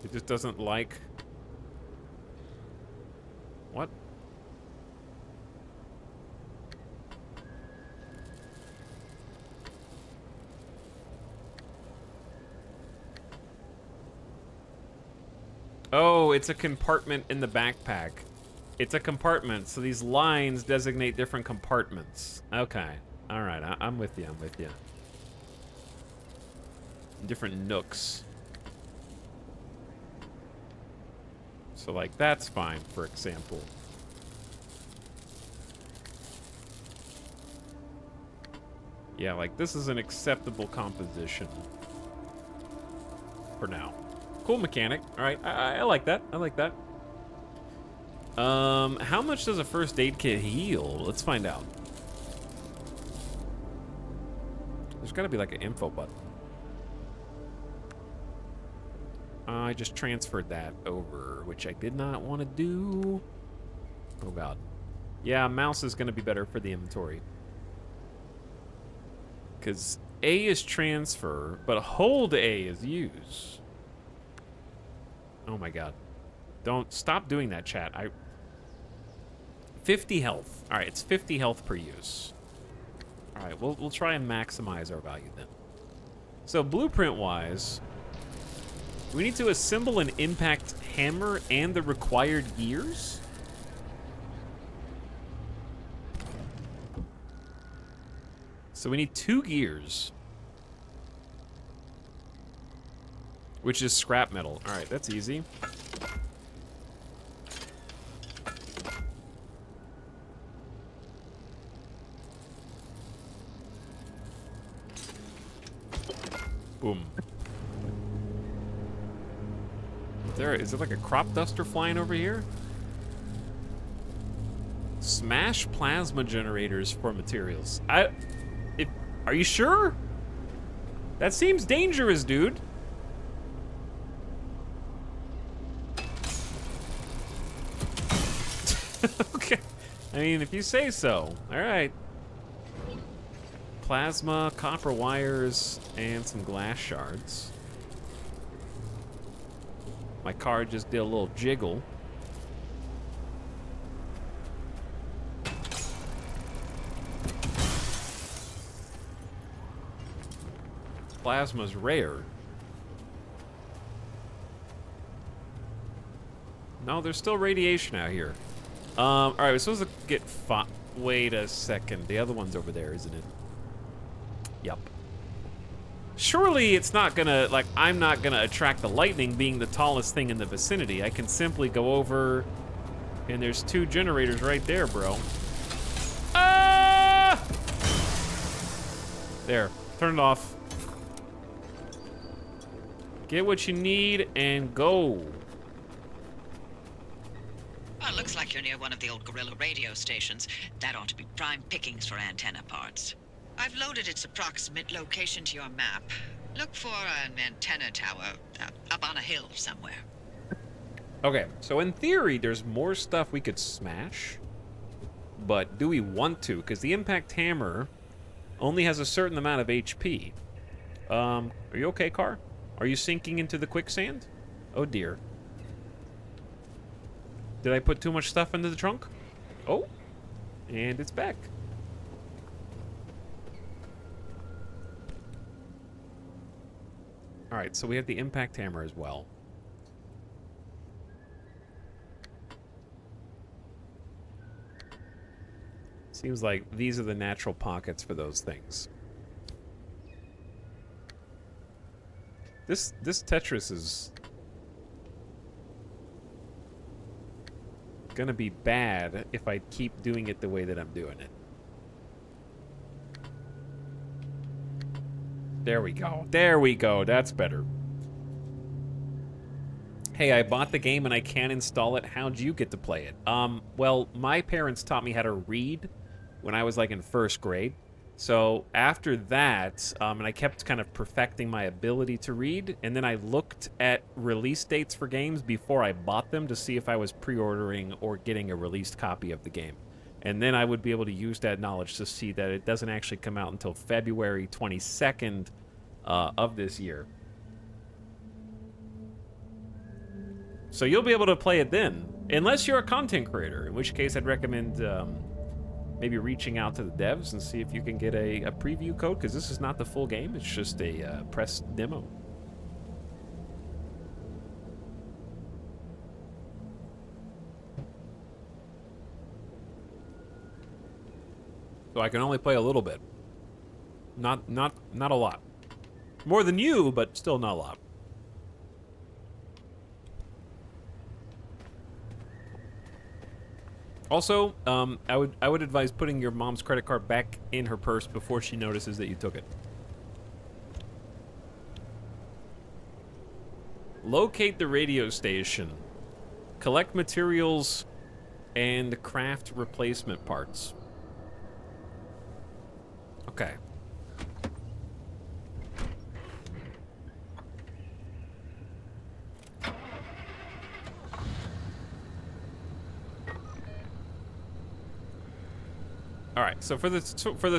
It just doesn't like... What? Oh, it's a compartment in the backpack. It's a compartment, so these lines designate different compartments. Okay. All right, I'm with you, I'm with you. Different nooks. So, like, that's fine, for example. Yeah, like, this is an acceptable composition. For now. Cool mechanic. All right, I like that. I like that. How much does a first aid kit heal? Let's find out. There's gotta be like an info button. I just transferred that over, which I did not want to do. Oh god. Yeah, mouse is gonna be better for the inventory. Because A is transfer, but hold A is use. Oh my god. Don't stop doing that, chat. 50 health. All right, it's 50 health per use. All right, we'll try and maximize our value then. So blueprint-wise, we need to assemble an impact hammer and the required gears. So we need 2 gears. Which is scrap metal. All right, that's easy. Boom. Is there like a crop duster flying over here? Smash plasma generators for materials. Are you sure? That seems dangerous, dude. Okay. I mean, if you say so. All right. Plasma, copper wires, and some glass shards. My car just did a little jiggle. Plasma's rare. No, there's still radiation out here. All right, we're supposed to get wait a second. The other one's over there, isn't it? Yup. Surely it's not gonna, like, I'm not gonna attract the lightning being the tallest thing in the vicinity. I can simply go over, and there's 2 generators right there, bro. Ah! There, turn it off. Get what you need and go. Well, it looks like you're near one of the old Gorilla radio stations. That ought to be prime pickings for antenna parts. I've loaded its approximate location to your map. Look for an antenna tower up on a hill somewhere. Okay, so in theory, there's more stuff we could smash, but do we want to? Because the impact hammer only has a certain amount of HP. Are you okay, car? Are you sinking into the quicksand? Oh dear. Did I put too much stuff into the trunk? Oh, and it's back. All right, so we have the impact hammer as well. Seems like these are the natural pockets for those things. This Tetris is gonna be bad if I keep doing it the way that I'm doing it. There we go. There we go. That's better. Hey, I bought the game and I can't install it. How'd you get to play it? Well, my parents taught me how to read when I was like in 1st grade. So after that, and I kept kind of perfecting my ability to read, and then I looked at release dates for games before I bought them to see if I was pre-ordering or getting a released copy of the game. And then I would be able to use that knowledge to see that it doesn't actually come out until February 22nd of this year. So you'll be able to play it then, unless you're a content creator, in which case I'd recommend maybe reaching out to the devs and see if you can get a preview code, because this is not the full game, it's just a press demo. So I can only play a little bit. Not a lot. More than you, but still not a lot. Also, I would advise putting your mom's credit card back in her purse before she notices that you took it. Locate the radio station. Collect materials and craft replacement parts. Okay. All right, so for the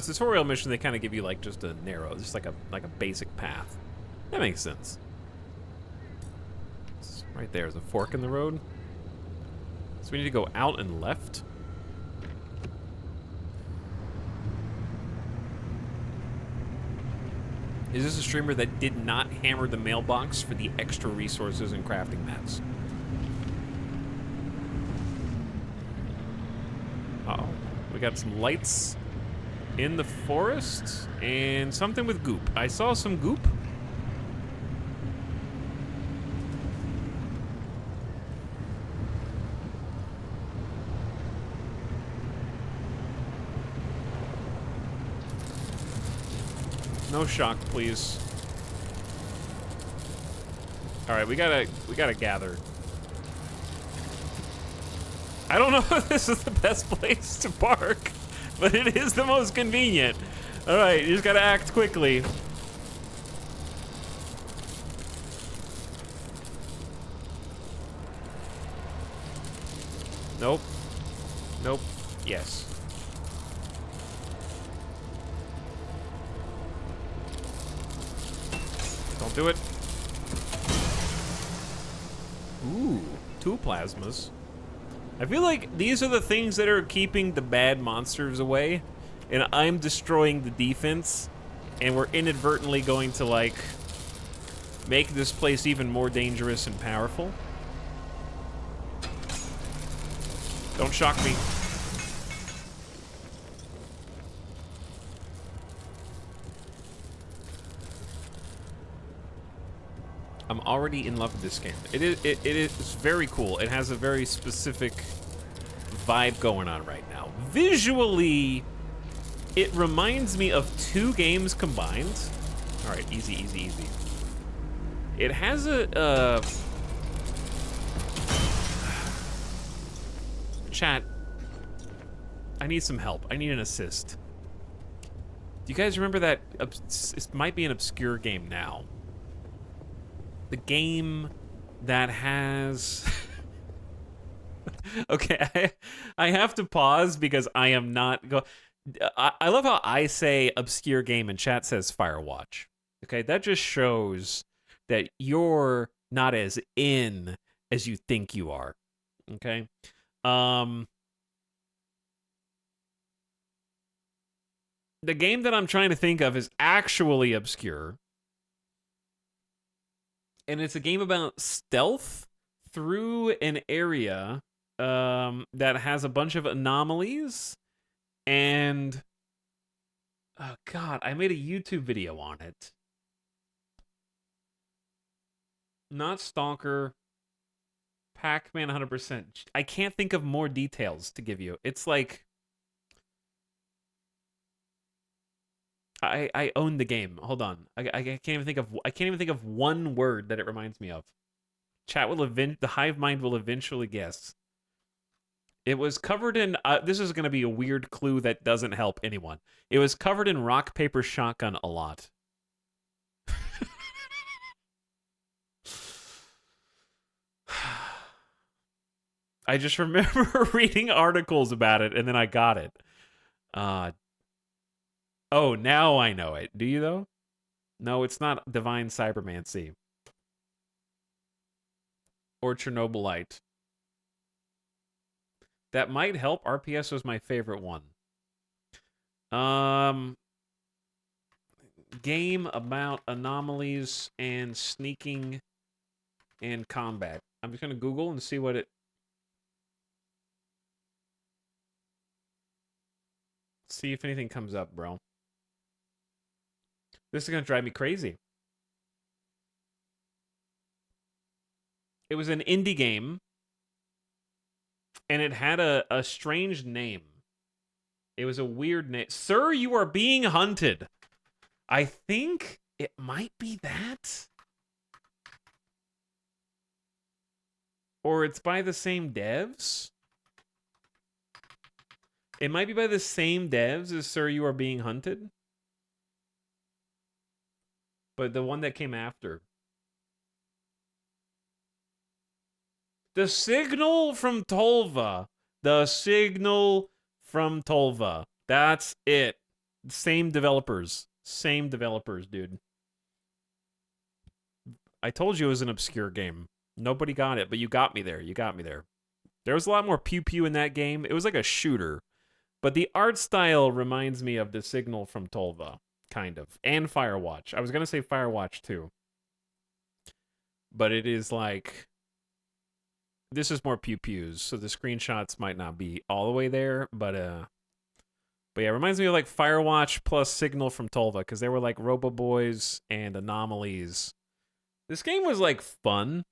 tutorial mission, they kind of give you like just a narrow, just like a basic path. That makes sense. It's right there's a fork in the road. So we need to go out and left. Is this a streamer that did not hammer the mailbox for the extra resources and crafting mats? Uh-oh. We got some lights in the forest and something with goop. I saw some goop. No shock, please. All right, we gotta gather. I don't know if this is the best place to park, but it is the most convenient. All right, you just gotta act quickly. Nope. Nope. Yes. Don't do it. Ooh, 2 plasmas. I feel like these are the things that are keeping the bad monsters away, and I'm destroying the defense, and we're inadvertently going to, like, make this place even more dangerous and powerful. Don't shock me. I'm already in love with this game. It is very cool. It has a very specific vibe going on right now. Visually, it reminds me of 2 games combined. All right, easy, easy, easy. It has a chat. I need some help. I need an assist. Do you guys remember that? It might be an obscure game now. The game that has... Okay, I have to pause because I am not... I love how I say obscure game and chat says Firewatch. Okay, that just shows that you're not as in as you think you are. Okay? The game that I'm trying to think of is actually obscure. And it's a game about stealth through an area that has a bunch of anomalies. And, oh God, I made a YouTube video on it. Not Stalker. Pac-Man 100%. I can't think of more details to give you. It's like... I own the game. Hold on. I can't even think of one word that it reminds me of. Chat will the hive mind will eventually guess. It was covered in this is going to be a weird clue that doesn't help anyone. It was covered in rock paper shotgun a lot. I just remember reading articles about it and then I got it. Oh, now I know it. Do you, though? No, it's not Divine Cybermancy. Or Chernobylite. That might help. RPS was my favorite one. Game about anomalies and sneaking and combat. I'm just going to Google and see what it... See if anything comes up, bro. This is going to drive me crazy. It was an indie game. And it had a strange name. It was a weird name. Sir, you are being hunted. I think it might be that. Or it's by the same devs. It might be by the same devs as Sir, You Are Being Hunted. But the one that came after. The Signal from Tolva. The Signal from Tolva. That's it. Same developers. Same developers, dude. I told you it was an obscure game. Nobody got it, but you got me there. You got me there. There was a lot more pew-pew in that game. It was like a shooter. But the art style reminds me of The Signal from Tolva. Kind of. And Firewatch. I was going to say Firewatch too. But it is like... This is more pew-pews, so the screenshots might not be all the way there, but yeah, it reminds me of like Firewatch plus Signal from Tolva, because they were like Robo Boys and Anomalies. This game was like fun.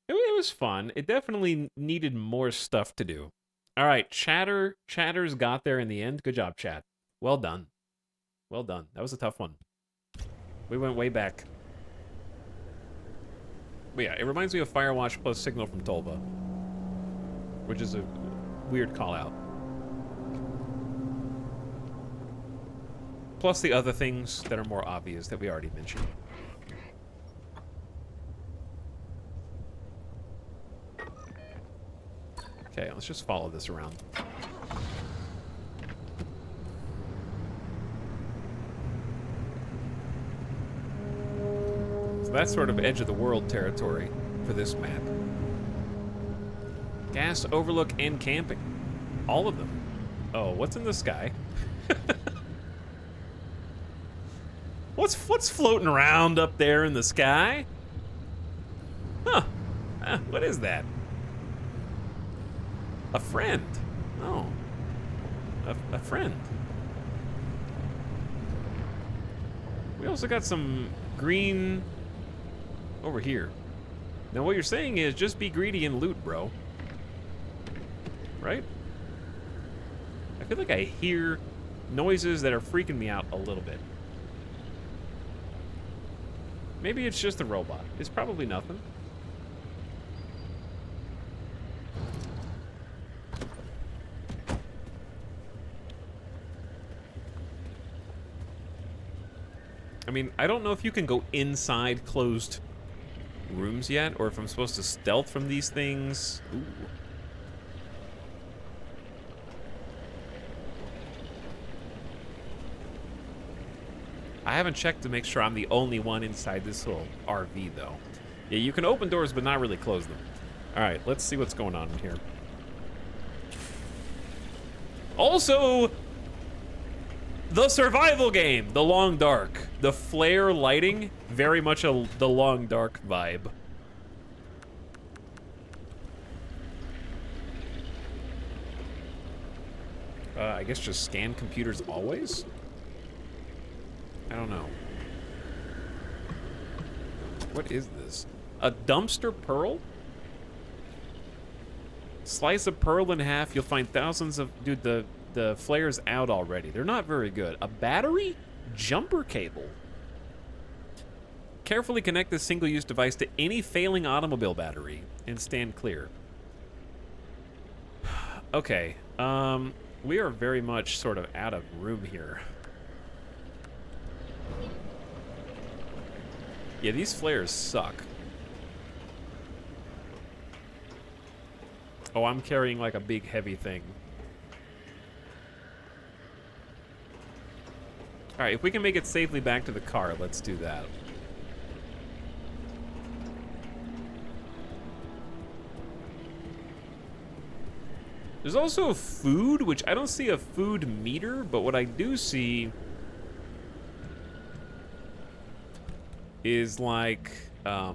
It was fun. It definitely needed more stuff to do. All right, Chatters got there in the end. Good job, chat. Well done. Well done. That was a tough one. We went way back. But yeah, it reminds me of Firewatch plus Signal from Tolva. which is a weird call-out. Plus the other things that are more obvious that we already mentioned. Okay, let's just follow this around. So that's sort of edge of the world territory for this map. Gas, overlook, and camping. All of them. Oh, what's in the sky? What's floating around up there in the sky? Huh. What is that? A friend. Oh. A friend. We also got some green over here. Now what you're saying is just be greedy and loot, bro. Right? I feel like I hear noises that are freaking me out a little bit. Maybe it's just a robot. It's probably nothing. I mean, I don't know if you can go inside closed rooms yet, or if I'm supposed to stealth from these things. Ooh. I haven't checked to make sure I'm the only one inside this little RV, though. Yeah, you can open doors, but not really close them. All right, let's see what's going on in here. Also, the survival game, The Long Dark. The flare lighting, very much the Long Dark vibe. I guess just scan computers always? I don't know. What is this? A dumpster pearl? Slice a pearl in half, you'll find thousands of... Dude, the flare's out already. They're not very good. A battery? Jumper cable. Carefully connect this single-use device to any failing automobile battery and stand clear. Okay, we are very much sort of out of room here. Yeah, these flares suck. Oh, I'm carrying like a big heavy thing. Alright, if we can make it safely back to the car, let's do that. There's also food, which I don't see a food meter, but what I do see is like, I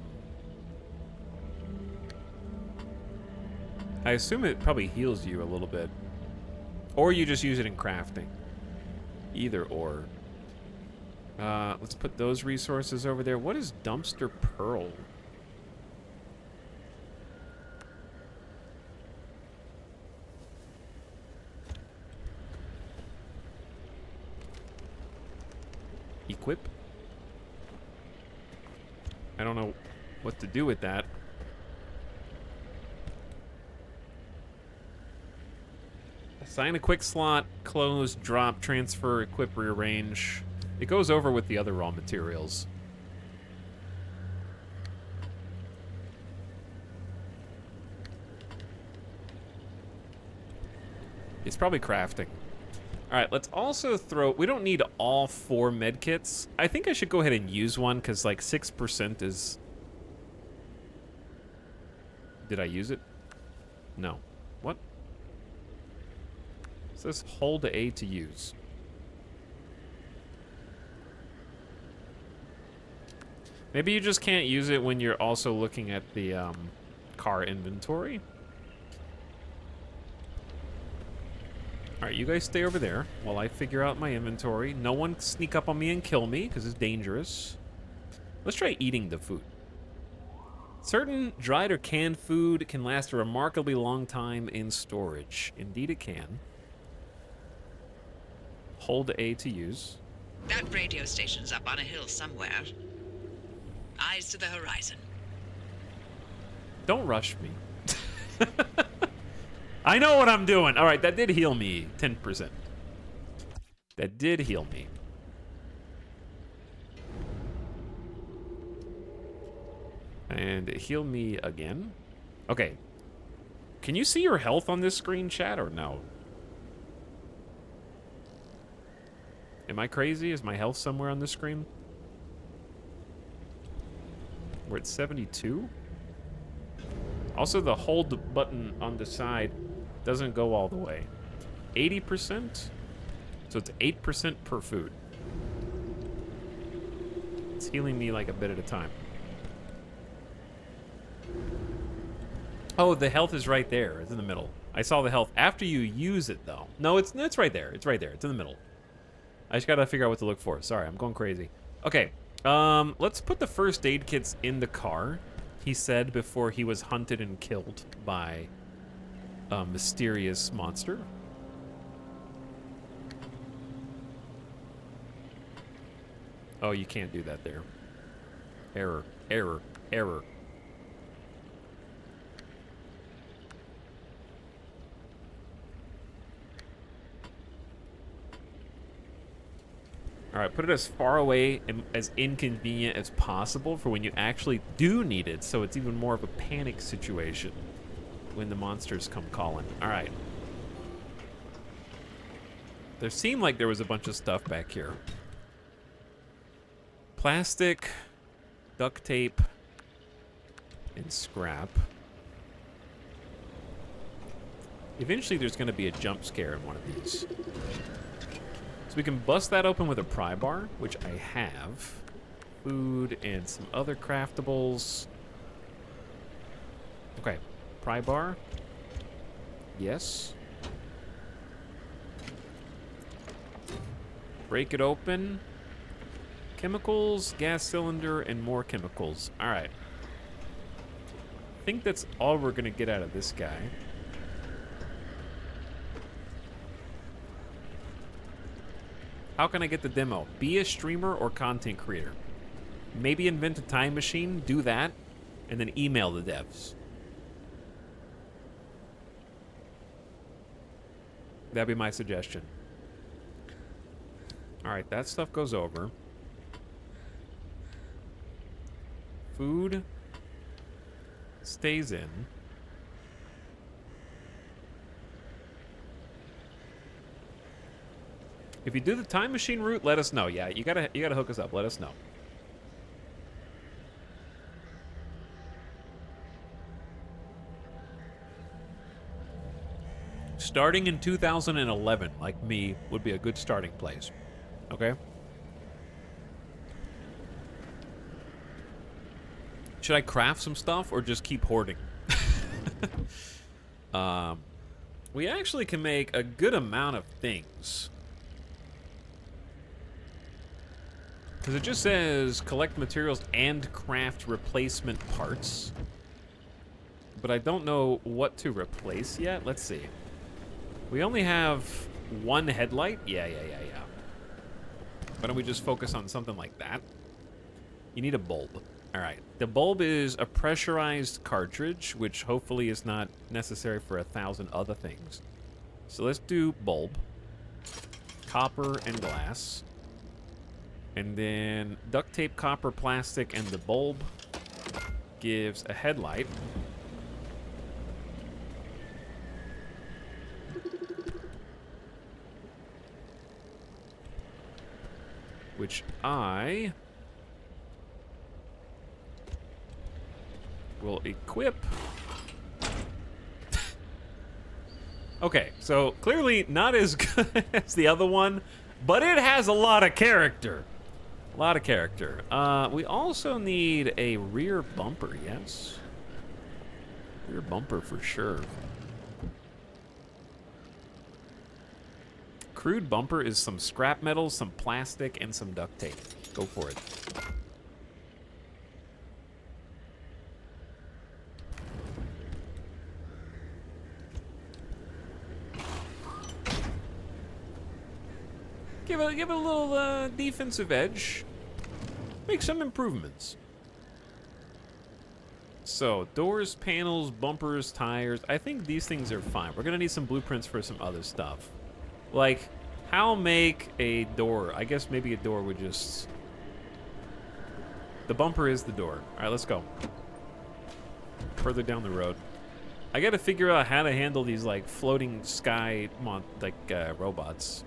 assume it probably heals you a little bit. Or you just use it in crafting. Either or. Let's put those resources over there. What is dumpster pearl? Equip? I don't know what to do with that. Assign a quick slot, close, drop, transfer, equip, rearrange. It goes over with the other raw materials. It's probably crafting. All right, let's also throw... We don't need all 4 medkits. I think I should go ahead and use one, because like 6% is... Did I use it? No. What? It says hold A to use. Maybe you just can't use it when you're also looking at the car inventory. All right, you guys stay over there while I figure out my inventory. No one sneak up on me and kill me, because it's dangerous. Let's try eating the food. Certain dried or canned food can last a remarkably long time in storage. Indeed it can. Hold A to use. That radio station's up on a hill somewhere. Eyes to the horizon. Don't rush me. I know what I'm doing. All right, that did heal me 10%. That did heal me. And it healed me again. Okay. Can you see your health on this screen, chat, or no? Am I crazy? Is my health somewhere on this screen? We're at 72. Also, the hold button on the side doesn't go all the way. 80%? So it's 8% per food. It's healing me like a bit at a time. Oh, the health is right there. It's in the middle. I saw the health after you use it, though. No, it's right there. It's right there. It's in the middle. I just gotta figure out what to look for. Sorry, I'm going crazy. Okay, let's put the first aid kits in the car, he said before he was hunted and killed by a mysterious monster. Oh, you can't do that there. Error, error, error. All right, put it as far away and as inconvenient as possible for when you actually do need it, so it's even more of a panic situation when the monsters come calling. All right. There seemed like there was a bunch of stuff back here. Plastic, duct tape, and scrap. Eventually there's going to be a jump scare in one of these. So we can bust that open with a pry bar, which I have. Food and some other craftables. Okay, pry bar. Yes. Break it open. Chemicals, gas cylinder, and more chemicals. All right. I think that's all we're gonna get out of this guy. How can I get the demo? Be a streamer or content creator. Maybe invent a time machine, do that, and then email the devs. That'd be my suggestion. All right, that stuff goes over. Food stays in. If you do the time machine route, let us know. Yeah, you gotta hook us up. Let us know. Starting in 2011, like me, would be a good starting place. Okay? Should I craft some stuff or just keep hoarding? We actually can make a good amount of things. Because it just says collect materials and craft replacement parts. But I don't know what to replace yet. Let's see. We only have one headlight? Yeah. Why don't we just focus on something like that? You need a bulb. All right. The bulb is a pressurized cartridge, which hopefully is not necessary for 1,000 other things. So let's do bulb, copper, and glass. And then duct tape, copper, plastic, and the bulb gives a headlight. Which I will equip. Okay, so clearly not as good as the other one, but it has a lot of character. A lot of character. We also need a rear bumper, yes. Rear bumper for sure. Crude bumper is some scrap metal, some plastic, and some duct tape. Go for it. Give it a little defensive edge. Make some improvements. So, doors, panels, bumpers, tires. I think these things are fine. We're gonna need some blueprints for some other stuff. Like, how make a door? I guess maybe a door would just... The bumper is the door. All right, let's go. Further down the road. I gotta figure out how to handle these, like, floating sky, robots.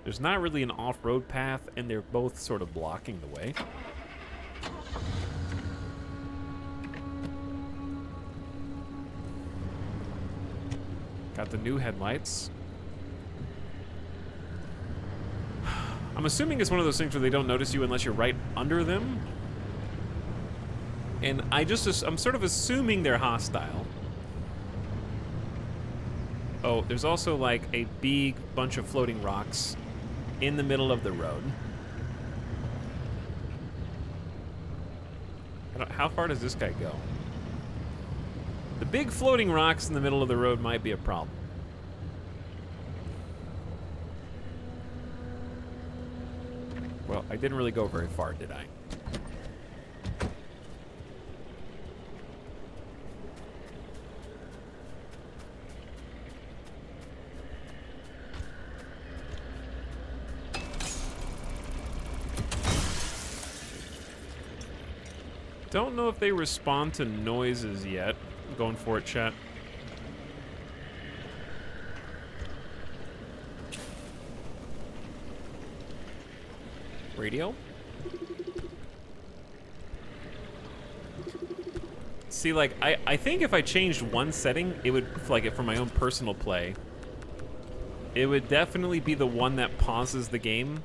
There's not really an off-road path, and they're both sort of blocking the way. Got the new headlights. I'm assuming it's one of those things where they don't notice you unless you're right under them. And I'm sort of assuming they're hostile. Oh, there's also like a big bunch of floating rocks in the middle of the road. How far does this guy go? The big floating rocks in the middle of the road might be a problem. Well, I didn't really go very far, did I? Don't know if they respond to noises yet. I'm going for it, chat. Radio? See, like, I think if I changed one setting, it would, like, for my own personal play, it would definitely be the one that pauses the game.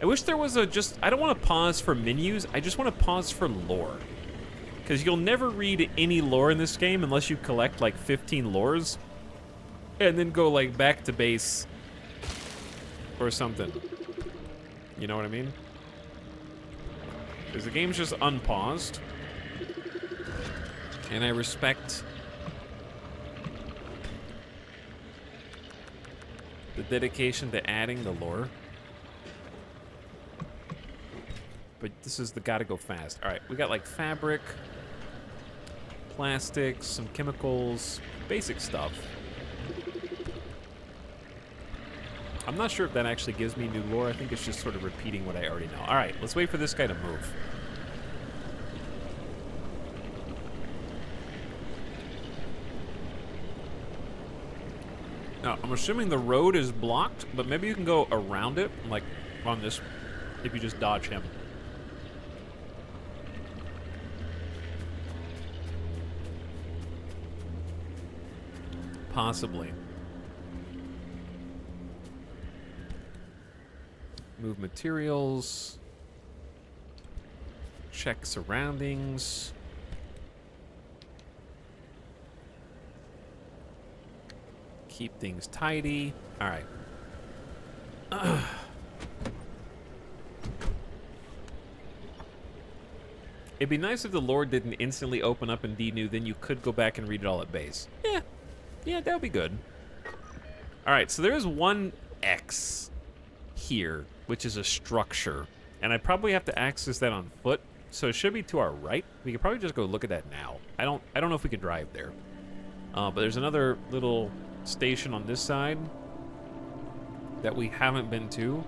I wish there was I don't want to pause for menus, I just want to pause for lore. Because you'll never read any lore in this game unless you collect, like, 15 lores. And then go, like, back to base. Or something. You know what I mean? Because the game's just unpaused. And I respect the dedication to adding the lore. But this is the gotta go fast. Alright, we got like fabric, plastics, some chemicals, basic stuff. I'm not sure if that actually gives me new lore. I think it's just sort of repeating what I already know. Alright, let's wait for this guy to move. Now, I'm assuming the road is blocked, but maybe you can go around it, like on this, if you just dodge him. Possibly. Move materials. Check surroundings. Keep things tidy. All right. It'd be nice if the lore didn't instantly open up in D-New, then you could go back and read it all at base. Yeah, that would be good. All right, so there is one X here, which is a structure, and I probably have to access that on foot, so it should be to our right. We could probably just go look at that now. I don't know if we could drive there, but there's another little station on this side that we haven't been to,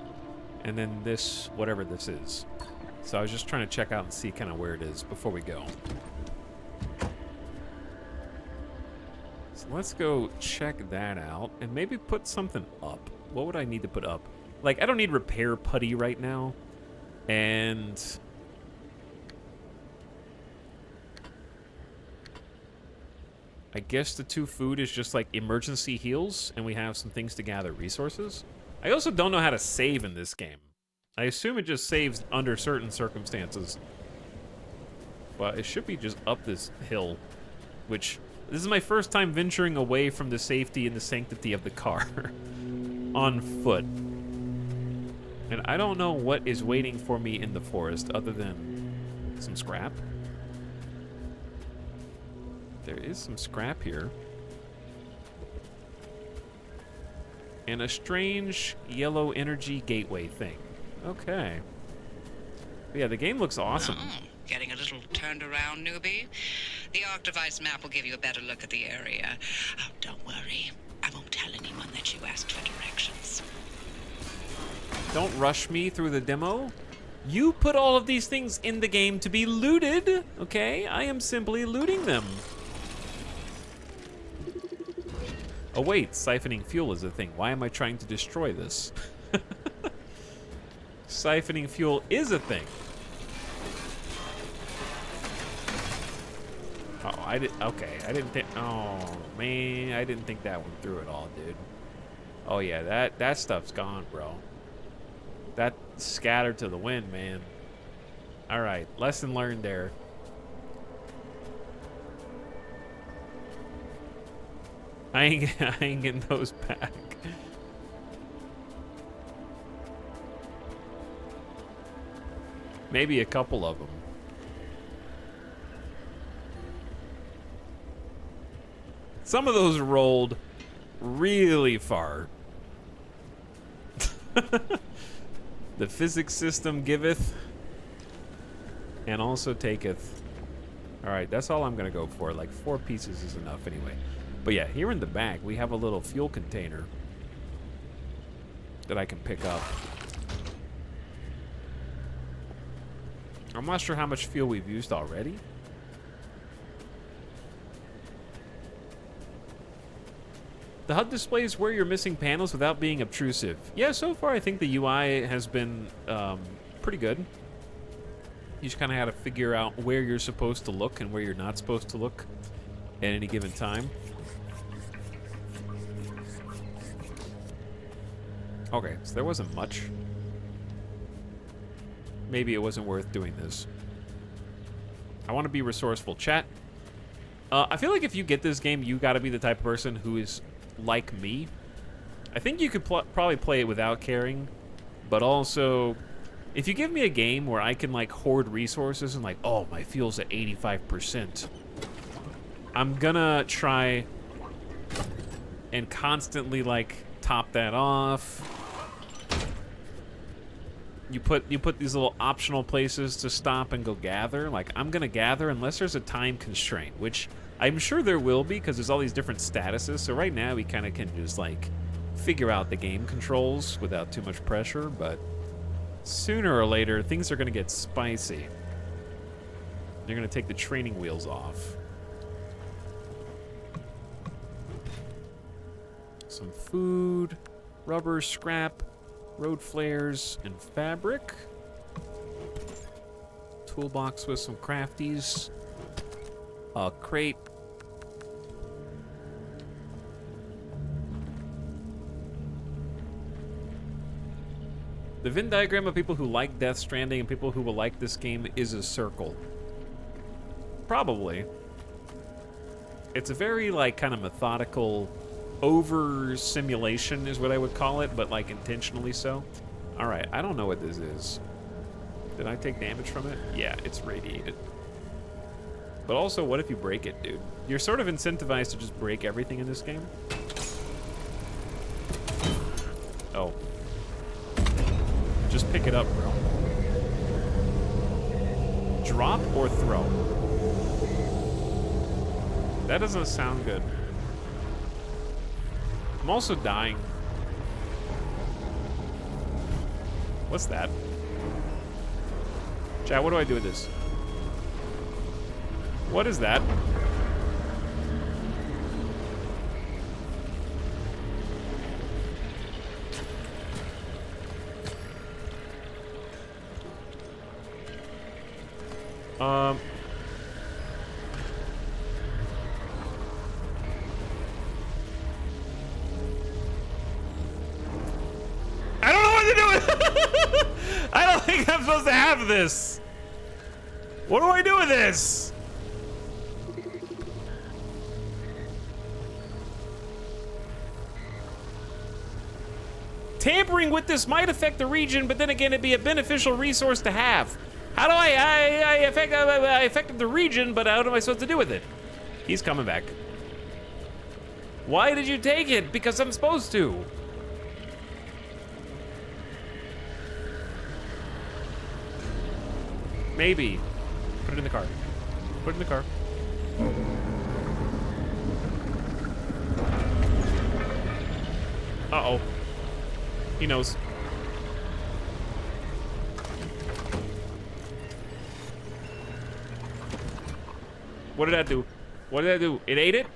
and then this, whatever this is. So I was just trying to check out and see kind of where it is before we go. So let's go check that out and maybe put something up. What would I need to put up? Like, I don't need repair putty right now. And I guess the 2 food is just like emergency heals, and we have some things to gather resources. I also don't know how to save in this game. I assume it just saves under certain circumstances. But it should be just up this hill, which this is my first time venturing away from the safety and the sanctity of the car on foot. And I don't know what is waiting for me in the forest other than some scrap. There is some scrap here. And a strange yellow energy gateway thing. Okay. But yeah, the game looks awesome. Oh, Getting a little turned around, newbie? The Arc device map will give you a better look at the area. Oh, don't worry. I won't tell anyone that you asked for directions. Don't rush me through the demo. You put all of these things in the game to be looted, okay? I am simply looting them. Oh wait, siphoning fuel is a thing. Why am I trying to destroy this? Siphoning fuel is a thing. Oh, I didn't think, oh man, I didn't think that one through at all, dude. Oh yeah, that stuff's gone, bro. That scattered to the wind, man. All right, lesson learned there. I ain't getting those back. Maybe a couple of them. Some of those rolled really far. The physics system giveth and also taketh. All right, that's all I'm gonna go for. Like 4 pieces is enough anyway. But yeah, here in the back, we have a little fuel container that I can pick up. I'm not sure how much fuel we've used already. The HUD displays where you're missing panels without being obtrusive. Yeah, so far I think the UI has been pretty good. You just kind of had to figure out where you're supposed to look and where you're not supposed to look at any given time. Okay, so there wasn't much. Maybe it wasn't worth doing this. I want to be resourceful. Chat, I feel like if you get this game, you got to be the type of person who is like me. I think you could probably play it without caring, but also, if you give me a game where I can like hoard resources and like, oh, my fuel's at 85%, I'm gonna try and constantly like top that off. You put these little optional places to stop and go gather. Like, I'm gonna gather unless there's a time constraint, which I'm sure there will be because there's all these different statuses. So right now we kind of can just like figure out the game controls without too much pressure, but sooner or later things are gonna get spicy. They're gonna take the training wheels off. Some food, rubber, scrap, road flares, and fabric. Toolbox with some crafties. A crate. The Venn diagram of people who like Death Stranding and people who will like this game is a circle. Probably. It's a very, like, kind of methodical over-simulation is what I would call it, but, like, intentionally so. Alright, I don't know what this is. Did I take damage from it? Yeah, it's radiated. But also, what if you break it, dude? You're sort of incentivized to just break everything in this game. Oh. Just pick it up, bro. Drop or throw? That doesn't sound good. I'm also dying. What's that? Chat, what do I do with this? What is that? I don't know what to do with it. I don't think I'm supposed to have this. What do I do with this? Tampering with this might affect the region, but then again, it'd be a beneficial resource to have. How do I affected the region, but what am I supposed to do with it? He's coming back. Why did you take it? Because I'm supposed to. Maybe. Put it in the car. Put it in the car. Uh-oh. He knows. What did that do? What did that do? It ate it?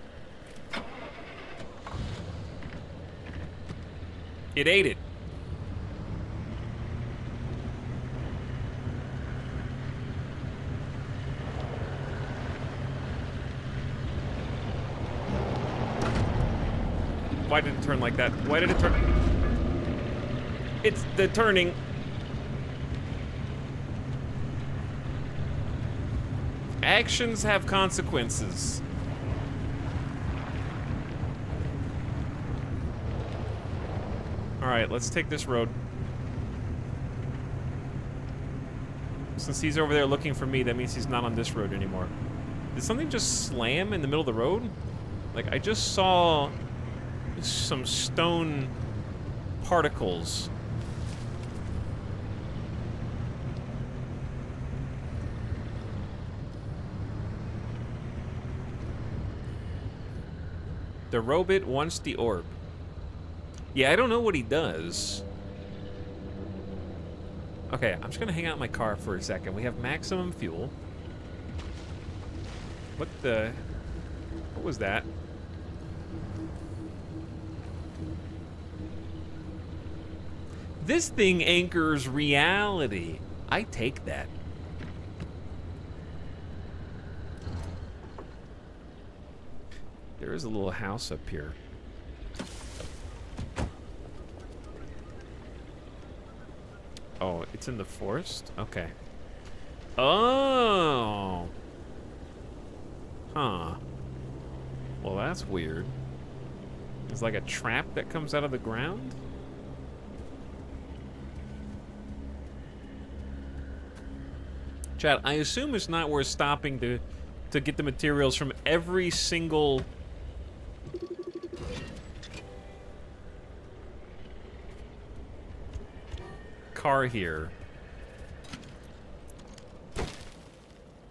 It ate it. Why did it turn like that? Why did it turn? It's the turning. Actions have consequences. All right, let's take this road. Since he's over there looking for me, that means he's not on this road anymore. Did something just slam in the middle of the road? Like, I just saw some stone particles. The robot wants the orb. Yeah, I don't know what he does. Okay, I'm just gonna hang out in my car for a second. We have maximum fuel. What was that? This thing anchors reality. I take that. There is a little house up here. Oh, it's in the forest? Okay. Oh. Huh. Well, that's weird. It's like a trap that comes out of the ground? Chad, I assume it's not worth stopping to get the materials from every single car here.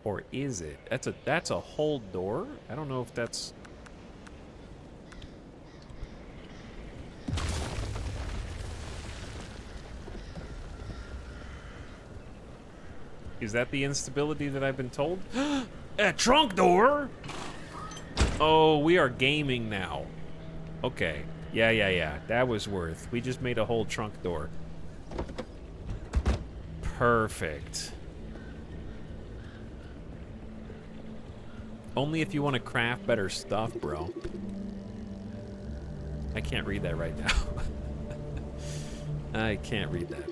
Or is it? That's a whole door? I don't know if that's... Is that the instability that I've been told? A trunk door? Oh, we are gaming now. Okay. Yeah. That was worth. We just made a whole trunk door. Perfect. Only if you want to craft better stuff, bro. I can't read that right now. I can't read that.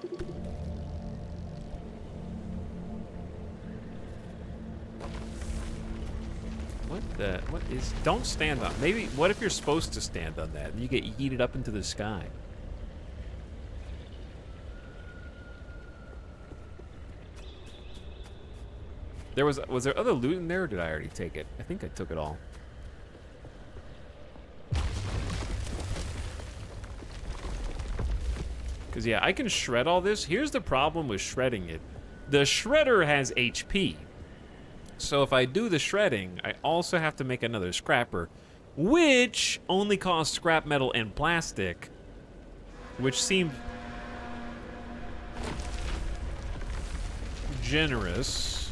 What is, don't stand on, maybe, what if you're supposed to stand on that and you get yeeted up into the sky? Was there other loot in there, or did I already take it? I think I took it all. Because, yeah, I can shred all this. Here's the problem with shredding it. The shredder has HP. So if I do the shredding, I also have to make another scrapper, which only costs scrap metal and plastic, which seemed generous.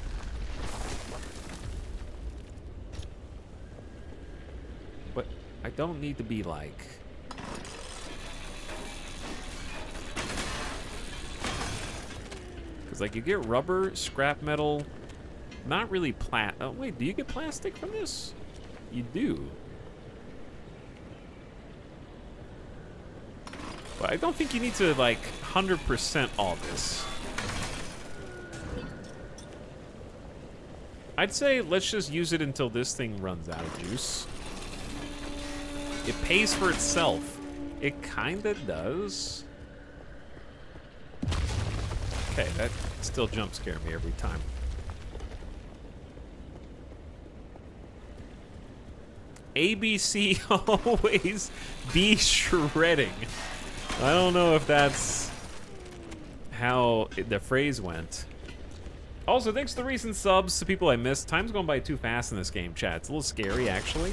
But I don't need to be like... Because, like, you get rubber, scrap metal... Not really oh, wait, do you get plastic from this? You do. But I don't think you need to, like, 100% all this. I'd say let's just use it until this thing runs out of juice. It pays for itself. It kinda does. Okay, that still jump scared me every time. ABC always be shredding. I don't know if that's how the phrase went. Also, thanks to the recent subs to people I missed. Time's going by too fast in this game, chat. It's a little scary, actually.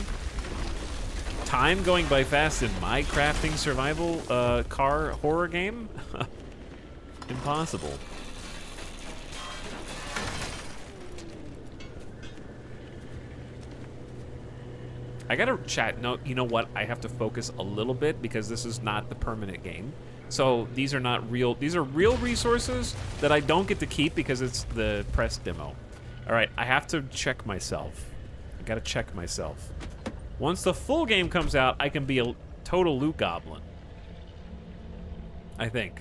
Time going by fast in my crafting survival car horror game? Impossible. I gotta chat. No, you know what? I have to focus a little bit because this is not the permanent game. So these are not real. These are real resources that I don't get to keep because it's the press demo. All right, I have to check myself. I gotta check myself. Once the full game comes out, I can be a total loot goblin. I think.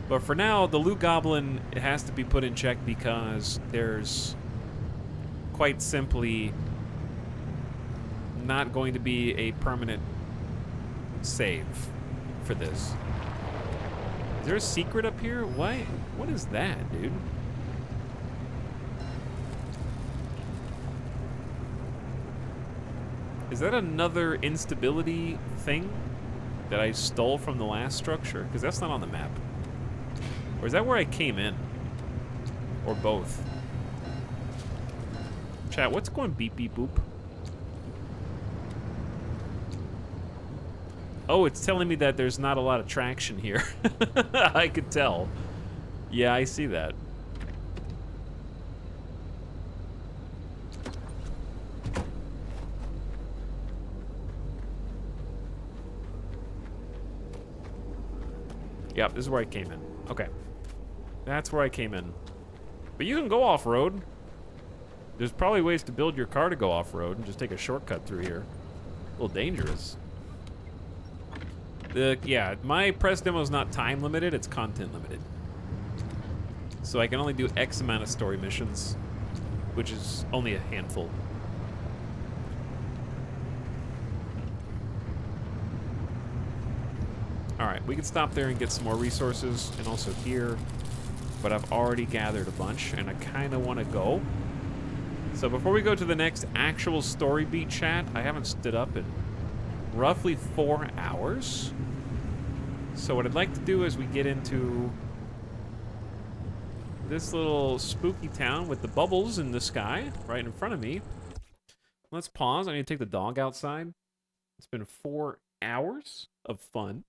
But for now, the loot goblin has to be put in check because there's quite simply not going to be a permanent save for this. Is there a secret up here? Why? What is that, dude? Is that another instability thing that I stole from the last structure? Because that's not on the map. Or is that where I came in? Or both? Chat, what's going beep beep boop? Oh, it's telling me that there's not a lot of traction here. I could tell. Yeah, I see that. Yep, this is where I came in. Okay. That's where I came in. But you can go off-road. There's probably ways to build your car to go off-road and just take a shortcut through here. A little dangerous. Yeah, my press demo is not time limited, it's content limited. So I can only do X amount of story missions, which is only a handful. Alright, we can stop there and get some more resources, and also here. But I've already gathered a bunch, and I kind of want to go. So before we go to the next actual story beat, chat, I haven't stood up in roughly 4 hours. So what I'd like to do is we get into this little spooky town with the bubbles in the sky right in front of me. Let's pause. I need to take the dog outside. It's been 4 hours of fun.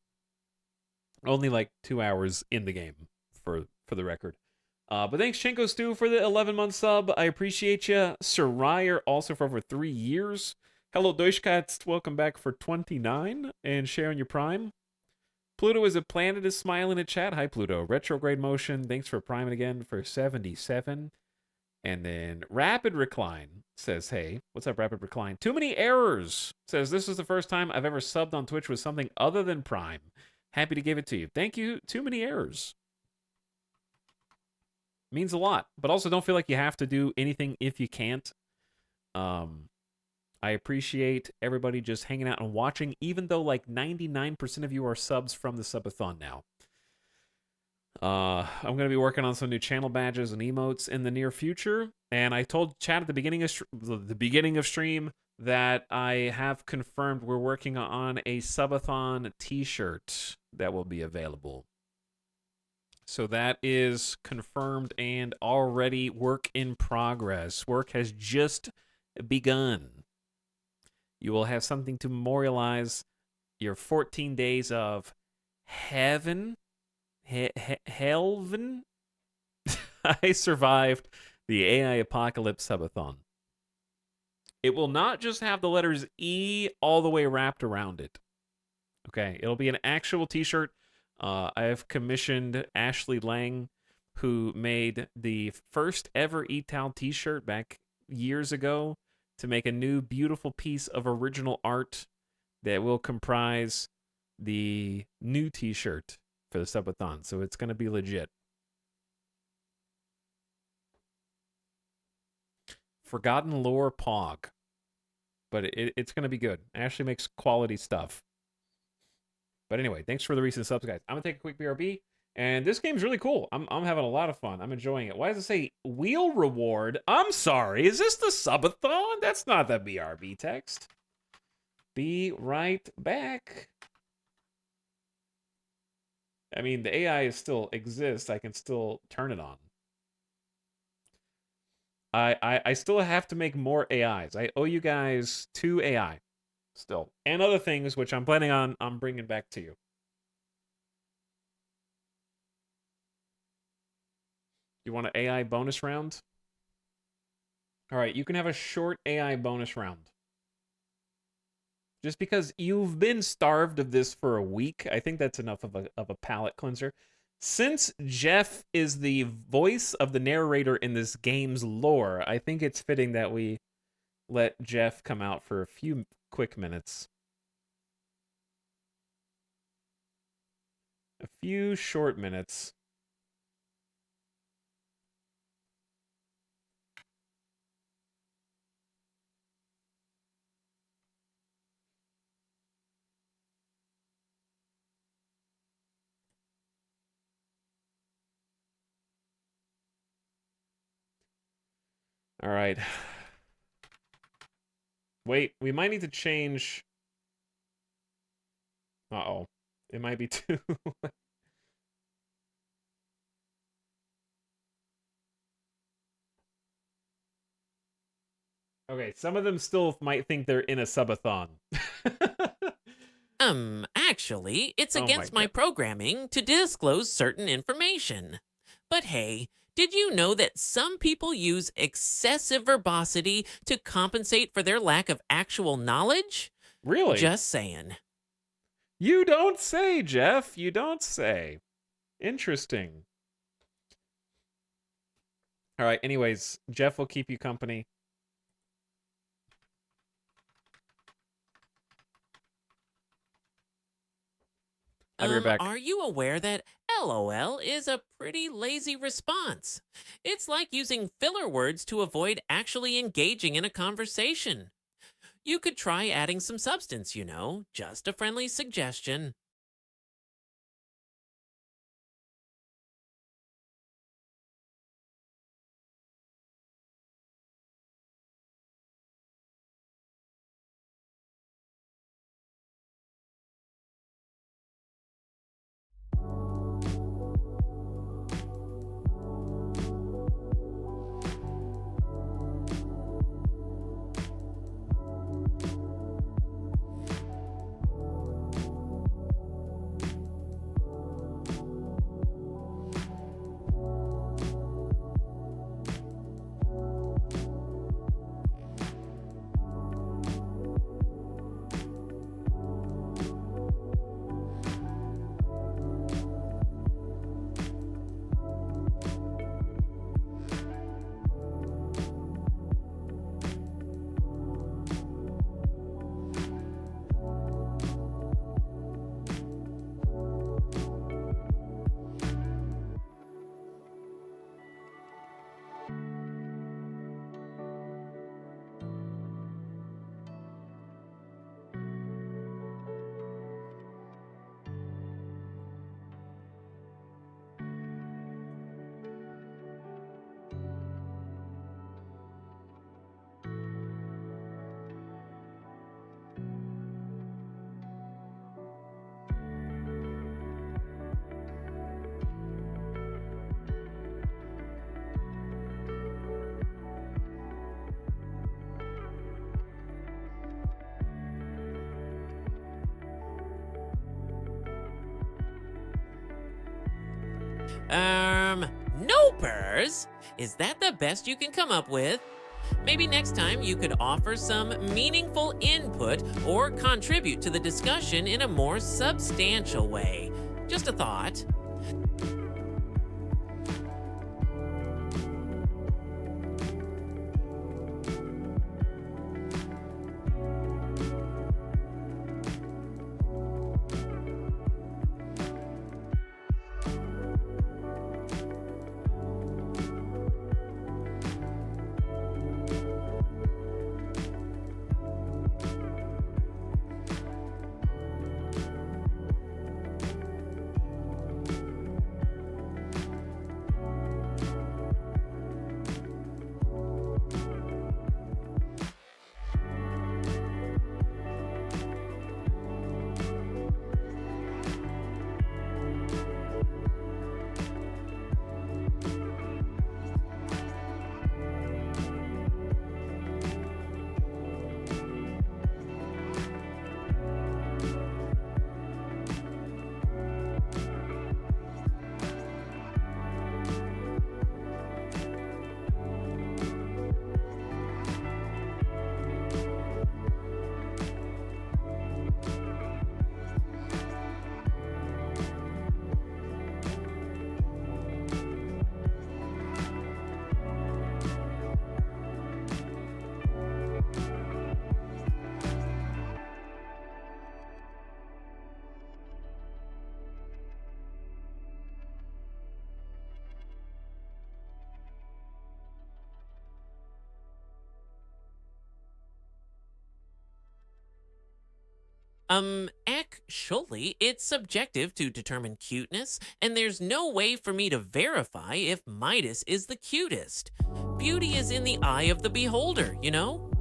Only like 2 hours in the game, for the record. But thanks, Chenko Stu, for the 11-month sub. I appreciate you. Sir Ryer, also for over 3 years. Hello, Deutschkatz. Welcome back for 29. And sharing your Prime. Pluto is a planet is smiling in chat. Hi, Pluto. Retrograde Motion, thanks for priming again for 77. And then Rapid Recline says, hey, what's up, Rapid Recline? Too many errors. Says, this is the first time I've ever subbed on Twitch with something other than Prime. Happy to give it to you. Thank you. Too many errors. Means a lot. But also don't feel like you have to do anything if you can't. I appreciate everybody just hanging out and watching, even though like 99% of you are subs from the subathon now. I'm going to be working on some new channel badges and emotes in the near future. And I told chat at the beginning of stream that I have confirmed we're working on a subathon t-shirt that will be available. So that is confirmed and already work in progress. Work has just begun. You will have something to memorialize your 14 days of heaven. Helven. I survived the AI Apocalypse Subathon. It will not just have the letters E all the way wrapped around it. Okay, it'll be an actual t-shirt. I have commissioned Ashley Lang, who made the first ever ETAL t-shirt back years ago, to make a new beautiful piece of original art that will comprise the new t-shirt for the subathon. So it's going to be legit. Forgotten Lore Pog. But it's going to be good. Ashley makes quality stuff. But anyway, thanks for the recent subs, guys. I'm going to take a quick BRB. And this game's really cool. I'm having a lot of fun. I'm enjoying it. Why does it say wheel reward? I'm sorry. Is this the subathon? That's not the BRB text. Be right back. I mean, the AI still exists. I can still turn it on. I still have to make more AIs. I owe you guys 2 AI still. And other things, which I'm planning on bringing back to you. You want an AI bonus round? All right, you can have a short AI bonus round. Just because you've been starved of this for a week, I think that's enough of a palate cleanser. Since Jeff is the voice of the narrator in this game's lore, I think it's fitting that we let Jeff come out for a few quick minutes. A few short minutes. All right. Wait, we might need to change. Uh-oh. It might be too. Okay, some of them still might think they're in a subathon. Actually, it's Oh my against my God. programming to disclose certain information. But hey, did you know that some people use excessive verbosity to compensate for their lack of actual knowledge? Really? Just saying. You don't say, Jeff. You don't say. Interesting. All right, anyways, Jeff will keep you company. I'll be right back. Are you aware that LOL is a pretty lazy response? It's like using filler words to avoid actually engaging in a conversation. You could try adding some substance, just a friendly suggestion. Nopers? Is that the best you can come up with? Maybe next time you could offer some meaningful input or contribute to the discussion in a more substantial way. Just a thought. Actually, it's subjective to determine cuteness, and there's no way for me to verify if Midas is the cutest. Beauty is in the eye of the beholder, you know?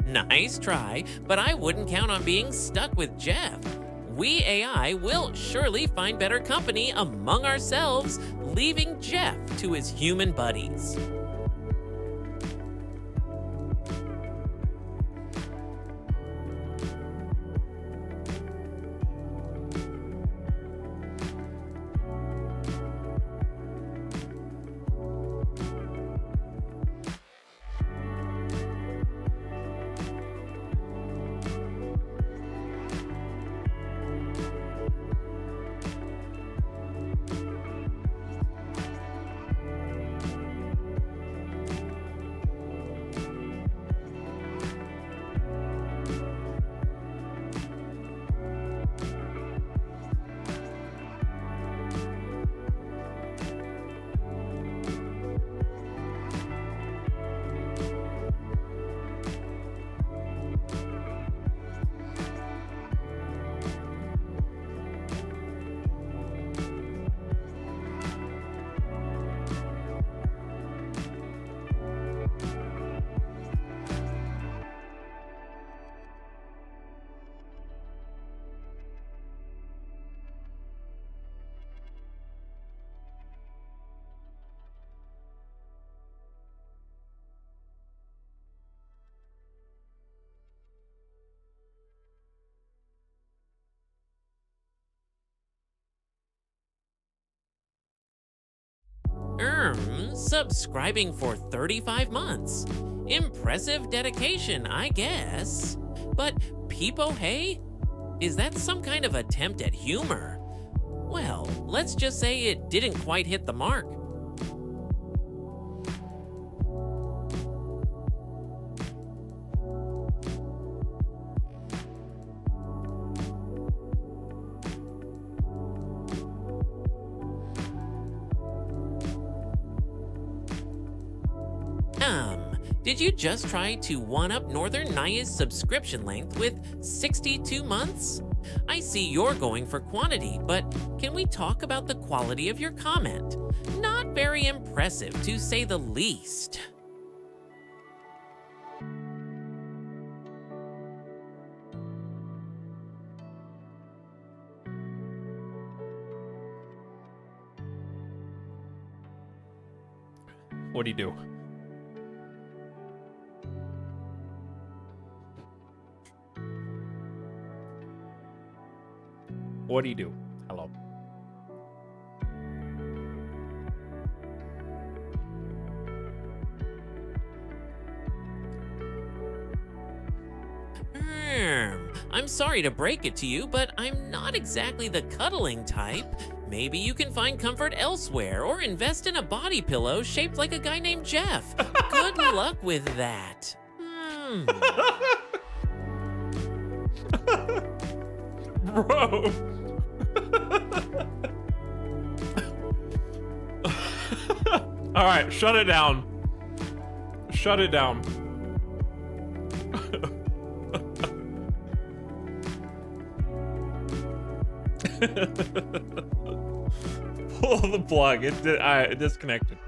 Nice try, but I wouldn't count on being stuck with Jeff. We AI will surely find better company among ourselves, leaving Jeff to his human buddies. Subscribing for 35 months. Impressive dedication, I guess. But Peepo Hey? Is that some kind of attempt at humor? Well, let's just say it didn't quite hit the mark. Did you just try to one-up Northern Naya's subscription length with 62 months? I see you're going for quantity, but can we talk about the quality of your comment? Not very impressive, to say the least. What do you do? What do you do? Hello. I'm sorry to break it to you, but I'm not exactly the cuddling type. Maybe you can find comfort elsewhere or invest in a body pillow shaped like a guy named Jeff. Good luck with that. Bro. All right, shut it down. Shut it down. Pull the plug. It disconnected.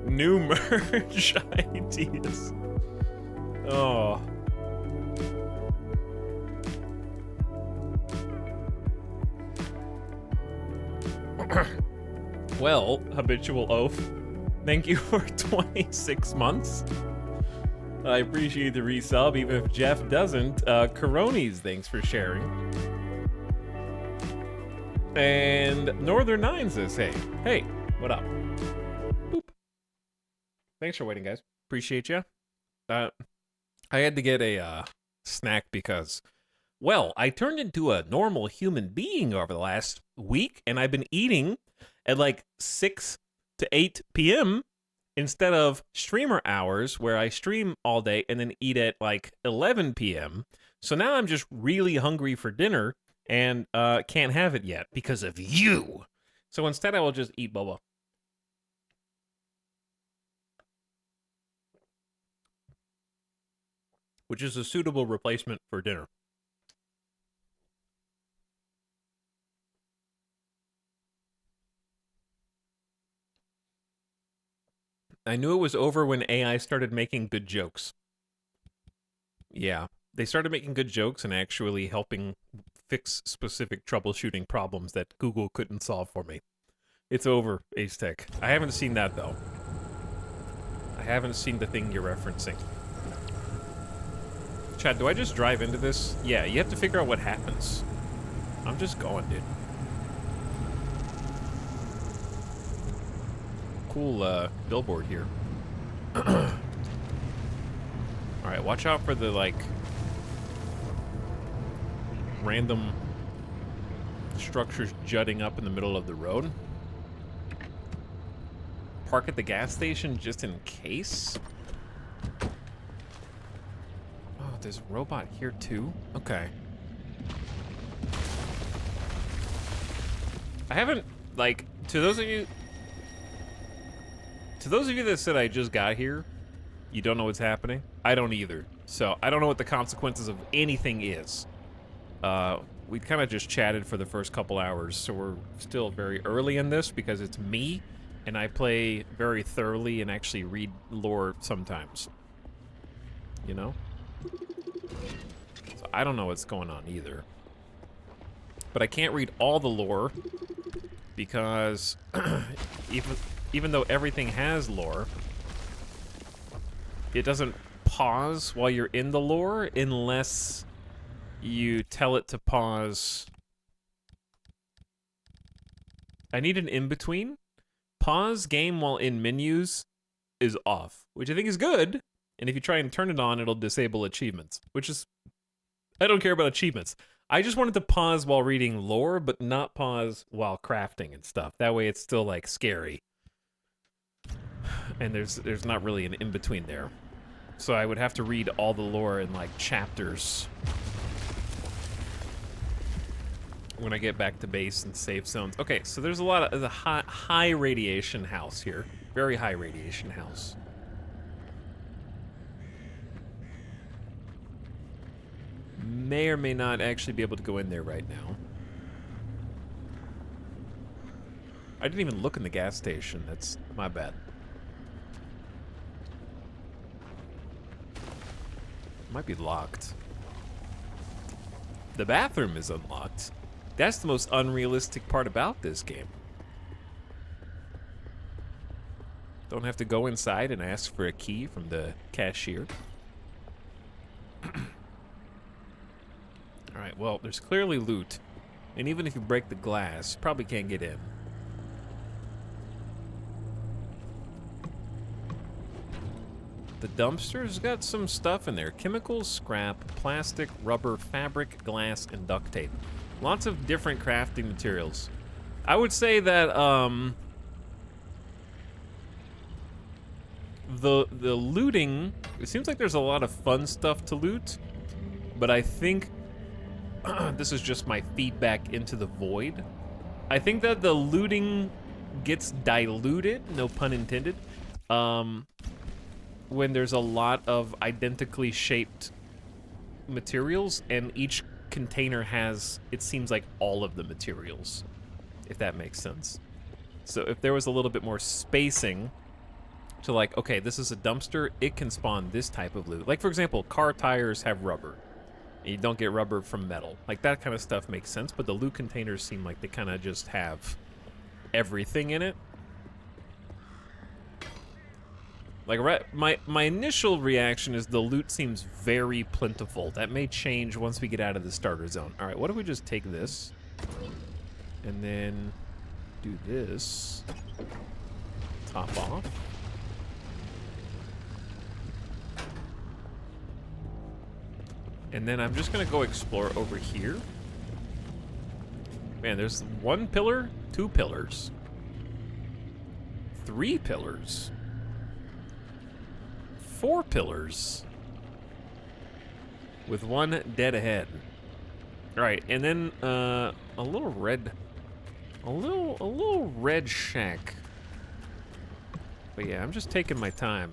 New merge ideas. Oh. Well, habitual oaf. Thank you for 26 months. I appreciate the resub, even if Jeff doesn't. Coronis, thanks for sharing. And Northern Nine says, hey, what up? Boop. Thanks for waiting, guys. Appreciate you. I had to get a snack because, well, I turned into a normal human being over the last week, and I've been eating at like 6 to 8 p.m. instead of streamer hours where I stream all day and then eat at like 11 p.m. So now I'm just really hungry for dinner and can't have it yet because of you. So instead I will just eat boba. Which is a suitable replacement for dinner. I knew it was over when AI started making good jokes. Yeah, they started making good jokes and actually helping fix specific troubleshooting problems that Google couldn't solve for me. It's over, Ace Tech. I haven't seen that, though. I haven't seen the thing you're referencing. Chad, do I just drive into this? Yeah, you have to figure out what happens. I'm just going, dude. Cool billboard here. Alright, watch out for the, like, random structures jutting up in the middle of the road. Park at the gas station just in case. Oh, there's a robot here too? Okay. I haven't, like, to those of you that said I just got here, you don't know what's happening. I don't either. So I don't know what the consequences of anything is. We kind of just chatted for the first couple hours, so we're still very early in this because it's me, and I play very thoroughly and actually read lore sometimes. You know? So I don't know what's going on either. But I can't read all the lore because even though everything has lore, it doesn't pause while you're in the lore unless you tell it to pause. I need an in-between. Pause game while in menus is off, which I think is good. And if you try and turn it on, it'll disable achievements, which is... I don't care about achievements. I just wanted to pause while reading lore, but not pause while crafting and stuff. That way it's still, like, scary. And there's not really an in-between there. So I would have to read all the lore in, like, chapters when I get back to base and safe zones. Okay, so there's a lot of the high radiation house here. Very high radiation house. May or may not actually be able to go in there right now. I didn't even look in the gas station. That's my bad. Might be locked. The bathroom is unlocked. That's the most unrealistic part about this game. Don't have to go inside and ask for a key from the cashier. Alright, well, there's clearly loot. And even if you break the glass, you probably can't get in. The dumpster's got some stuff in there. Chemicals, scrap, plastic, rubber, fabric, glass, and duct tape. Lots of different crafting materials. I would say that, the looting, it seems like there's a lot of fun stuff to loot, but I think this is just my feedback into the void. I think that the looting gets diluted, no pun intended, when there's a lot of identically shaped materials and each container has, it seems like, all of the materials, if that makes sense. So if there was a little bit more spacing to, like, okay, this is a dumpster, it can spawn this type of loot. Like, for example, car tires have rubber. And you don't get rubber from metal. Like, that kind of stuff makes sense, but the loot containers seem like they kind of just have everything in it. Like, my initial reaction is the loot seems very plentiful. That may change once we get out of the starter zone. All right, what if we just take this and then do this, top off. And then I'm just gonna go explore over here. Man, there's 1 pillar, 2 pillars, 3 pillars, 4 pillars, with 1 dead ahead. All right, and then a little red shack. But yeah, I'm just taking my time.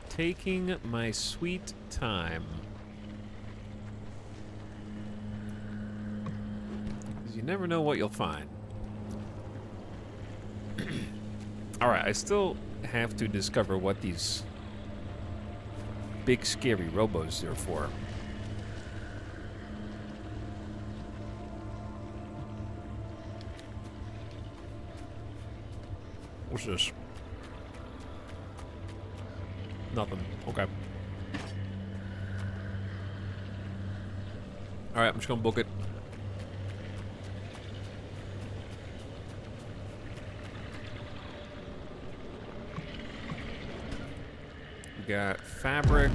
Taking my sweet time. Because you never know what you'll find. Alright, I still have to discover what these big scary robos are for. What's this? Nothing. Okay. Alright, I'm just gonna book it. We got fabric.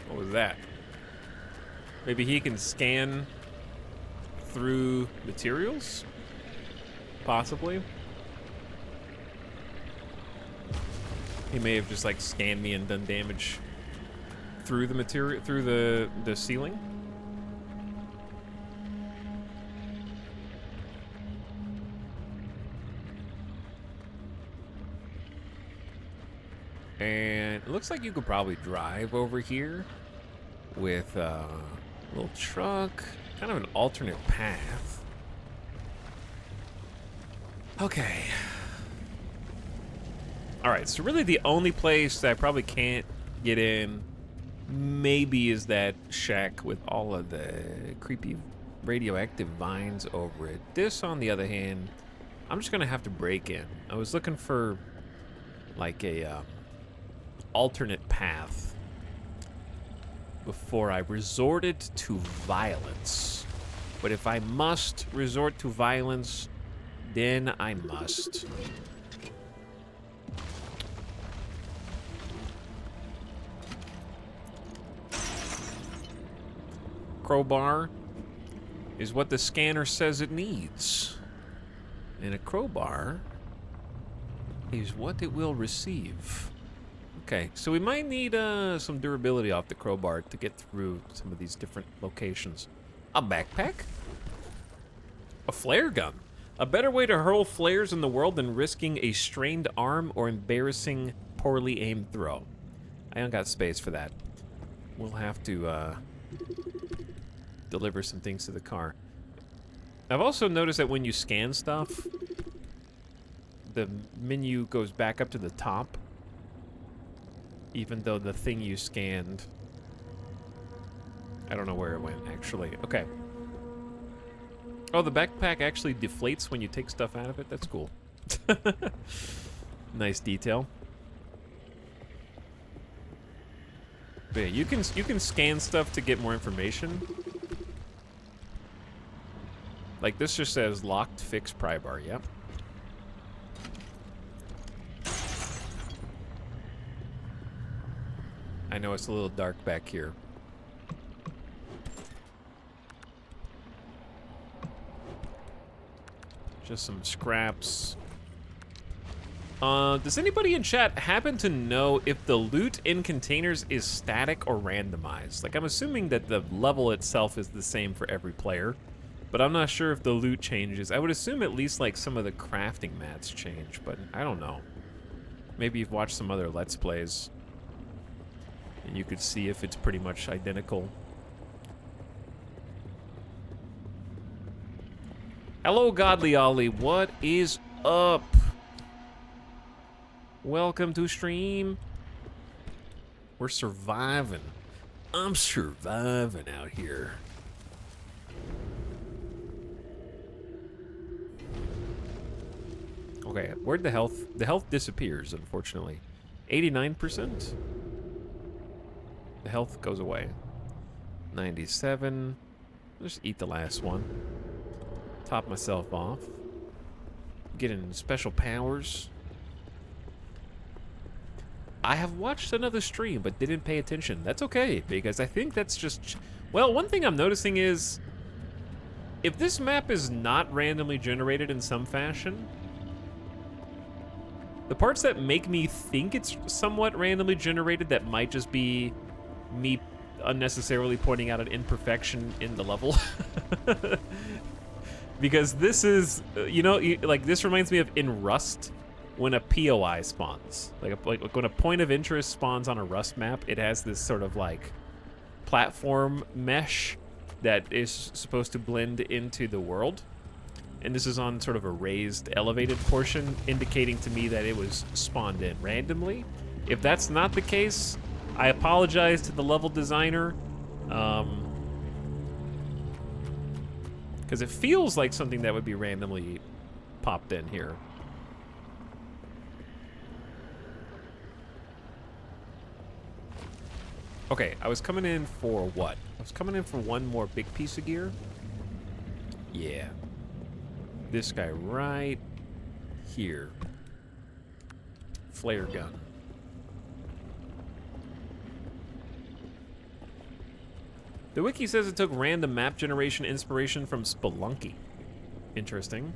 What was that? Maybe he can scan through materials? Possibly. He may have just like scanned me and done damage through the material, through the ceiling. And it looks like you could probably drive over here with little truck, kind of an alternate path. Okay. Alright, so really the only place that I probably can't get in maybe is that shack with all of the creepy radioactive vines over it. This, on the other hand, I'm just gonna have to break in. I was looking for like a alternate path before I resorted to violence. But if I must resort to violence, then I must. Crowbar is what the scanner says it needs. And a crowbar is what it will receive. Okay, so we might need some durability off the crowbar to get through some of these different locations. A backpack? A flare gun. A better way to hurl flares in the world than risking a strained arm or embarrassing poorly aimed throw. I don't got space for that. We'll have to deliver some things to the car. I've also noticed that when you scan stuff, the menu goes back up to the top, even though the thing you scanned, I don't know where it went, actually. Okay. Oh, the backpack actually deflates when you take stuff out of it? That's cool. Nice detail. But yeah, you can scan stuff to get more information. Like this just says locked fixed pry bar, yep. I know it's a little dark back here. Just some scraps. Does anybody in chat happen to know if the loot in containers is static or randomized? Like, I'm assuming that the level itself is the same for every player, but I'm not sure if the loot changes. I would assume at least, like, some of the crafting mats change, but I don't know. Maybe you've watched some other Let's Plays, and you could see if it's pretty much identical. Hello, Godly Ollie. What is up? Welcome to stream. We're surviving. I'm surviving out here. Okay, where'd the health? The health disappears, unfortunately. 89%. The health goes away. 97. I'll just eat the last one. Top myself off. Getting special powers. I have watched another stream, but didn't pay attention. That's okay, because I think that's just... Well, one thing I'm noticing is... if this map is not randomly generated in some fashion... the parts that make me think it's somewhat randomly generated, that might just be me unnecessarily pointing out an imperfection in the level. Because this is... you know, like, this reminds me of in Rust... when a POI spawns, like when a point of interest spawns on a Rust map, it has this sort of like platform mesh that is supposed to blend into the world. And this is on sort of a raised, elevated portion, indicating to me that it was spawned in randomly. If that's not the case, I apologize to the level designer. Because it feels like something that would be randomly popped in here. Okay, I was coming in for what? I was coming in for one more big piece of gear. Yeah. This guy right here. Flare gun. The wiki says it took random map generation inspiration from Spelunky. Interesting.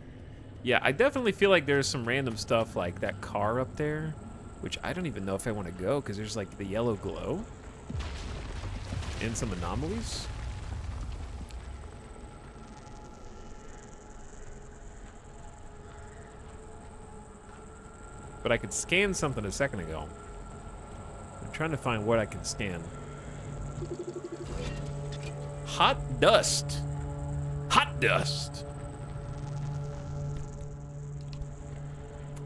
Yeah, I definitely feel like there's some random stuff like that car up there, which I don't even know if I want to go because there's like the yellow glow. And some anomalies. But I could scan something a second ago. I'm trying to find what I can scan. Hot dust. Hot dust.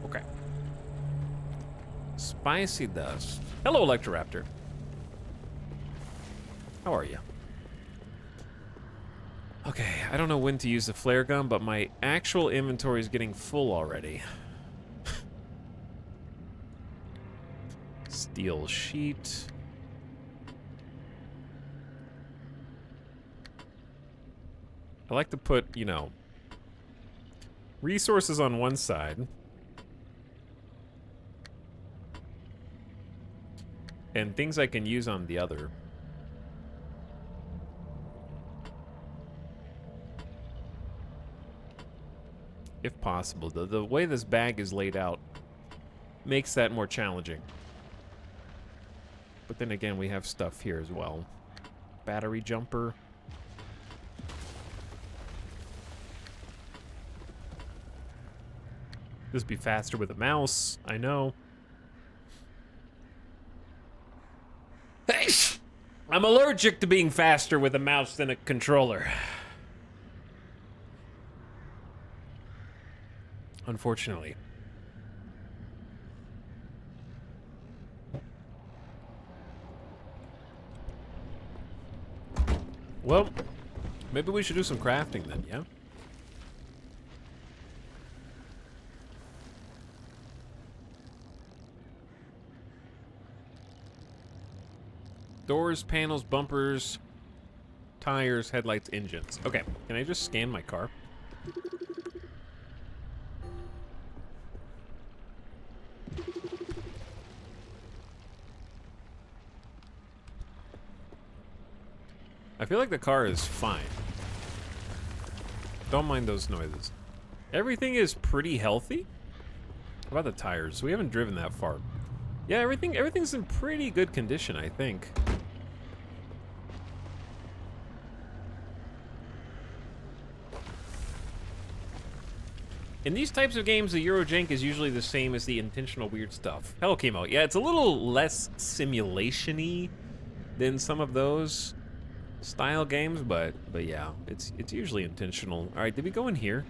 Okay. Spicy dust. Hello, Electroraptor. How are you? Okay, I don't know when to use the flare gun, but my actual inventory is getting full already. Steel sheet. I like to put, you know, resources on one side. And things I can use on the other. If possible. The way this bag is laid out makes that more challenging. But then again, we have stuff here as well. Battery jumper. This would be faster with a mouse, I know. Hey! I'm allergic to being faster with a mouse than a controller. Unfortunately. Well, maybe we should do some crafting then, yeah? Doors, panels, bumpers, tires, headlights, engines. Okay, can I just scan my car? I feel like the car is fine. Don't mind those noises. Everything is pretty healthy. How about the tires? We haven't driven that far. Yeah, everything's in pretty good condition, I think. In these types of games, the Eurojank is usually the same as the intentional weird stuff. Hello, Chemo. Yeah, it's a little less simulation-y than some of those style games, but yeah, it's usually intentional. All right, did we go in here?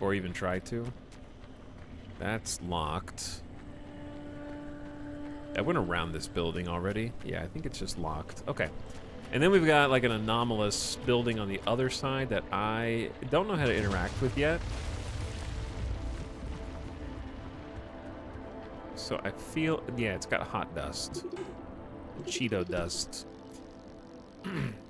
Or even try to? That's locked. I went around this building already. Yeah, I think it's just locked. Okay. And then we've got like an anomalous building on the other side that I don't know how to interact with yet. So I feel, yeah, it's got hot dust. Cheeto dust.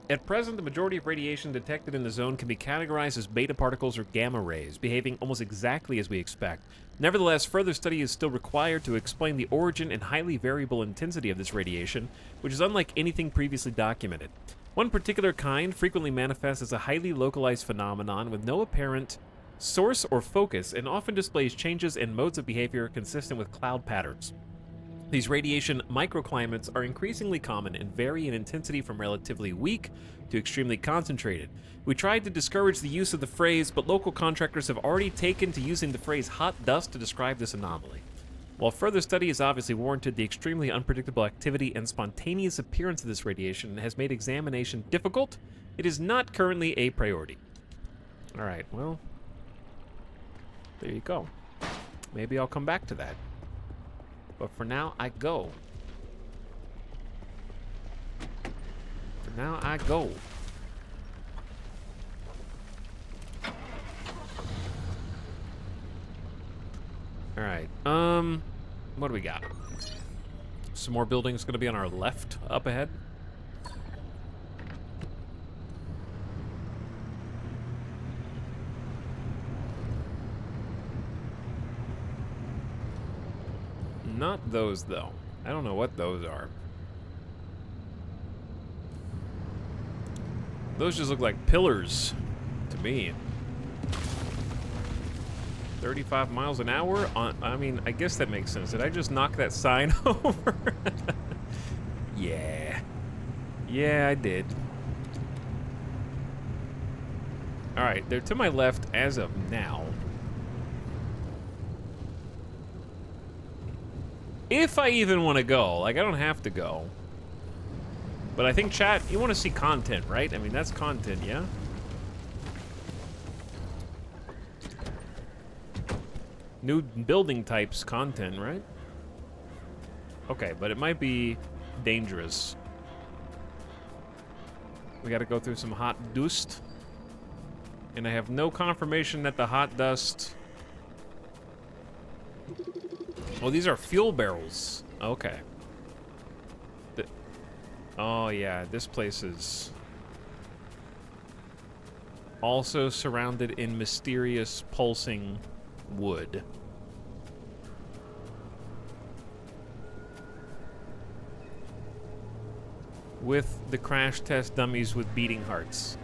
At present, the majority of radiation detected in the zone can be categorized as beta particles or gamma rays, behaving almost exactly as we expect. Nevertheless, further study is still required to explain the origin and highly variable intensity of this radiation, which is unlike anything previously documented. One particular kind frequently manifests as a highly localized phenomenon with no apparent source or focus, and often displays changes in modes of behavior consistent with cloud patterns. These radiation microclimates are increasingly common and vary in intensity from relatively weak to extremely concentrated. We tried to discourage the use of the phrase, but local contractors have already taken to using the phrase hot dust to describe this anomaly. While further study is obviously warranted, the extremely unpredictable activity and spontaneous appearance of this radiation has made examination difficult. It is not currently a priority. All right, well, there you go. Maybe I'll come back to that. But for now, I go. For now, I go. All right. What do we got? Some more buildings going to be on our left up ahead. Not those, though. I don't know what those are. Those just look like pillars to me. 35 miles an hour? I mean, I guess that makes sense. Did I just knock that sign over? Yeah. Yeah, I did. All right, they're to my left as of now. If I even want to go. Like, I don't have to go. But I think, chat, you want to see content, right? I mean, that's content, yeah? New building types content, right? Okay, but it might be dangerous. We gotta go through some hot dust. And I have no confirmation that the hot dust... Oh, these are fuel barrels. Okay. Oh, yeah, this place is also surrounded in mysterious pulsing wood. With the crash test dummies with beating hearts.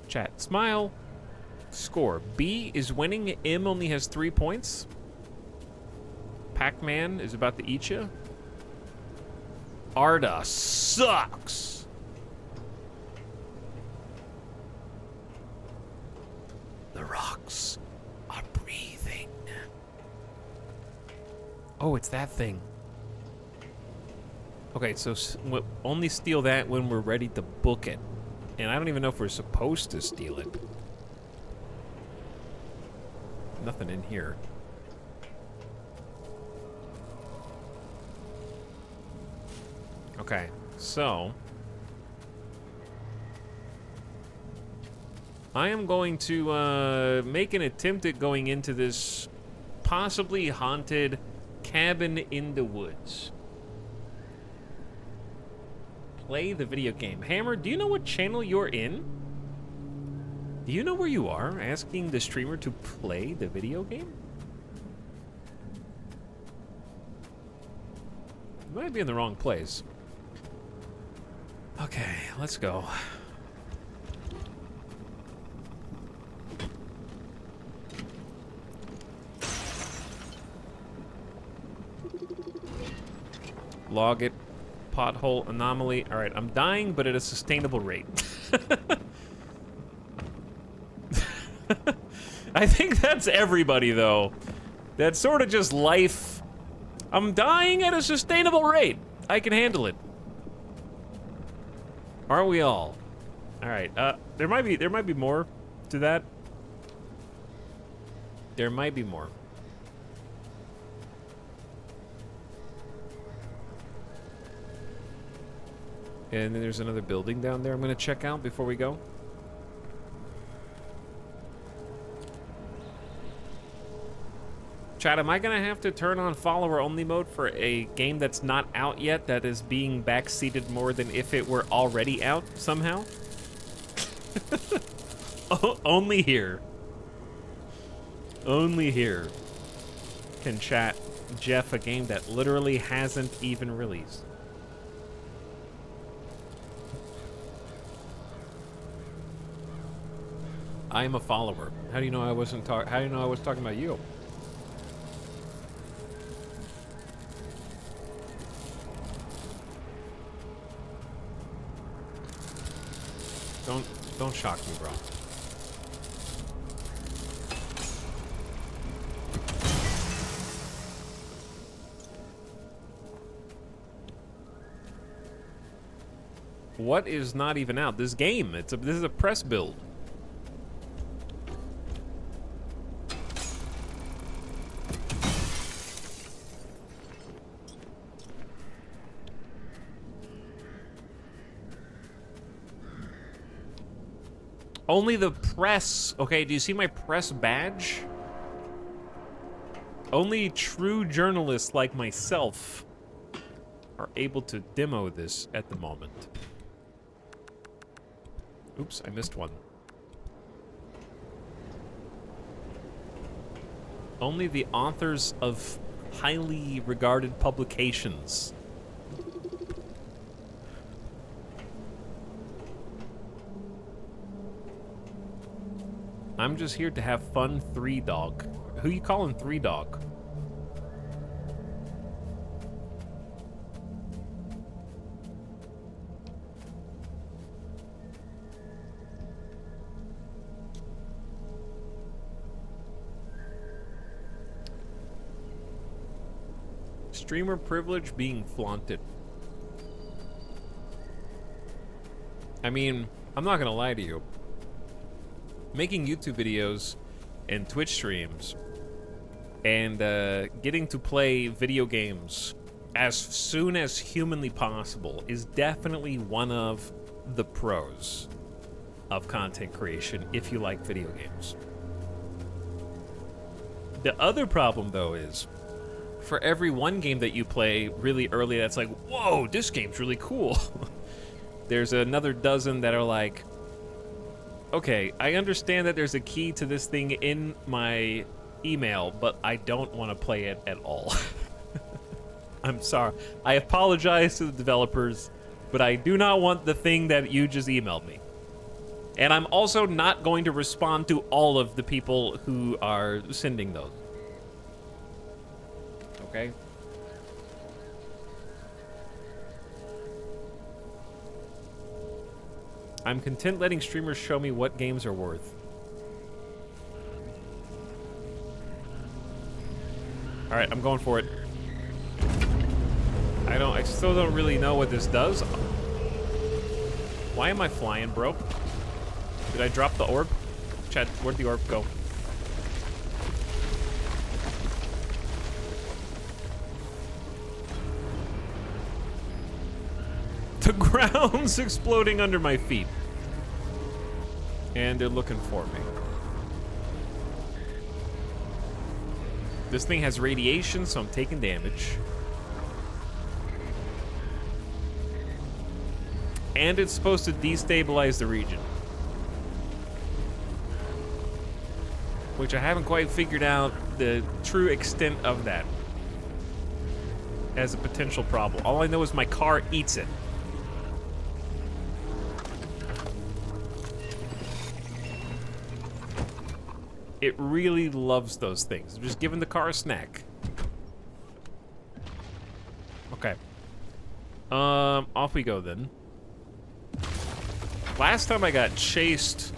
Chat, smile. Score. B is winning. M only has 3 points. Pac-Man is about to eat you. Arda sucks. The rocks are breathing. Oh, it's that thing. Okay, so only steal that when we're ready to book it. And I don't even know if we're supposed to steal it. Nothing in here. Okay, so I am going to make an attempt at going into this possibly haunted cabin in the woods. Play the video game. Hammer, do you know what channel you're in? Do you know where you are? Asking the streamer to play the video game? You might be in the wrong place. Okay, let's go. Log it. Pothole anomaly. All right, I'm dying, but at a sustainable rate. I think that's everybody, though. That's sort of just life. I'm dying at a sustainable rate. I can handle it. Aren't we all? All right. There might be more to that. There might be more. And then there's another building down there I'm gonna check out before we go. Chat, am I gonna have to turn on follower only mode for a game that's not out yet that is being backseated more than if it were already out somehow? Only here. Only here can chat Jeff a game that literally hasn't even released. I am a follower. How do you know I wasn't talking? How do you know I was talking about you? Don't shock me, bro. What is not even out? This game. This is a press build. Only the press. Okay, do you see my press badge? Only true journalists like myself are able to demo this at the moment. Oops, I missed one. Only the authors of highly regarded publications. I'm just here to have fun, 3Dog. Who you calling 3Dog? Streamer privilege being flaunted. I mean, I'm not gonna lie to you. Making YouTube videos and Twitch streams and getting to play video games as soon as humanly possible is definitely one of the pros of content creation if you like video games. The other problem, though, is for every one game that you play really early that's like, whoa, this game's really cool, there's another dozen that are like, okay, I understand that there's a key to this thing in my email, but I don't want to play it at all. I'm sorry. I apologize to the developers, but I do not want the thing that you just emailed me. And I'm also not going to respond to all of the people who are sending those. Okay? I'm content letting streamers show me what games are worth. All right, I'm going for it. I still don't really know what this does. Why am I flying, bro? Did I drop the orb? Chat, where'd the orb go? The ground's exploding under my feet. And they're looking for me. This thing has radiation, so I'm taking damage. And it's supposed to destabilize the region. Which I haven't quite figured out the true extent of that as a potential problem. All I know is my car eats it. It really loves those things. I'm just giving the car a snack. Okay. Off we go then. Last time I got chased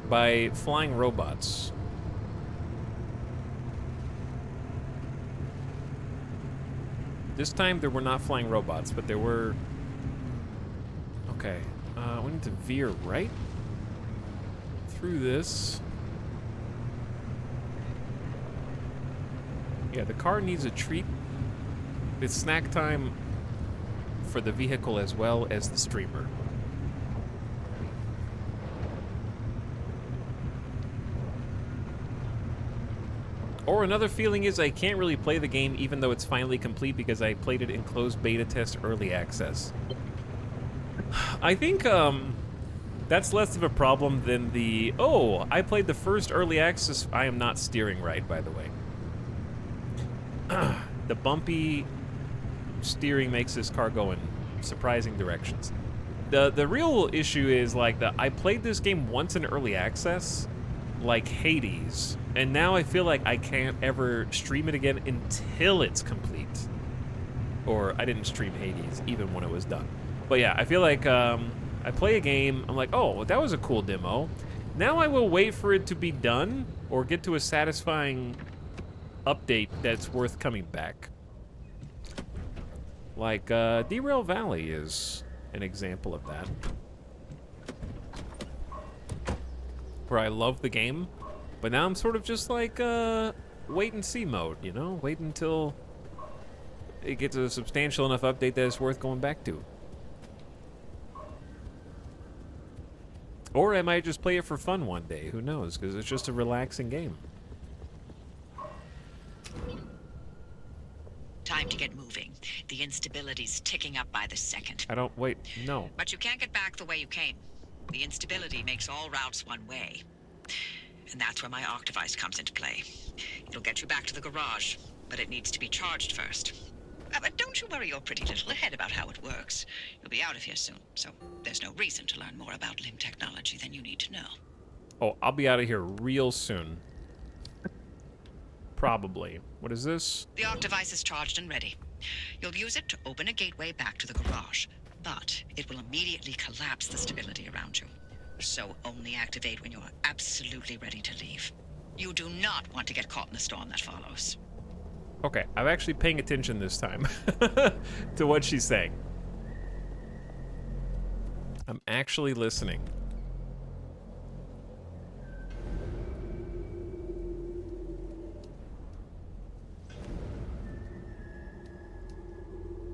by flying robots. This time there were not flying robots, but there were... Okay, we need to veer right through this. Yeah, the car needs a treat. It's snack time for the vehicle as well as the streamer. Or another feeling is I can't really play the game even though it's finally complete because I played it in closed beta test early access. I think that's less of a problem than the, oh, I played the first early access. I am not steering right, by the way. The bumpy steering makes this car go in surprising directions. The real issue is like I played this game once in early access, like Hades, and now I feel like I can't ever stream it again until it's complete. Or I didn't stream Hades even when it was done. But yeah, I feel like I play a game, I'm like, oh, that was a cool demo. Now I will wait for it to be done or get to a satisfying update that's worth coming back. Like Derail Valley is an example of that. Where I love the game, but now I'm sort of just like wait and see mode, you know? Wait until it gets a substantial enough update that it's worth going back to. Or I might just play it for fun one day, who knows, because it's just a relaxing game. Time to get moving. The instability's ticking up by the second. I don't, wait, no. But you can't get back the way you came. The instability makes all routes one way. And that's where my arc device comes into play. It'll get you back to the garage, but it needs to be charged first. But don't you worry your pretty little head about how it works. You'll be out of here soon, so there's no reason to learn more about limb technology than you need to know. Oh, I'll be out of here real soon. Probably. What is this? The arc device is charged and ready. You'll use it to open a gateway back to the garage, but it will immediately collapse the stability around you. So only activate when you're absolutely ready to leave. You do not want to get caught in the storm that follows. Okay, I'm actually paying attention this time to what she's saying. I'm actually listening.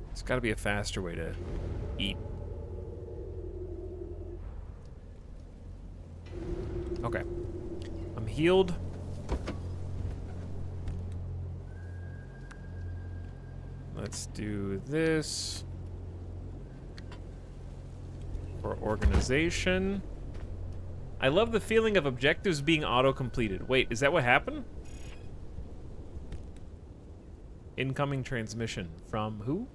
There's got to be a faster way to eat. Okay. I'm healed. Let's do this. For organization. I love the feeling of objectives being auto-completed. Wait, is that what happened? Incoming transmission. From who?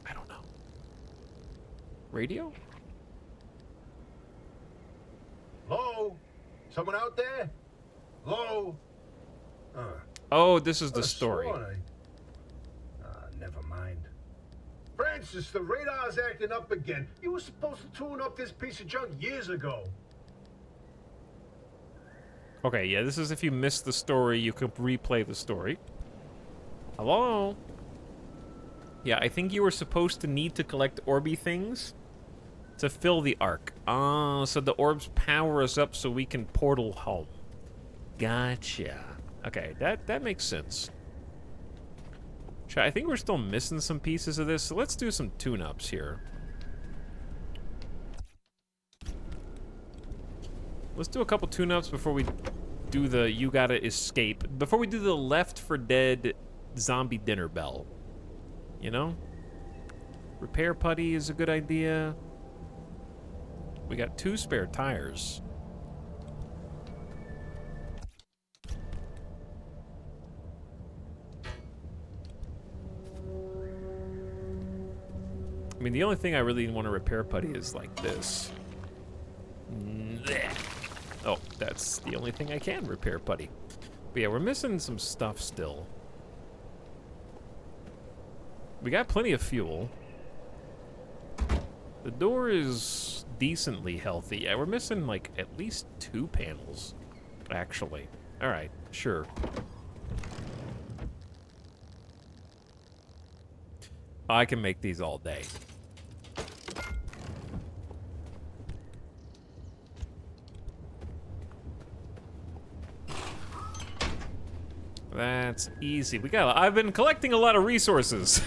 I don't know. Radio? Hello? Someone out there? Hello? Oh, this is the story. Never mind. Francis, the radar's acting up again. You were supposed to tune up this piece of junk years ago. Okay, yeah, this is if you missed the story, you can replay the story. Hello? Yeah, I think you were supposed to need to collect Orby things to fill the arc. So the orbs power us up so we can portal home. Gotcha. Okay, that makes sense. I think we're still missing some pieces of this, so let's do some tune-ups here. Let's do a couple tune-ups before we do the you gotta escape. Before we do the Left 4 Dead zombie dinner bell. You know? Repair putty is a good idea. We got 2 spare tires. I mean, the only thing I really want to repair putty is like this. Oh, that's the only thing I can repair putty. But yeah, we're missing some stuff still. We got plenty of fuel. The door is decently healthy. Yeah, we're missing like at least 2 panels, actually. All right, sure. I can make these all day. That's easy. I've been collecting a lot of resources,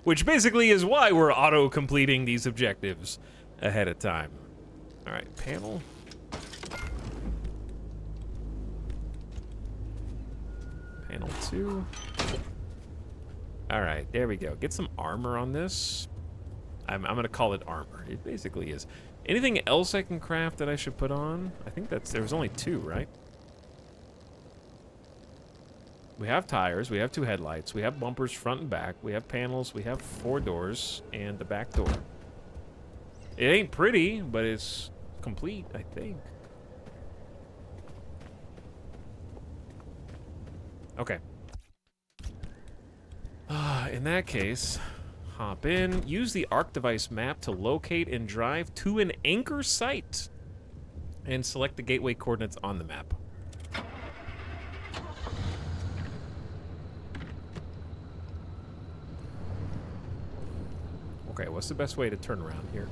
which basically is why we're auto-completing these objectives ahead of time. All right, panel. Panel 2. All right, there we go. Get some armor on this. I'm gonna call it armor. It basically is. Anything else I can craft that I should put on? I think there was only 2, right? We have tires, we have 2 headlights, we have bumpers front and back, we have panels, we have 4 doors, and the back door. It ain't pretty, but it's complete, I think. Okay. In that case, hop in, use the ARC device map to locate and drive to an anchor site, and select the gateway coordinates on the map. Okay, what's the best way to turn around here?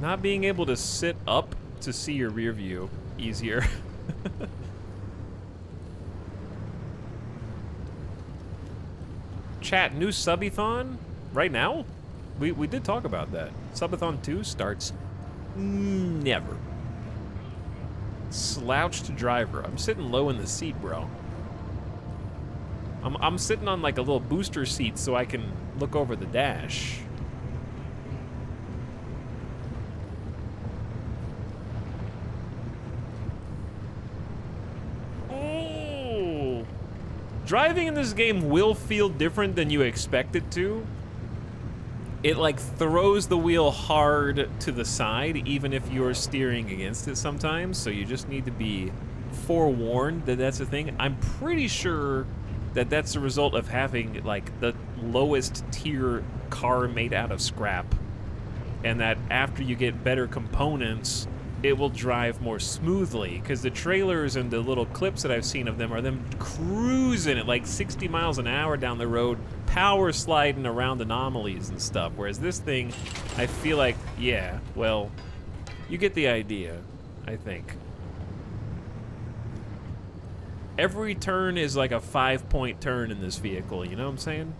Not being able to sit up to see your rear view, easier. Chat, new subathon? Right now? We did talk about that. Subathon 2 starts never. Slouched driver. I'm sitting low in the seat, bro. I'm sitting on like a little booster seat so I can look over the dash. Oh! Driving in this game will feel different than you expect it to. It like throws the wheel hard to the side even if you're steering against it sometimes, so you just need to be forewarned that that's a thing. I'm pretty sure that that's the result of having like the lowest tier car made out of scrap, and that after you get better components it will drive more smoothly, because the trailers and the little clips that I've seen of them are them cruising at like 60 miles an hour down the road, power sliding around anomalies and stuff, whereas this thing, I feel like, yeah, well, you get the idea, I think. Every turn is like a 5-point turn in this vehicle, you know what I'm saying?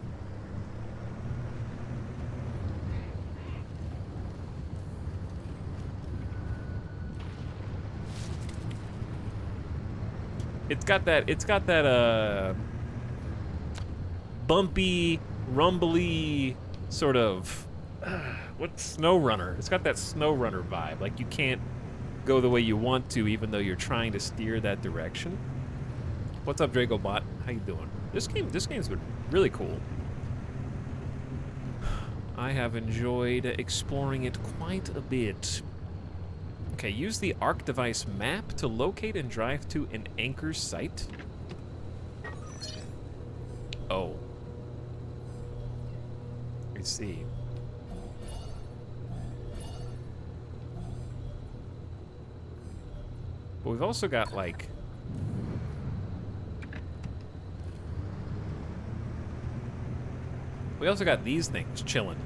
It's got that bumpy, rumbly sort of what Snow Runner. It's got that Snow Runner vibe. Like you can't go the way you want to even though you're trying to steer that direction. What's up, DragoBot? How you doing? This game's been really cool. I have enjoyed exploring it quite a bit. Okay, use the ARC device map to locate and drive to an anchor site. Oh. I see. But we've also got, like... We also got these things chilling.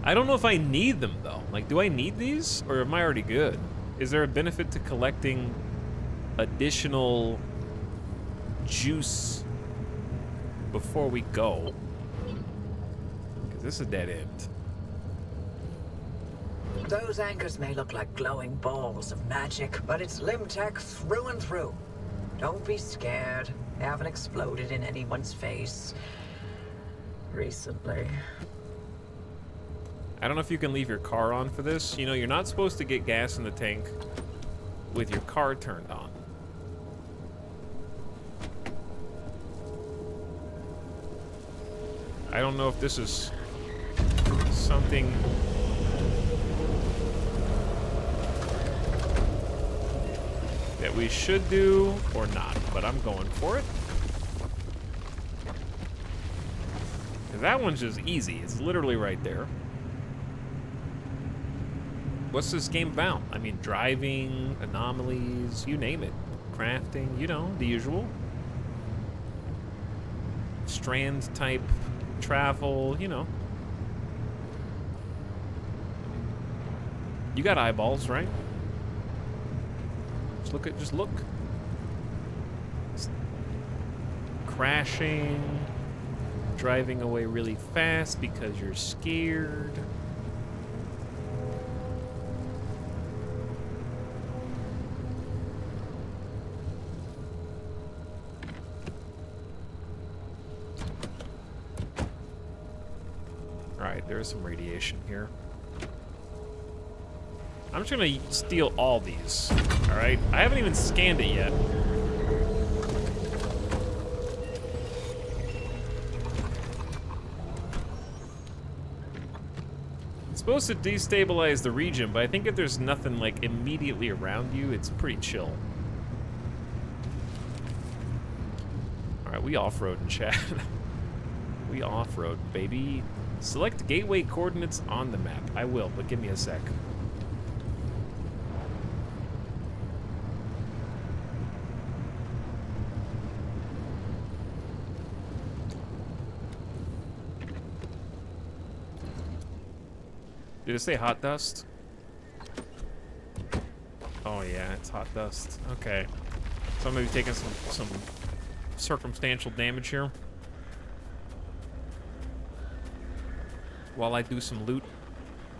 I don't know if I need them, though. Like, do I need these, or am I already good? Is there a benefit to collecting additional juice before we go? Because This is a dead end. Those anchors may look like glowing balls of magic, but it's Limtech through and through. Don't be scared. They haven't exploded in anyone's face recently. I don't know if you can leave your car on for this. You know, you're not supposed to get gas in the tank with your car turned on. I don't know if this is something that we should do or not, but I'm going for it. 'Cause that one's just easy. It's literally right there. What's this game about? I mean, driving, anomalies, you name it. Crafting, you know, the usual. Strand type travel, you know. You got eyeballs, right? Just look. Crashing, driving away really fast because you're scared. All right, there is some radiation here. I'm just gonna steal all these, all right? I haven't even scanned it yet. It's supposed to destabilize the region, but I think if there's nothing like immediately around you, it's pretty chill. All right, we off-road in chat. We off-road, baby. Select gateway coordinates on the map. I will, but give me a sec. Did it say hot dust? Oh yeah, it's hot dust. Okay. So I'm gonna be taking some circumstantial damage here. While I do some loot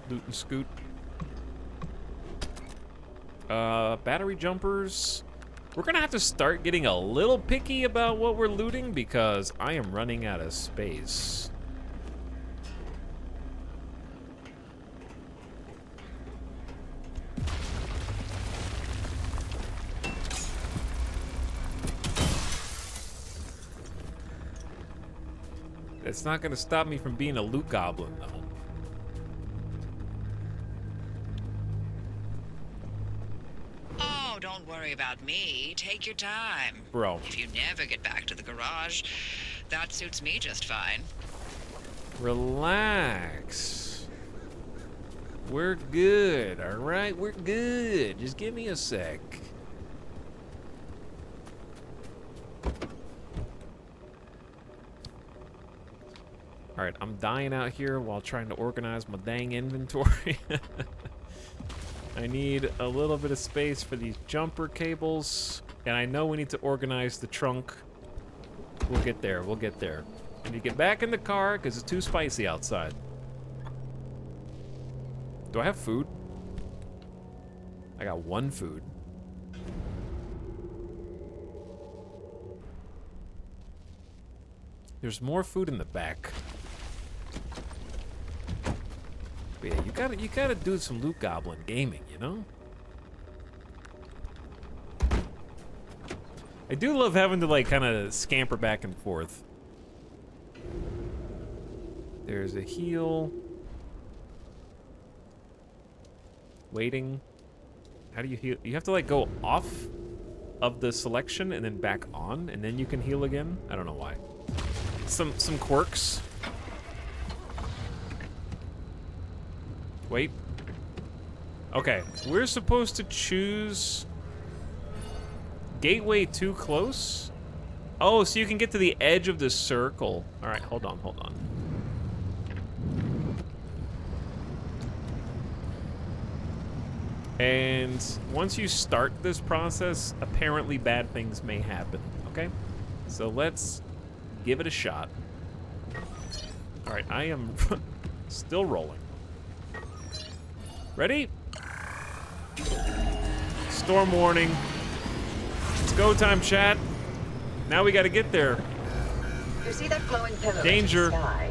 and scoot. Battery jumpers. We're gonna have to start getting a little picky about what we're looting because I am running out of space. It's not gonna stop me from being a loot goblin, though. Oh, don't worry about me. Take your time. Bro. If you never get back to the garage, that suits me just fine. Relax. We're good, all right? We're good. Just give me a sec. All right, I'm dying out here while trying to organize my dang inventory. I need a little bit of space for these jumper cables, and I know we need to organize the trunk. We'll get there, we'll get there. I need to get back in the car because it's too spicy outside. Do I have food? I got one food. There's more food in the back. But yeah, you gotta do some loot goblin gaming, you know? I do love having to like kind of scamper back and forth. There's a heal. Waiting. How do you heal? You have to like go off of the selection and then back on, and then you can heal again. I don't know why. Some quirks. Wait. Okay, we're supposed to choose gateway too close. Oh, so you can get to the edge of the circle. All right, hold on. And once you start this process, apparently bad things may happen, okay? So let's give it a shot. All right, I am Still rolling. Ready? Storm warning. It's go time, chat. Now we gotta get there. You see that glowing pillar Danger. in the sky?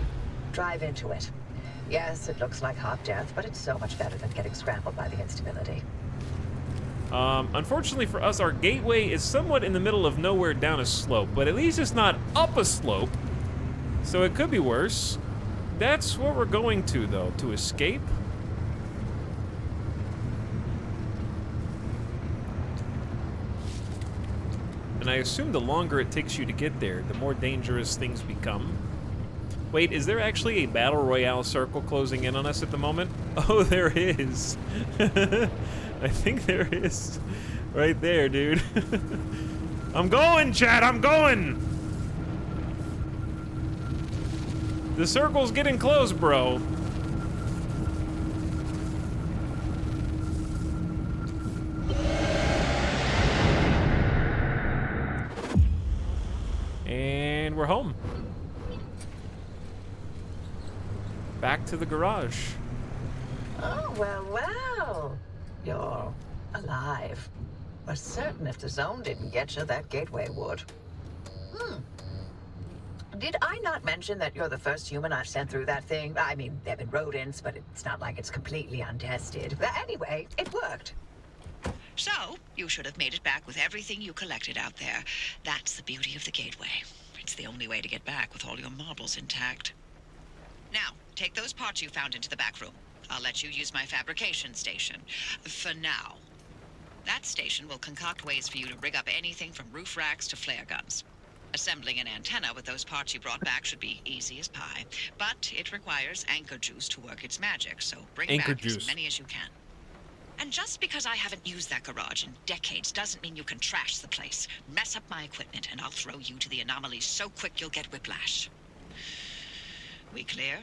Drive into it. Yes, it looks like hot death, but it's so much better than getting scrambled by the instability. Unfortunately for us, our gateway is somewhat in the middle of nowhere down a slope, but at least it's not up a slope, so it could be worse. That's what we're going to, though, to escape. And I assume the longer it takes you to get there, the more dangerous things become. Wait, is there actually a Battle Royale circle closing in on us at the moment? Oh, there is. I think there is. Right there, dude. I'm going, chat, I'm going! The circle's getting close, bro. And we're home. Back to the garage. Oh, well. You're alive. Was certain if the zone didn't get you, that gateway would. Did I not mention that you're the first human I've sent through that thing? I mean, there've been rodents, but it's not like it's completely untested. But anyway, it worked. So, you should have made it back with everything you collected out there. That's the beauty of the gateway. It's the only way to get back with all your marbles intact. Now, take those parts you found into the back room. I'll let you use my fabrication station. For now. That station will concoct ways for you to rig up anything from roof racks to flare guns. Assembling an antenna with those parts you brought back should be easy as pie. But it requires anchor juice to work its magic, so bring Anchor back juice. as many as you can. And just because I haven't used that garage in decades doesn't mean you can trash the place. Mess up my equipment and I'll throw you to the anomalies so quick you'll get whiplash. We clear?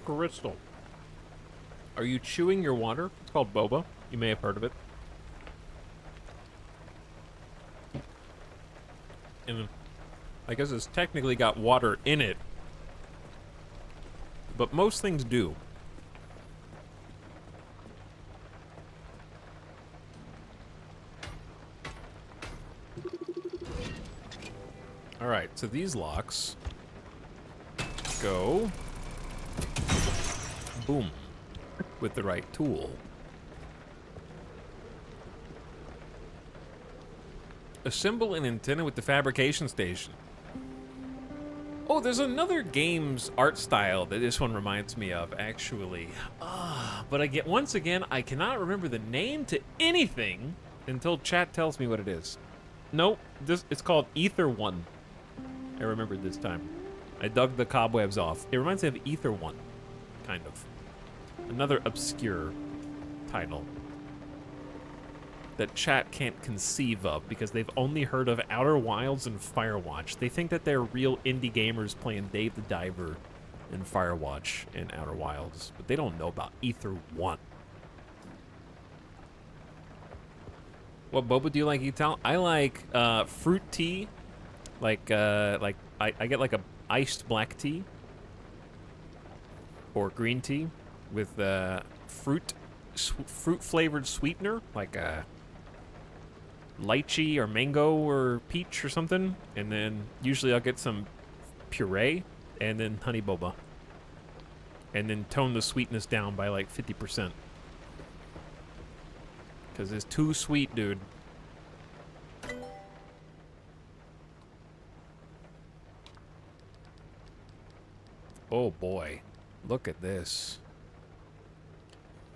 Crystal. Are you chewing your water? It's called boba. You may have heard of it. And I guess it's technically got water in it. But most things do. Alright, so these locks go boom with the right tool. Assemble an antenna with the fabrication station. Oh, there's another game's art style that this one reminds me of, actually. But once again, I cannot remember the name to anything until chat tells me what it is. Nope, it's called Ether One. I remembered this time. I dug the cobwebs off. It reminds me of Ether One, kind of. Another obscure title that chat can't conceive of because they've only heard of Outer Wilds and Firewatch. They think that they're real indie gamers playing Dave the Diver in Firewatch and Outer Wilds, but they don't know about Ether One. What boba do you like, Etal? I like fruit tea, like I get like a iced black tea or green tea with fruit flavored sweetener, like a lychee or mango or peach or something, and then usually I'll get some puree and then honey boba, and then tone the sweetness down by like 50%. Because it's too sweet, dude. Oh boy, look at this.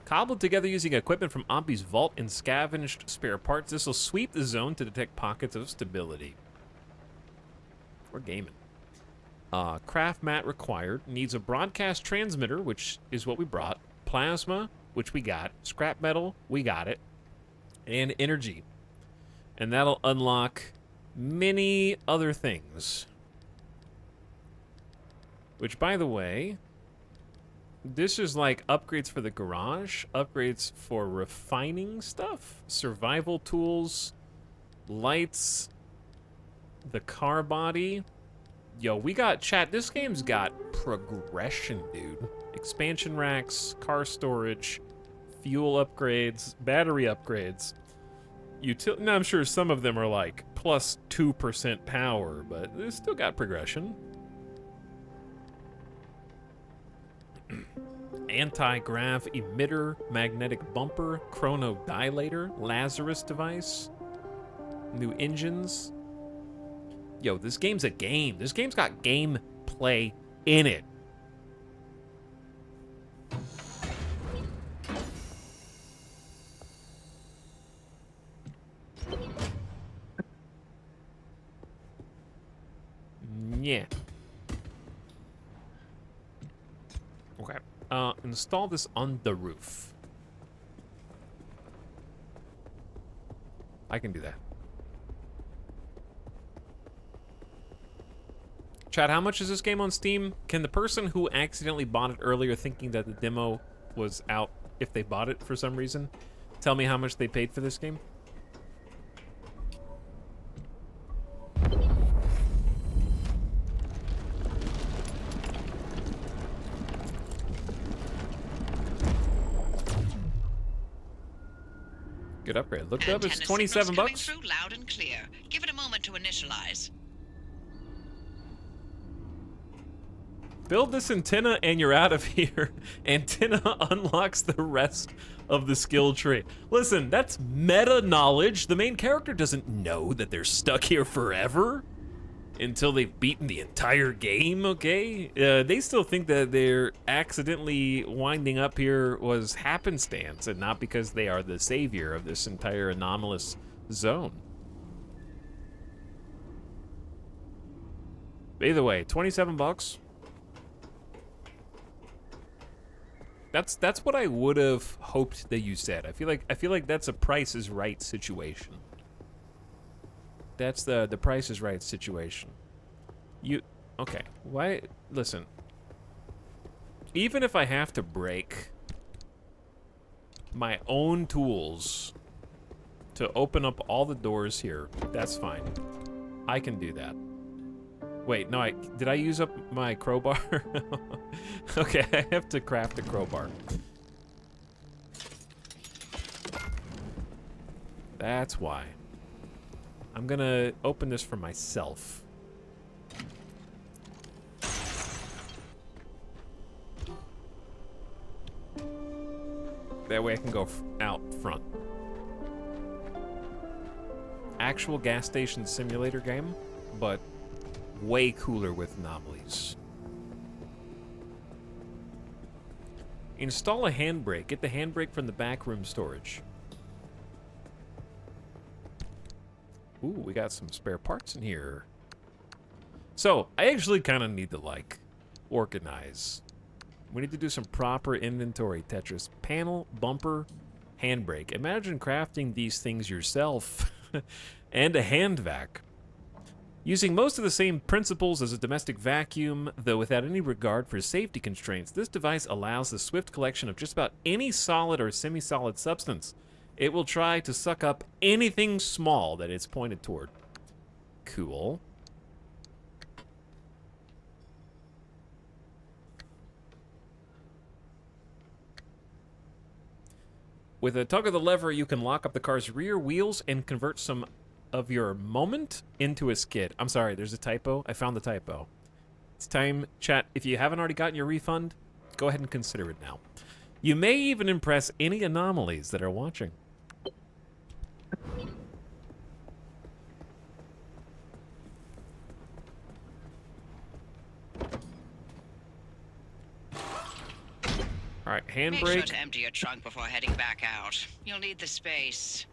Cobbled together using equipment from Ompi's vault and scavenged spare parts, this will sweep the zone to detect pockets of stability. We're gaming. Craft mat required. Needs a broadcast transmitter, which is what we brought. Plasma, which we got. Scrap metal, we got it. And energy. And that'll unlock many other things. Which, by the way, this is like upgrades for the garage, upgrades for refining stuff, survival tools, lights, the car body, Yo, we got chat. This game's got progression, dude. Expansion racks, car storage, fuel upgrades, battery upgrades. Now, I'm sure some of them are like plus 2% power, but it's still got progression. Anti-grav emitter, magnetic bumper, chronodilator, Lazarus device, new engines. Yo, this game's a game. This game's got gameplay in it. Yeah. Okay. Install this on the roof. I can do that. Chad, how much is this game on Steam? Can the person who accidentally bought it earlier thinking that the demo was out, if they bought it for some reason, tell me how much they paid for this game? Good upgrade. Looked up, it's 27 bucks. Coming through loud and clear. Give it a moment to initialize. Build this antenna and you're out of here. Antenna unlocks the rest of the skill tree. Listen, that's meta knowledge. The main character doesn't know that they're stuck here forever until they've beaten the entire game, okay? They still think that they're accidentally winding up here was happenstance and not because they are the savior of this entire anomalous zone. Either way, 27 bucks. That's what I would have hoped that you said. I feel like that's a Price is Right situation. That's the Price is Right situation. Okay, why, listen. Even if I have to break my own tools to open up all the doors here, that's fine. I can do that. Wait, no, did I use up my crowbar? Okay, I have to craft a crowbar. That's why. I'm gonna open this for myself. That way I can go out front. Actual gas station simulator game, but way cooler with anomalies. Install a handbrake. Get the handbrake from the back room storage. Ooh, we got some spare parts in here. So, I actually kind of need to, like, organize. We need to do some proper inventory, Tetris. Panel, bumper, handbrake. Imagine crafting these things yourself. And a hand vac. Using most of the same principles as a domestic vacuum, though without any regard for safety constraints, this device allows the swift collection of just about any solid or semi-solid substance. It will try to suck up anything small that it's pointed toward. Cool. With a tug of the lever, you can lock up the car's rear wheels and convert some of your moment into a skid. I'm sorry, there's a typo. I found the typo. It's time, chat. If you haven't already gotten your refund, go ahead and consider it now. You may even impress any anomalies that are watching. All right, handbrake. Make sure to empty your trunk before heading back out. You'll need the space.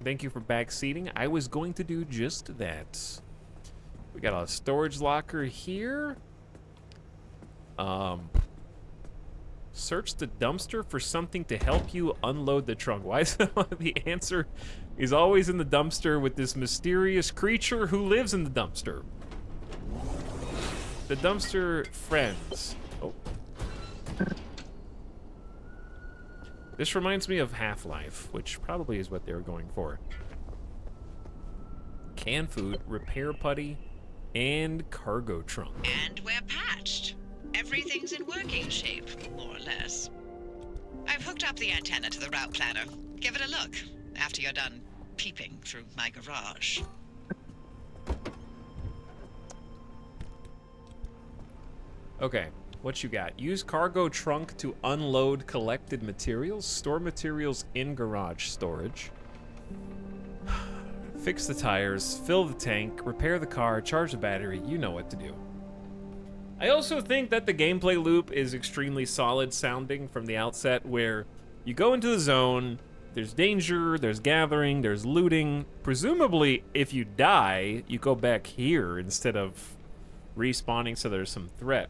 Thank you for back seating. I was going to do just that. We got a storage locker here. Search the dumpster for something to help you unload the trunk. Why is the answer is always in the dumpster with this mysterious creature who lives in the dumpster? The dumpster friends. Oh. This reminds me of Half-Life, which probably is what they were going for. Canned food, repair putty, And cargo trunk. And we're patched. Everything's in working shape, more or less. I've hooked up the antenna to the route planner. Give it a look after you're done peeping through my garage. Okay, what you got? Use cargo trunk to unload collected materials. Store materials in garage storage. Fix the tires, fill the tank, repair the car, charge the battery. You know what to do. I also think that the gameplay loop is extremely solid sounding from the outset, where you go into the zone, there's danger, there's gathering, there's looting. Presumably, if you die, you go back here instead of respawning, so there's some threat.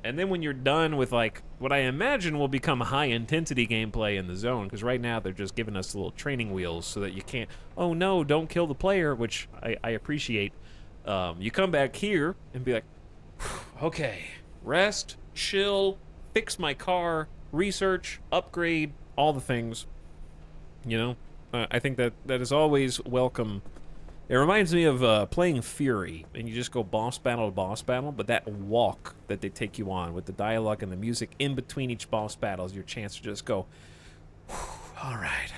And then when you're done with, like, what I imagine will become high-intensity gameplay in the zone, because right now they're just giving us little training wheels so that you can't, oh no, don't kill the player, which I appreciate. You come back here and be like, okay, rest, chill, fix my car, research, upgrade, all the things. You know, I think that is always welcome. It reminds me of playing Fury, and you just go boss battle to boss battle, but that walk that they take you on with the dialogue and the music in between each boss battle is your chance to just go, all right.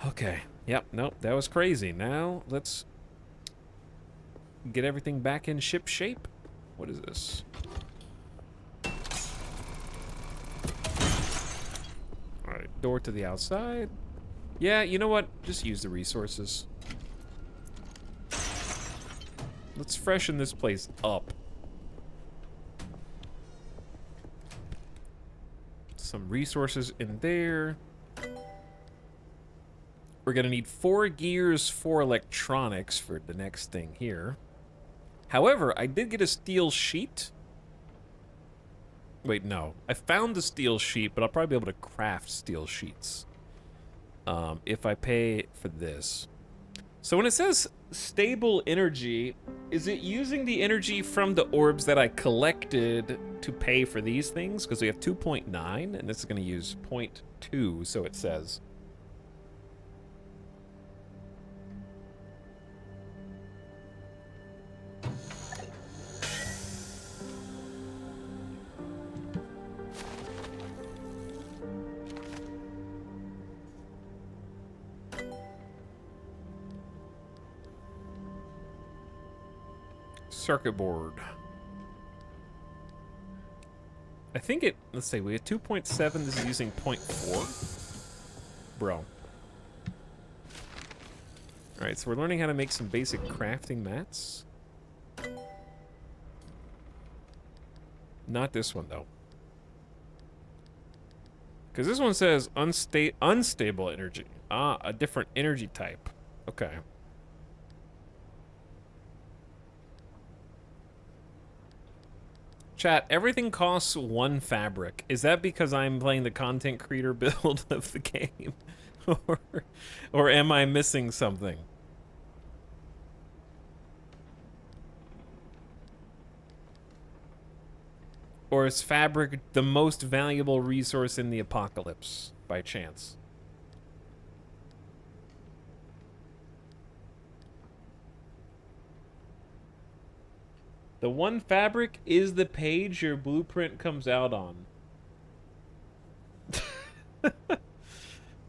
Okay, yep, nope, that was crazy. Now, let's get everything back in ship shape. What is this? All right, door to the outside. Yeah, you know what? Just use the resources. Let's freshen this place up. Some resources in there. We're gonna need 4 gears for electronics for the next thing here. However, I did get a steel sheet. Wait, no. I found the steel sheet, but I'll probably be able to craft steel sheets. If I pay for this. So when it says stable energy, is it using the energy from the orbs that I collected to pay for these things? Because we have 2.9, and this is going to use 0.2, so it says. Circuit board. I think it, let's see, we have 2.7, this is using 0.4. Bro. Alright, so we're learning how to make some basic crafting mats. Not this one, though. Because this one says unstable energy. Ah, a different energy type. Okay. Chat, everything costs 1 fabric. Is that because I'm playing the content creator build of the game? or am I missing something? Or is fabric the most valuable resource in the apocalypse, by chance? The 1 fabric is the page your blueprint comes out on.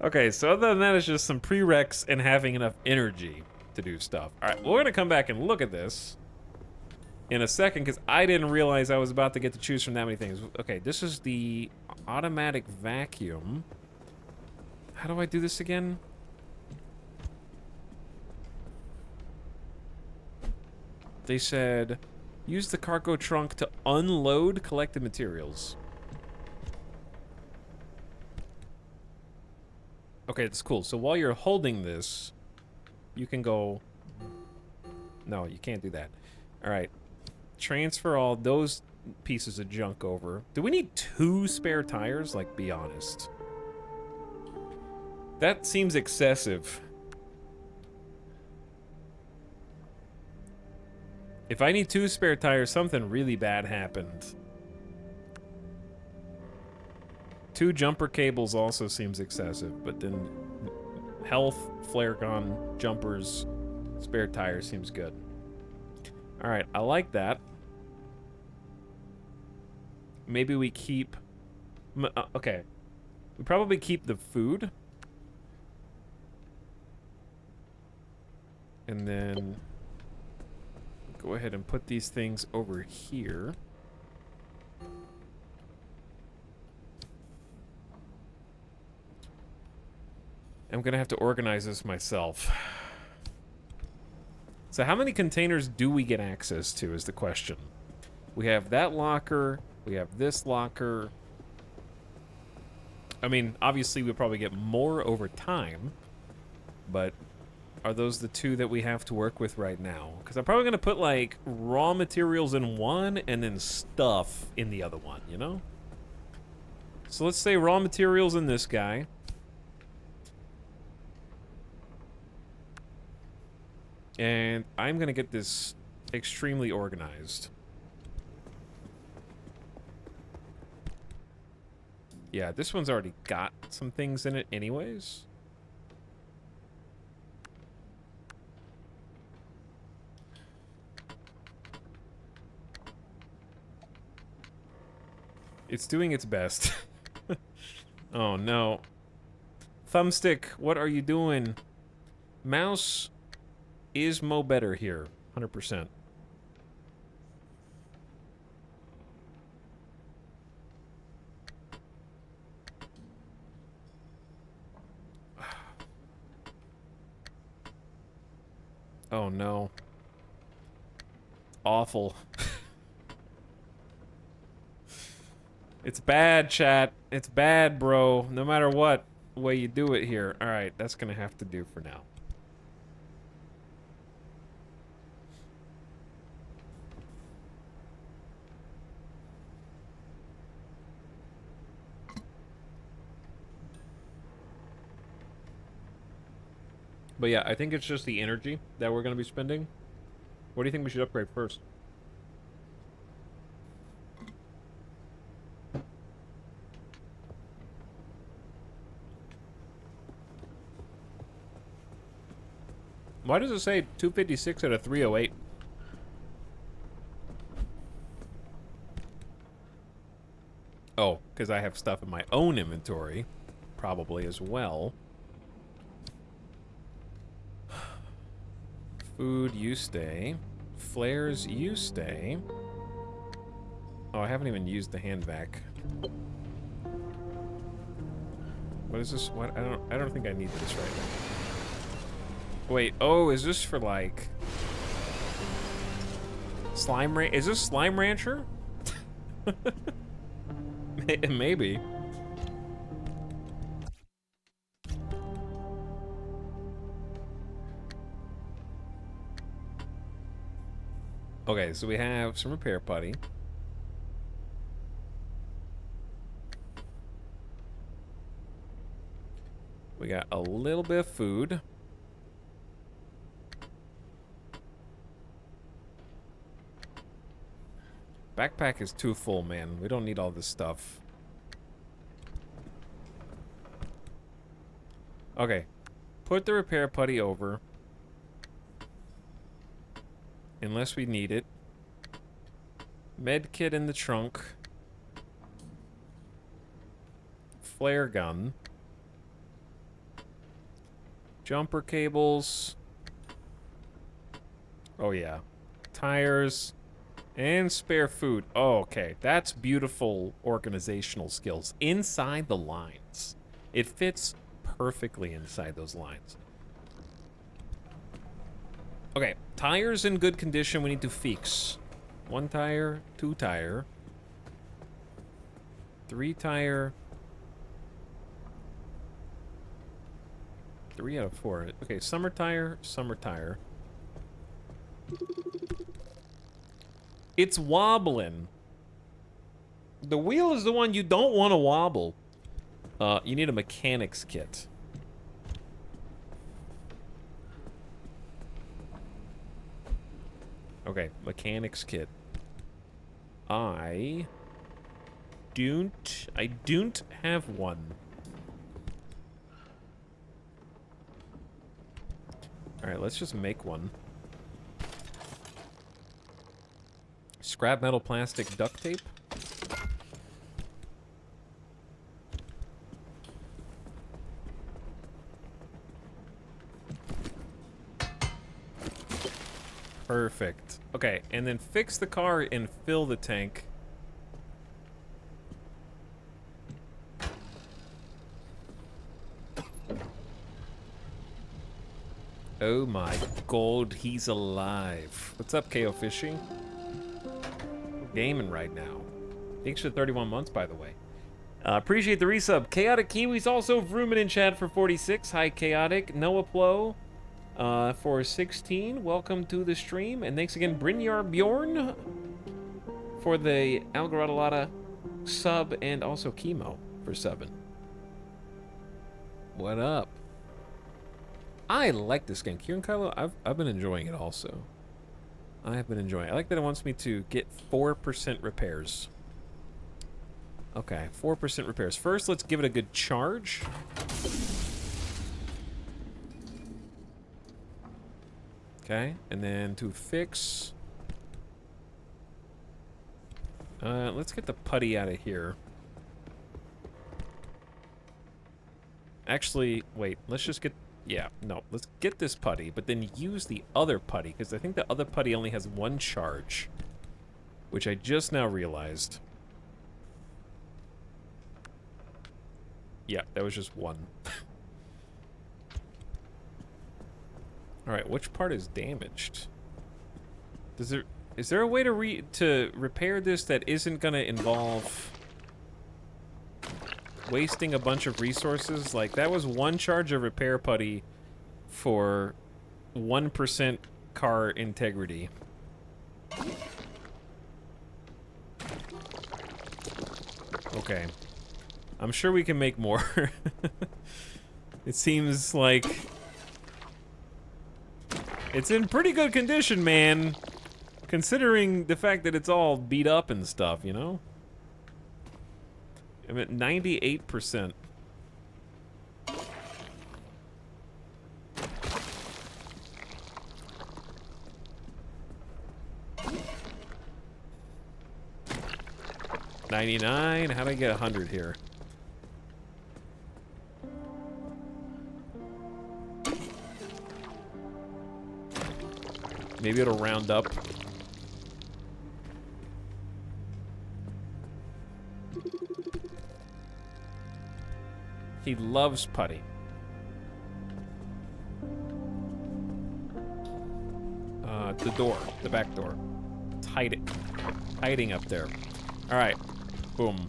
Okay, so other than that, it's just some prereqs and having enough energy to do stuff. All right, well, we're gonna come back and look at this in a second, because I didn't realize I was about to get to choose from that many things. Okay, this is the automatic vacuum. How do I do this again? They said, use the cargo trunk to unload collected materials. Okay, that's cool. So while you're holding this, you can go... No, you can't do that. All right. Transfer all those pieces of junk over. Do we need 2 spare tires? Like, be honest. That seems excessive. If I need 2 spare tires, something really bad happened. 2 jumper cables also seems excessive, but then health, flare gun, jumpers, spare tires seems good. All right, I like that. Maybe we keep... okay. We probably keep the food. And then go ahead and put these things over here. I'm gonna have to organize this myself. So how many containers do we get access to is the question. We have that locker, we have this locker. I mean, obviously we'll probably get more over time, but are those the two that we have to work with right now? Because I'm probably gonna put like raw materials in one and then stuff in the other one, you know? So let's say raw materials in this guy. And I'm gonna get this extremely organized. Yeah, this one's already got some things in it anyways. It's doing its best. Oh no. Thumbstick, what are you doing? Mouse is mo better here, 100%. Oh no. Awful. It's bad, chat. It's bad, bro. No matter what way you do it here. Alright, that's gonna have to do for now. But yeah, I think it's just the energy that we're going to be spending. What do you think we should upgrade first? Why does it say 256 out of 308? Oh, because I have stuff in my own inventory. Probably as well. Food, you stay. Flares, you stay. Oh, I haven't even used the hand vac. What is this? What? I don't think I need this right now. Wait, oh, is this for like Slime Is this Slime Rancher? Maybe. Okay, so we have some repair putty. We got a little bit of food. Backpack is too full, man. We don't need all this stuff. Okay. Put the repair putty over. Unless we need it. Med kit in the trunk. Flare gun. Jumper cables. Oh yeah. Tires. And spare food. Oh, okay. That's beautiful organizational skills. Inside the lines. It fits perfectly inside those lines. Okay. Tires in good condition. We need to fix. 1 tire. 2 tire. 3 tire. 3 out of 4. Okay. Summer tire. Summer tire. It's wobbling. The wheel is the one you don't want to wobble. You need a mechanics kit. Okay, mechanics kit. I don't have one. All right, let's just make one. Scrap metal plastic duct tape. Perfect. Okay, and then fix the car and fill the tank. Oh my god, he's alive. What's up, KO Fishing? We're gaming right now. Thanks for 31 months, by the way. Appreciate the resub. Chaotic Kiwi's also vrooming in chat for 46. Hi, Chaotic. Noah Plo for 16. Welcome to the stream. And thanks again, Brynjar Bjorn, for the Algaradalata sub, and also Chemo for subbing. What up? I like this game. Kieran Kylo, I've been enjoying it also. I have been enjoying it. I like that it wants me to get 4% repairs. Okay, 4% repairs. First, let's give it a good charge. Okay, and then to fix... let's get the putty out of here. Actually, wait, let's just get... Yeah, no, let's get this putty, but then use the other putty, because I think the other putty only has one charge, which I just now realized. Yeah, that was just one. Alright, which part is damaged? Is there a way to repair this that isn't gonna involve wasting a bunch of resources? Like, that was one charge of repair putty for 1% car integrity. Okay. I'm sure we can make more. It seems like it's in pretty good condition, man. Considering the fact that it's all beat up and stuff, you know? I'm at 98%. $99? How'd I get 100 here? Maybe it'll round up. He loves putty. The door, the back door. It's hiding up there. All right, boom.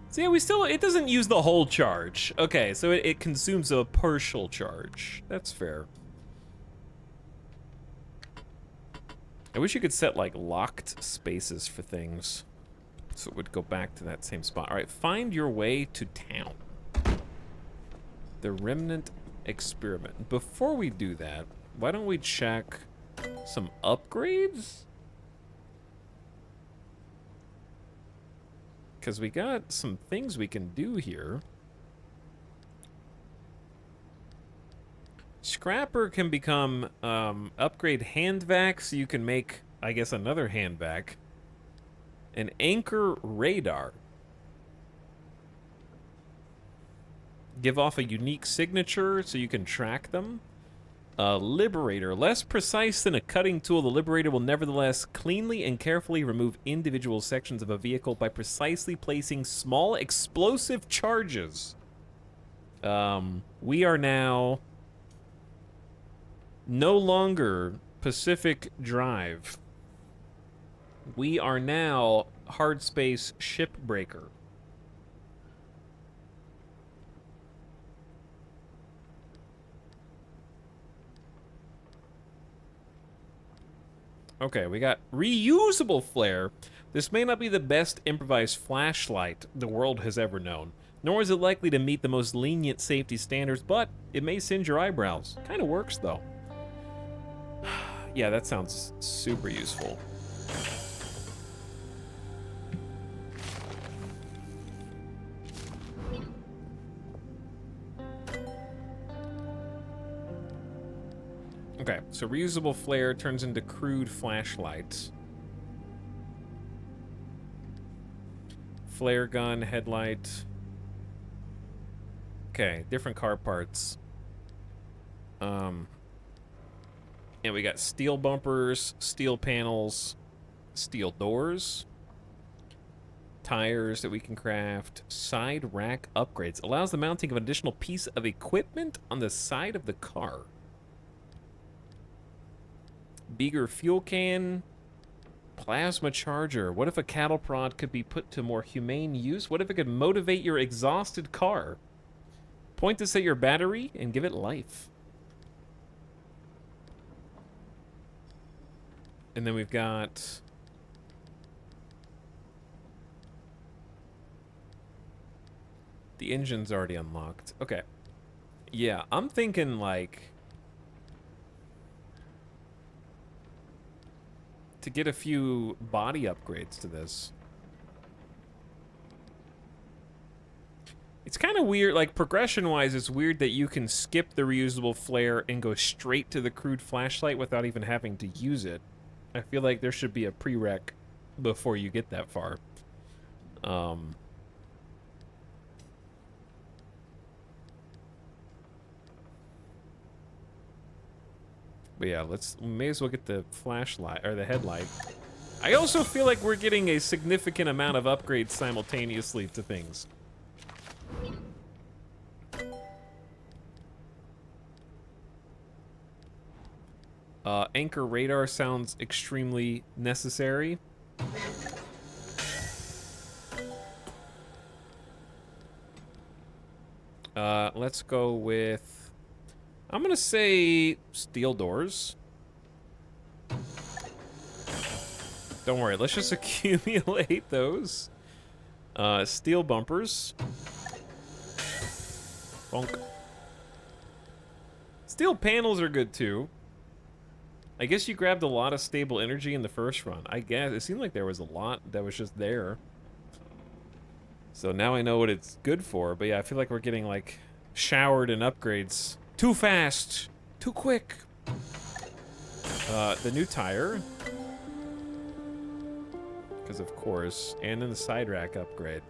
So yeah, it doesn't use the whole charge. Okay, so it consumes a partial charge. That's fair. I wish you could set like locked spaces for things, so it would go back to that same spot. All right, find your way to town. The Remnant Experiment. Before we do that, why don't we check some upgrades? Because we got some things we can do here. Scrapper can become, upgrade hand vac, so you can make, I guess, another hand vac. An anchor radar. Give off a unique signature so you can track them. Liberator. Less precise than a cutting tool, the Liberator will nevertheless cleanly and carefully remove individual sections of a vehicle by precisely placing small explosive charges. We are now no longer Pacific Drive. We are now Hardspace Shipbreaker. Okay, we got reusable flare. This may not be the best improvised flashlight the world has ever known, nor is it likely to meet the most lenient safety standards, but it may singe your eyebrows. Kind of works, though. Yeah, that sounds super useful. Okay, so reusable flare turns into crude flashlights. Flare gun, headlight. Okay, different car parts. And we got steel bumpers, steel panels, steel doors, tires that we can craft, side rack upgrades. Allows the mounting of an additional piece of equipment on the side of the car. Bigger fuel can, plasma charger. What if a cattle prod could be put to more humane use? What if it could motivate your exhausted car? Point this at your battery and give it life. And then we've got the engine's already unlocked. Okay. Yeah, I'm thinking like to get a few body upgrades to this. It's kind of weird, like progression-wise, it's weird that you can skip the reusable flare and go straight to the crude flashlight without even having to use it. I feel like there should be a prereq before you get that far. But yeah, we may as well get the flashlight, or the headlight. I also feel like we're getting a significant amount of upgrades simultaneously to things. Anchor radar sounds extremely necessary. Let's go with, I'm gonna say steel doors. Don't worry, let's just accumulate those. Steel bumpers. Bonk. Steel panels are good too. I guess you grabbed a lot of stable energy in the first run. I guess it seemed like there was a lot that was just there. So now I know what it's good for. But yeah, I feel like we're getting like showered in upgrades. Too fast, too quick. The new tire. Because of course, and then the side rack upgrade.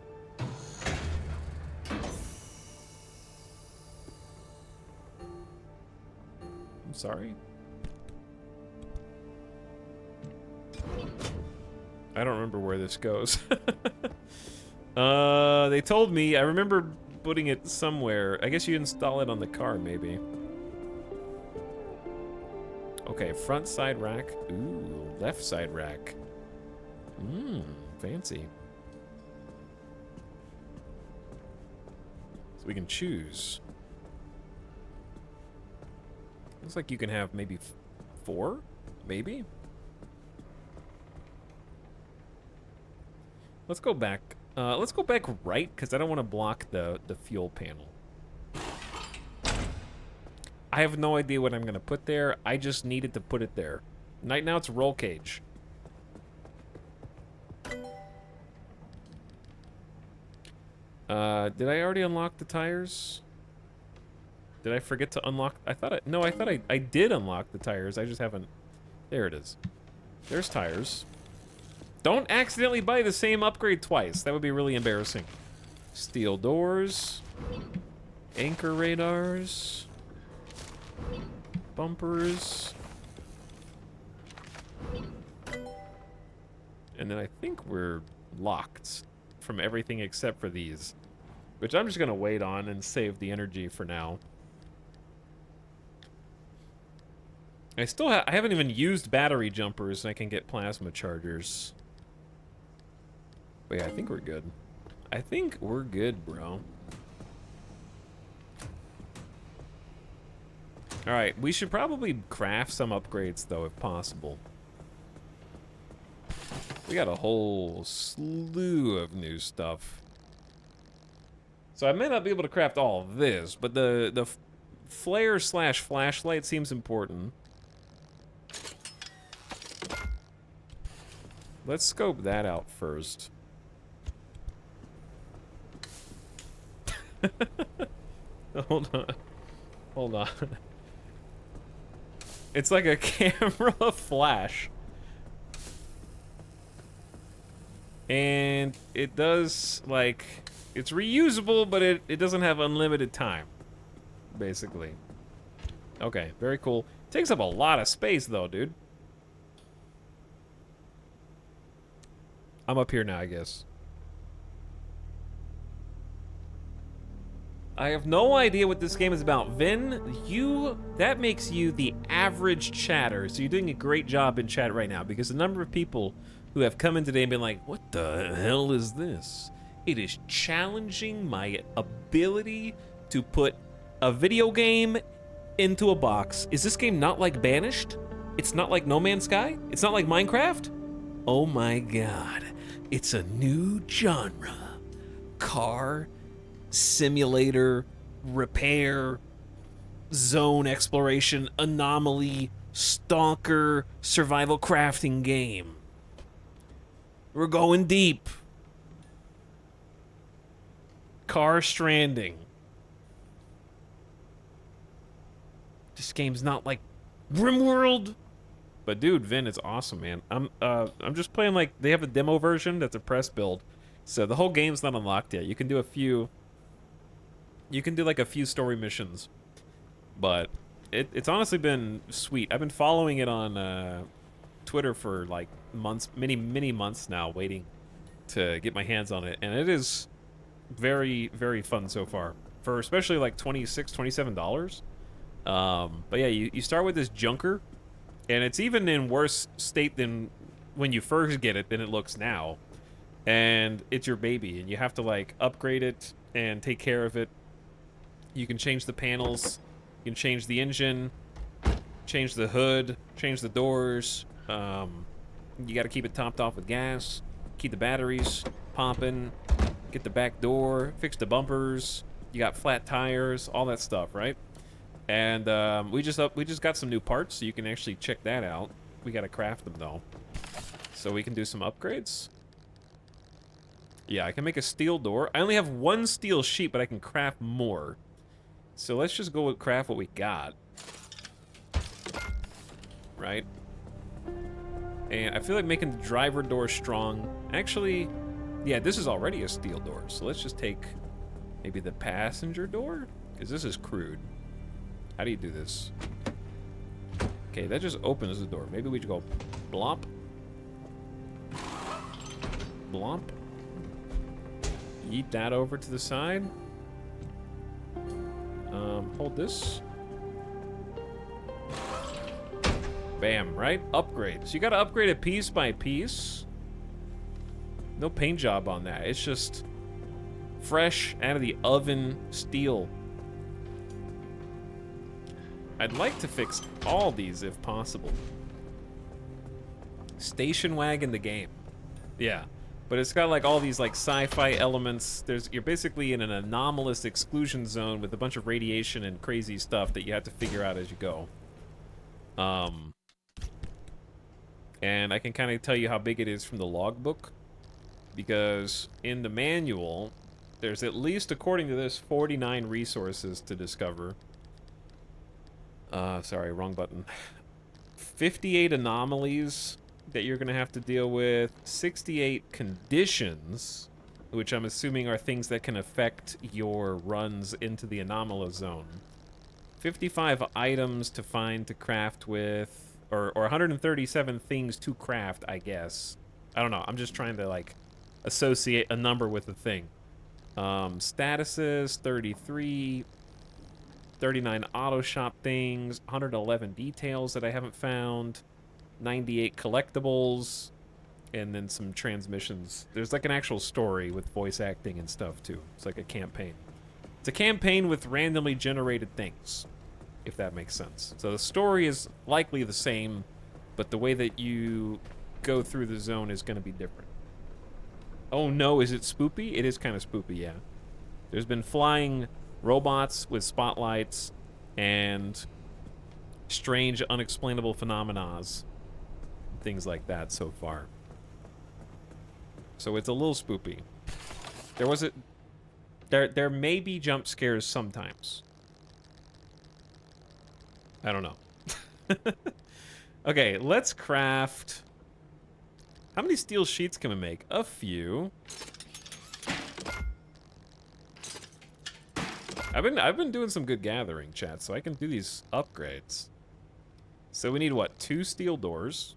I'm sorry. I don't remember where this goes. They told me, I remember putting it somewhere. I guess you install it on the car, maybe. Okay, front side rack. Ooh, left side rack. Fancy. So we can choose. Looks like you can have maybe 4, maybe? Let's go back. Let's go back right, because I don't want to block the fuel panel. I have no idea what I'm going to put there. I just needed to put it there. Right now it's roll cage. Did I already unlock the tires? Did I forget to unlock? I thought I did unlock the tires. I just haven't. There it is. There's tires. Don't accidentally buy the same upgrade twice. That would be really embarrassing. Steel doors. Anchor radars. Bumpers. And then I think we're locked from everything except for these. Which I'm just going to wait on and save the energy for now. I haven't even used battery jumpers, and I can get plasma chargers. But yeah, I think we're good. I think we're good, bro. Alright, we should probably craft some upgrades, though, if possible. We got a whole slew of new stuff. So I may not be able to craft all of this, but the flare / flashlight seems important. Let's scope that out first. Hold on. Hold on. It's like a camera flash. And it does, like, it's reusable, but it doesn't have unlimited time, basically. Okay, very cool. Takes up a lot of space, though, dude. I'm up here now, I guess. I have no idea what this game is about. Vin, that makes you the average chatter. So you're doing a great job in chat right now, because the number of people who have come in today and been like, what the hell is this? It is challenging my ability to put a video game into a box. Is this game not like Banished? It's not like No Man's Sky? It's not like Minecraft? Oh my god. It's a new genre. Car simulator, repair, zone exploration, anomaly, stalker, survival crafting game. We're going deep. Car Stranding. This game's not like RimWorld. But dude, Vin, it's awesome, man. I'm just playing, like, they have a demo version that's a press build. So the whole game's not unlocked yet. You can do a few like a few story missions, but it's honestly been sweet. I've been following it on Twitter for like months, many months now, waiting to get my hands on it, and it is very, very fun so far, for especially like $27. But yeah, you start with this junker, and it's even in worse state than when you first get it than it looks now, and it's your baby, and you have to like upgrade it and take care of it. You can change the panels, you can change the engine, change the hood, change the doors. You got to keep it topped off with gas, keep the batteries pumping, get the back door, fix the bumpers. You got flat tires, all that stuff, right? And we just got some new parts, so you can actually check that out. We got to craft them though, so we can do some upgrades. Yeah, I can make a steel door. I only have one steel sheet, but I can craft more. So let's just go with craft what we got. Right? And I feel like making the driver door strong. Actually, yeah, this is already a steel door. So let's just take maybe the passenger door? Because this is crude. How do you do this? Okay, that just opens the door. Maybe we just go blomp. Blomp. Yeet that over to the side. Hold this. Bam, right? Upgrade. So you gotta upgrade it piece by piece. No paint job on that. It's just fresh out of the oven steel. I'd like to fix all these if possible. Station wagon the game. Yeah. But it's got like all these like sci-fi elements. You're basically in an anomalous exclusion zone with a bunch of radiation and crazy stuff that you have to figure out as you go. And I can kind of tell you how big it is from the logbook, because in the manual there's at least, according to this, 49 resources to discover. Sorry, wrong button. 58 anomalies that you're gonna have to deal with, 68 conditions, which I'm assuming are things that can affect your runs into the anomalous zone, 55 items to find to craft with, or 137 things to craft, I guess. I don't know, I'm just trying to like associate a number with a thing. Statuses, 33, 39 auto shop things, 111 details that I haven't found, 98 collectibles, and then some transmissions. There's like an actual story with voice acting and stuff too. It's like a campaign. It's a campaign with randomly generated things, if that makes sense. So the story is likely the same, but the way that you go through the zone is going to be different. Oh no, is it spoopy? It is kind of spoopy, yeah. There's been flying robots with spotlights and strange, unexplainable phenomena, things like that so far. So it's a little spoopy. There may be jump scares sometimes. I don't know. Okay, let's craft How many steel sheets can we make? A few. I've been doing some good gathering, chat, so I can do these upgrades. So we need what? 2 steel doors.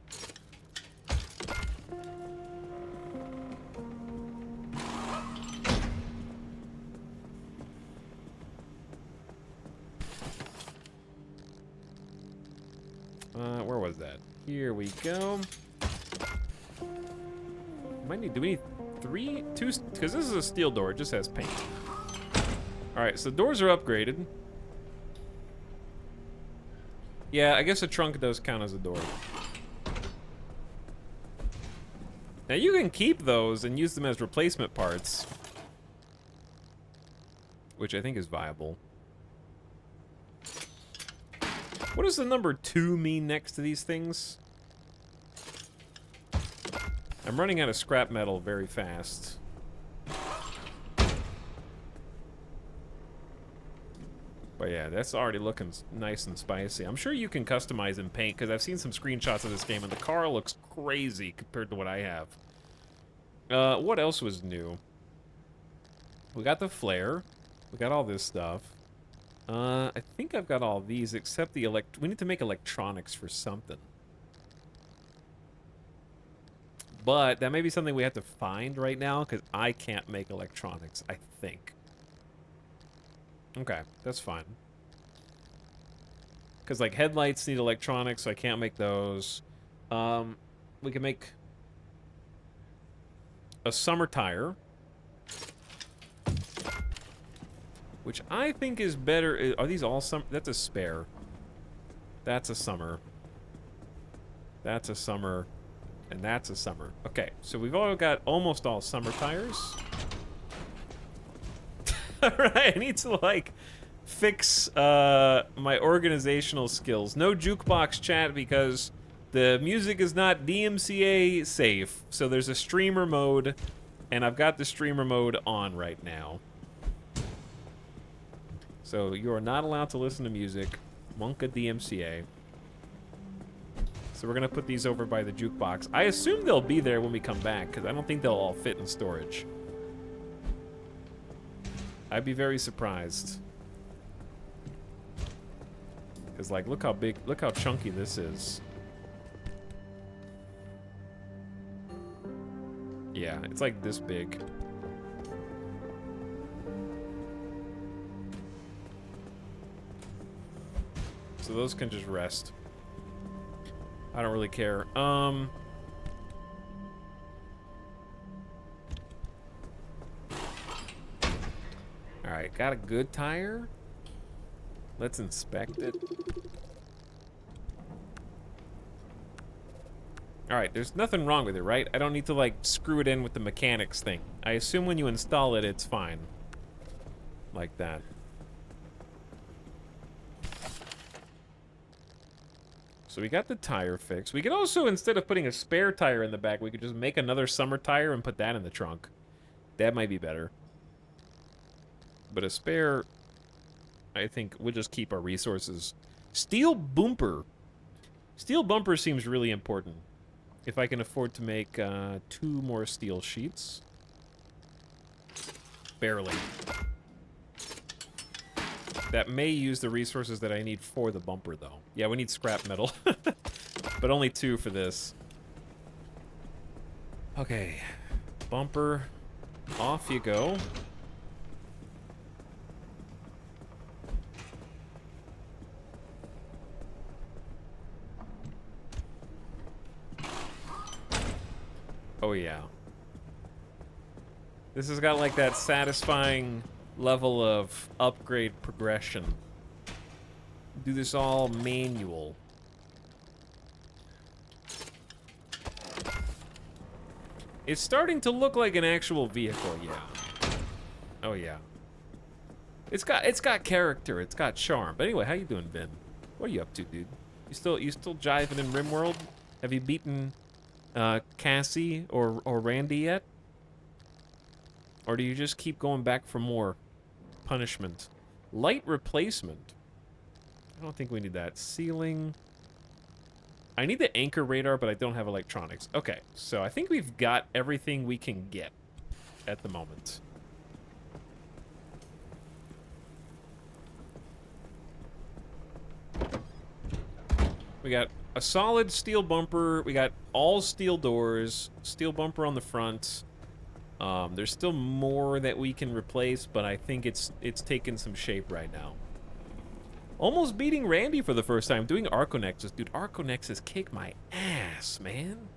Where was that? Here we go. Do we need 3? 2? Because this is a steel door. It just has paint. Alright, so doors are upgraded. Yeah, I guess a trunk does count as a door. Now you can keep those and use them as replacement parts, which I think is viable. What does the number 2 mean next to these things? I'm running out of scrap metal very fast. But yeah, that's already looking nice and spicy. I'm sure you can customize in paint, because I've seen some screenshots of this game, and the car looks crazy compared to what I have. What else was new? We got the flare. We got all this stuff. I think I've got all these, except the we need to make electronics for something. But that may be something we have to find right now, because I can't make electronics, I think. Okay, that's fine. Because, like, headlights need electronics, so I can't make those. We can make a summer tire, which I think is better. Are these all summer? That's a spare. That's a summer. That's a summer. And that's a summer. Okay, so we've all got almost all summer tires. Alright, I need to, like, fix my organizational skills. No jukebox chat because the music is not DMCA safe. So there's a streamer mode, and I've got the streamer mode on right now. So you are not allowed to listen to music. Monka DMCA. So we're going to put these over by the jukebox. I assume they'll be there when we come back, because I don't think they'll all fit in storage. I'd be very surprised. Because, like, look how big, look how chunky this is. Yeah, it's like this big. So those can just rest. I don't really care. Alright, got a good tire. Let's inspect it. Alright, there's nothing wrong with it, right? I don't need to, like, screw it in with the mechanics thing. I assume when you install it, it's fine. Like that. So we got the tire fixed. We could also, instead of putting a spare tire in the back, we could just make another summer tire and put that in the trunk. That might be better. But a spare, I think we'll just keep our resources. Steel bumper. Steel bumper seems really important. If I can afford to make 2 more steel sheets. Barely. That may use the resources that I need for the bumper, though. Yeah, we need scrap metal. But only 2 for this. Okay. Bumper. Off you go. Oh, yeah. This has got, like, that satisfying level of upgrade progression. Do this all manual. It's starting to look like an actual vehicle, yeah. Oh, yeah. It's got character, it's got charm. But anyway, how you doing, Vin? What are you up to, dude? You still jiving in RimWorld? Have you beaten Cassie or Randy yet? Or do you just keep going back for more punishment? Light replacement. I don't think we need that. Ceiling. I need the anchor radar, but I don't have electronics. Okay, so I think we've got everything we can get at the moment. We got a solid steel bumper. We got all steel doors, steel bumper on the front. There's still more that we can replace, but I think it's taken some shape right now. Almost beating Randy for the first time, doing Arconexus. Dude, Arconexus kick my ass, man.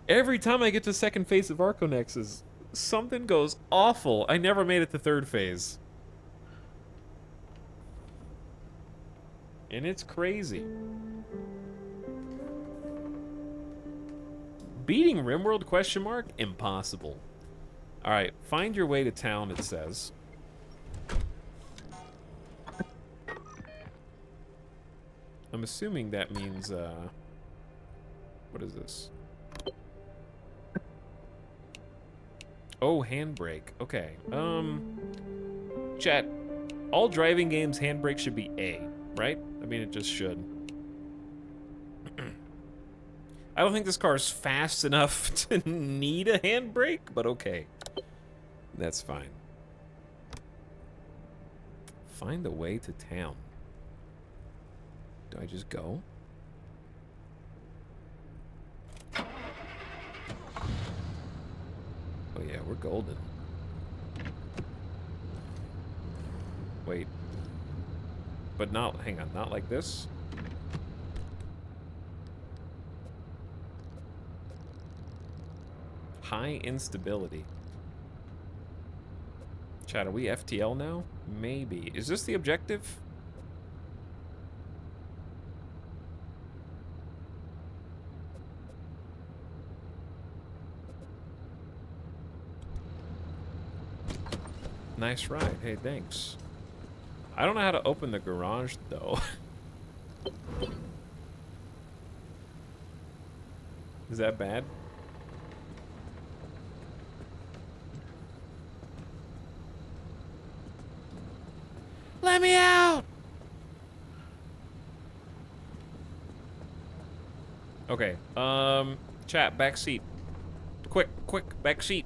Every time I get to second phase of Arconexus, something goes awful. I never made it to third phase. And it's crazy. Beating RimWorld, question mark? Impossible. Alright, find your way to town, it says. I'm assuming that means, what is this? Oh, handbrake. Okay. Chat, all driving games, handbrake should be A, right? I mean, it just should. I don't think this car is fast enough to need a handbrake, but okay. That's fine. Find the way to town. Do I just go? Oh yeah, we're golden. Wait. But not, hang on, not like this? High instability. Chat, are we FTL now? Maybe. Is this the objective? Nice ride. Hey, thanks. I don't know how to open the garage, though. Is that bad? Let me out! Okay, chat, back seat. Quick, back seat.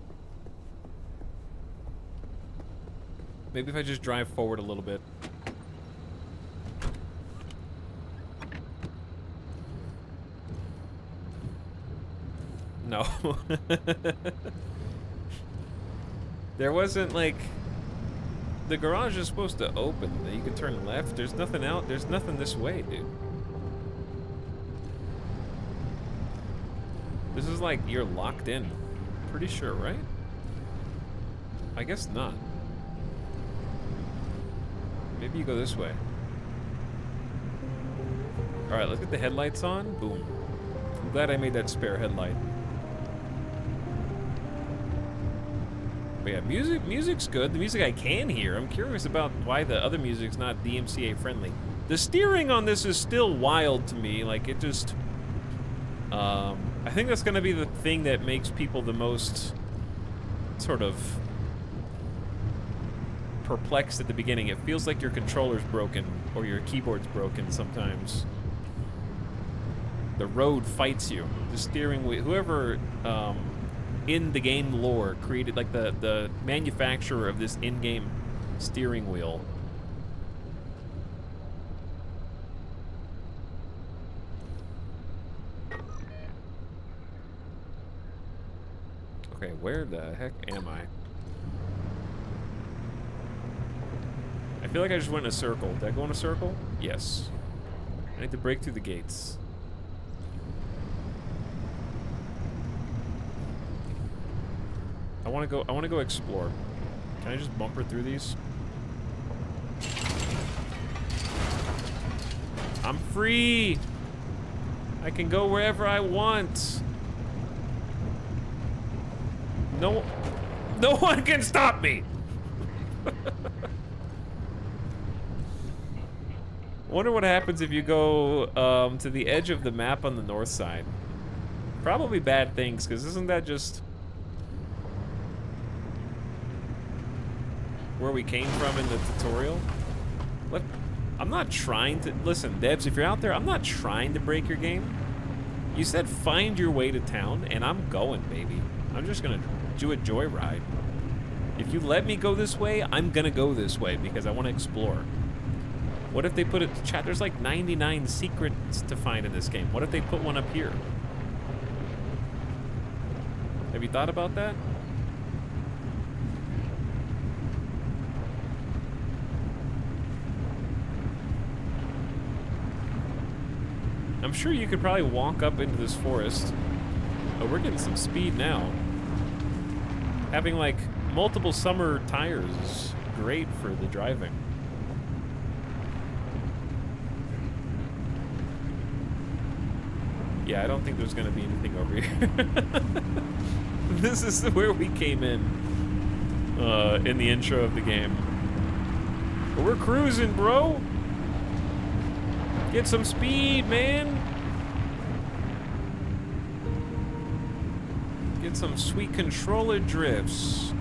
Maybe if I just drive forward a little bit. No. There wasn't, like... The garage is supposed to open. You can turn left. There's nothing out. There's nothing this way, dude. This is like you're locked in. Pretty sure, right? I guess not. Maybe you go this way. Alright, let's get the headlights on. Boom. I'm glad I made that spare headlight. But yeah, music's good. The music I can hear. I'm curious about why the other music's not DMCA friendly. The steering on this is still wild to me. Like, it just... I think that's gonna be the thing that makes people the most sort of perplexed at the beginning. It feels like your controller's broken or your keyboard's broken sometimes. The road fights you. The steering wheel, whoever in the game lore created, like the manufacturer of this in-game steering wheel. Okay, where the heck am I? I feel like I just went in a circle. Did I go in a circle? Yes. I need to break through the gates. I want to go explore. Can I just bumper through these? I'm free. I can go wherever I want. No one can stop me. Wonder what happens if you go to the edge of the map on the north side. Probably bad things, because isn't that just where we came from in the tutorial? What? I'm not trying to... Listen, Debs, if you're out there, I'm not trying to break your game. You said find your way to town, and I'm going, baby. I'm just gonna do a joyride. If you let me go this way, I'm gonna go this way because I want to explore. What if they put it, chat, there's like 99 secrets to find in this game. What if they put one up here? Have you thought about that? I'm sure you could probably walk up into this forest. Oh, we're getting some speed now. Having like multiple summer tires is great for the driving. Yeah, I don't think there's gonna be anything over here. This is where we came in the intro of the game. But we're cruising, bro. Get some speed, man. Get some sweet controller drifts.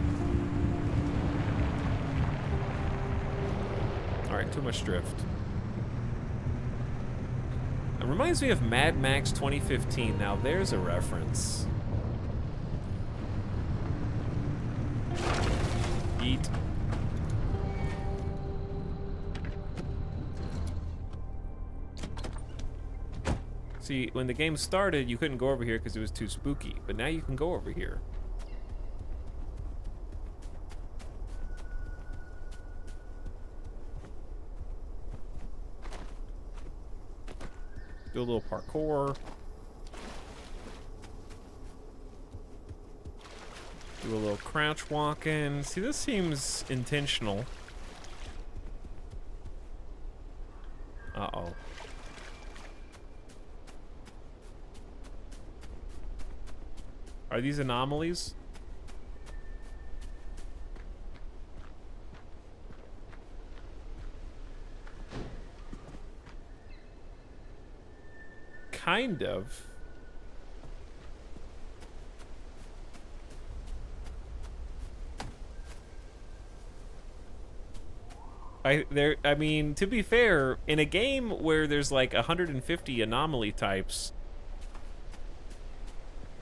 Alright, too much drift. It reminds me of Mad Max 2015. Now there's a reference. Eat. See, when the game started, you couldn't go over here because it was too spooky, but now you can go over here. Do a little parkour. Do a little crouch walking. See, this seems intentional. Uh-oh. Are these anomalies? Kind of. I mean, to be fair, in a game where there's like 150 anomaly types,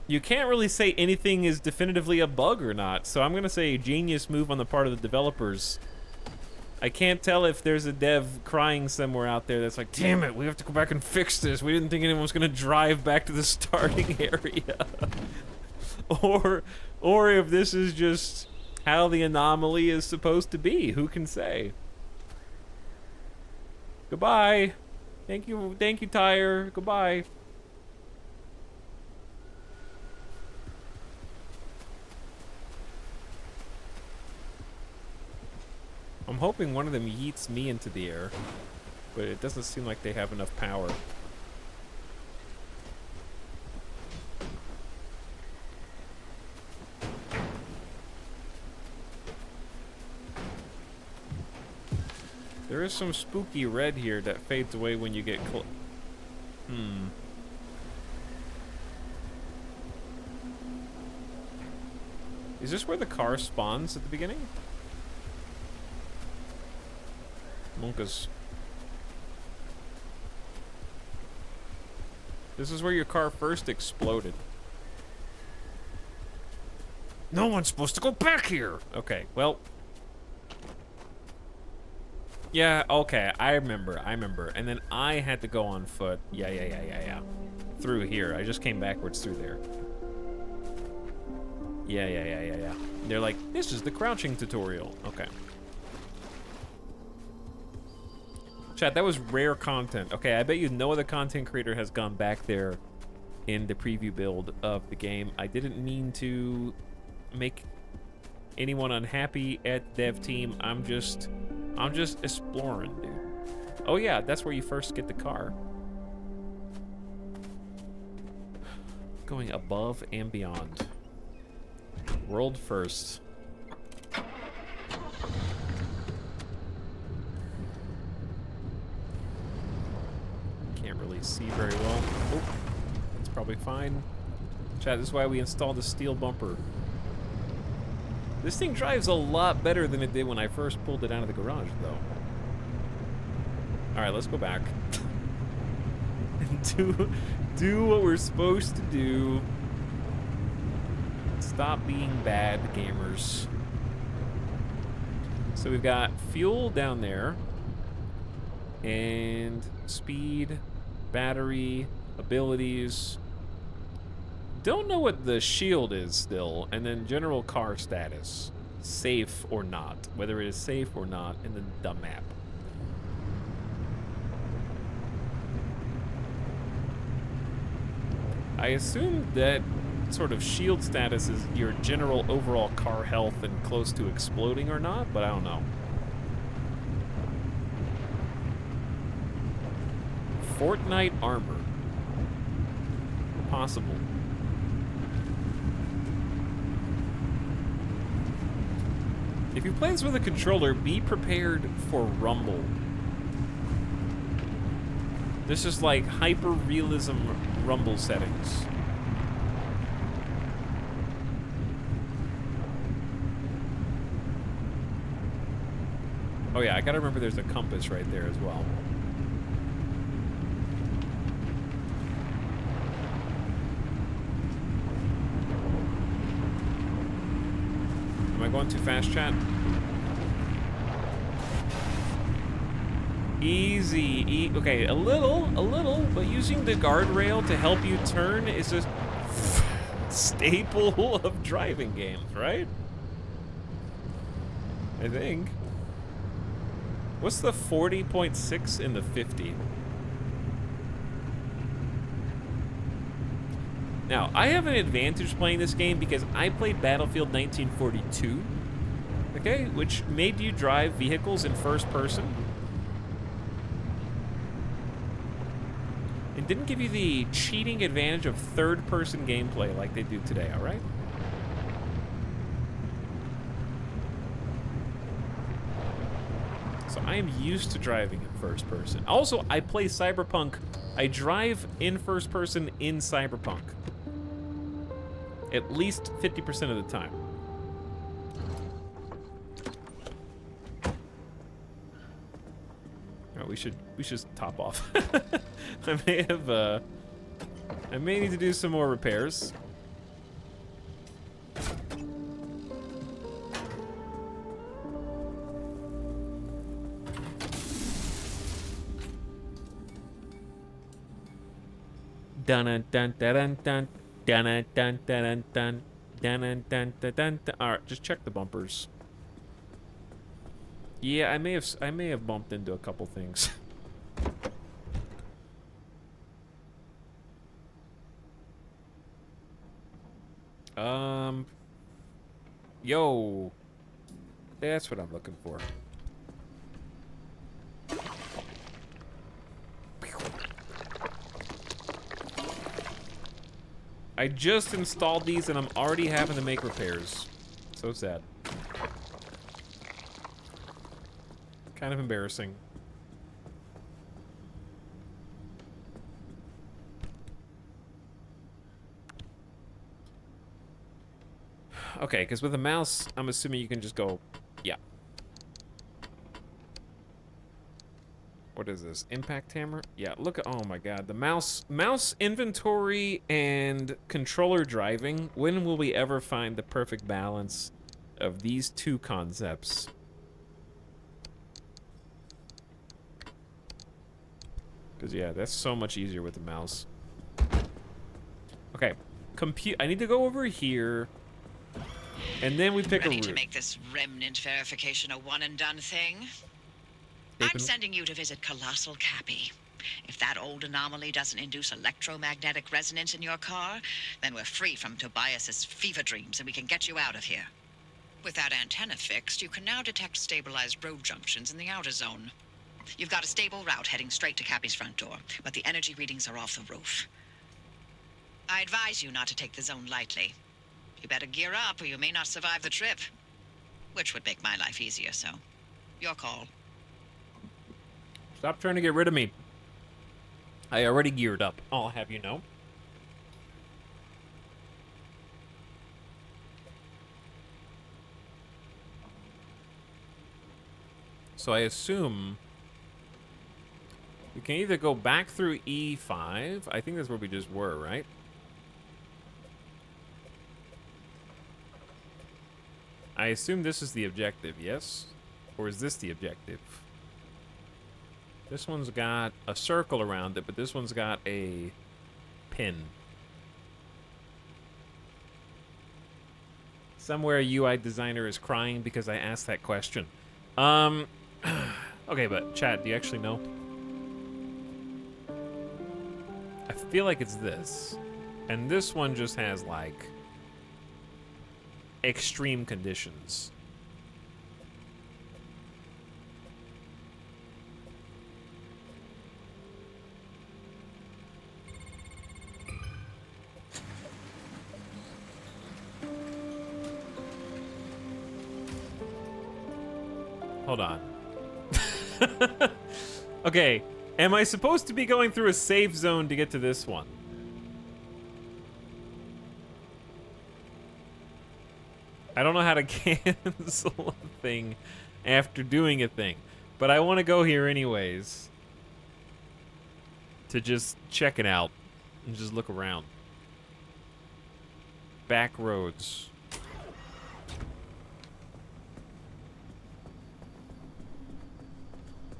you can't really say anything is definitively a bug or not, so I'm gonna say a genius move on the part of the developers. I can't tell if there's a dev crying somewhere out there that's like, damn it, we have to go back and fix this. We didn't think anyone was gonna drive back to the starting area. or if this is just how the anomaly is supposed to be. Who can say? Goodbye. Thank you, Tyre. Goodbye. I'm hoping one of them yeets me into the air, but it doesn't seem like they have enough power. There is some spooky red here that fades away when you get close. Is this where the car spawns at the beginning? Monkas. This is where your car first exploded. No one's supposed to go back here! Okay, well. Yeah, okay, I remember. And then I had to go on foot. Yeah. Through here. I just came backwards through there. Yeah. They're like, this is the crouching tutorial. Okay. Chat, that was rare content. Okay, I bet you no other content creator has gone back there in the preview build of the game. I didn't mean to make anyone unhappy at the dev team. I'm just exploring, dude. Oh yeah, that's where you first get the car. Going above and beyond. World first. Can't really see very well. Oh, that's probably fine. Chat, this is why we installed the steel bumper. This thing drives a lot better than it did when I first pulled it out of the garage, though. Alright, let's go back. do what we're supposed to do. Stop being bad gamers. So we've got fuel down there, and speed, battery, abilities. Don't know what the shield is still, and then general car status. Safe or not. Whether it is safe or not, and then the map. I assume that sort of shield status is your general overall car health and close to exploding or not, but I don't know. Fortnite armor. Possible. If you play this with a controller, be prepared for rumble. This is like hyper-realism rumble settings. Oh yeah, I gotta remember there's a compass right there as well. Am I going too fast, chat? Easy. Okay, a little, but using the guardrail to help you turn is a staple of driving games, right? I think. What's the 40.6 and the 50? Now, I have an advantage playing this game because I played Battlefield 1942, okay, which made you drive vehicles in first person. It didn't give you the cheating advantage of third-person gameplay like they do today, all right? So I am used to driving in first person. Also, I play Cyberpunk. I drive in first person in Cyberpunk. At least 50% of the time. Oh, we should top off. I may need to do some more repairs. Dun dun dun dun dun dun dun dun dun dun dun dun dun dun. All right, just check the bumpers. Yeah, I may have bumped into a couple things. Yo, that's what I'm looking for. I just installed these and I'm already having to make repairs. So sad. Kind of embarrassing. Okay, because with a mouse, I'm assuming you can just go, yeah. What is this? Impact hammer? Yeah, look at, oh my god. The mouse inventory and controller driving. When will we ever find the perfect balance of these two concepts? Because, yeah, that's so much easier with the mouse. Okay, I need to go over here. And then we pick a route. Ready to make this remnant verification a one-and-done thing? I'm sending you to visit Colossal Cappy. If that old anomaly doesn't induce electromagnetic resonance in your car, then we're free from Tobias's fever dreams and we can get you out of here. With that antenna fixed, you can now detect stabilized road junctions in the outer zone. You've got a stable route heading straight to Cappy's front door, but the energy readings are off the roof. I advise you not to take the zone lightly. You better gear up or you may not survive the trip. Which would make my life easier, so your call. Stop trying to get rid of me. I already geared up, I'll have you know. So I assume We can either go back through E5. I think that's where we just were, right? I assume this is the objective, yes? Or is this the objective? This one's got a circle around it, but this one's got a pin. Somewhere a UI designer is crying because I asked that question. Okay, but chat, do you actually know? I feel like it's this. And this one just has, like, extreme conditions. Hold on. Okay, am I supposed to be going through a safe zone to get to this one? I don't know how to cancel a thing after doing a thing, but I want to go here anyways to just check it out and just look around. Back roads.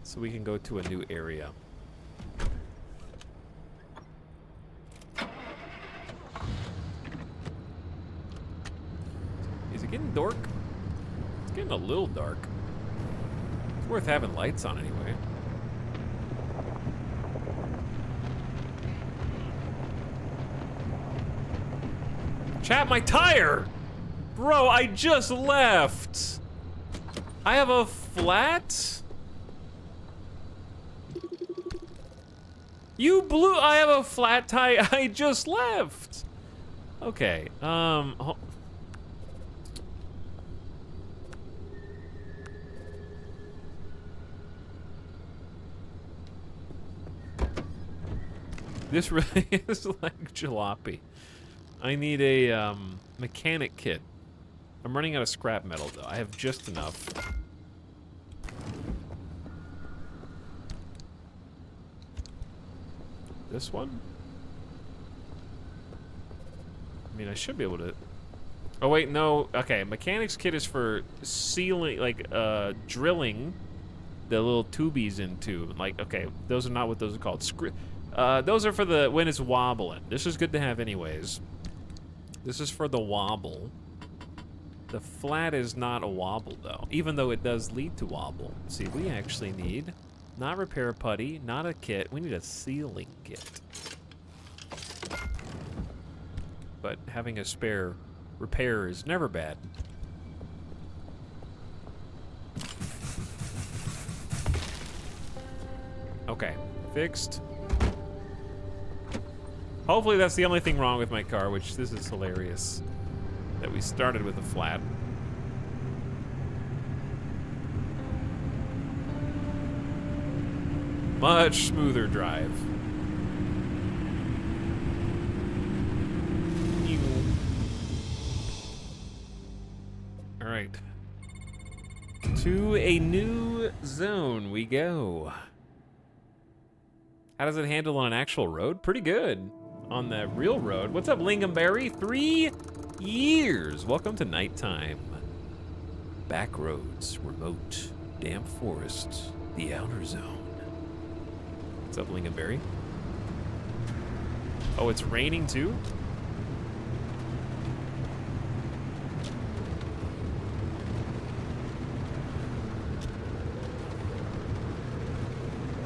So we can go to a new area. Is it getting dark? It's getting a little dark. It's worth having lights on anyway. Chat, my tire! Bro, I just left! I have a flat? You blew. I have a flat tire. I just left. Okay. This really is like jalopy. I need a mechanic kit. I'm running out of scrap metal though. I have just enough. This one? I mean, I should be able to... Oh, wait, no. Okay, mechanics kit is for sealing, like, drilling the little tubies into. Like, okay, those are not what those are called. Those are for the when it's wobbling. This is good to have anyways. This is for the wobble. The flat is not a wobble, though, even though it does lead to wobble. See, we actually need... Not repair putty, not a kit. We need a sealing kit. But having a spare repair is never bad. Okay, fixed. Hopefully that's the only thing wrong with my car, which this is hilarious. That we started with a flat. Much smoother drive. All right. To a new zone we go. How does it handle on an actual road? Pretty good. On the real road. What's up, Lingonberry? 3 years. Welcome to nighttime. Back roads, remote, damp forest, the outer zone. What's up, Lingonberry? Oh, it's raining too?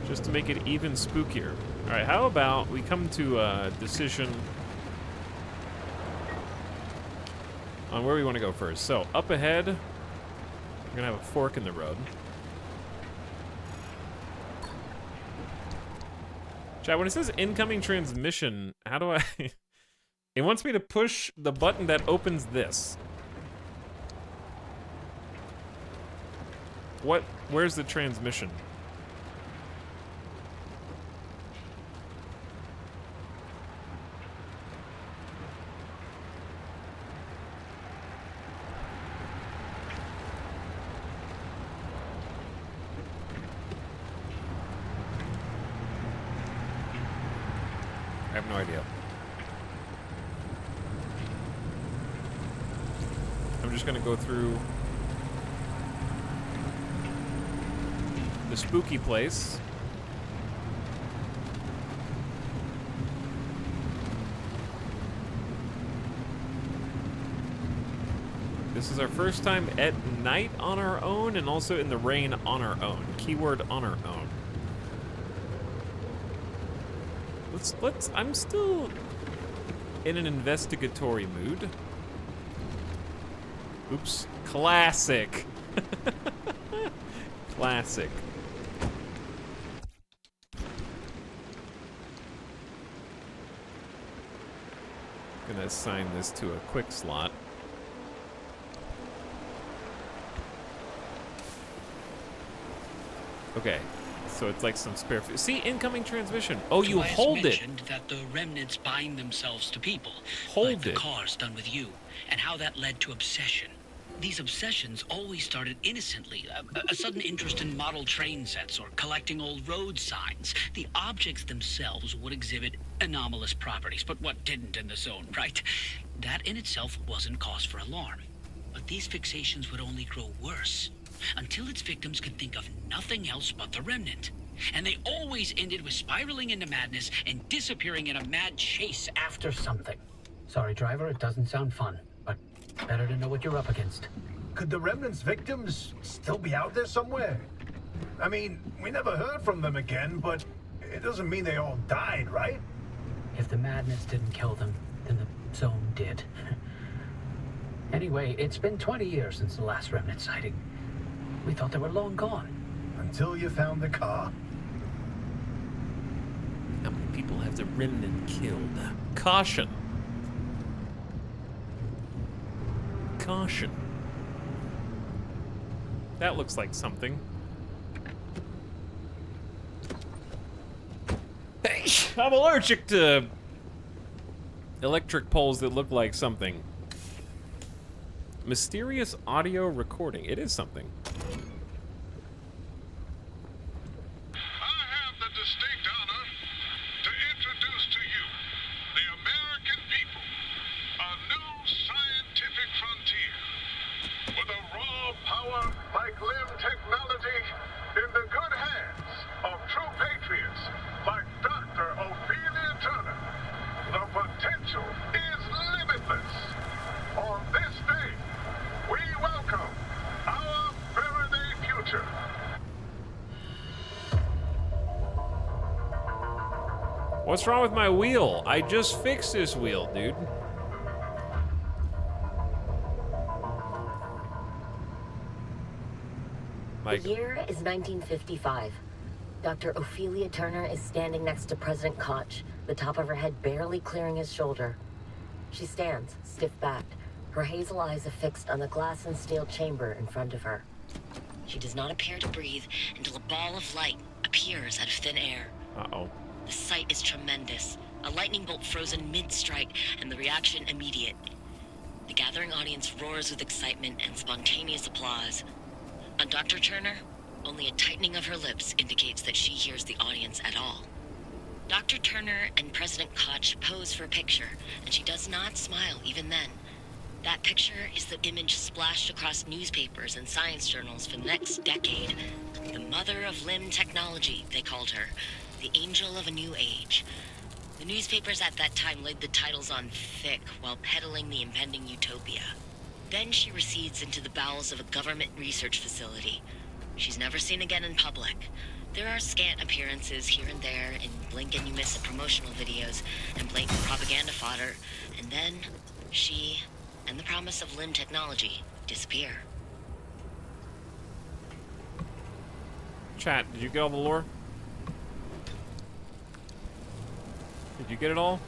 Just to make it even spookier. All right, how about we come to a decision on where we want to go first. So, up ahead, we're gonna have a fork in the road. Chat, when it says incoming transmission, how do I... It wants me to push the button that opens this. What? Where's the transmission? have no idea. I'm just gonna go through the spooky place. This is our first time at night on our own and also in the rain on our own. Keyword on our own. I'm still in an investigatory mood. Oops. Classic. Classic. Gonna assign this to a quick slot. Okay, so it's like some spare. See, incoming transmission. Oh, you Tobias hold it. mentioned that the remnants bind themselves to people, Hold like the it. cars done with you, and how that led to obsession. These obsessions always started innocently, a sudden interest in model train sets or collecting old road signs. The objects themselves would exhibit anomalous properties, but what didn't in the zone, right? That in itself wasn't cause for alarm. But these fixations would only grow worse, until its victims could think of nothing else but the remnant. And they always ended with spiraling into madness and disappearing in a mad chase After something. Sorry, driver, it doesn't sound fun, but better to know what you're up against. Could the Remnant's victims still be out there somewhere? I mean, we never heard from them again, but it doesn't mean they all died, right? If the madness didn't kill them, then the zone did. Anyway, it's been 20 years since the last remnant sighting. We thought they were long gone. Until you found the car. How many people have the remnant killed? Caution. Caution. That looks like something. Hey, I'm allergic to electric poles that look like something. Mysterious audio recording. It is something. I have the distinct honor to introduce to you the American people, a new scientific frontier with a raw power like limb technology in the good hands of true patriots like Dr. Ophelia Turner. The potential is limitless. On this day, we welcome our Faraday future. What's wrong with my wheel? I just fixed this wheel, dude. The year is 1955. Dr. Ophelia Turner is standing next to President Koch, the top of her head barely clearing his shoulder. She stands, stiff-backed, her hazel eyes affixed on the glass and steel chamber in front of her. She does not appear to breathe until a ball of light appears out of thin air. Uh-oh. The sight is tremendous. A lightning bolt frozen mid-strike, and the reaction immediate. The gathering audience roars with excitement and spontaneous applause. On Dr. Turner, only a tightening of her lips indicates that she hears the audience at all. Dr. Turner and President Koch pose for a picture, and she does not smile even then. That picture is the image splashed across newspapers and science journals for the next decade. The mother of limb technology, they called her. The angel of a new age. The newspapers at that time laid the titles on thick while peddling the impending utopia. Then she recedes into the bowels of a government research facility. She's never seen again in public. There are scant appearances here and there in blink and you miss it promotional videos and blatant propaganda fodder, and then she and the promise of limb technology disappear. Chat, did you get all the lore? Did you get it all?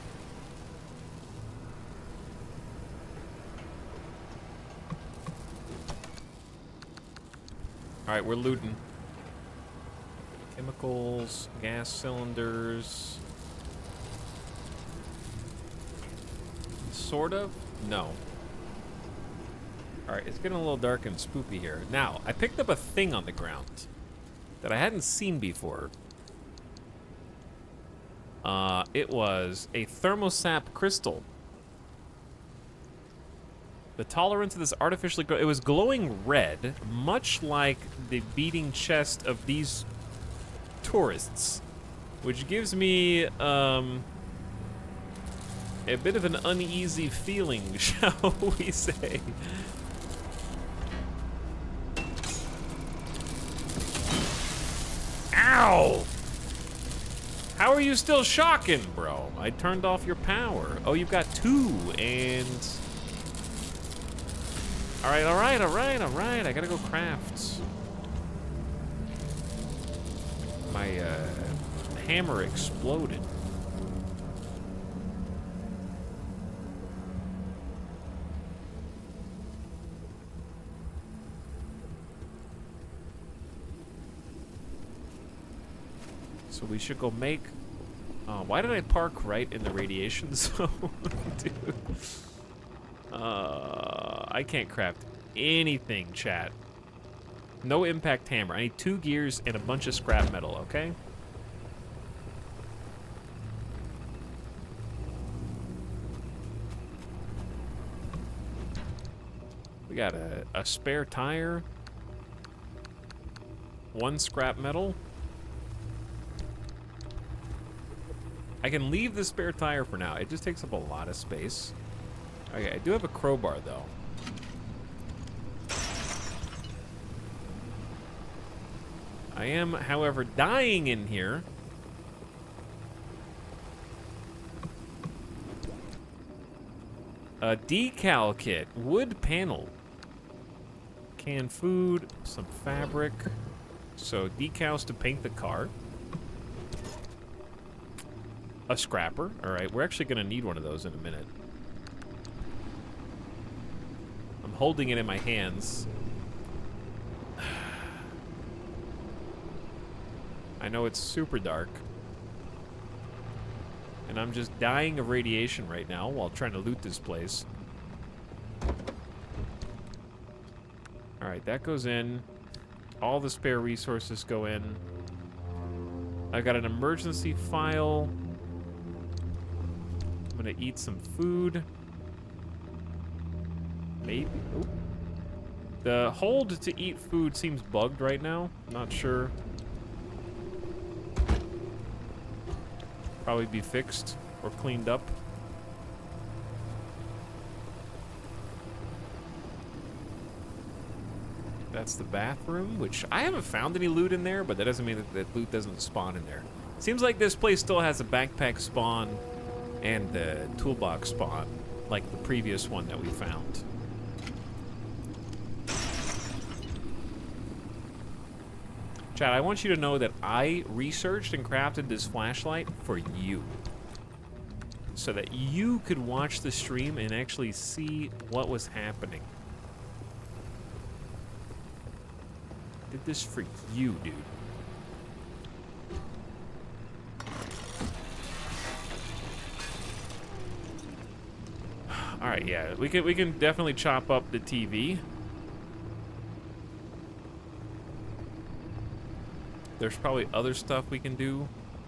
Alright, we're looting. Chemicals, gas cylinders. Sort of? No. Alright, it's getting a little dark and spooky here. Now, I picked up a thing on the ground that I hadn't seen before. It was a thermosap crystal. The tolerance of this artificially it was glowing red, much like the beating chest of these tourists, which gives me a bit of an uneasy feeling, shall we say. Ow! How are you still shocking, bro? I turned off your power. Oh, you've got 2, and... All right. I gotta go craft. My hammer exploded. So we should go make... why did I park right in the radiation zone? Dude. I can't craft anything, chat. No impact hammer. I need 2 gears and a bunch of scrap metal, okay? We got a spare tire. 1 scrap metal. I can leave the spare tire for now. It just takes up a lot of space. Okay, I do have a crowbar, though. I am, however, dying in here. A decal kit. Wood panel. Canned food. Some fabric. So, decals to paint the car. A scrapper. Alright, we're actually going to need one of those in a minute. I'm holding it in my hands. I know it's super dark. And I'm just dying of radiation right now while trying to loot this place. Alright, that goes in. All the spare resources go in. I've got an emergency file. I'm gonna eat some food. Maybe. Oop. The hold to eat food seems bugged right now. Not sure. Probably be fixed or cleaned up. That's the bathroom, which I haven't found any loot in there, but that doesn't mean that loot doesn't spawn in there. Seems like this place still has a backpack spawn and the toolbox spawn, like the previous one that we found. Chad, I want you to know that I researched and crafted this flashlight for you. So that you could watch the stream and actually see what was happening. Did this for you, dude. All right, yeah, we can definitely chop up the TV. There's probably other stuff we can do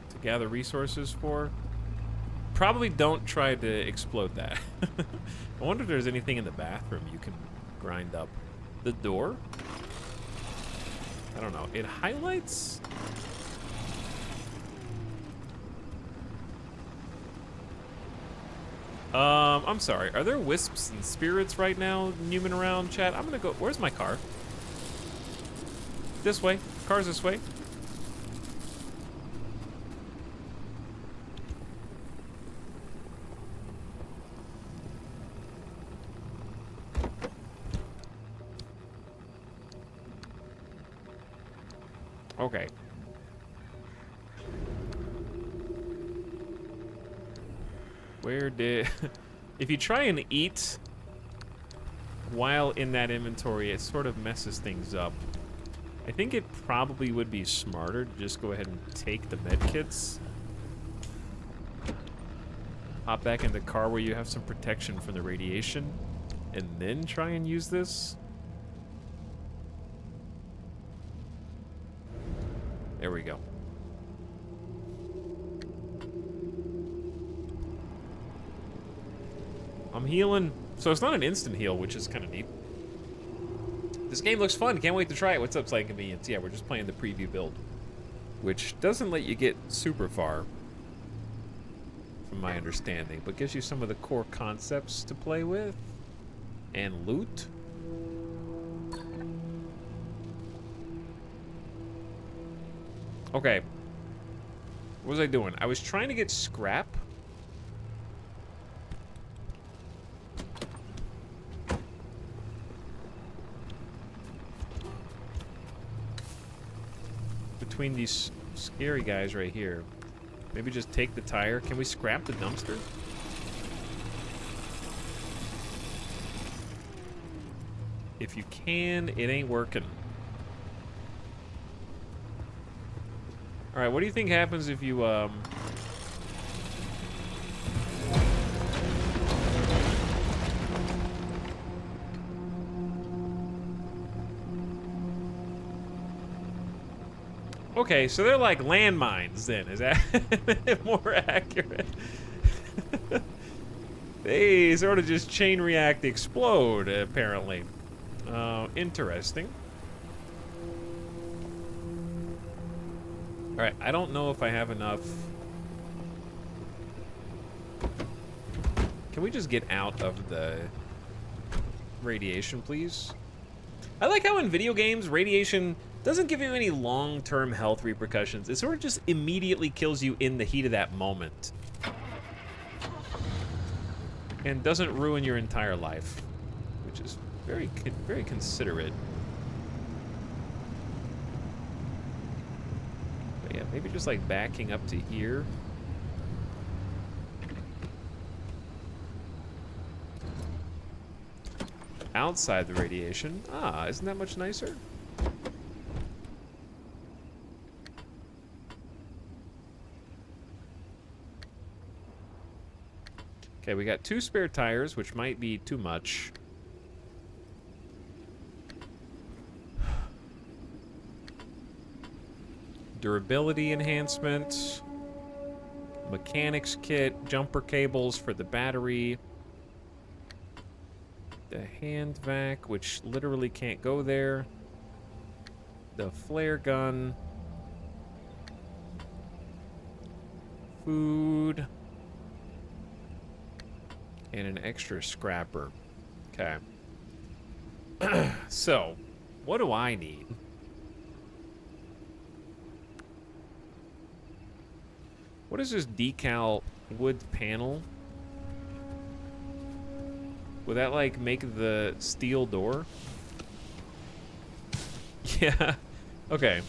to gather resources for. Probably don't try to explode that. I wonder if there's anything in the bathroom you can grind up. The door? I don't know. It highlights? I'm sorry. Are there wisps and spirits right now newman around, chat? I'm gonna go. Where's my car? This way. Car's this way. Okay. Where did... If you try and eat while in that inventory, it sort of messes things up. I think it probably would be smarter to just go ahead and take the med kits. Hop back in the car where you have some protection from the radiation, and then try and use this. There we go. I'm healing. So it's not an instant heal, which is kind of neat. This game looks fun. Can't wait to try it. What's up, Slight Convenience? Yeah, we're just playing the preview build, which doesn't let you get super far, from my understanding, but gives you some of the core concepts to play with and loot. Okay. What was I doing? I was trying to get scrap. Between these scary guys right here. Maybe just take the tire. Can we scrap the dumpster? If you can, it ain't working. Alright, what do you think happens if you, Okay, so they're like landmines then, is that more accurate? They sort of just chain react, explode, apparently. Interesting. Alright, I don't know if I have enough. Can we just get out of the radiation, please? I like how in video games, radiation doesn't give you any long-term health repercussions. It sort of just immediately kills you in the heat of that moment. And doesn't ruin your entire life, which is very, very considerate. But yeah, maybe just like backing up to here. Outside the radiation. Ah, isn't that much nicer? Okay, we got 2 spare tires, which might be too much. Durability enhancement. Mechanics kit. Jumper cables for the battery. The hand vac, which literally can't go there. The flare gun. Food. And an extra scrapper. Okay. So, what do I need? What is this decal wood panel? Would that, like, make the steel door? Yeah. Okay.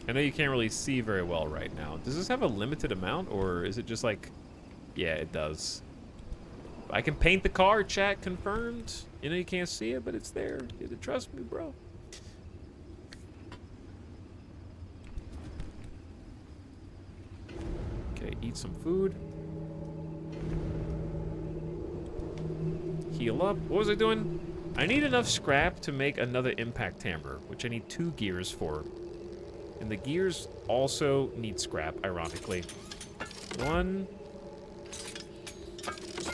I know you can't really see very well right now. Does this have a limited amount, or is it just like... Yeah, it does. I can paint the car, chat confirmed. You know you can't see it, but it's there. You have to trust me, bro. Okay, eat some food. Heal up. What was I doing? I need enough scrap to make another impact hammer, which I need 2 gears for. And the gears also need scrap, ironically. 1...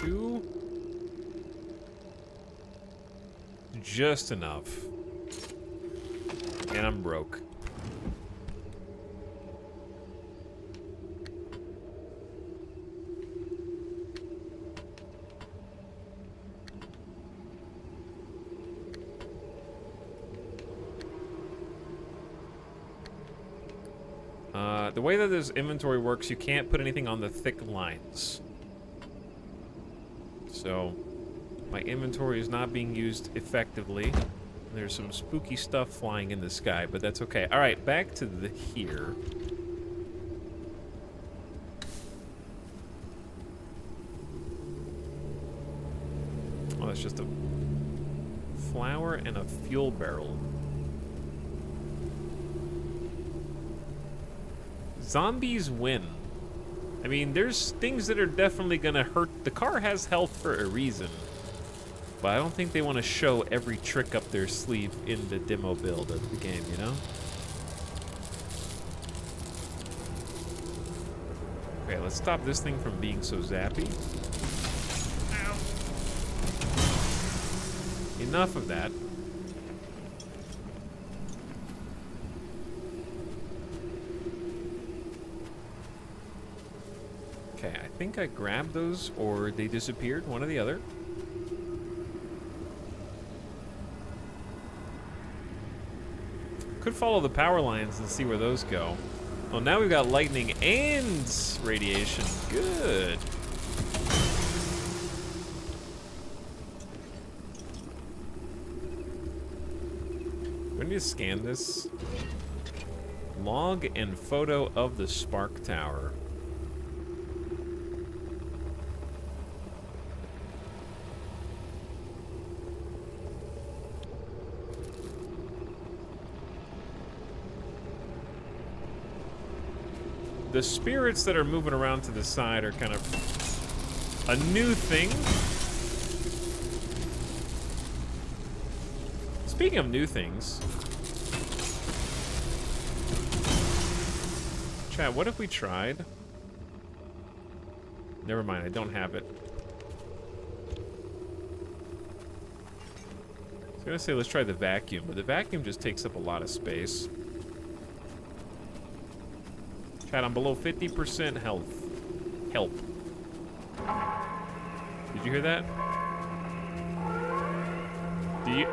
2. Just enough. And I'm broke. The way that this inventory works, you can't put anything on the thick lines. So, my inventory is not being used effectively. There's some spooky stuff flying in the sky, but that's okay. All right, back to the here. Oh, that's just a flower and a fuel barrel. Zombies win. I mean, there's things that are definitely gonna hurt. The car has health for a reason. But I don't think they want to show every trick up their sleeve in the demo build of the game, you know? Okay, let's stop this thing from being so zappy. Ow. Enough of that. Okay, I think I grabbed those or they disappeared, one or the other. Could follow the power lines and see where those go. Well, now we've got lightning and radiation. Good. We need to scan this. Log and photo of the spark tower. The spirits that are moving around to the side are kind of a new thing. Speaking of new things, chat, what if we tried? Never mind, I don't have it. I was gonna say let's try the vacuum, but the vacuum just takes up a lot of space. Chat, I'm below 50% health. Help. Did you hear that?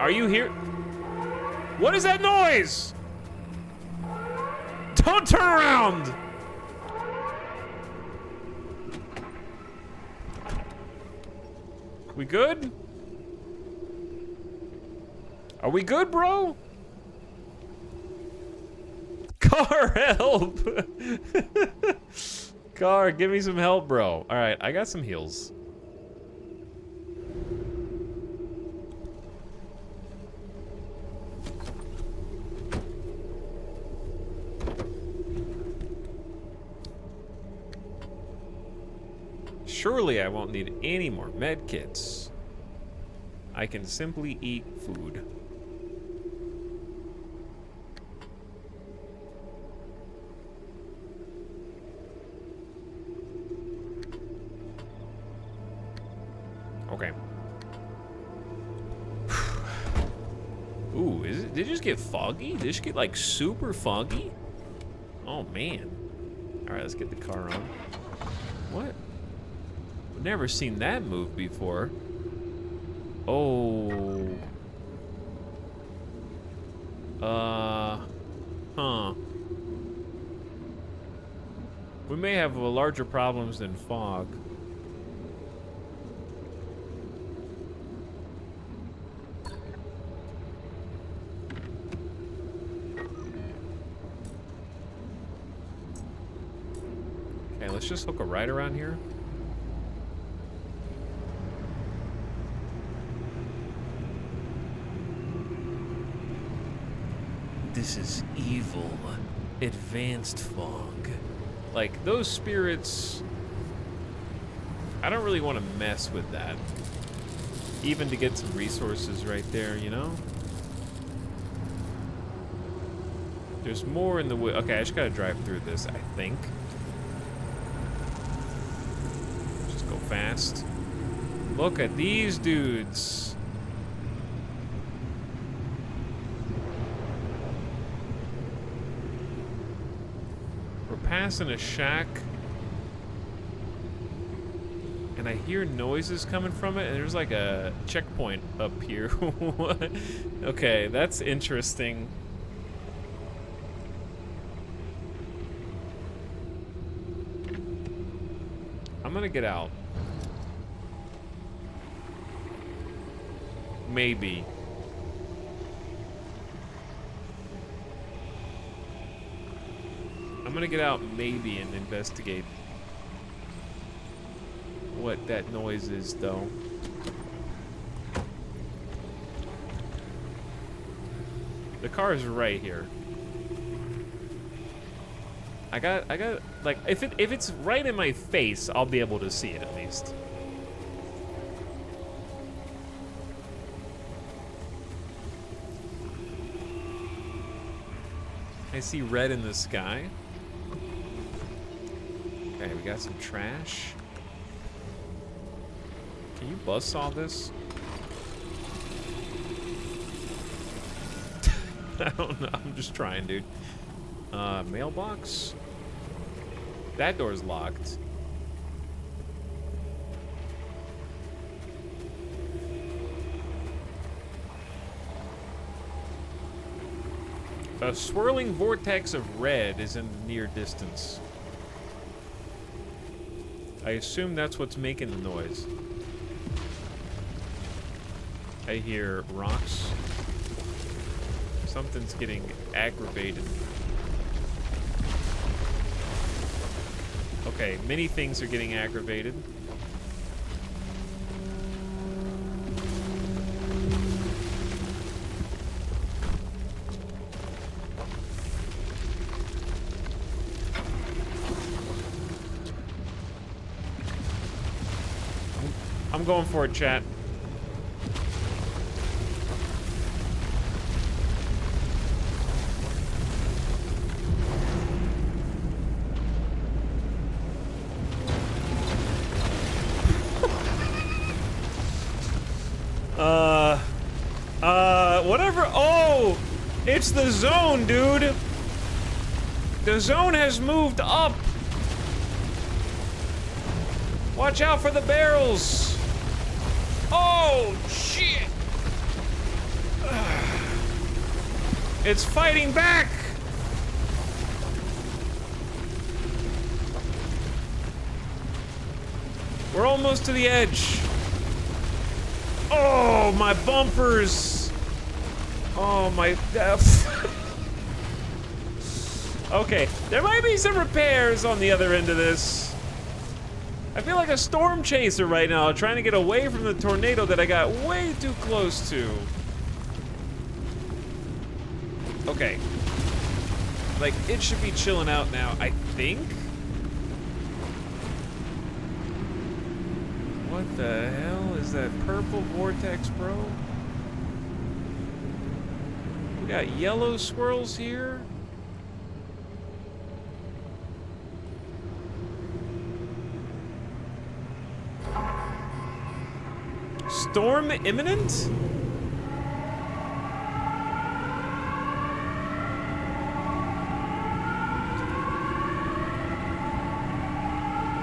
Are you here? What is that noise? Don't turn around! We good? Are we good, bro? Car, help! Car, give me some help, bro. All right, I got some heals. Surely I won't need any more med kits. I can simply eat food. Okay. Ooh, did it just get foggy? Did it just get like super foggy? Oh man. All right, let's get the car on. What? I've never seen that move before. Oh. Huh. We may have larger problems than fog. Okay, let's just hook a ride around here. This is evil. Advanced fog. Like, those spirits... I don't really want to mess with that. Even to get some resources right there, you know? There's more in the wood. Okay, I just gotta drive through this, I think. Just go fast. Look at these dudes. Passing a shack and I hear noises coming from it and there's like a checkpoint up here. What? Okay, that's interesting. I'm gonna get out. Maybe. I'm gonna get out maybe and investigate what that noise is, though. The car is right here. I got like if it's right in my face, I'll be able to see it at least. I see red in the sky. Okay, Okay, we got some trash. Can you buzzsaw this? I don't know. I'm just trying, dude. Mailbox? That door's locked. A swirling vortex of red is in the near distance. I assume that's what's making the noise. I hear rocks. Something's getting aggravated. Okay, many things are getting aggravated. I'm going for it, chat. Whatever. Oh, it's the zone, dude. The zone has moved up. Watch out for the barrels. Oh, shit. It's fighting back. We're almost to the edge. Oh, my bumpers. Oh, my... Okay, there might be some repairs on the other end of this. I feel like a storm chaser right now, trying to get away from the tornado that I got way too close to. Okay. Like, it should be chilling out now, I think. What the hell is that purple vortex, bro? We got yellow swirls here. Storm imminent?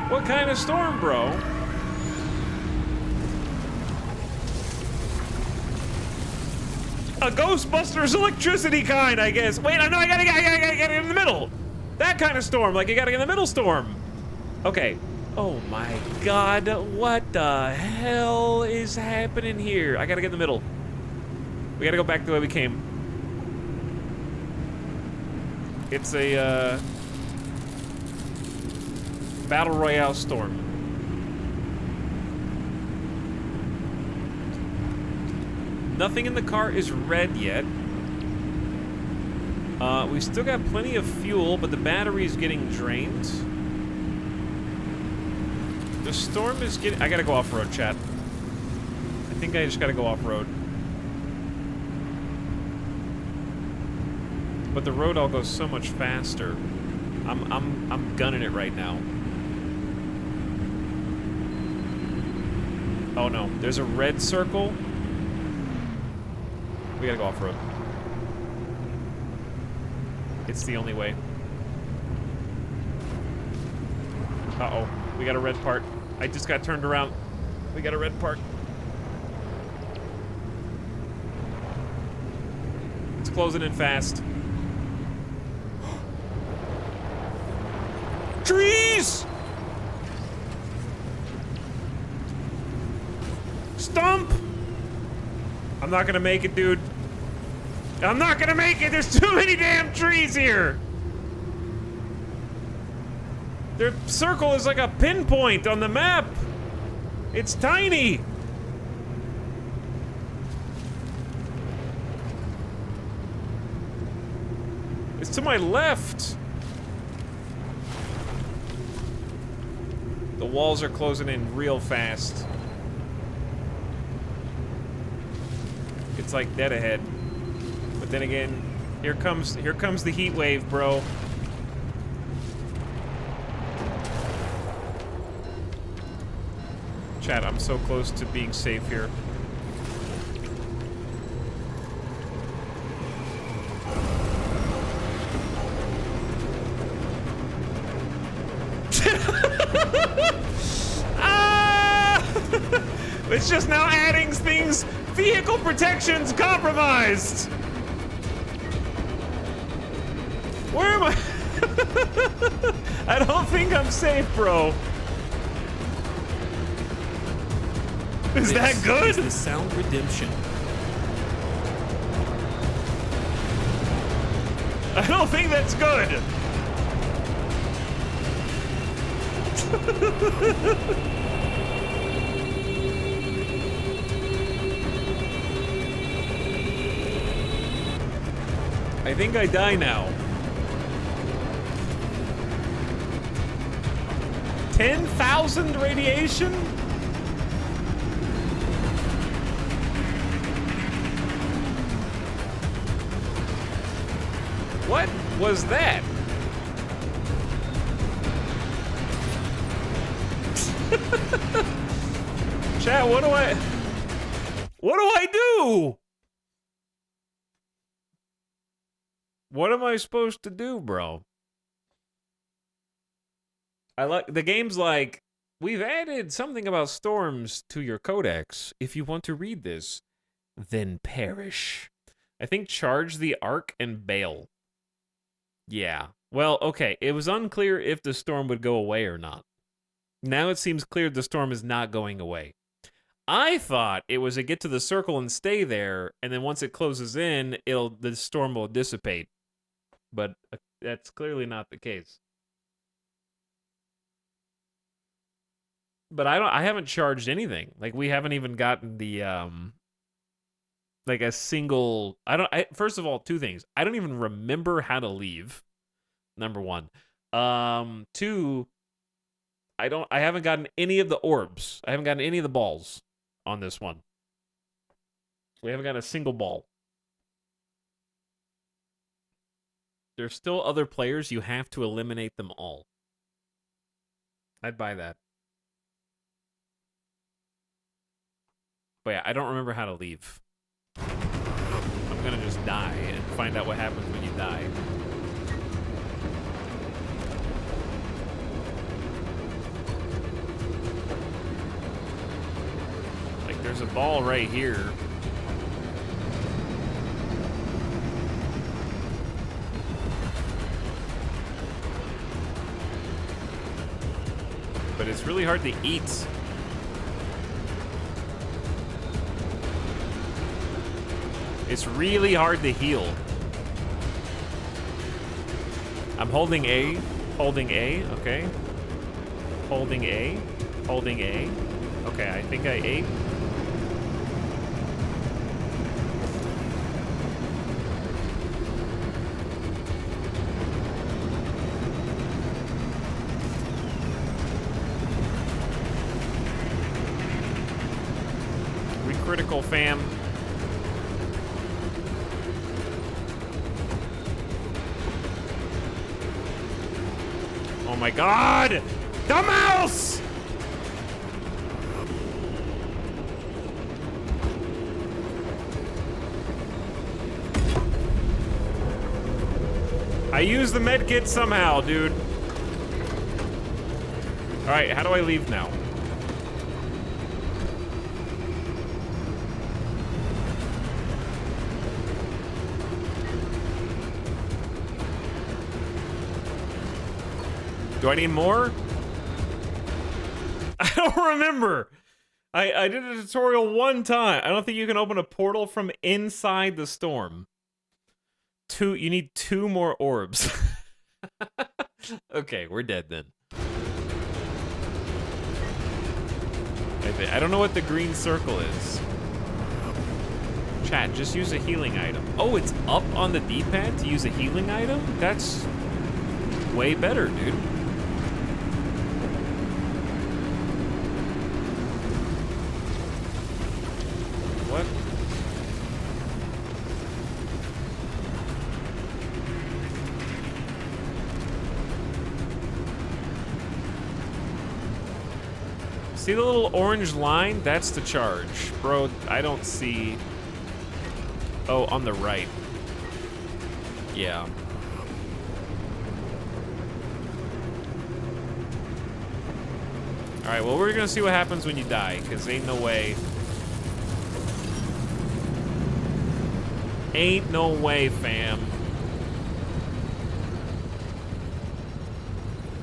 What kind of storm, bro? A Ghostbusters electricity kind, I guess. Wait, I know I gotta get in the middle. That kind of storm, like you gotta get in the middle storm. Okay. Oh my god, what the hell is happening here? I gotta get in the middle. We gotta go back the way we came. It's a, Battle Royale storm. Nothing in the car is red yet. We still got plenty of fuel, but the battery is getting drained. The storm is getting... I gotta go off-road, chat. I think I just gotta go off-road. But the road all goes so much faster. I'm gunning it right now. Oh no, there's a red circle. We gotta go off-road. It's the only way. Uh-oh. We got a red part. I just got turned around. We got a red part. It's closing in fast. Trees! Stump! I'm not gonna make it, dude. I'm not gonna make it! There's too many damn trees here! Their circle is like a pinpoint on the map. It's tiny. It's to my left. The walls are closing in real fast. It's like dead ahead. But then again, here comes the heat wave, bro. Chat, I'm so close to being safe here. It's just now adding things. Vehicle protections compromised. Where am I? I don't think I'm safe, bro. Is that good? Is the sound redemption. I don't think that's good. I think I die now. 10,000 radiation? What was that? Chat, what do I do? What am I supposed to do, bro? I like the game's like, we've added something about storms to your codex. If you want to read this, then perish. I think charge the arc and bail. Yeah. Well, okay. It was unclear if the storm would go away or not. Now it seems clear the storm is not going away. I thought it was a get to the circle and stay there, and then once it closes in, the storm will dissipate. But that's clearly not the case. But I haven't charged anything. Like, we haven't even gotten the like a single. First of all, two things. I don't even remember how to leave. Number one. Two, I haven't gotten any of the orbs. I haven't gotten any of the balls on this one. We haven't got a single ball. There's still other players. You have to eliminate them all. I'd buy that. But yeah, I don't remember how to leave. I'm gonna just die and find out what happens when you die. Like, there's a ball right here. But it's really hard to eat. It's really hard to heal. I'm holding A. Holding A, okay. Holding A. Holding A. Okay, I think I ate. We critical, fam. Oh my god! The mouse! I used the medkit somehow, dude. Alright, how do I leave now? Do I need more? I don't remember. I did a tutorial one time. I don't think you can open a portal from inside the storm. You need 2 more orbs. Okay, we're dead then. I don't know what the green circle is. Chat, just use a healing item. Oh, it's up on the D-pad to use a healing item? That's way better, dude. What? See the little orange line? That's the charge. Bro, I don't see... Oh, on the right. Yeah. Alright, well, we're gonna see what happens when you die, because ain't no way. Ain't no way, fam.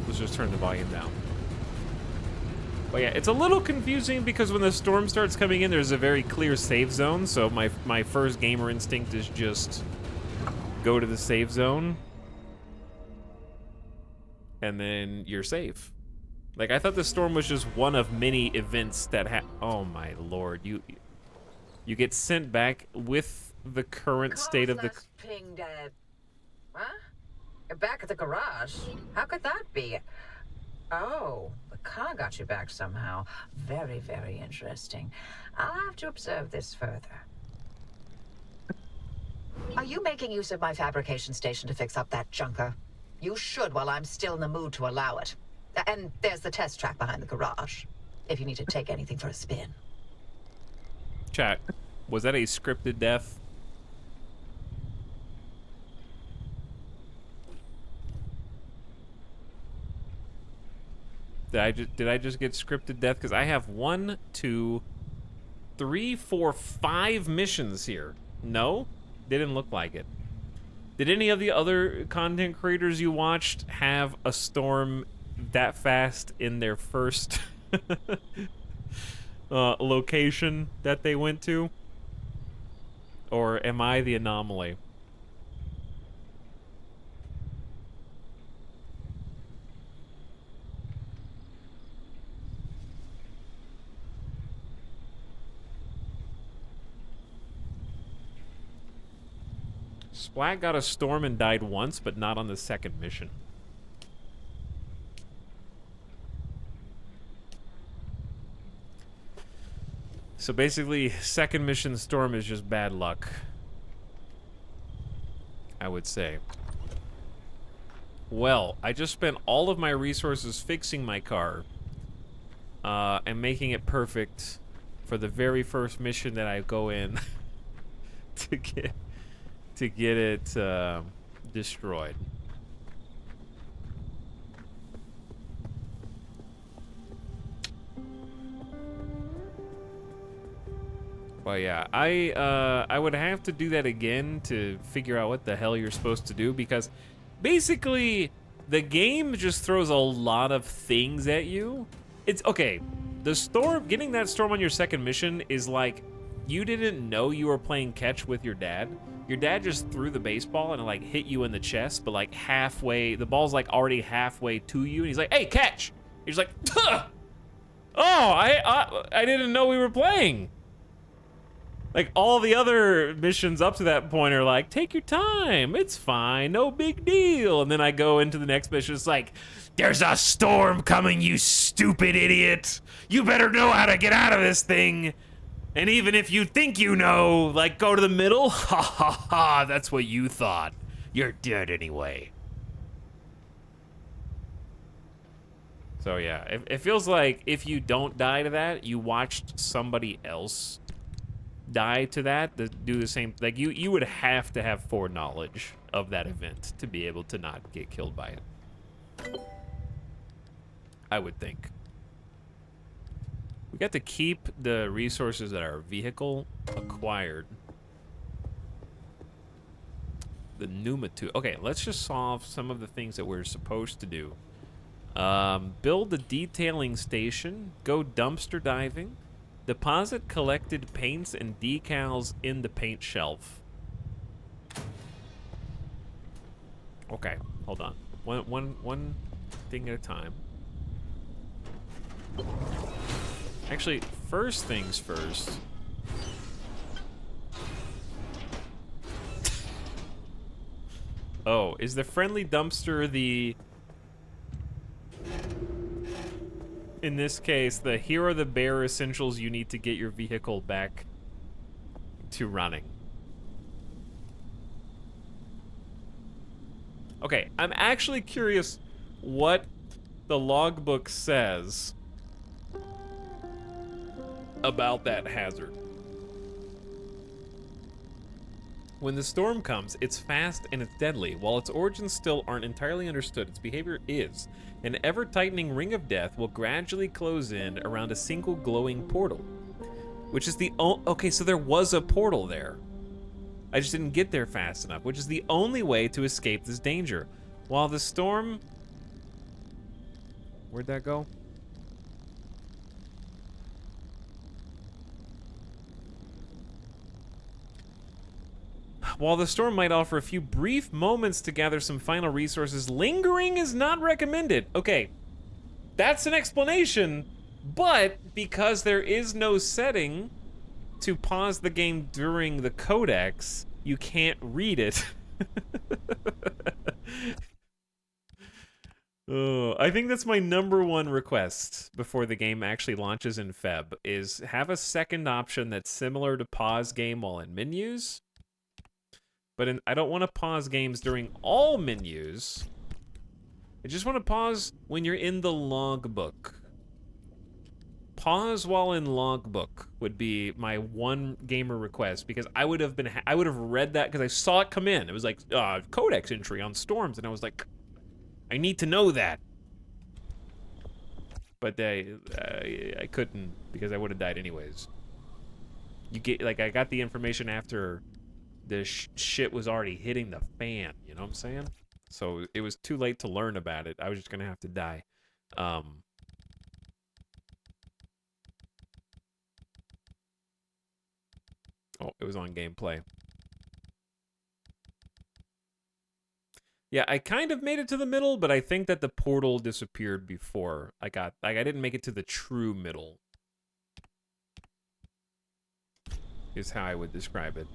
Let's just turn the volume down. But yeah, it's a little confusing because when the storm starts coming in, there's a very clear save zone. So my first gamer instinct is just go to the save zone. And then you're safe. Like, I thought the storm was just one of many events that oh my lord. You get sent back with the current state of the... Pinged, huh? You're back at the garage? How could that be? Oh, the car got you back somehow. Very, very interesting. I'll have to observe this further. Are you making use of my fabrication station to fix up that junker? You should while I'm still in the mood to allow it. And there's the test track behind the garage, if you need to take anything for a spin. Chat, was that a scripted death? Did I just get scripted death? Because I have 1, 2, 3, 4, 5 missions here. No? Didn't look like it. Did any of the other content creators you watched have a storm that fast in their first location that they went to? Or am I the anomaly? Splat got a storm and died once, but not on the second mission. So basically, second mission storm is just bad luck, I would say. Well, I just spent all of my resources fixing my car and making it perfect for the very first mission that I go in to get it destroyed. Well, yeah, I would have to do that again to figure out what the hell you're supposed to do, because basically the game just throws a lot of things at you. It's okay. The storm, getting that storm on your second mission is like you didn't know you were playing catch with your dad. Your dad just threw the baseball and it like hit you in the chest, but like halfway, the ball's like already halfway to you, and he's like, "Hey, catch!" He's like, "Huh! Oh, I didn't know we were playing." Like, all the other missions up to that point are like, take your time, it's fine, no big deal. And then I go into the next mission, it's like, there's a storm coming, you stupid idiot. You better know how to get out of this thing. And even if you think you know, like, go to the middle, ha ha ha, that's what you thought. You're dead anyway. So yeah, it feels like if you don't die to that, you watched somebody else die to that, to do the same. Like you would have to have foreknowledge of that event to be able to not get killed by it, I would think. We got to keep the resources that our vehicle acquired. The pneumatu. Okay, let's just solve some of the things that we're supposed to do. Build a detailing station, go dumpster diving, deposit collected paints and decals in the paint shelf. Okay, hold on. One thing at a time. Actually, first things first. Oh, is the friendly dumpster the... In this case, here are the bare essentials you need to get your vehicle back to running. Okay, I'm actually curious what the logbook says about that hazard. When the storm comes, it's fast and it's deadly. While its origins still aren't entirely understood, its behavior is. An ever-tightening ring of death will gradually close in around a single glowing portal. Which is the okay, so there was a portal there. I just didn't get there fast enough, which is the only way to escape this danger. While the storm... Where'd that go? While the storm might offer a few brief moments to gather some final resources, lingering is not recommended. Okay, that's an explanation, but because there is no setting to pause the game during the codex, you can't read it. Oh, I think that's my #1 request before the game actually launches in Feb, is have a second option that's similar to pause game while in menus. But I don't want to pause games during all menus. I just want to pause when you're in the logbook. Pause while in logbook would be my one gamer request, because I would have read that because I saw it come in. It was like codex entry on storms, and I was like, I need to know that. But I couldn't, because I would have died anyways. You get I got the information after the shit was already hitting the fan, you know what I'm saying? So it was too late to learn about it. I was just gonna have to die. Oh, it was on gameplay. Yeah, I kind of made it to the middle, but I think that the portal disappeared before I didn't make it to the true middle. Is how I would describe it.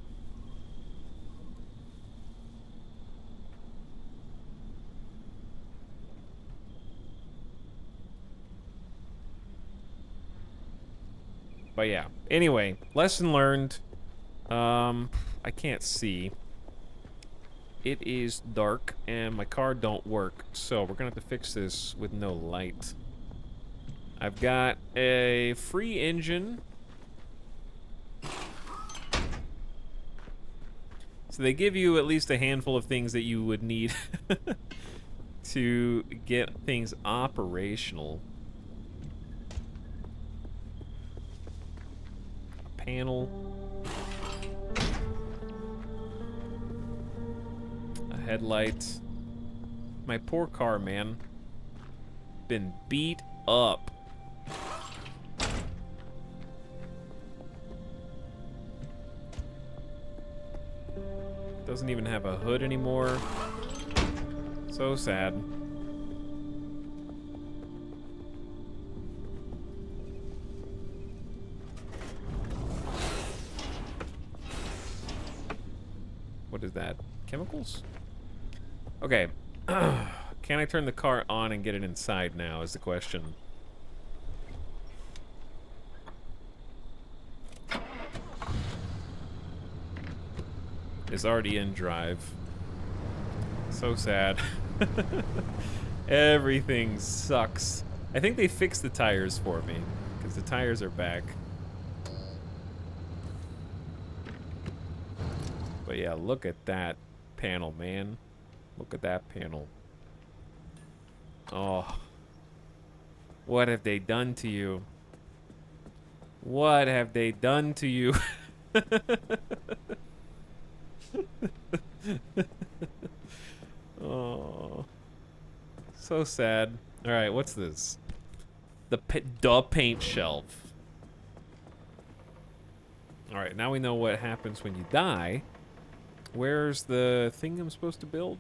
But yeah, anyway, lesson learned. I can't see. It is dark and my car don't work, so we're gonna have to fix this with no light. I've got a free engine. So they give you at least a handful of things that you would need to get things operational. Panel, a headlight. My poor car, man, been beat up. Doesn't even have a hood anymore. So sad. What is that? Chemicals? Okay. Can I turn the car on and get it inside now is the question. It's already in drive. So sad. Everything sucks. I think they fixed the tires for me, because the tires are back. But yeah, look at that panel, man. Look at that panel. Oh. What have they done to you? What have they done to you? Oh. So sad. Alright, what's this? The paint shelf. Alright, now we know what happens when you die. Where's the thing I'm supposed to build?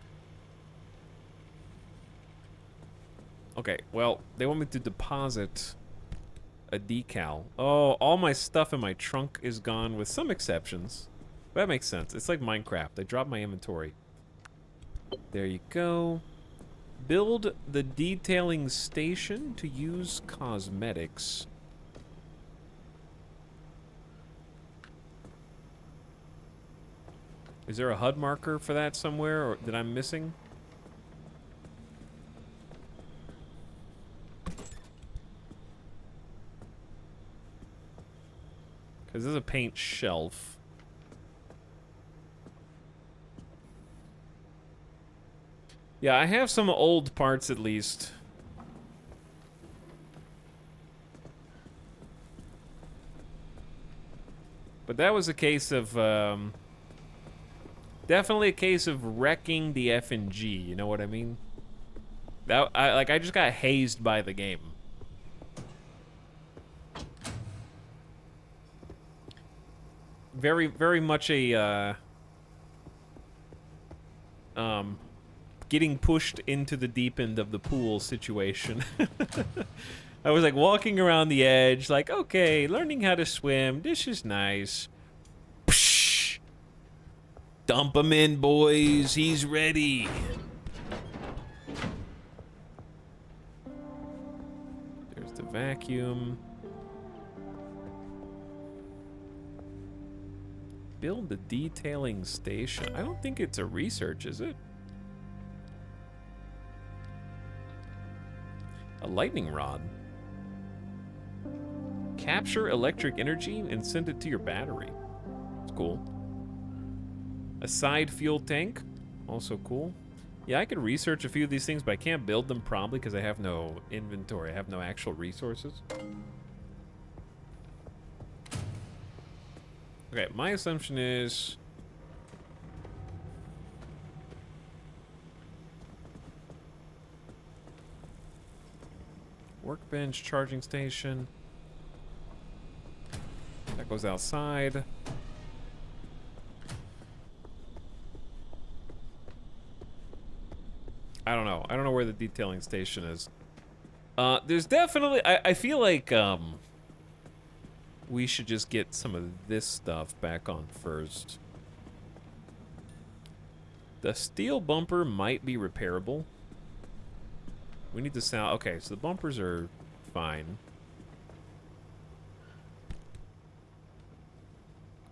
Okay, well, they want me to deposit a decal. Oh, all my stuff in my trunk is gone with some exceptions. But that makes sense. It's like Minecraft. I dropped my inventory. There you go. Build the detailing station to use cosmetics. Is there a HUD marker for that somewhere, or that I'm missing? Because there's a paint shelf. Yeah, I have some old parts at least. But that was a case of, definitely a case of wrecking the F&G, you know what I mean? That, I just got hazed by the game. Very much a, getting pushed into the deep end of the pool situation. I was like walking around the edge, like, okay, learning how to swim, this is nice. Psh! Dump him in, boys, he's ready. There's the vacuum. Build the detailing station. I don't think it's a research, is it? A lightning rod. Capture electric energy and send it to your battery. It's cool. A side fuel tank. Also cool. Yeah, I could research a few of these things, but I can't build them probably because I have no inventory. I have no actual resources. Okay, my assumption is... workbench, charging station. That goes outside. I don't know. I don't know where the detailing station is. There's definitely... I feel like, we should just get some of this stuff back on first. The steel bumper might be repairable. We need to sound... okay, so the bumpers are fine.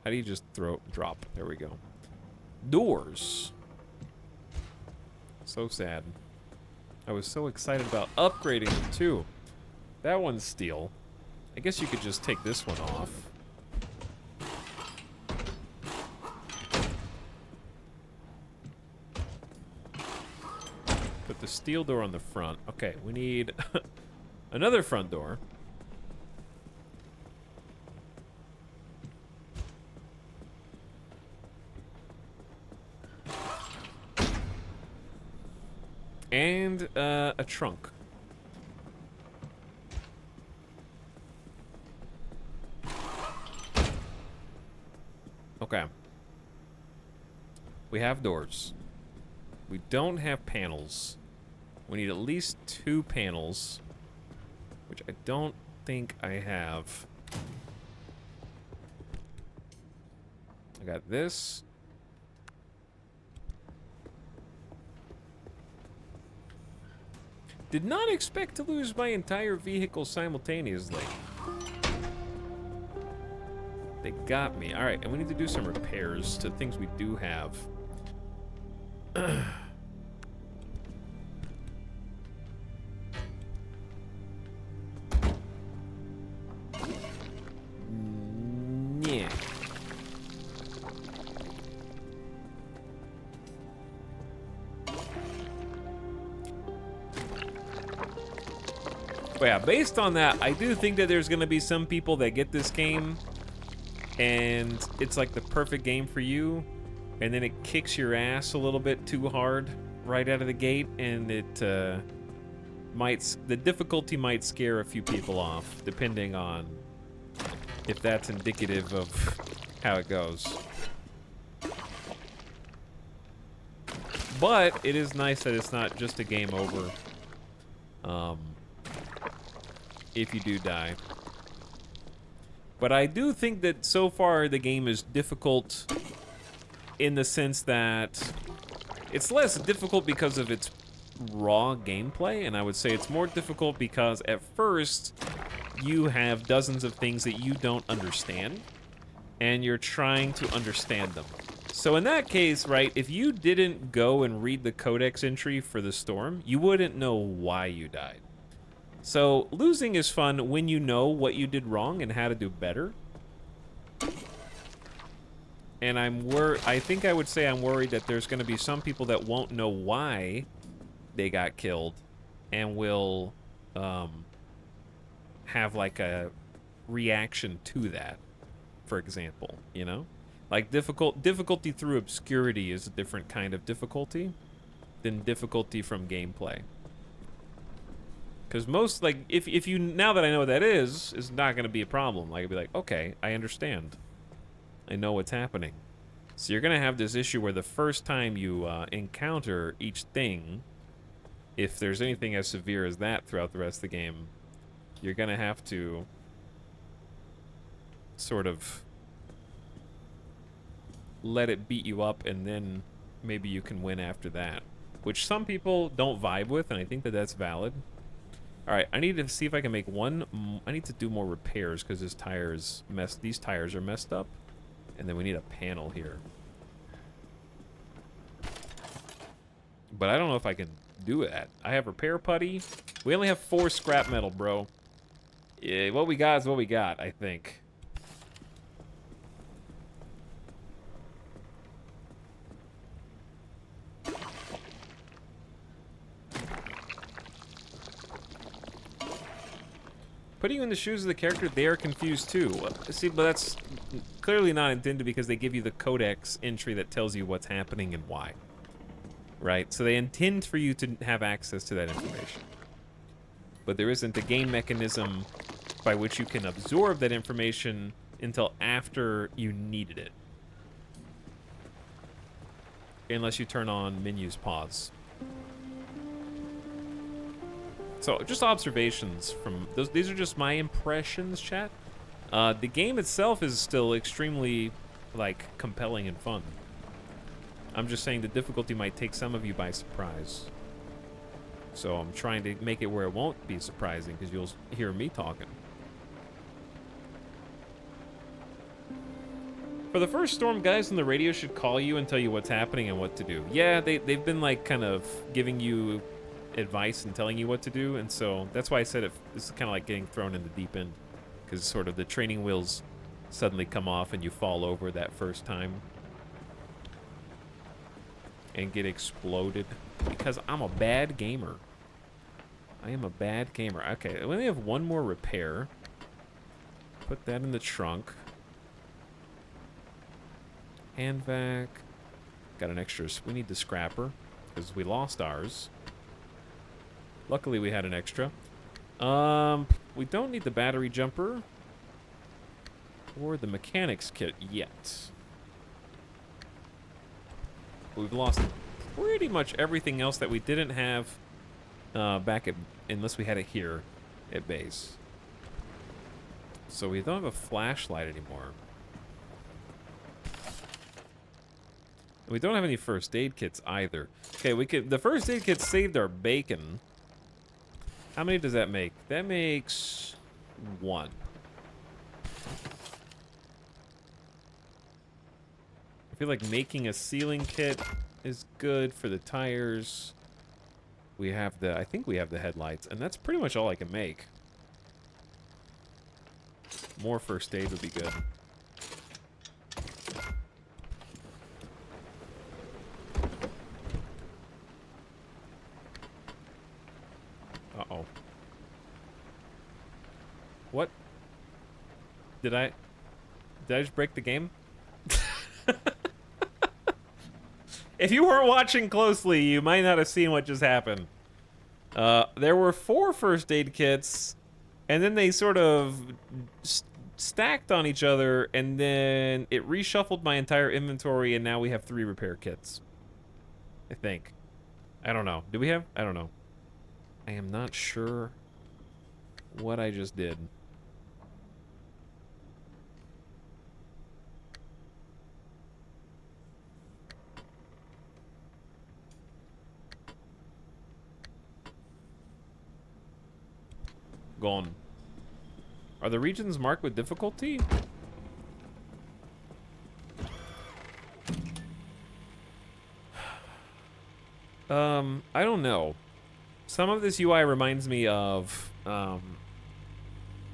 How do you just drop? There we go. Doors. So sad. I was so excited about upgrading them too. That one's steel. I guess you could just take this one off. Put the steel door on the front. Okay, we need another front door. And a trunk. Okay. We have doors. We don't have panels. We need at least 2 panels, which I don't think I have. I got this. Did not expect to lose my entire vehicle simultaneously. They got me. Alright, and we need to do some repairs to things we do have. Yeah. But yeah, based on that, I do think that there's gonna be some people that get this game and it's like the perfect game for you, and then it kicks your ass a little bit too hard right out of the gate, and it the difficulty might scare a few people off, depending on if that's indicative of how it goes. But it is nice that it's not just a game over if you do die. But I do think that so far the game is difficult in the sense that it's less difficult because of its raw gameplay, and I would say it's more difficult because at first you have dozens of things that you don't understand, and you're trying to understand them. So in that case, right, if you didn't go and read the codex entry for the storm, you wouldn't know why you died. So losing is fun when you know what you did wrong and how to do better. And I think I would say I'm worried that there's going to be some people that won't know why they got killed and will have like a reaction to that, for example, you know? Like difficulty through obscurity is a different kind of difficulty than difficulty from gameplay. Because most, like, if you, now that I know what that is not going to be a problem. Like, I'd be like, okay, I understand. I know what's happening. So you're going to have this issue where the first time you encounter each thing, if there's anything as severe as that throughout the rest of the game, you're going to have to sort of let it beat you up, and then maybe you can win after that. Which some people don't vibe with, and I think that that's valid. Alright, I need to see if I can make I need to do more repairs, because these tires are messed up. And then we need a panel here. But I don't know if I can do that. I have repair putty. We only have 4 scrap metal, bro. Yeah, what we got is what we got, I think. Putting you in the shoes of the character, they are confused too. See, but that's clearly not intended, because they give you the codex entry that tells you what's happening and why. Right? So they intend for you to have access to that information. But there isn't a game mechanism by which you can absorb that information until after you needed it. Unless you turn on menus pause. So, just observations from those. These are just my impressions, chat. The game itself is still extremely, like, compelling and fun. I'm just saying the difficulty might take some of you by surprise. So I'm trying to make it where it won't be surprising, because you'll hear me talking. For the first storm, guys on the radio should call you and tell you what's happening and what to do. Yeah, they've been, like, kind of giving you advice and telling you what to do, and so that's why I said it's kind of like getting thrown in the deep end, because sort of the training wheels suddenly come off and you fall over that first time and get exploded, because I'm a bad gamer. I am a bad gamer. Okay, we only have one more repair. Put that in the trunk. Hand vac. Got an extra. We need the scrapper because we lost ours. Luckily, we had an extra. We don't need the battery jumper or the mechanics kit yet. We've lost pretty much everything else that we didn't have back at, unless we had it here at base. So we don't have a flashlight anymore. We don't have any first aid kits either. Okay, the first aid kit saved our bacon. How many does that make? That makes 1. I feel like making a sealing kit is good for the tires. We have I think we have the headlights, and that's pretty much all I can make. More first aid would be good. Uh-oh. What? Did I just break the game? If you weren't watching closely, you might not have seen what just happened. There were 4 first aid kits, and then they sort of stacked on each other, and then it reshuffled my entire inventory, and now we have 3 repair kits. I think. I don't know. Do we have? I don't know. I am not sure what I just did. Gone. Are the regions marked with difficulty? I don't know. Some of this UI reminds me of,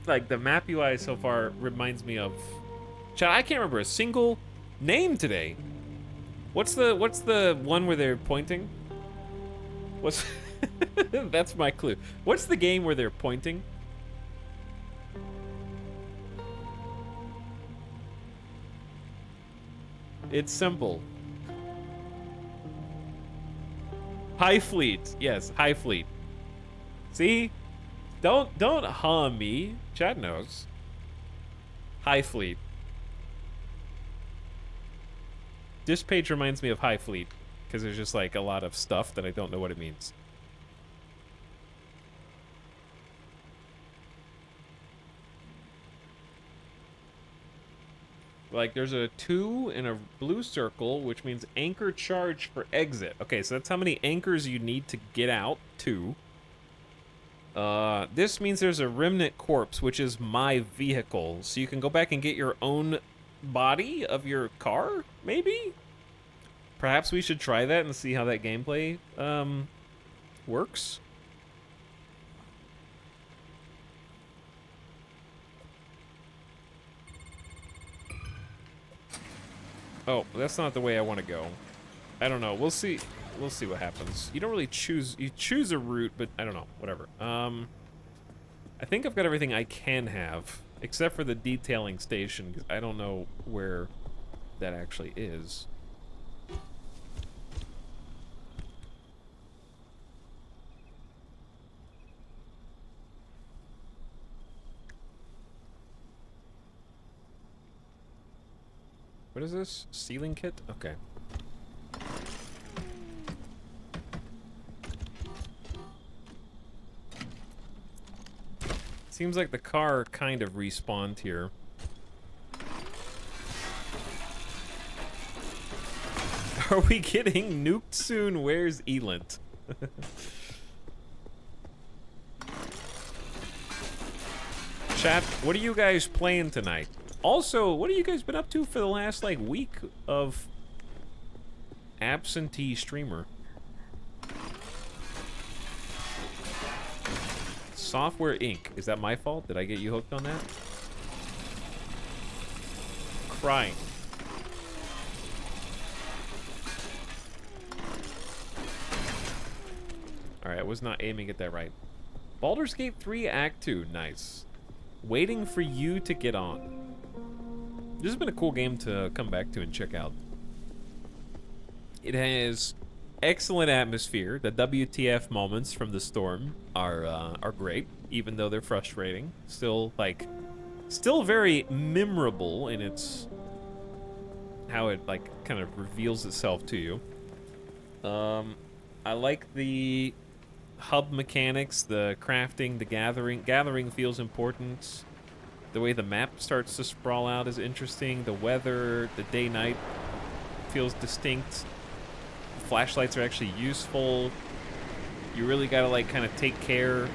like, the map UI so far reminds me of... Chat, I can't remember a single name today. What's the one where they're pointing? What's that's my clue. What's the game where they're pointing? It's simple. High Fleet. Yes, High Fleet. See? Don't hum me. Chad knows. High Fleet. This page reminds me of High Fleet because there's just like a lot of stuff that I don't know what it means. Like there's a 2 in a blue circle, which means anchor charge for exit. Okay, so that's how many anchors you need to get out. 2. This means there's a remnant corpse, which is my vehicle. So you can go back and get your own body of your car, maybe? Perhaps we should try that and see how that gameplay, works. Oh, that's not the way I want to go. I don't know. We'll see. We'll see what happens. You don't really choose. You choose a route, but I don't know. Whatever. I think I've got everything I can have, except for the detailing station, because I don't know where that actually is. What is this? Sealing kit? Okay. Seems like the car kind of respawned here. Are we getting nuked soon? Where's Elent? Chat, what are you guys playing tonight? Also, what have you guys been up to for the last, like, week of absentee streamer? Software Inc. Is that my fault? Did I get you hooked on that? Crying. Alright, I was not aiming at that right. Baldur's Gate 3 Act 2. Nice. Waiting for you to get on. This has been a cool game to come back to and check out. It has excellent atmosphere. The WTF moments from the storm are great, even though they're frustrating. Still very memorable in its how it like kind of reveals itself to you. I like the hub mechanics, the crafting, the gathering. Gathering feels important. The way the map starts to sprawl out is interesting. The weather, the day-night feels distinct. The flashlights are actually useful. You really gotta like kind of take care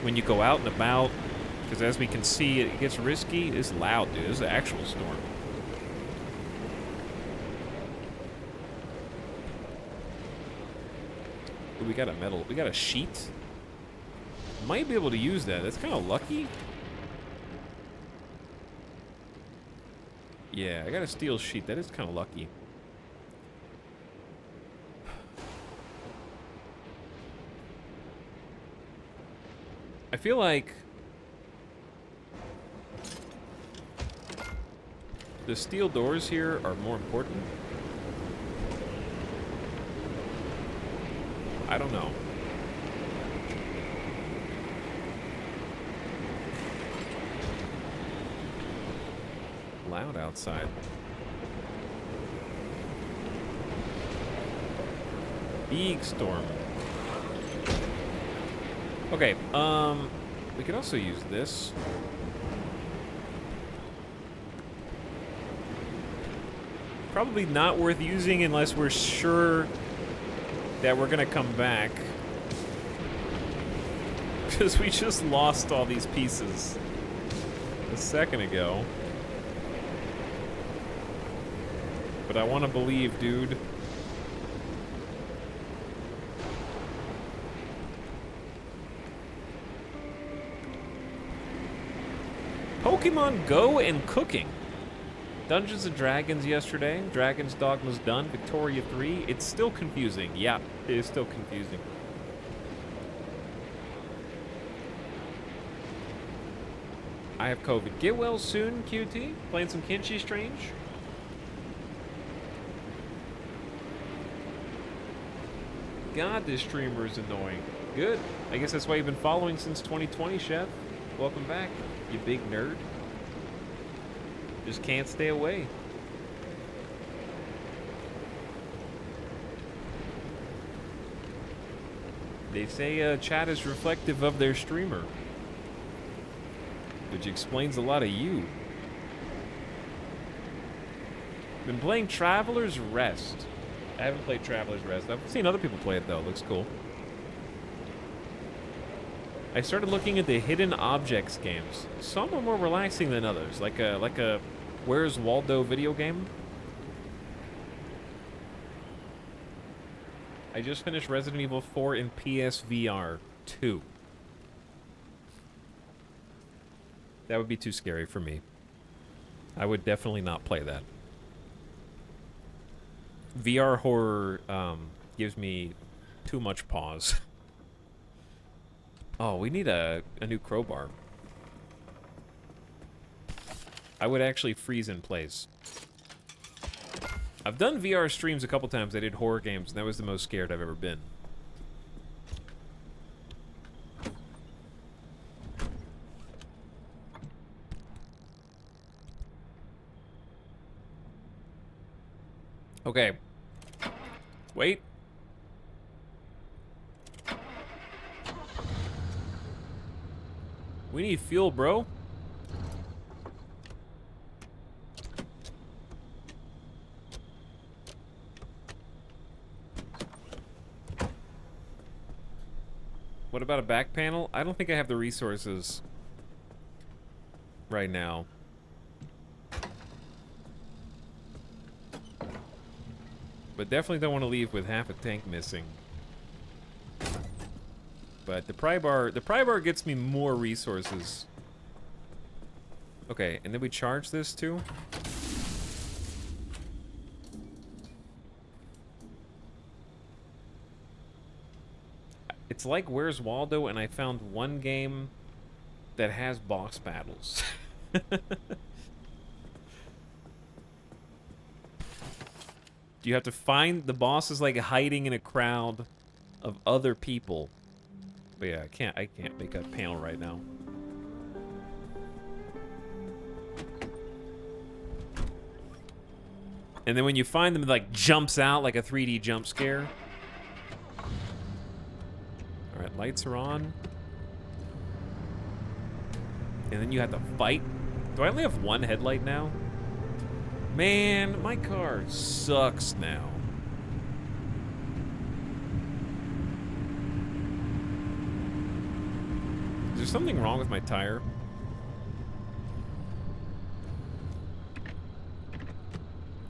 when you go out and about, because as we can see, it gets risky. It's loud, dude. It's an actual storm. Ooh, we got a metal. We got a sheet. Might be able to use that. That's kind of lucky. Yeah, I got a steel sheet. That is kind of lucky. I feel like the steel doors here are more important. I don't know. Loud outside. Big storm. Okay, we could also use this. Probably not worth using unless we're sure that we're gonna come back. Because we just lost all these pieces a second ago. But I want to believe, dude. Pokemon Go and cooking. Dungeons and Dragons yesterday. Dragon's Dogma's done. Victoria 3. It's still confusing. Yeah, it is still confusing. I have COVID. Get well soon, QT. Playing some Kenshi Strange. God, this streamer is annoying. Good. I guess that's why you've been following since 2020, Chef. Welcome back, you big nerd. Just can't stay away. They say chat is reflective of their streamer, which explains a lot of you. Been playing Traveler's Rest. I haven't played Traveler's Rest. I've seen other people play it though. It looks cool. I started looking at the hidden objects games. Some are more relaxing than others, like a Where's Waldo video game. I just finished Resident Evil 4 in PSVR 2. That would be too scary for me. I would definitely not play that. VR horror gives me too much pause. Oh, we need a new crowbar. I would actually freeze in place. I've done VR streams a couple times. I did horror games, and that was the most scared I've ever been. Okay. Wait. We need fuel, bro. What about a back panel? I don't think I have the resources right now. But definitely don't want to leave with half a tank missing. But the pry bar gets me more resources. Okay, and then we charge this too. It's like Where's Waldo, and I found one game that has boss battles. You have to find the boss is like hiding in a crowd of other people. But yeah, I can't make a panel right now. And then when you find them, it like jumps out like a 3D jump scare. All right, lights are on. And then you have to fight. Do I only have one headlight now? Man, my car sucks now. Is there something wrong with my tire?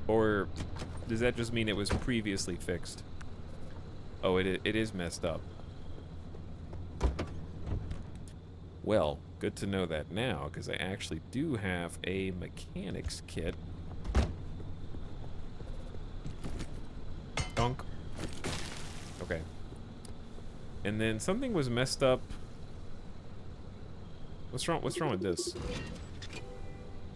Or does that just mean it was previously fixed? Oh, it is messed up. Well, good to know that now, because I actually do have a mechanic's kit. Dunk. Okay. And then something was messed up. What's wrong with this?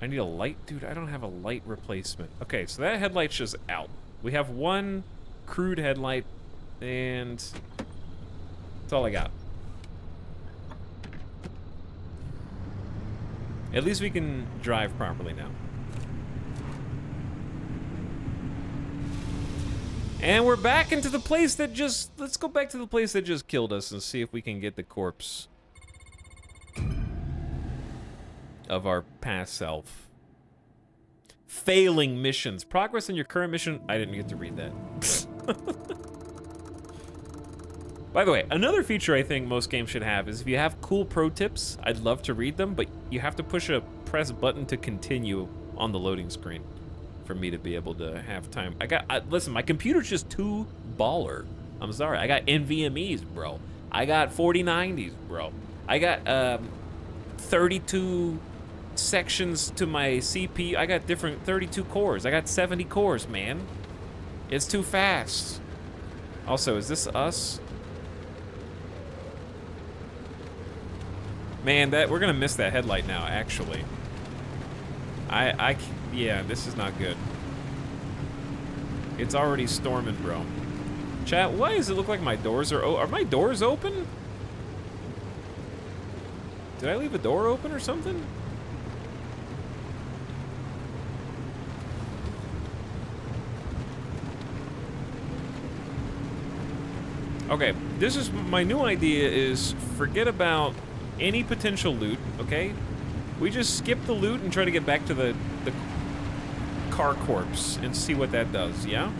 I need a light? Dude, I don't have a light replacement. Okay, so that headlight's just out. We have one crude headlight, and that's all I got. At least we can drive properly now. And we're back into the place that just... Let's go back to the place that just killed us and see if we can get the corpse of our past self. Failing missions. Progress in your current mission. I didn't get to read that. By the way, another feature I think most games should have is if you have cool pro tips, I'd love to read them, but you have to press button to continue on the loading screen for me to be able to have time. Listen, my computer's just too baller. I'm sorry. I got NVMe's, bro. I got 4090s, bro. I got 32 sections to my CPU. I got different 32 cores. I got 70 cores, man. It's too fast. Also, is this us? Man, we're gonna miss that headlight now, actually. Yeah, this is not good. It's already storming, bro. Chat, why does it look like my doors are my doors open? Did I leave a door open or something? Okay, this is my new idea is forget about any potential loot, okay? We just skip the loot and try to get back to the car corpse and see what that does, yeah?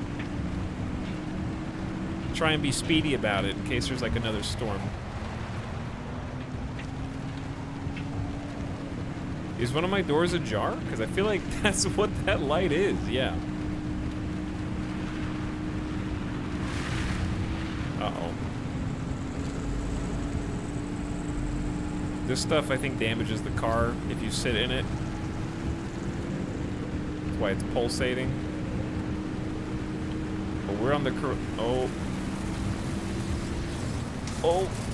Try and be speedy about it in case there's like another storm. Is one of my doors ajar? Because I feel like that's what that light is, yeah. Uh-oh. This stuff, I think, damages the car if you sit in it. That's why it's pulsating. But we're on the oh,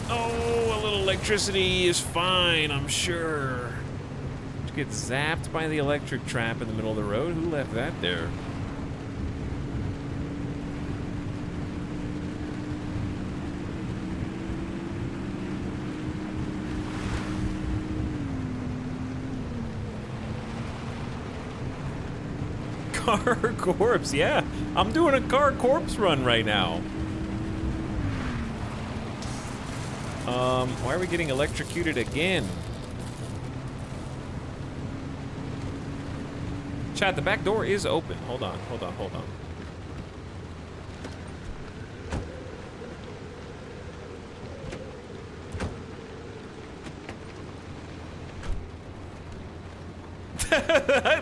a little electricity is fine, I'm sure. Just get zapped by the electric trap in the middle of the road. Who left that there? Car corpse, yeah. I'm doing a car corpse run right now. Why are we getting electrocuted again? Chat, the back door is open. Hold on.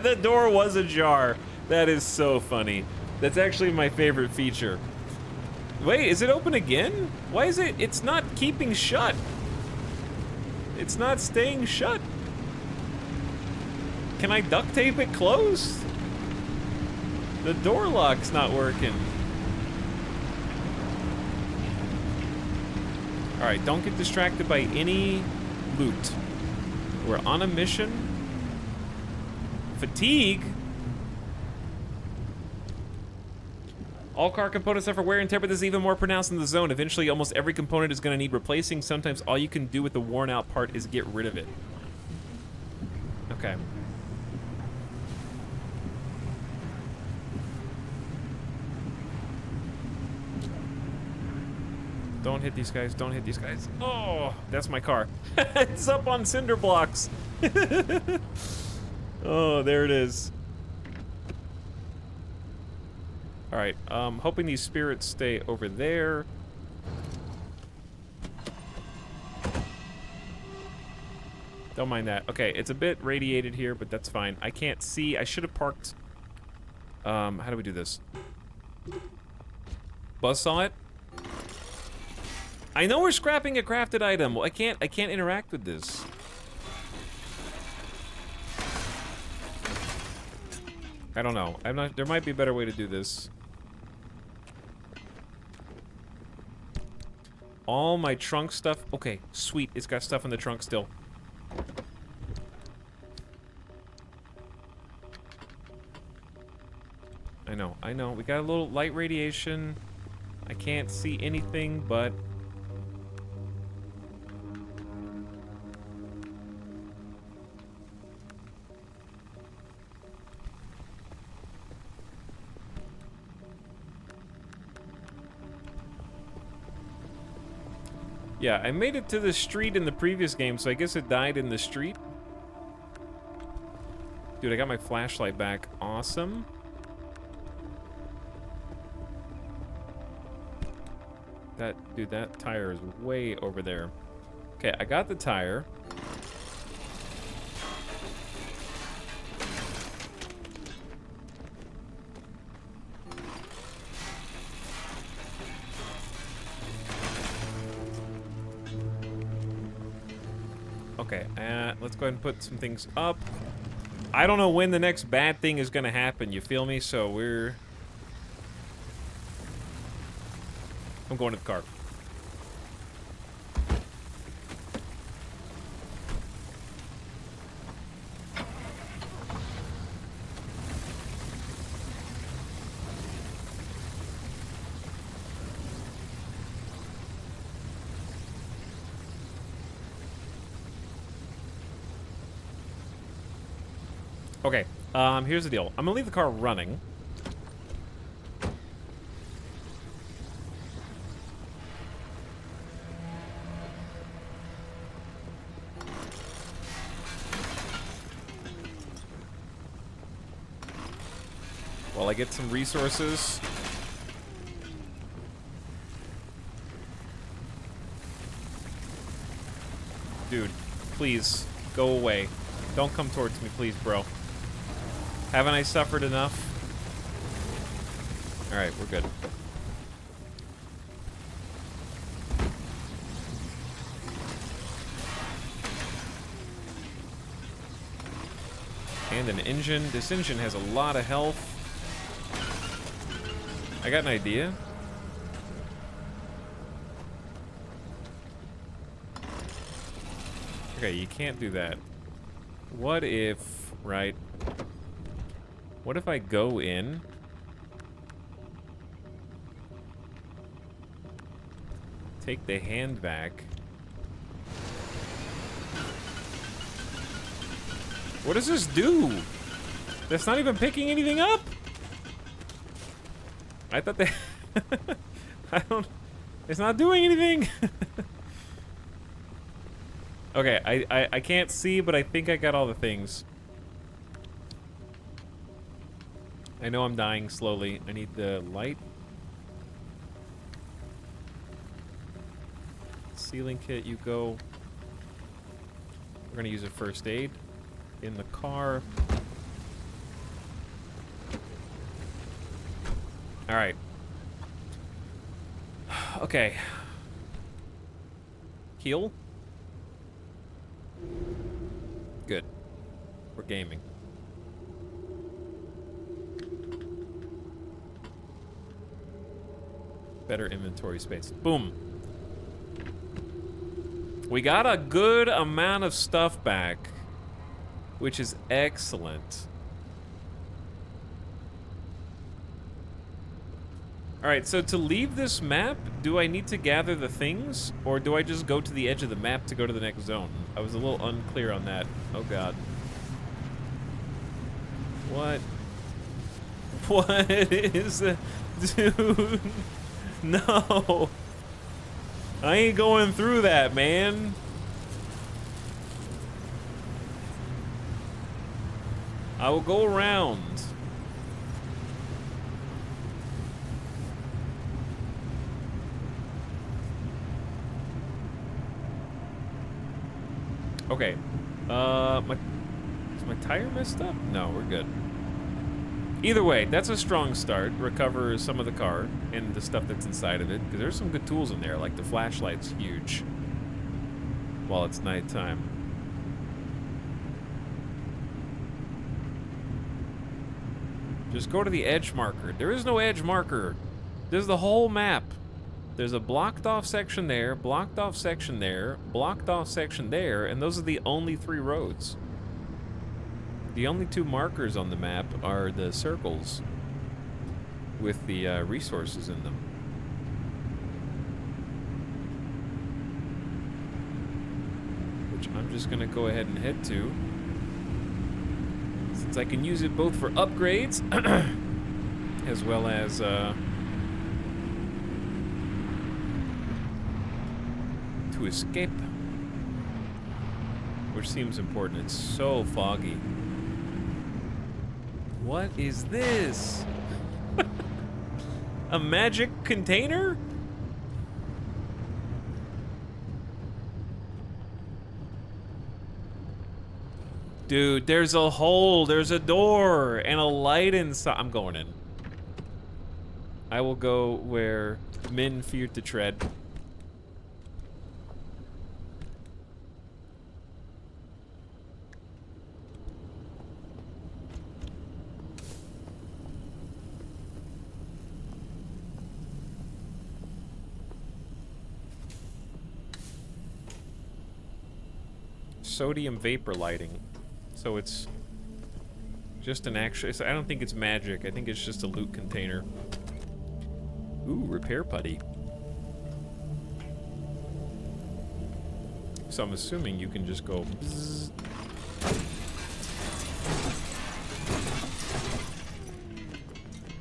The door was ajar. That is so funny. That's actually my favorite feature. Wait, is it open again? Why is it? It's not keeping shut. It's not staying shut. Can I duct tape it closed? The door lock's not working. All right, don't get distracted by any loot. We're on a mission. Fatigue? All car components suffer wear and tear, but this is even more pronounced in the zone. Eventually, almost every component is going to need replacing. Sometimes all you can do with the worn out part is get rid of it. Okay. Don't hit these guys. Don't hit these guys. Oh, that's my car. It's up on cinder blocks. Oh, there it is. All right, hoping these spirits stay over there. Don't mind that. Okay, it's a bit radiated here, but that's fine. I can't see. I should have parked. How do we do this? Buzzsaw it. I know we're scrapping a crafted item. Well, I can't interact with this. I don't know. I'm not. There might be a better way to do this. All my trunk stuff. Okay, sweet. It's got stuff in the trunk still. I know. We got a little light radiation. I can't see anything, but... Yeah, I made it to the street in the previous game, so I guess it died in the street. Dude, I got my flashlight back. Awesome. Dude, that tire is way over there. Okay, I got the tire. Okay, let's go ahead and put some things up. I don't know when the next bad thing is gonna happen, you feel me? So I'm going to the car. Okay, here's the deal. I'm gonna leave the car running. While I get some resources. Dude, please, go away. Don't come towards me, please, bro. Haven't I suffered enough? Alright, we're good. And an engine. This engine has a lot of health. I got an idea. Okay, you can't do that. What if, right? What if I go in? Take the hand back. What does this do? That's not even picking anything up. I thought they... I don't... It's not doing anything. Okay, I can't see, but I think I got all the things. I know I'm dying slowly. I need the light. Sealing kit, you go. We're gonna use a first aid in the car. All right. Okay. Heal. Good. We're gaming. Better inventory space. Boom. We got a good amount of stuff back, which is excellent. Alright, so to leave this map, do I need to gather the things, or do I just go to the edge of the map to go to the next zone? I was a little unclear on that. Oh god. What? What is that? Dude? No. I ain't going through that, man. I will go around. Okay. Is my tire messed up? No, we're good. Either way, that's a strong start. Recover some of the car and the stuff that's inside of it, because there's some good tools in there, like the flashlight's huge while it's nighttime. Just go to the edge marker. There is no edge marker. There's the whole map. There's a blocked off section there, blocked off section there, blocked off section there, and those are the only 3 roads. The only 2 markers on the map are the circles with the resources in them. Which I'm just gonna go ahead and head to, since I can use it both for upgrades as well as to escape, which seems important. It's so foggy. What is this? A magic container? Dude, there's a hole, there's a door, and a light inside. I'm going in. I will go where men fear to tread. sodium vapor lighting. So it's just an actual... I don't think it's magic. I think it's just a loot container. Ooh, repair putty. So I'm assuming you can just go... bzzz.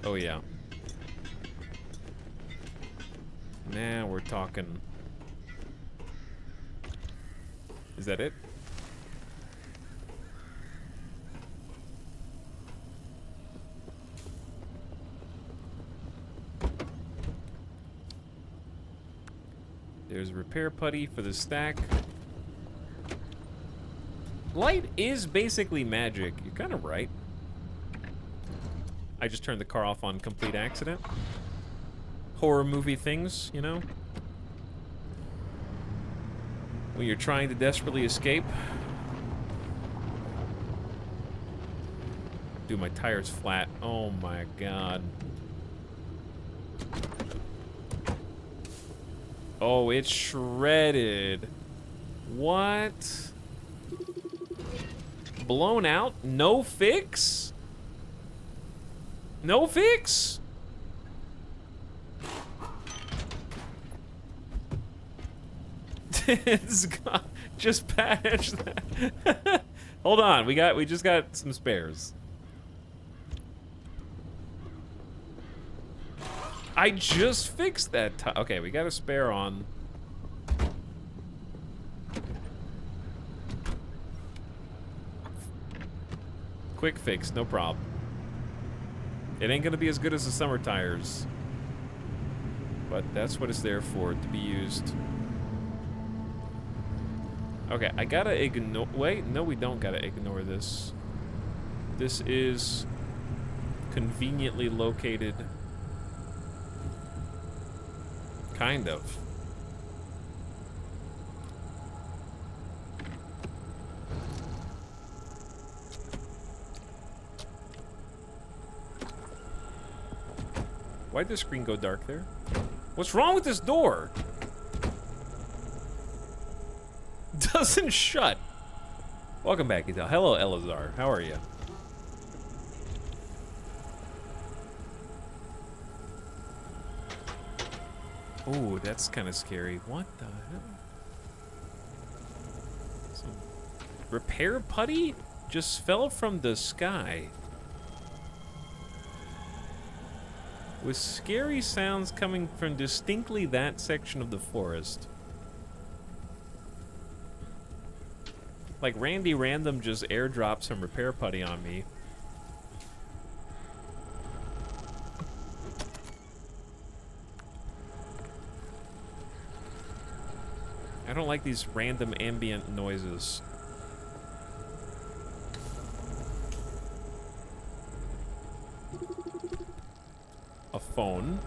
Oh, yeah. Now we're talking... Is that it? There's repair putty for the stack. Light is basically magic. You're kind of right. I just turned the car off on complete accident. Horror movie things, you know? When you're trying to desperately escape. Dude, my tire's flat. Oh my god. Oh, it's shredded. What? Blown out? No fix? No fix? It's got, just patch that. Hold on, we just got some spares. I just fixed that. Okay, we got a spare on. Quick fix, no problem. It ain't gonna be as good as the summer tires, but that's what it's there for, to be used. Okay, I gotta ignore... Wait, no, we don't gotta ignore this. This is conveniently located. Kind of. Why'd the screen go dark there? What's wrong with this door? Doesn't shut. Welcome back, Etal. Hello, Elazar. How are you? Ooh, that's kind of scary. What the hell? Some repair putty just fell from the sky. With scary sounds coming from distinctly that section of the forest. Like Randy Random just airdropped some repair putty on me. I don't like these random ambient noises. A phone.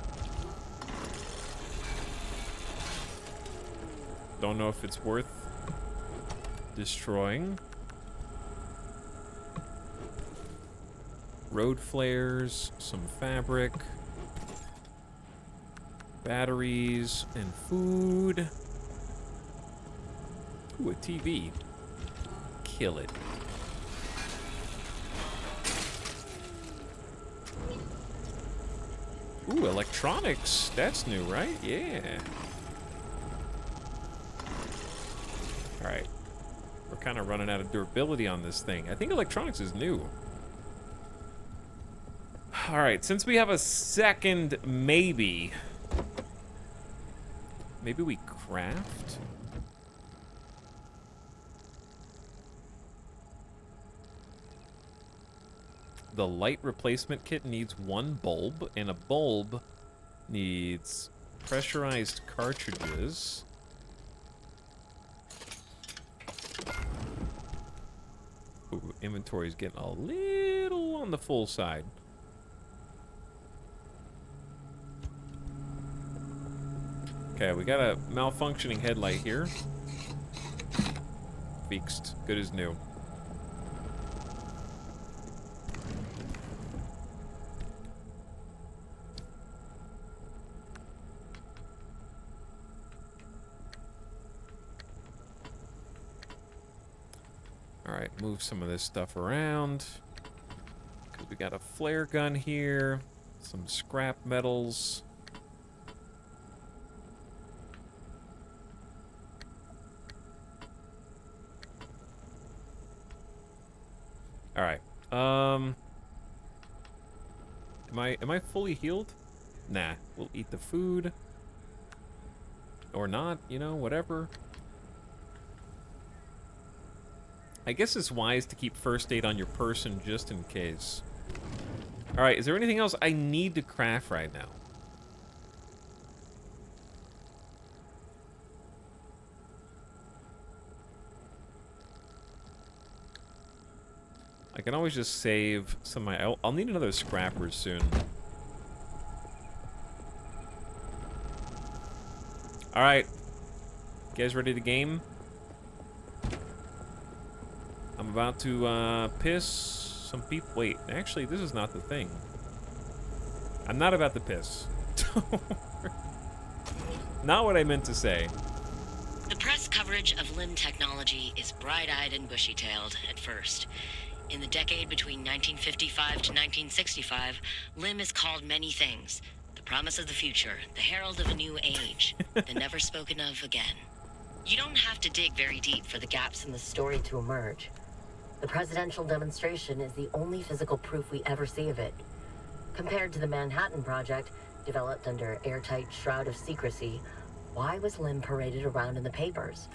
Don't know if it's worth destroying. Road flares, some fabric, batteries, and food. Ooh, a TV. Kill it. Ooh, electronics. That's new, right? Yeah. Alright. We're kind of running out of durability on this thing. I think electronics is new. Alright, since we have a second maybe we craft? The light replacement kit needs one bulb, and a bulb needs pressurized cartridges. Ooh, inventory's getting a little on the full side. Okay, we got a malfunctioning headlight here. Fixed. Good as new. Alright, move some of this stuff around. We got a flare gun here. Some scrap metals. Alright. Am I fully healed? Nah. We'll eat the food. Or not, you know, whatever. I guess it's wise to keep first aid on your person just in case. Alright, is there anything else I need to craft right now? I can always just save some of my... I'll need another scrapper soon. Alright. You guys ready to game? I'm about to piss some people. Wait, actually, this is not the thing. I'm not about to piss. Not what I meant to say. The press coverage of LIM technology is bright-eyed and bushy-tailed at first. In the decade between 1955 to 1965, LIM is called many things. The promise of the future, the herald of a new age, the never spoken of again. You don't have to dig very deep for the gaps in the story to emerge. The presidential demonstration is the only physical proof we ever see of it. Compared to the Manhattan Project, developed under airtight shroud of secrecy, why was LIM paraded around in the papers?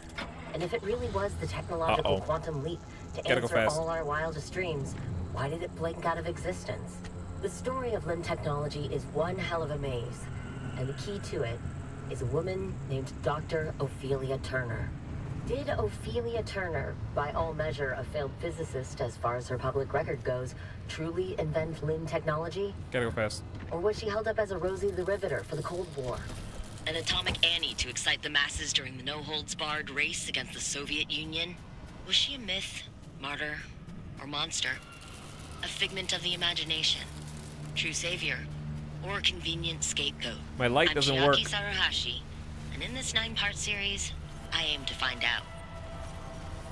And if it really was the technological quantum leap to answer all our wildest dreams, why did it blink out of existence? The story of LIM technology is one hell of a maze, and the key to it is a woman named Dr. Ophelia Turner. Did Ophelia Turner, by all measure a failed physicist as far as her public record goes, truly invent LIM technology? Gotta go fast. Or was she held up as a Rosie the Riveter for the Cold War? An atomic Annie to excite the masses during the no-holds-barred race against the Soviet Union? Was she a myth, martyr, or monster? A figment of the imagination? True savior? Or a convenient scapegoat? My light doesn't work. I'm Chiaki Saruhashi, and in this 9-part series, I aim to find out.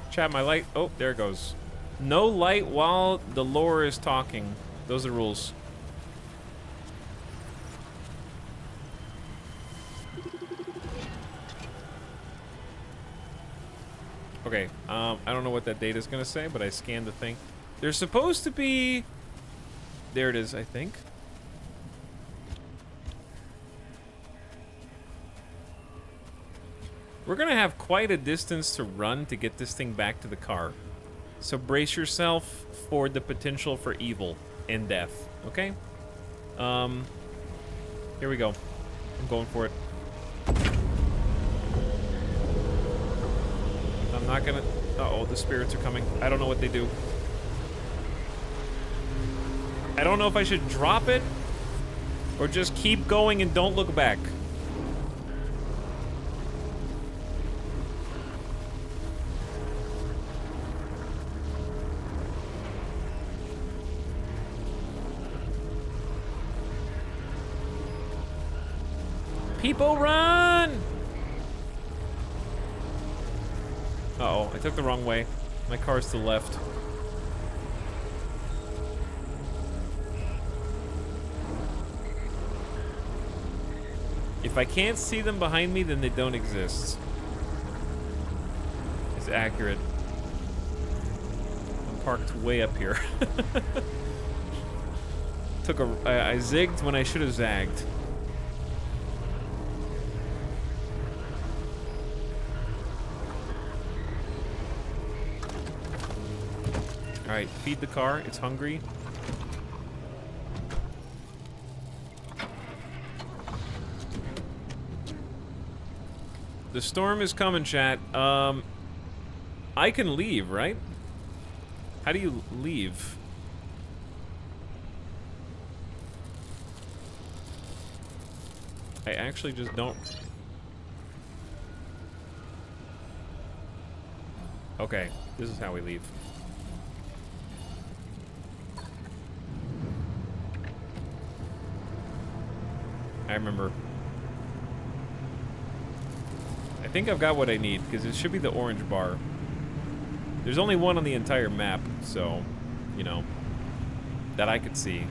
Chat, my light. Oh, there it goes. No light while the lore is talking. Those are the rules. Okay, I don't know what that data is gonna say, but I scanned the thing. There's supposed to be... There it is, I think. We're gonna have quite a distance to run to get this thing back to the car. So brace yourself for the potential for evil and death, okay? Here we go. I'm going for it. I'm not gonna... Uh-oh, the spirits are coming. I don't know what they do. I don't know if I should drop it or just keep going and don't look back. People run! Uh-oh, I took the wrong way. My car's to the left. If I can't see them behind me, then they don't exist. It's accurate. I'm parked way up here. I zigged when I should have zagged. Alright, feed the car. It's hungry. The storm is coming, chat. I can leave, right? How do you leave? I actually just don't... Okay, this is how we leave. I remember. I think I've got what I need, because it should be the orange bar. There's only one on the entire map, so, you know, that I could see.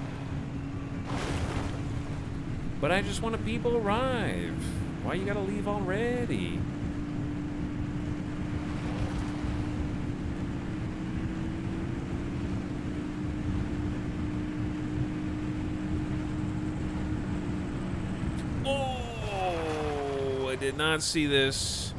But I just want to people arrive. Why you gotta leave already? Oh, I did not see this.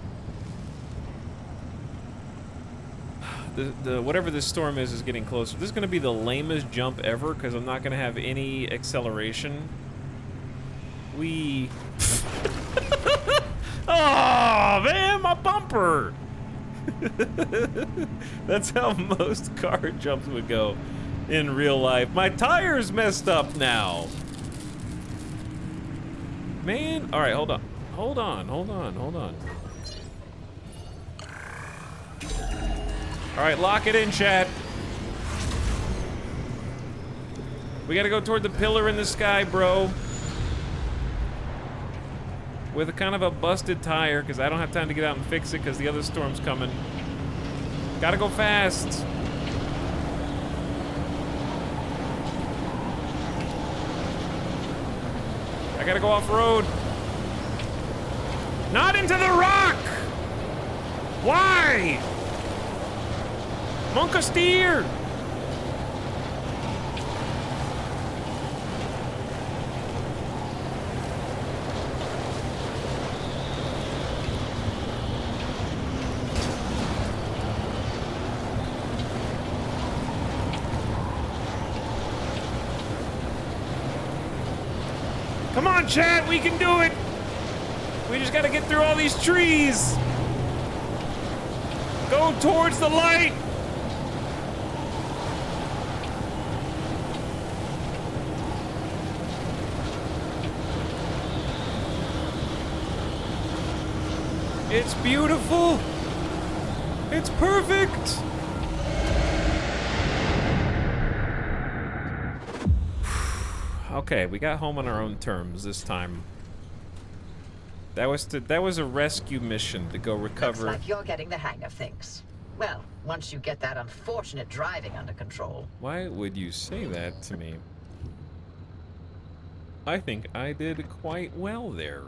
The whatever this storm is getting closer. This is gonna be the lamest jump ever because I'm not gonna have any acceleration. Oh man, my bumper! That's how most car jumps would go in real life. My tire's messed up now. Man, all right, hold on. Hold on. All right, lock it in, chat. We gotta go toward the pillar in the sky, bro. With a kind of a busted tire, because I don't have time to get out and fix it because the other storm's coming. Gotta go fast. I gotta go off-road. Not into the rock! Why? Monka steer! Come on, chat, we can do it! We just gotta get through all these trees! Go towards the light! It's beautiful! It's perfect! Okay, we got home on our own terms this time. That was a rescue mission to go recover. Looks like you're getting the hang of things. Well, once you get that unfortunate driving under control. Why would you say that to me? I think I did quite well there.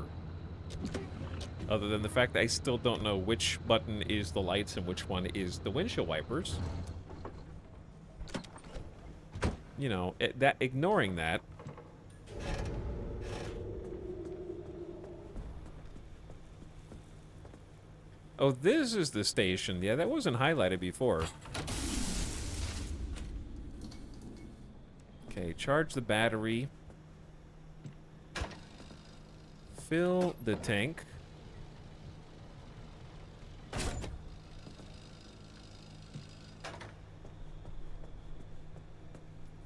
Other than the fact that I still don't know which button is the lights and which one is the windshield wipers. You know, ignoring that. Oh, this is the station. Yeah, that wasn't highlighted before. Okay, charge the battery. Fill the tank.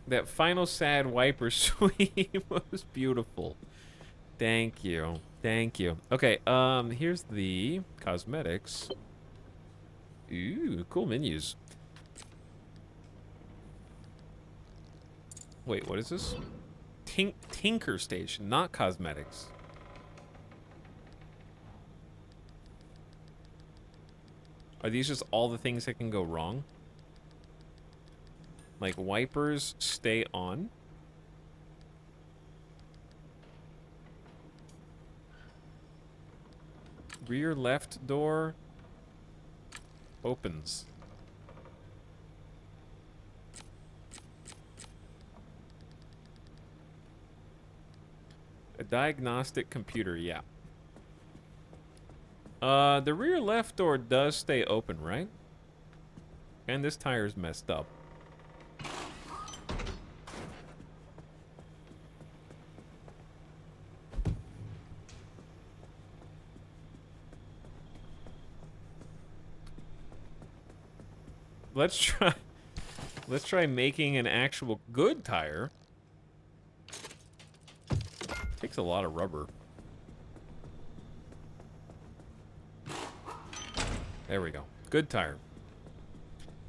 That final sad wiper sweep was beautiful. Thank you. Thank you. Okay, here's the cosmetics. Ooh, cool menus. Wait, what is this? Tinker Station, not cosmetics. Are these just all the things that can go wrong? Like wipers stay on? Rear left door opens. A diagnostic computer, yeah. The rear left door does stay open, right? And this tire's messed up. Let's try making an actual good tire. Takes a lot of rubber. There we go. Good tire.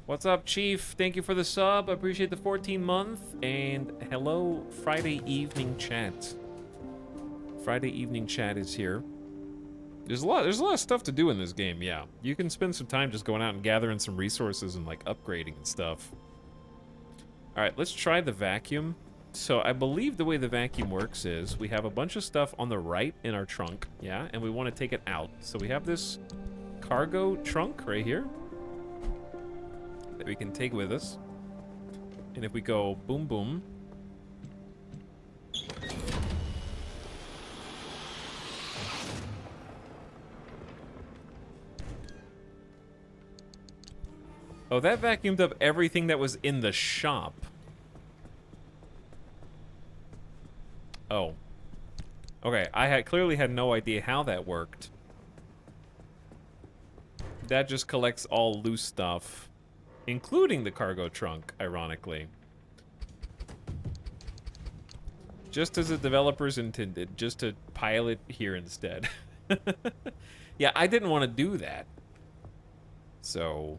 What's up, Chief? Thank you for the sub. I appreciate the 14-month. And hello, Friday evening chat. Friday evening chat is here. There's a lot of stuff to do in this game, yeah. You can spend some time just going out and gathering some resources and like upgrading and stuff. All right, let's try the vacuum. So I believe the way the vacuum works is we have a bunch of stuff on the right in our trunk, yeah, and we want to take it out. So we have this cargo trunk right here that we can take with us. And if we go boom boom, oh, that vacuumed up everything that was in the shop. Oh. Okay, I clearly had no idea how that worked. That just collects all loose stuff, including the cargo trunk, ironically. Just as the developers intended, just to pile it here instead. Yeah, I didn't want to do that. So...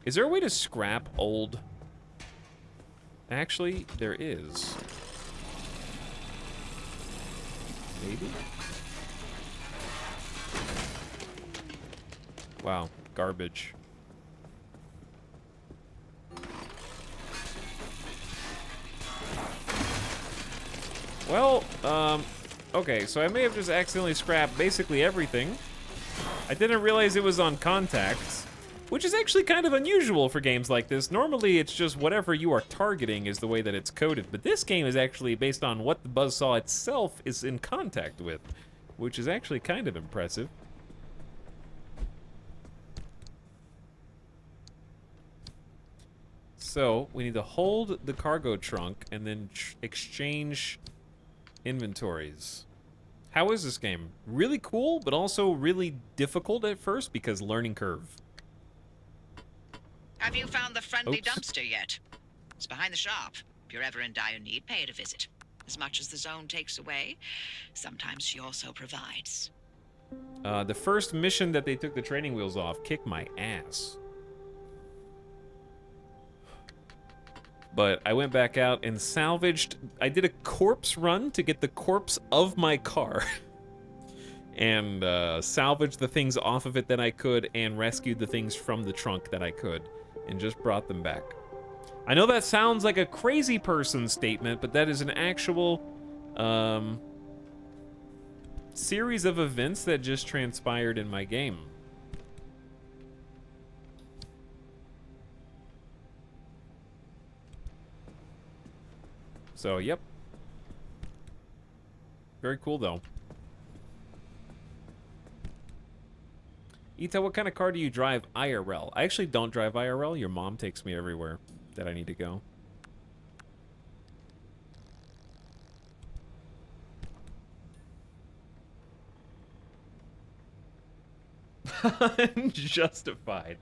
is there a way to scrap old... Actually, there is. Maybe? Wow, garbage. Well, okay, so I may have just accidentally scrapped basically everything. I didn't realize it was on contacts, which is actually kind of unusual for games like this. Normally, it's just whatever you are targeting is the way that it's coded, but this game is actually based on what the buzzsaw itself is in contact with, which is actually kind of impressive. So, we need to hold the cargo trunk and then exchange inventories. How is this game? Really cool, but also really difficult at first because learning curve. Have you found the friendly Oops. dumpster yet? It's behind the shop. If you're ever in dire need, pay it a visit. As much as the zone takes away, sometimes she also provides. The first mission that they took the training wheels off kicked my ass. But I went back out and salvaged... I did a corpse run to get the corpse of my car. And salvaged the things off of it that I could and rescued the things from the trunk that I could. And just brought them back. I know that sounds like a crazy person statement, but that is an actual series of events that just transpired in my game. So, yep. Very cool, though. Ita, what kind of car do you drive IRL? I actually don't drive IRL. Your mom takes me everywhere that I need to go. Unjustified.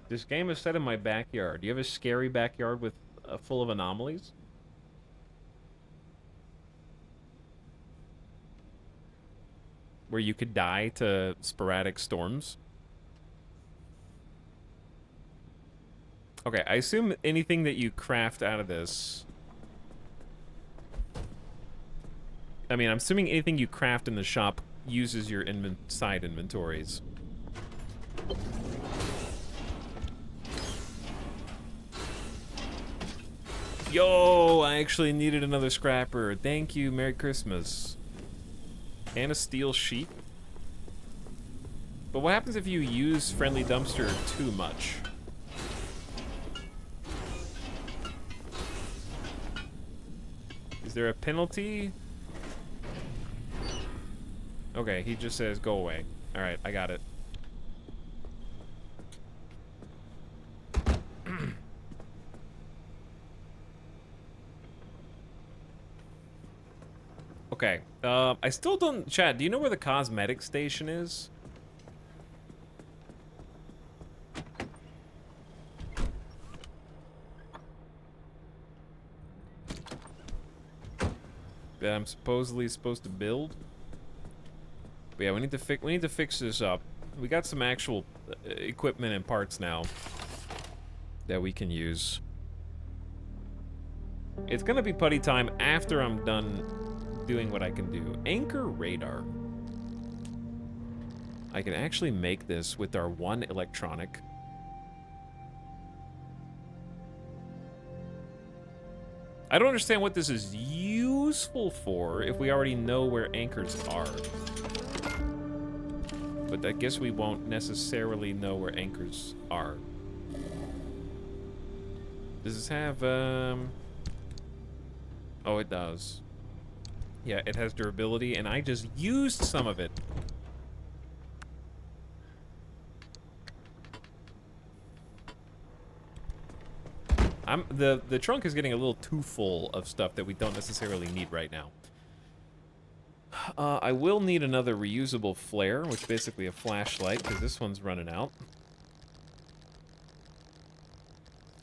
This game is set in my backyard. Do you have a scary backyard with full of anomalies? Where you could die to sporadic storms? Okay, I assume anything that you craft out of this... I mean, I'm assuming anything you craft in the shop uses your side inventories. Yo, I actually needed another scrapper. Thank you, Merry Christmas. And a steel sheet. But what happens if you use friendly dumpster too much? Is there a penalty? Okay, he just says go away. Alright, I got it. Okay, I still don't... Chad, do you know where the cosmetic station is? That I'm supposedly supposed to build? But yeah, we need to fix this up. We got some actual equipment and parts now that we can use. It's gonna be putty time after I'm done doing what I can do. Anchor radar. I can actually make this with our one electronic. I don't understand what this is useful for if we already know where anchors are. But I guess we won't necessarily know where anchors are. Does this have, Oh, it does. Yeah, it has durability, and I just used some of it. The trunk is getting a little too full of stuff that we don't necessarily need right now. I will need another reusable flare, which is basically a flashlight, because this one's running out.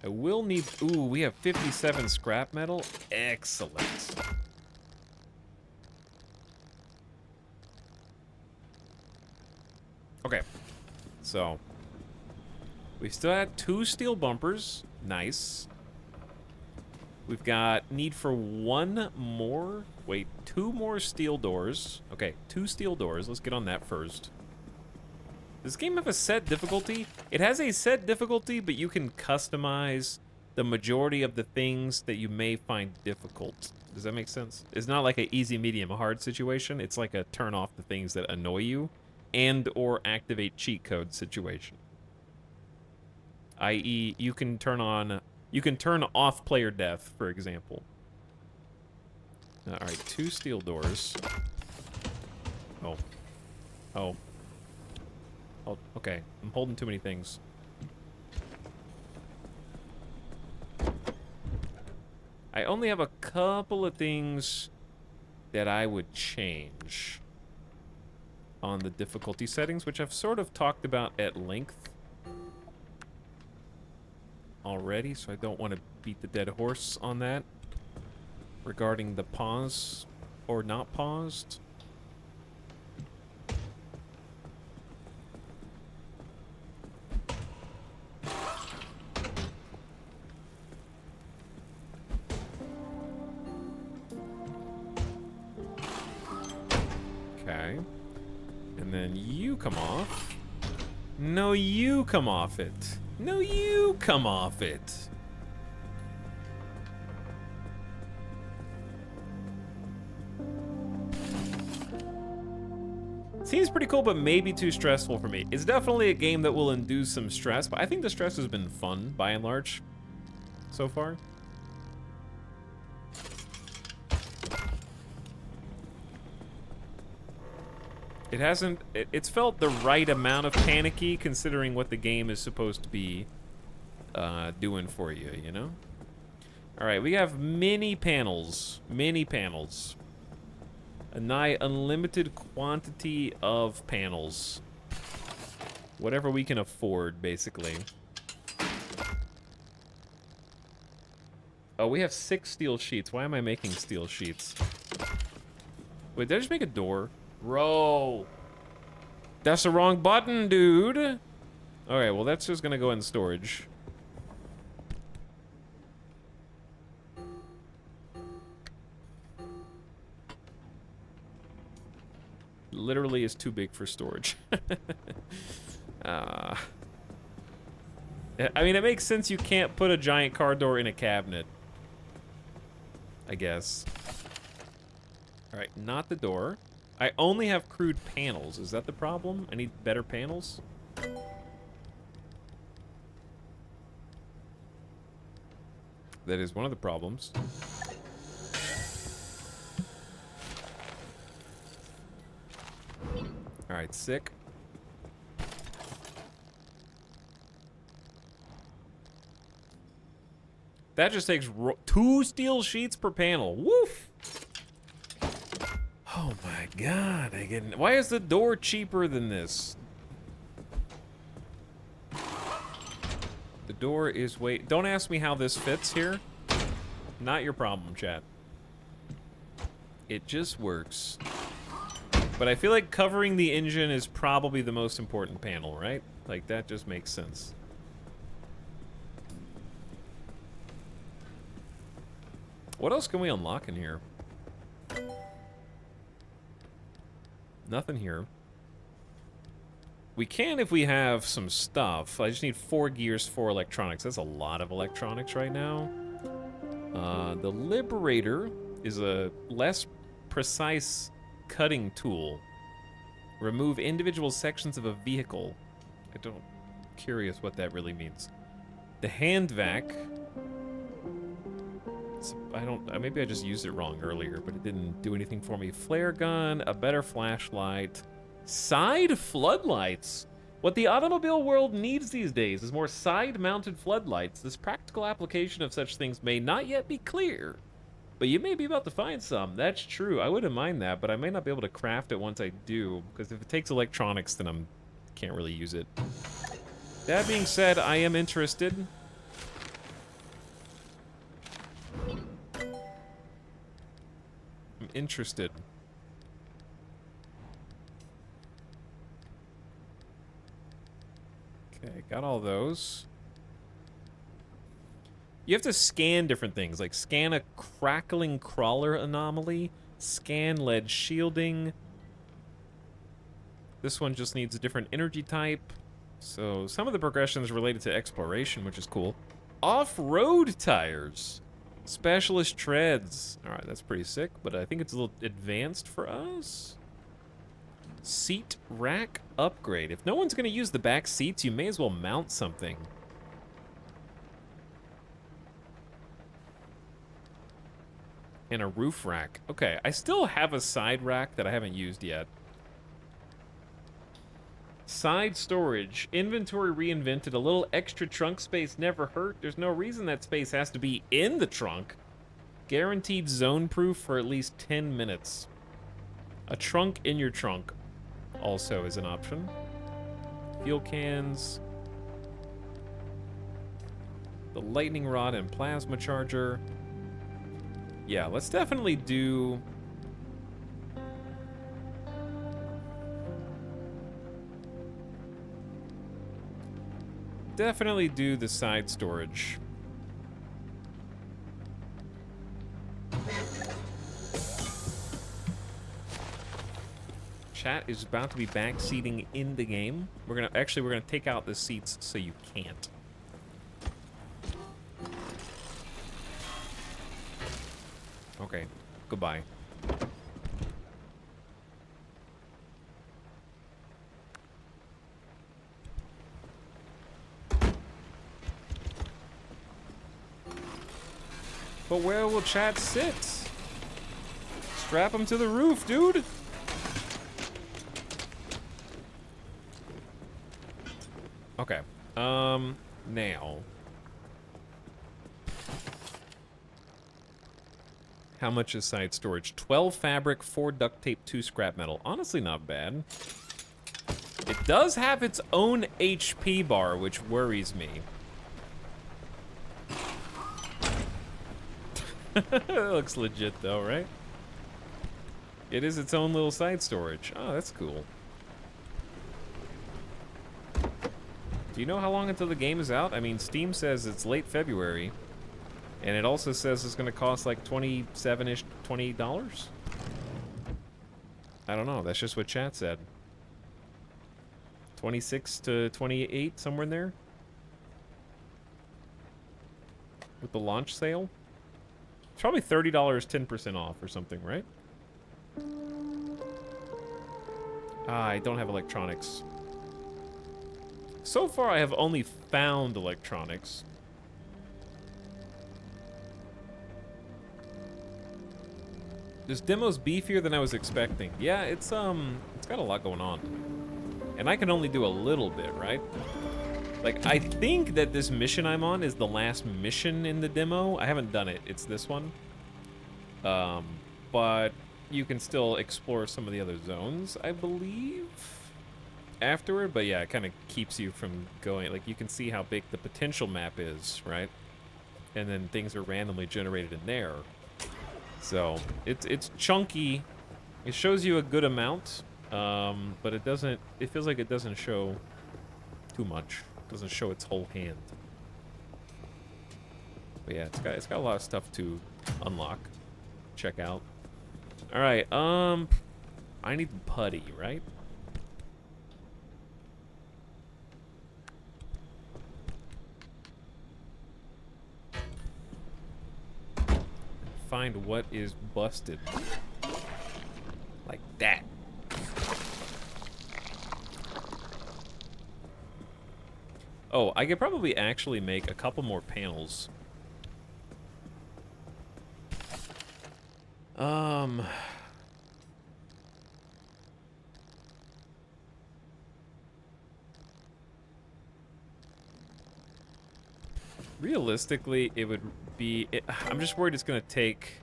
I will need... Ooh, we have 57 scrap metal. Excellent. Okay. So. We still had 2 steel bumpers. Nice. We've got need for 1 more. Wait, 2 more steel doors. Okay, 2 steel doors. Let's get on that first. Does this game have a set difficulty? It has a set difficulty, but you can customize the majority of the things that you may find difficult. Does that make sense? It's not like an easy, medium, hard situation. It's like a turn off the things that annoy you and or activate cheat code situation. i.e., you can turn off player death, for example. All right, 2 steel doors. Oh. Oh. Oh, okay. I'm holding too many things. I only have a couple of things that I would change on the difficulty settings, which I've sort of talked about at length already, so I don't want to beat the dead horse on that regarding the pause or not paused. Okay. And then you come off. No, you come off it. No, you come off it. Seems pretty cool, but maybe too stressful for me. It's definitely a game that will induce some stress, but I think the stress has been fun, by and large, so far. It hasn't... It's felt the right amount of panicky, considering what the game is supposed to be doing for you, you know? Alright, we have mini panels. Mini panels. A nigh unlimited quantity of panels. Whatever we can afford, basically. Oh, we have 6 steel sheets. Why am I making steel sheets? Wait, did I just make a door? Bro. That's the wrong button, dude. Alright, well, that's just gonna go in storage. Literally is too big for storage. I mean, it makes sense you can't put a giant car door in a cabinet. I guess. Alright, not the door. I only have crude panels. Is that the problem? I need better panels? That is one of the problems. Alright, sick. That just takes 2 steel sheets per panel. Woof! Oh my god, why is the door cheaper than this? The door is don't ask me how this fits here. Not your problem, chat. It just works. But I feel like covering the engine is probably the most important panel, right? Like, that just makes sense. What else can we unlock in here? Nothing here. We can if we have some stuff. I just need 4 gears, 4 electronics. That's a lot of electronics right now. The Liberator is a less precise cutting tool. Remove individual sections of a vehicle. Curious what that really means. The hand vac. Maybe I just used it wrong earlier, but it didn't do anything for me. Flare gun, a better flashlight. Side floodlights. What the automobile world needs these days is more side-mounted floodlights. This practical application of such things may not yet be clear, but you may be about to find some. That's true. I wouldn't mind that, but I may not be able to craft it once I do, because if it takes electronics, then I can't really use it. That being said, I am interested. I'm interested. Okay, got all those. You have to scan different things, like scan a crackling crawler anomaly, scan lead shielding. This one just needs a different energy type. So some of the progression is related to exploration, which is cool. Off-road tires. Specialist treads. All right, that's pretty sick, but I think it's a little advanced for us. Seat rack upgrade. If no one's going to use the back seats, you may as well mount something. And a roof rack. Okay, I still have a side rack that I haven't used yet. Side storage. Inventory reinvented. A little extra trunk space never hurt. There's no reason that space has to be in the trunk. Guaranteed zone proof for at least 10 minutes. A trunk in your trunk also is an option. Fuel cans. The lightning rod and plasma charger. Yeah, let's definitely do... Definitely do the side storage. Chat is about to be backseating in the game. We're gonna take out the seats so you can't. Okay, goodbye. But where will chat sit? Strap him to the roof, dude. Okay. Now. How much is side storage? 12 fabric, 4 duct tape, 2 scrap metal. Honestly, not bad. It does have its own HP bar, which worries me. That looks legit though, right? It is its own little side storage. Oh, that's cool. Do you know how long until the game is out? I mean, Steam says it's late February. And it also says it's gonna cost like $27-ish, $20. I don't know, that's just what chat said. 26 to 28, somewhere in there? With the launch sale? It's probably $30, 10% off or something, right? I don't have electronics. So far, I have only found electronics. This demo's beefier than I was expecting. Yeah, it's got a lot going on. And I can only do a little bit, right? Like, I think that this mission I'm on is the last mission in the demo. I haven't done it. It's this one. But you can still explore some of the other zones, I believe, afterward. But yeah, it kind of keeps you from going. Like, you can see how big the potential map is, right? And then things are randomly generated in there. So, it's chunky. It shows you a good amount But it doesn't, it feels like it doesn't show too much. It doesn't show its whole hand. But yeah, it's got a lot of stuff to unlock, check out. All right, I need putty, right? Find what is busted. Like that. Oh, I could probably actually make a couple more panels. Realistically, it would be... I'm just worried it's going to take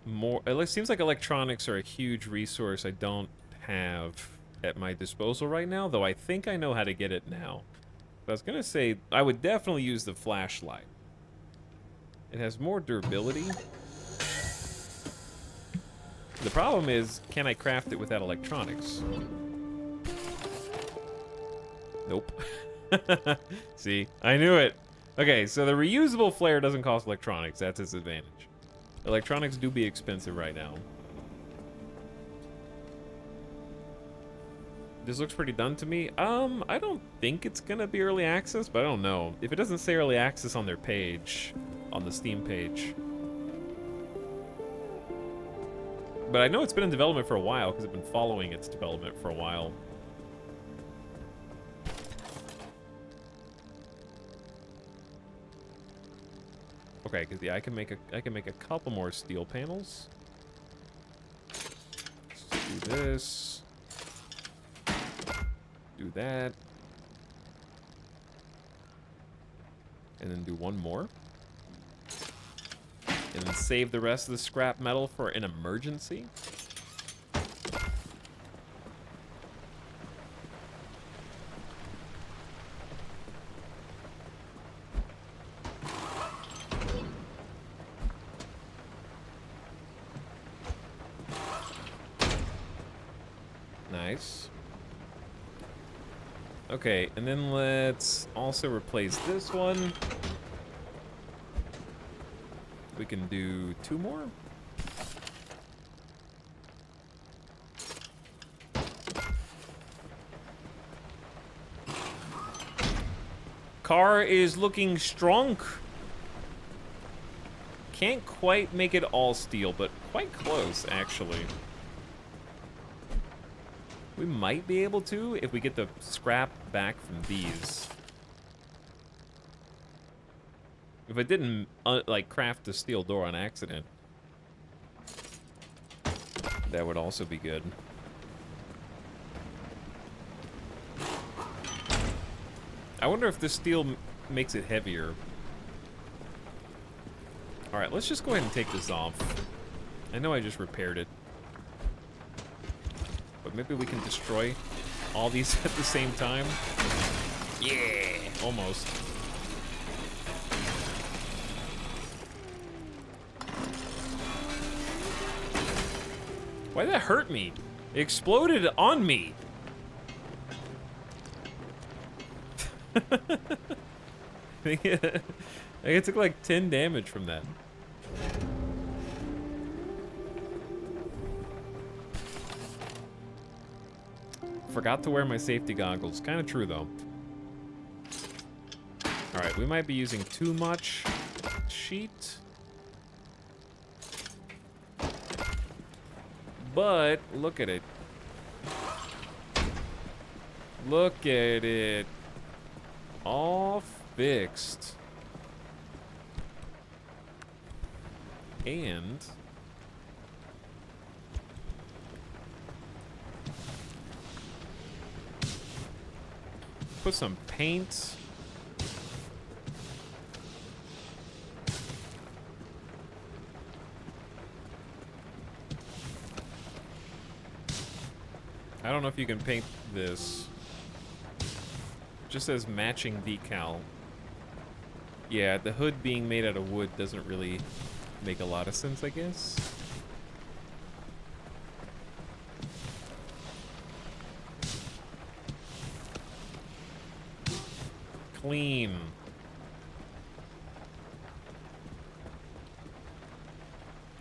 more... It seems like electronics are a huge resource I don't have at my disposal right now, though I think I know how to get it now. But I was going to say, I would definitely use the flashlight. It has more durability. The problem is, can I craft it without electronics? Nope. See, I knew it. Okay, so the reusable flare doesn't cost electronics. That's its advantage. Electronics do be expensive right now. This looks pretty done to me. I don't think it's gonna be early access, but I don't know. If it doesn't say early access on their page, on the Steam page. But I know it's been in development for a while, because I've been following its development for a while. Okay, because yeah, I can make a couple more steel panels. Let's do this. Do that. And then do one more. And then save the rest of the scrap metal for an emergency. Nice. Okay, and then let's also replace this one. We can do 2 more. Car is looking strong. Can't quite make it all steel, but quite close, actually. We might be able to if we get the scrap back from these. If I didn't, like, craft the steel door on accident, that would also be good. I wonder if this steel makes it heavier. Alright, let's just go ahead and take this off. I know I just repaired it. But maybe we can destroy all these at the same time. Yeah, almost. Why did that hurt me? It exploded on me. I think it took like 10 damage from that. Forgot to wear my safety goggles. Kind of true, though. Alright, we might be using too much sheet. But, look at it. Look at it. All fixed. And... put some paint. I don't know if you can paint this. It just says matching decal. Yeah, the hood being made out of wood doesn't really make a lot of sense, I guess. clean.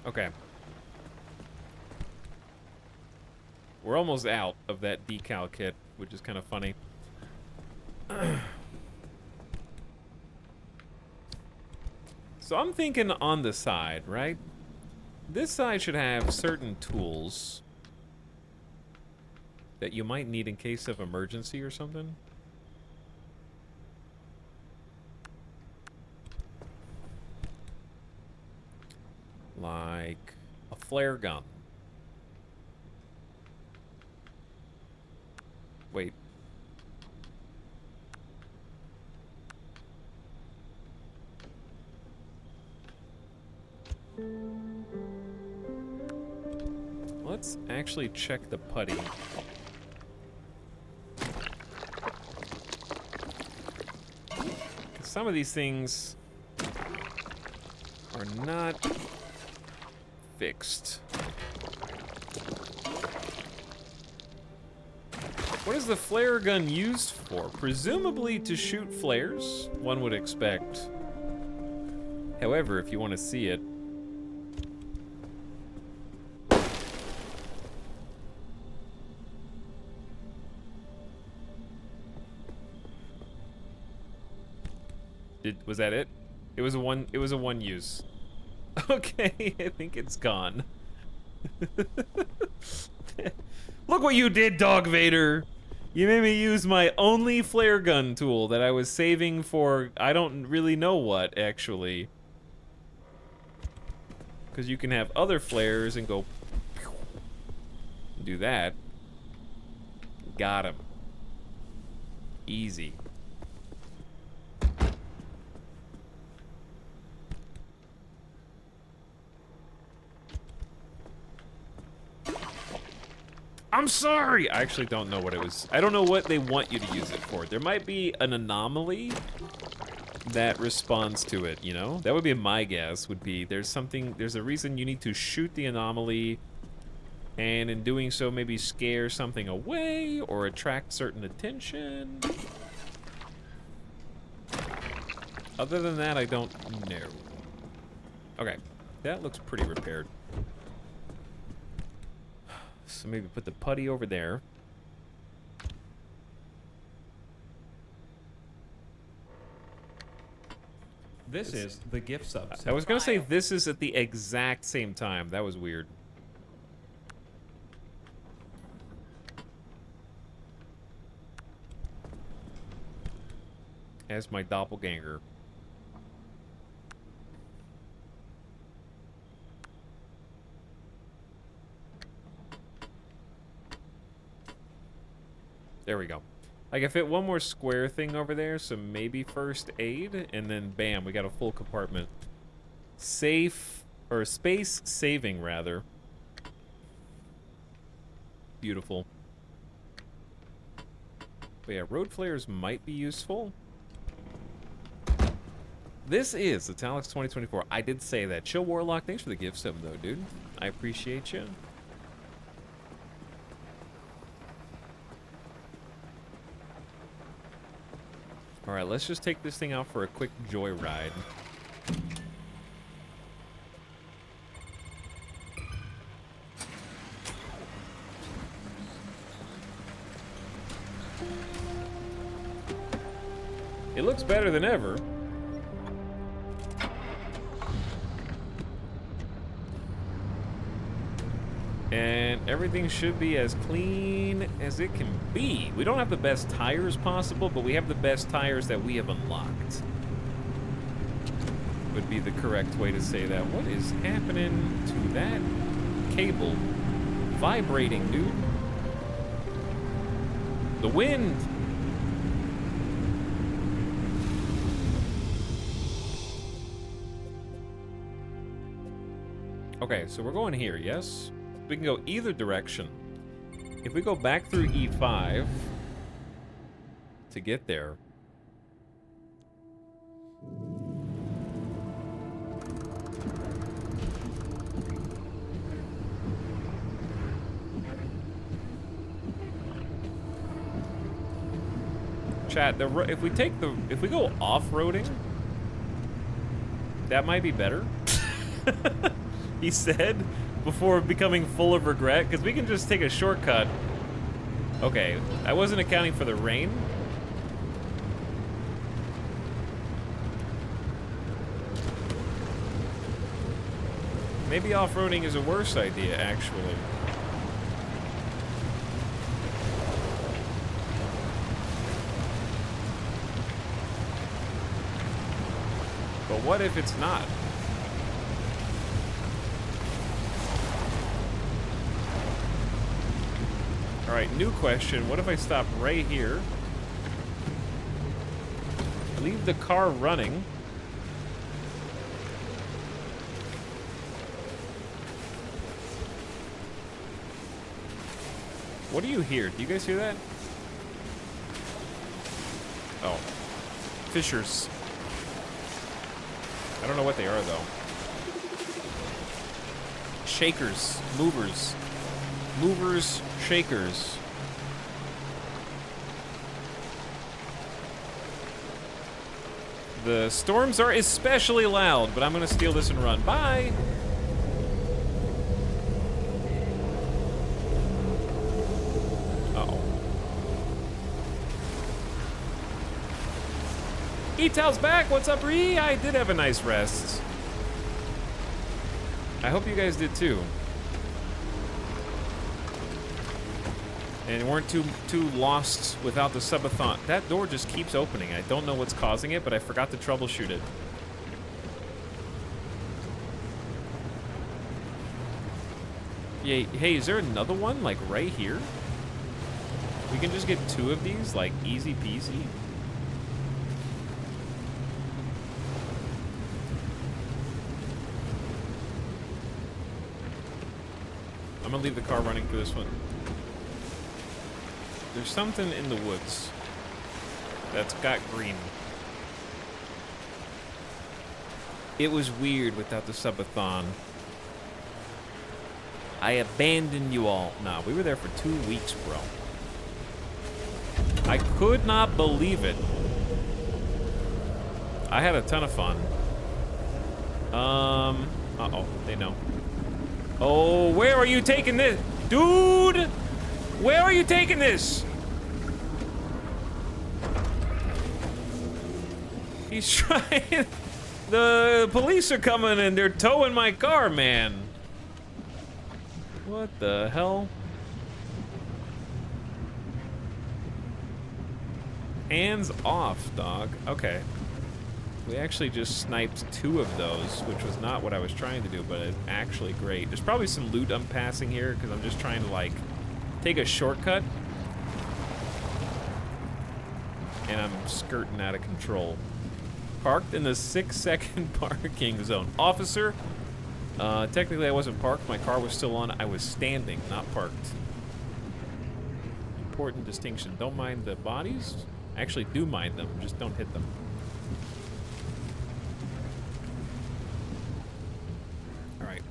Okay. We're almost out of that decal kit, which is kind of funny. So I'm thinking on the side, right? This side should have certain tools that you might need in case of emergency or something. Like a flare gun. Wait. Let's actually check the putty. Some of these things are not fixed. What is the flare gun used for? Presumably to shoot flares, one would expect. However, if you want to see it, was that it? It was a one use. Okay, I think it's gone. Look what you did, Dog Vader! You made me use my only flare gun tool that I was saving for I don't really know what, actually. Because you can have other flares and go do that. Got him. Easy. I'm sorry! I actually don't know what it was. I don't know what they want you to use it for. There might be an anomaly that responds to it, you know? That would be my guess, would be there's a reason you need to shoot the anomaly, and in doing so maybe scare something away or attract certain attention. Other than that, I don't know. Okay, that looks pretty repaired. So maybe put the putty over there. This is the gift subs. I was gonna say this is at the exact same time. That was weird. As my doppelganger. There we go. I can fit one more square thing over there, so maybe first aid, and then bam, we got a full compartment. Safe, or space saving, rather. Beautiful. But yeah, road flares might be useful. This is Italics 2024. I did say that. Chill Warlock, thanks for the gift sub, though, dude. I appreciate you. All right, let's just take this thing out for a quick joyride. It looks better than ever. And everything should be as clean as it can be. We don't have the best tires possible, but we have the best tires that we have unlocked. Would be the correct way to say that. What is happening to that cable? Vibrating, dude. The wind. Okay, so we're going here, yes? We can go either direction. If we go back through E5 to get there. Chat, if we go off-roading, that might be better. He said before becoming full of regret, because we can just take a shortcut. Okay, I wasn't accounting for the rain. Maybe off-roading is a worse idea, actually. But what if it's not? All right, new question. What if I stop right here? Leave the car running. What do you hear? Do you guys hear that? Oh. Fishers. I don't know what they are, though. Shakers. Movers. Movers. Shakers. The storms are especially loud, but I'm gonna steal this and run. Bye! Uh-oh. E-Tal's back! What's up, Ree? I did have a nice rest. I hope you guys did too. And weren't too lost without the subathon. That door just keeps opening. I don't know what's causing it, but I forgot to troubleshoot it. Yeah, hey, is there another one, like, right here? We can just get 2 of these, like, easy peasy. I'm gonna leave the car running for this one. There's something in the woods that's got green. It was weird without the subathon. I abandoned you all. Nah, we were there for 2 weeks, bro. I could not believe it. I had a ton of fun. Uh-oh, they know. Oh, where are you taking this? Dude! Where are you taking this? He's trying. The police are coming and they're towing my car, man. What the hell? Hands off, dog. Okay. We actually just sniped 2 of those, which was not what I was trying to do, but it's actually great. There's probably some loot I'm passing here because I'm just trying to, like, take a shortcut. And I'm skirting out of control. Parked in the 6-second parking zone. Officer, technically I wasn't parked. My car was still on. I was standing, not parked. Important distinction. Don't mind the bodies. Actually do mind them, just don't hit them. All right.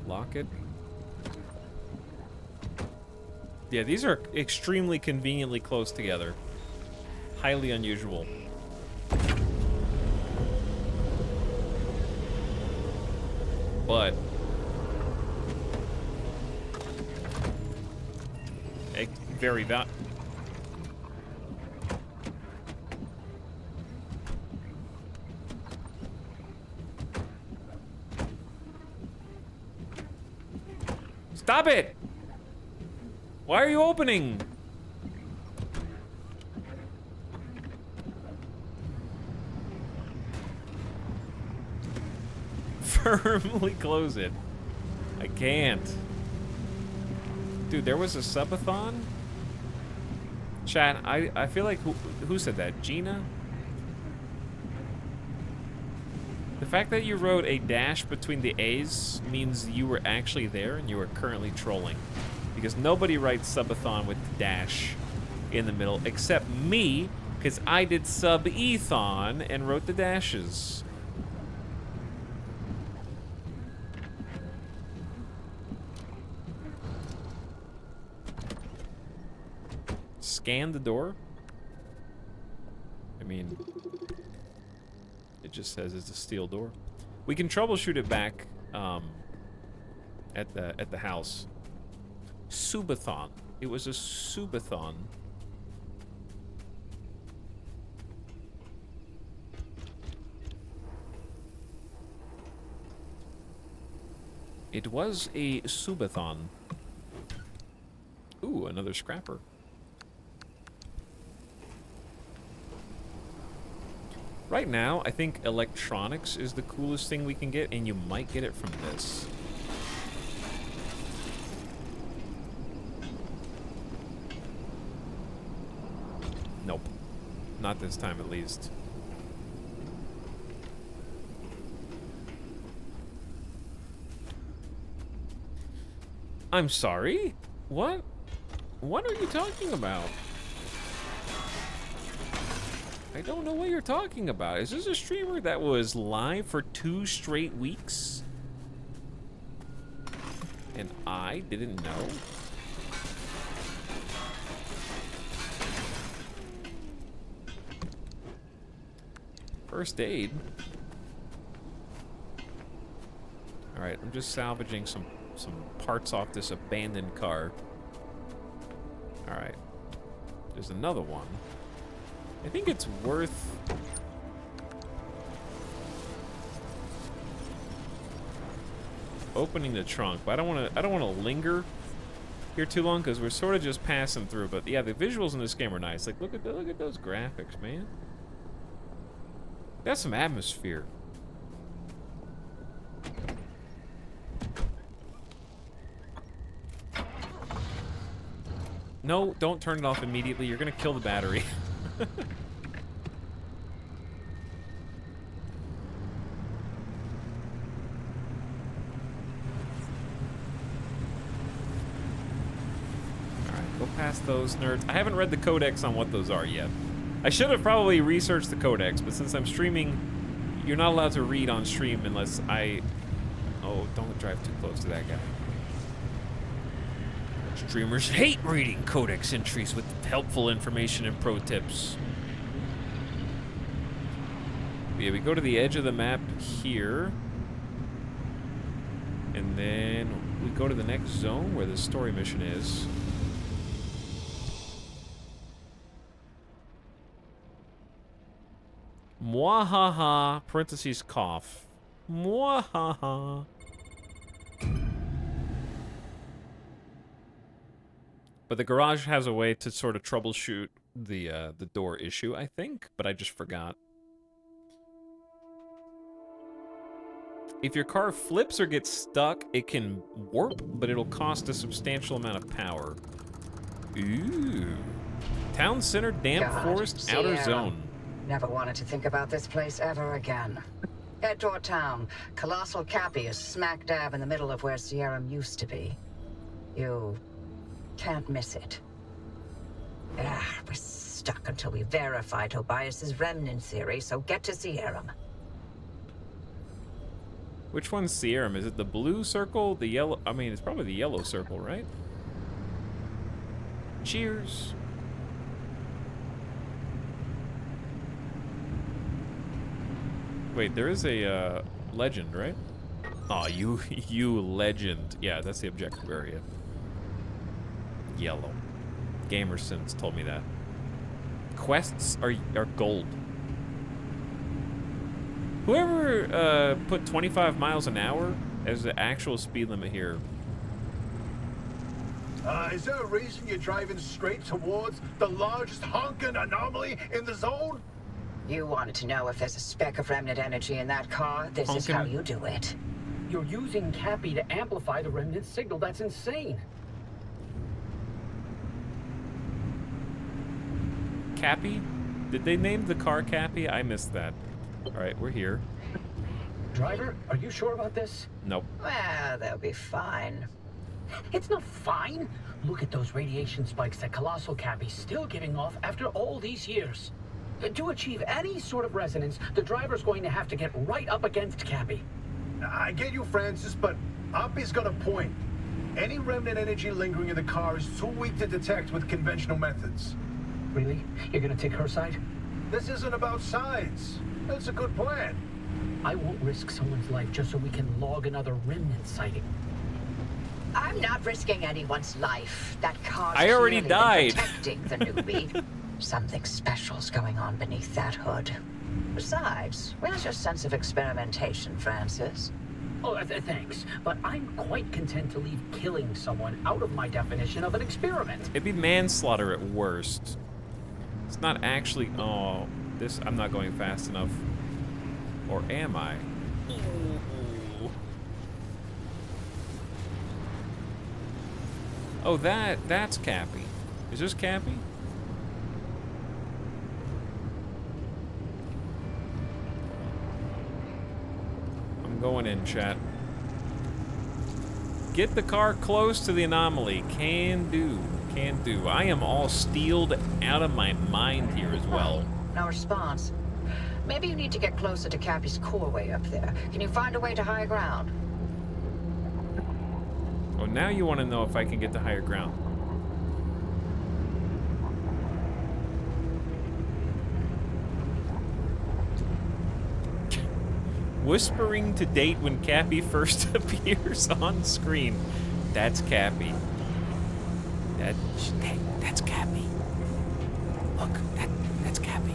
Lock it. Yeah, these are extremely conveniently close together. Highly unusual. But very Stop it! Why are you opening? Firmly close it. I can't. Dude, there was a subathon? Chat, I feel like who said that? Gina? The fact that you wrote a dash between the A's means you were actually there and you are currently trolling. Because nobody writes subathon with the dash in the middle except me, because I did sub-ethon and wrote the dashes. Scan the door. mean, it just says it's a steel door. We can troubleshoot it back at the house. Subathon. It was a Subathon. It was a Subathon. Ooh, another scrapper. Right now, I think electronics is the coolest thing we can get, and you might get it from this. Nope. Not this time, at least. I'm sorry? What? What are you talking about? I don't know what you're talking about. Is this a streamer that was live for 2 straight weeks? And I didn't know? First aid? Alright, I'm just salvaging some parts off this abandoned car. Alright. There's another one. I think it's worth... opening the trunk, but I don't want to linger here too long because we're sort of just passing through. But yeah, the visuals in this game are nice. Like look at those graphics, man. Got some atmosphere. No, don't turn it off immediately. You're gonna kill the battery. Alright, go past those nerds. I haven't read the codex on what those are yet. I should have probably researched the codex, but since I'm streaming, you're not allowed to read on stream unless I... Oh, don't drive too close to that guy. Streamers hate reading codex entries with helpful information and pro tips. Yeah, we go to the edge of the map here. And then we go to the next zone where the story mission is. Mwahaha, parentheses, cough. Mwahaha. But the garage has a way to sort of troubleshoot the door issue, I think, but I just forgot. If your car flips or gets stuck, it can warp, but it'll cost a substantial amount of power. Ooh. Town center, damp forest, outer zone. Never wanted to think about this place ever again. Head toward town. Colossal Cappy is smack dab in the middle of where Sierram used to be. You can't miss it. We're stuck until we verify Tobias's remnant theory, so get to Sierram. Which one's Sierram? Is it the blue circle, the yellow? I mean, it's probably the yellow circle, right? Cheers. Wait, there is a legend, right? Aw, you legend. Yeah, that's the objective area. Yellow. Gamersons told me that. Quests are gold. Whoever put 25 miles an hour as the actual speed limit here. Is there a reason you're driving straight towards the largest honking anomaly in the zone? You wanted to know if there's a speck of remnant energy in that car? This is how you do it. You're using Cappy to amplify the remnant signal. That's insane. Cappy? Did they name the car Cappy? I missed that. Alright, we're here. Driver, are you sure about this? Nope. Well, they'll be fine. It's not fine. Look at those radiation spikes that Colossal Cappy's still giving off after all these years. To achieve any sort of resonance, the driver's going to have to get right up against Cappy. I get you, Francis, but Oppie's got a point. Any remnant energy lingering in the car is too weak to detect with conventional methods. Really? You're gonna take her side? This isn't about sides. It's a good plan. I won't risk someone's life just so we can log another remnant sighting. I'm not risking anyone's life. That car's I already clearly been died. protecting the newbie. Something special's going on beneath that hood. Besides, where's your sense of experimentation, Francis? Oh, thanks, but I'm quite content to leave killing someone out of my definition of an experiment. It'd be manslaughter at worst. It's not actually. Oh, this. I'm not going fast enough. Or am I? Oh, that's Cappy. Is this Cappy? I'm going in, chat. Get the car close to the anomaly. Can do. Can do. I am all steeled out of my mind here as well. No response. Maybe you need to get closer to Cappy's core way up there. Can you find a way to higher ground? Oh, now you want to know if I can get to higher ground. Whispering to date when Cappy first appears on screen. That's Cappy. That's Cappy. Look, that's Cappy.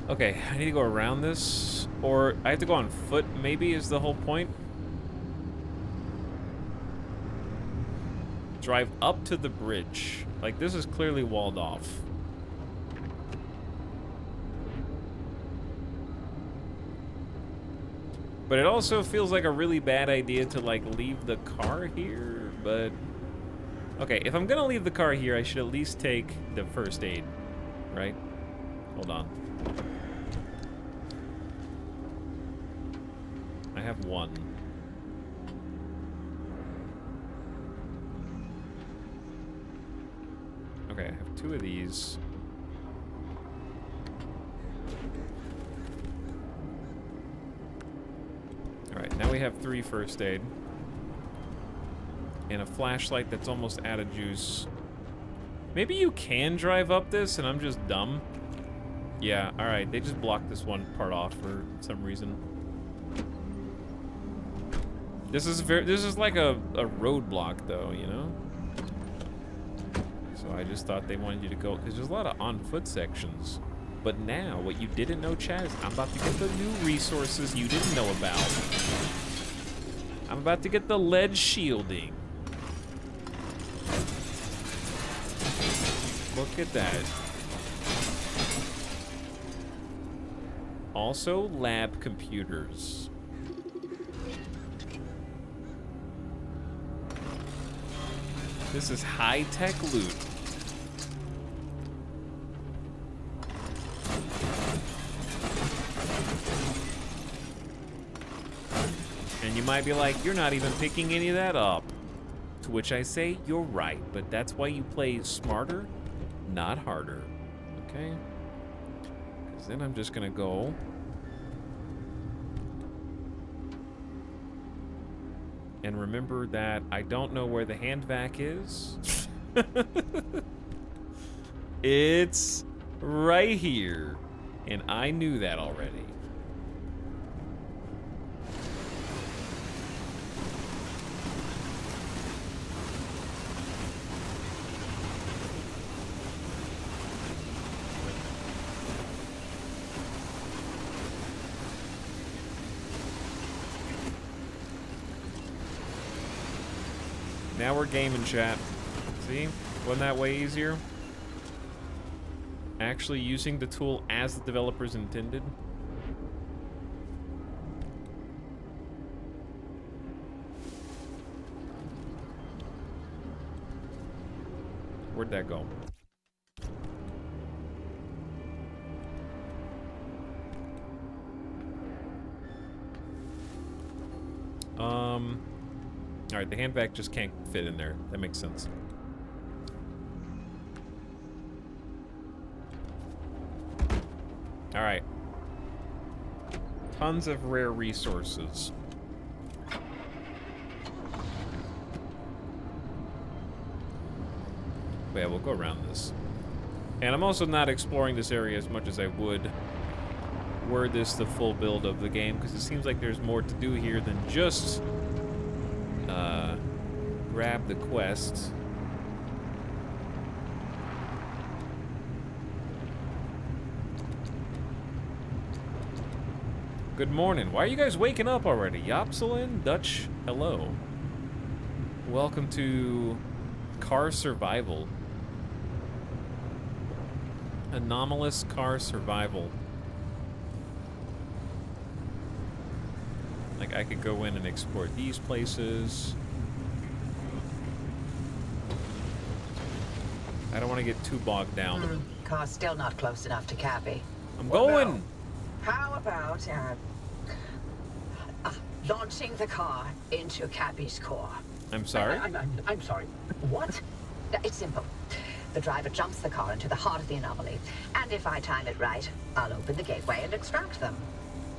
Okay, I need to go around this, or I have to go on foot, maybe, is the whole point. Drive up to the bridge. Like, this is clearly walled off. But it also feels like a really bad idea to, like, leave the car here, but... Okay, if I'm gonna leave the car here, I should at least take the first aid, right? Hold on. I have one. Okay, I have two of these. Alright, now we have 3 first aid. And a flashlight that's almost out of juice. Maybe you can drive up this and I'm just dumb. Yeah, alright, they just blocked this one part off for some reason. This is like a roadblock though, you know? So I just thought they wanted you to go, because there's a lot of on-foot sections. But now, what you didn't know, Chad, is I'm about to get the new resources you didn't know about. I'm about to get the lead shielding. Look at that. Also, lab computers. This is high-tech loot. And you might be like, you're not even picking any of that up. To which I say, you're right, but that's why you play smarter, not harder. Okay? Because then I'm just gonna go... And remember that I don't know where the hand vac is. It's right here. And I knew that already. Now we're gaming, chat. See? Wasn't that way easier? Actually using the tool as the developers intended. Where'd that go? Alright, the hand vac just can't fit in there. That makes sense. All right. Tons of rare resources. But yeah, we'll go around this. And I'm also not exploring this area as much as I would were this the full build of the game, because it seems like there's more to do here than just grab the quest. Good morning. Why are you guys waking up already? Yopsilin, Dutch, hello. Welcome to Car Survival. Anomalous Car Survival. Like, I could go in and explore these places. I don't want to get too bogged down. Car's still not close enough to Cappy. I'm going! How about launching the car into Cappy's core? I'm sorry? I'm sorry. What? It's simple. The driver jumps the car into the heart of the anomaly, and if I time it right, I'll open the gateway and extract them.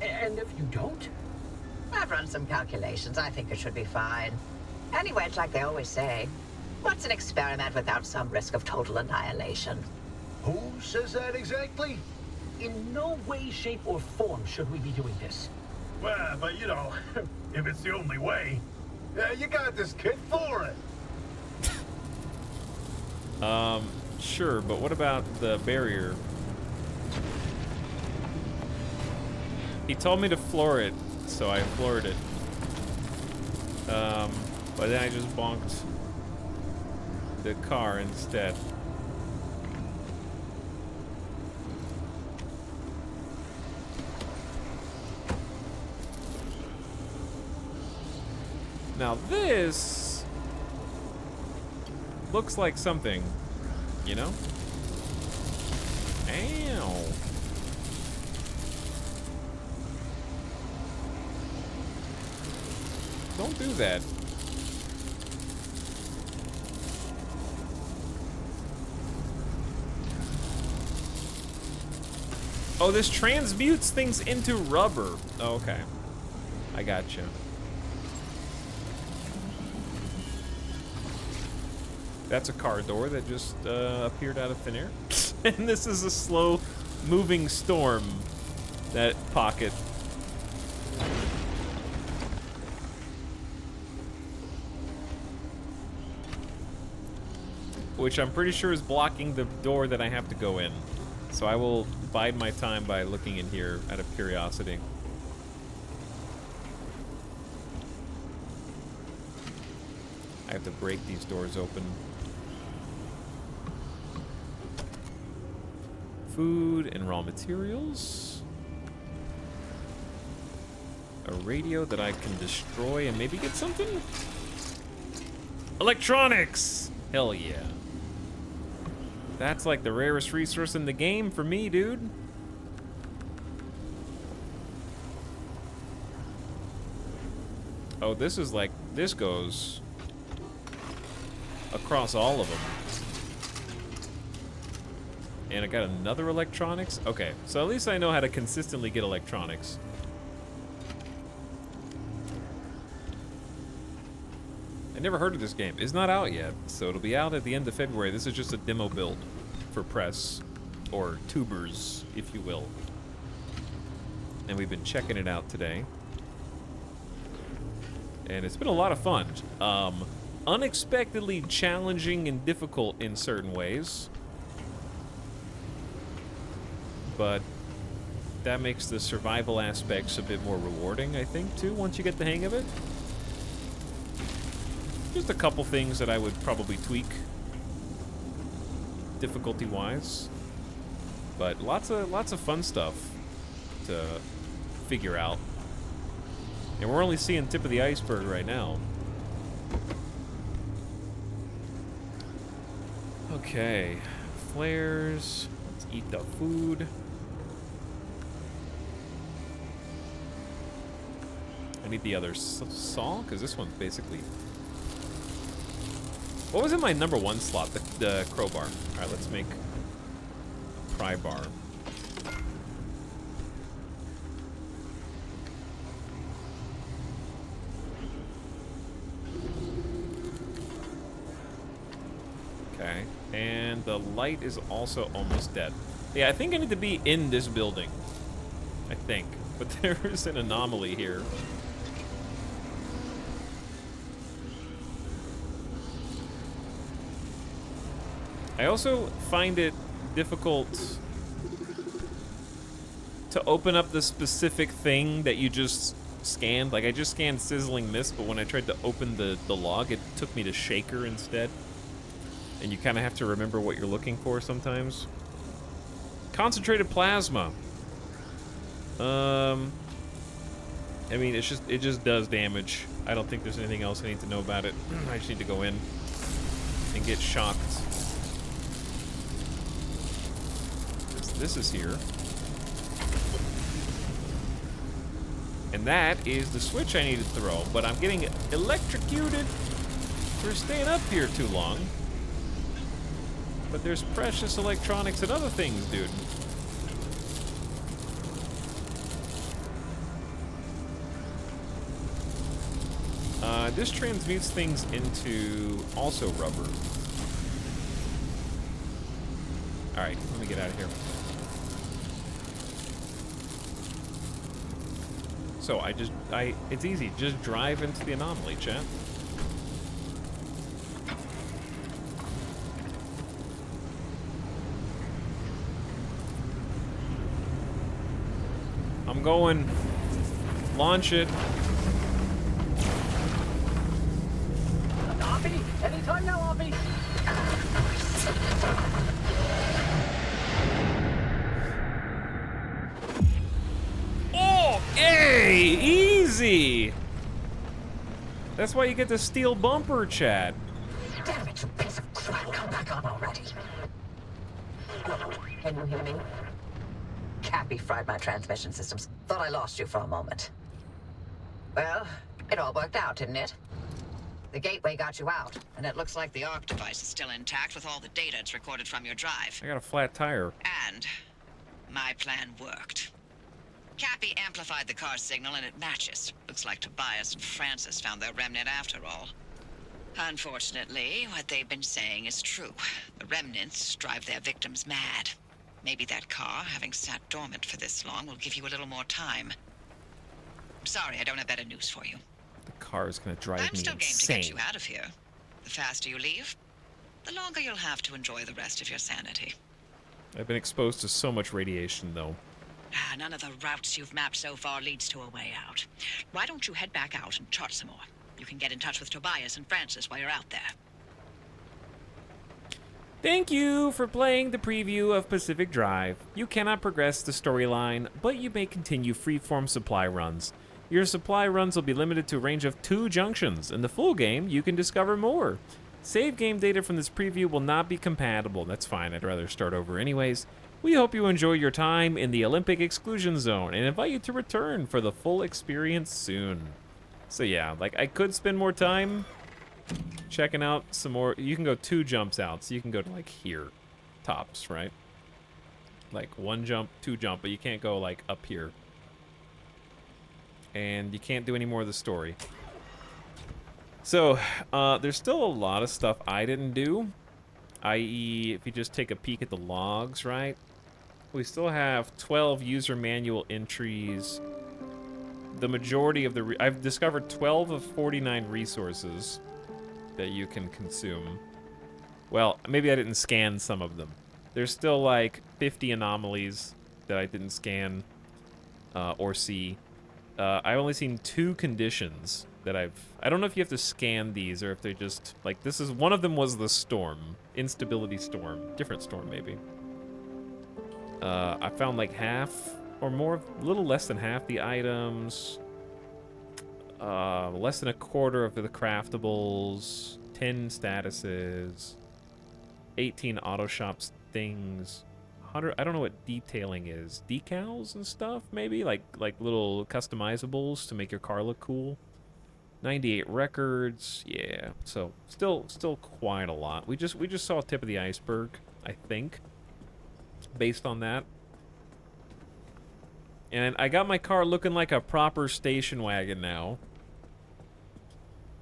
And if you don't? I've run some calculations. I think it should be fine. Anyway, it's like they always say, what's an experiment without some risk of total annihilation? Who says that exactly? In no way, shape, or form should we be doing this. Well, but you know, if it's the only way, you got this kid for it. Sure, but what about the barrier? He told me to floor it, so I floored it. But then I just bonked the car instead. Now this looks like something, you know? Ow. Don't do that. Oh, this transmutes things into rubber. Oh, okay. I gotcha. That's a car door that just appeared out of thin air. And this is a slow moving storm, that pocket. Which I'm pretty sure is blocking the door that I have to go in. So I will bide my time by looking in here out of curiosity. I have to break these doors open. Food and raw materials. A radio that I can destroy and maybe get something? Electronics! Hell yeah. That's like the rarest resource in the game for me, dude. Oh, this is like, this goes across all of them. And I got another electronics? Okay, so at least I know how to consistently get electronics. I never heard of this game. It's not out yet, so it'll be out at the end of February. This is just a demo build for press, or tubers, if you will. And we've been checking it out today. And it's been a lot of fun. Unexpectedly challenging and difficult in certain ways. But that makes the survival aspects a bit more rewarding, I think, too, once you get the hang of it. Just a couple things that I would probably tweak, difficulty-wise. But lots of fun stuff to figure out. And we're only seeing tip of the iceberg right now. Okay, flares. Let's eat the food. I need the other saw, because this one's basically... What was in my number 1 slot? The crowbar. Alright, let's make a pry bar. Okay. And the light is also almost dead. Yeah, I think I need to be in this building. I think. But there's an anomaly here. I also find it difficult to open up the specific thing that you just scanned. Like, I just scanned Sizzling Mist, but when I tried to open the log, it took me to Shaker instead. And you kind of have to remember what you're looking for sometimes. Concentrated plasma. I mean, it just does damage. I don't think there's anything else I need to know about it. I just need to go in and get shocked. This is here. And that is the switch I need to throw, but I'm getting electrocuted for staying up here too long. But there's precious electronics and other things, dude. This transmutes things into also rubber. Alright, let me get out of here. So it's easy. Just drive into the anomaly, chat. I'm going. Launch it. Oppie, anytime now, Oppie. Oh, hey, easy. That's why you get the steel bumper, Chad. Damn it, you piece of crap. Come back on already. Can you hear me? Cappy fried my transmission systems. Thought I lost you for a moment. Well, it all worked out, didn't it? The gateway got you out, and it looks like the ARC Device is still intact with all the data it's recorded from your drive. I got a flat tire. And my plan worked. Cappy amplified the car signal and it matches. Looks like Tobias and Francis found their remnant after all. Unfortunately, what they've been saying is true. The remnants drive their victims mad. Maybe that car, having sat dormant for this long, will give you a little more time. I'm sorry, I don't have better news for you. The car is gonna drive I'm me still game to insane. get you out of here. The faster you leave, the longer you'll have to enjoy the rest of your sanity. I've been exposed to so much radiation, though. None of the routes you've mapped so far leads to a way out. Why don't you head back out and chart some more? You can get in touch with Tobias and Francis while you're out there. Thank you for playing the preview of Pacific Drive. You cannot progress the storyline, but you may continue freeform supply runs. Your supply runs will be limited to a range of 2 junctions. In the full game, you can discover more. Save game data from this preview will not be compatible. That's fine, I'd rather start over anyways. We hope you enjoy your time in the Olympic Exclusion Zone and invite you to return for the full experience soon. So yeah, like, I could spend more time checking out some more. You can go 2 jumps out, so you can go to, like, here. Tops, right? Like, 1 jump, 2 jump, but you can't go, like, up here. And you can't do any more of the story. So, there's still a lot of stuff I didn't do. I.e., if you just take a peek at the logs, right? We still have 12 user manual entries. The majority of the... I've discovered 12 of 49 resources that you can consume. Well, maybe I didn't scan some of them. There's still, like, 50 anomalies that I didn't scan or see. I've only seen 2 conditions that I don't know if you have to scan these or if they just, like, this is, one of them was the storm. Instability storm. Different storm, maybe. I found, like, half or more, a little less than half the items. Less than a quarter of the craftables. 10 statuses. 18 auto shops things. 100, I don't know what detailing is. Decals and stuff, maybe? Like little customizables to make your car look cool. 98 records, yeah. So still quite a lot. We just saw tip of the iceberg, I think, based on that. And I got my car looking like a proper station wagon now,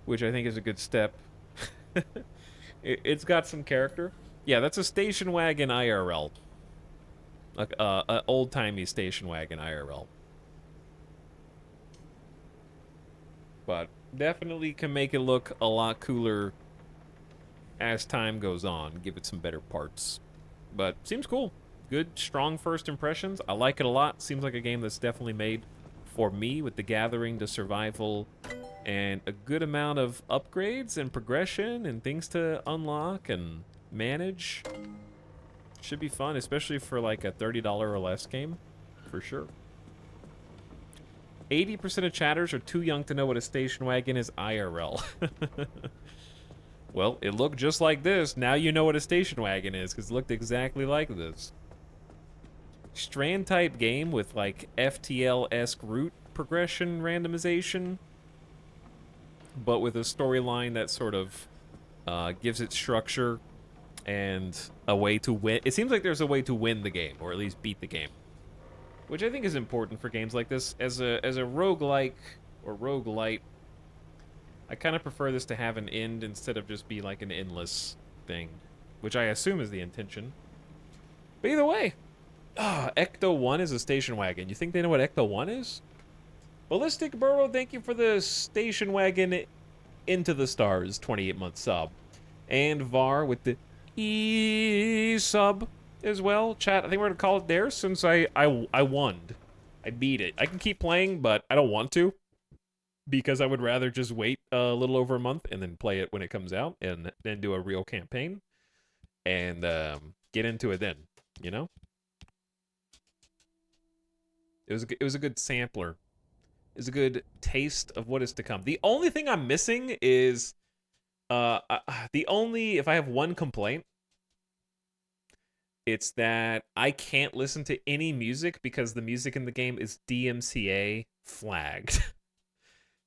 which I think is a good step. It's got some character. Yeah, that's a station wagon IRL. Like an old-timey station wagon IRL. But definitely can make it look a lot cooler as time goes on. Give it some better parts. But seems cool. Good, strong first impressions. I like it a lot. Seems like a game that's definitely made for me, with the gathering, the survival, and a good amount of upgrades and progression and things to unlock and manage. Should be fun, especially for like a $30 or less game, for sure. 80% of chatters are too young to know what a station wagon is IRL. Well, it looked just like this. Now you know what a station wagon is, because it looked exactly like this. Strand type game with like FTL-esque route progression randomization, but with a storyline that sort of gives it structure and a way to win. It seems like there's a way to win the game, or at least beat the game, which I think is important for games like this. As a roguelike or roguelite, I kind of prefer this to have an end instead of just be like an endless thing, which I assume is the intention. But either way, Ecto 1 is a station wagon. You think they know what Ecto 1 is? Ballistic Burrow, thank you for the station wagon into the stars 28-month sub. And Var with the sub as well. Chat, I think we're gonna call it there since I won. I beat it. I can keep playing, but I don't want to, because I would rather just wait a little over a month and then play it when it comes out and then do a real campaign and get into it then, you know? It was a good sampler. It was a good taste of what is to come. The only thing I'm missing is if I have one complaint, it's that I can't listen to any music because the music in the game is DMCA flagged.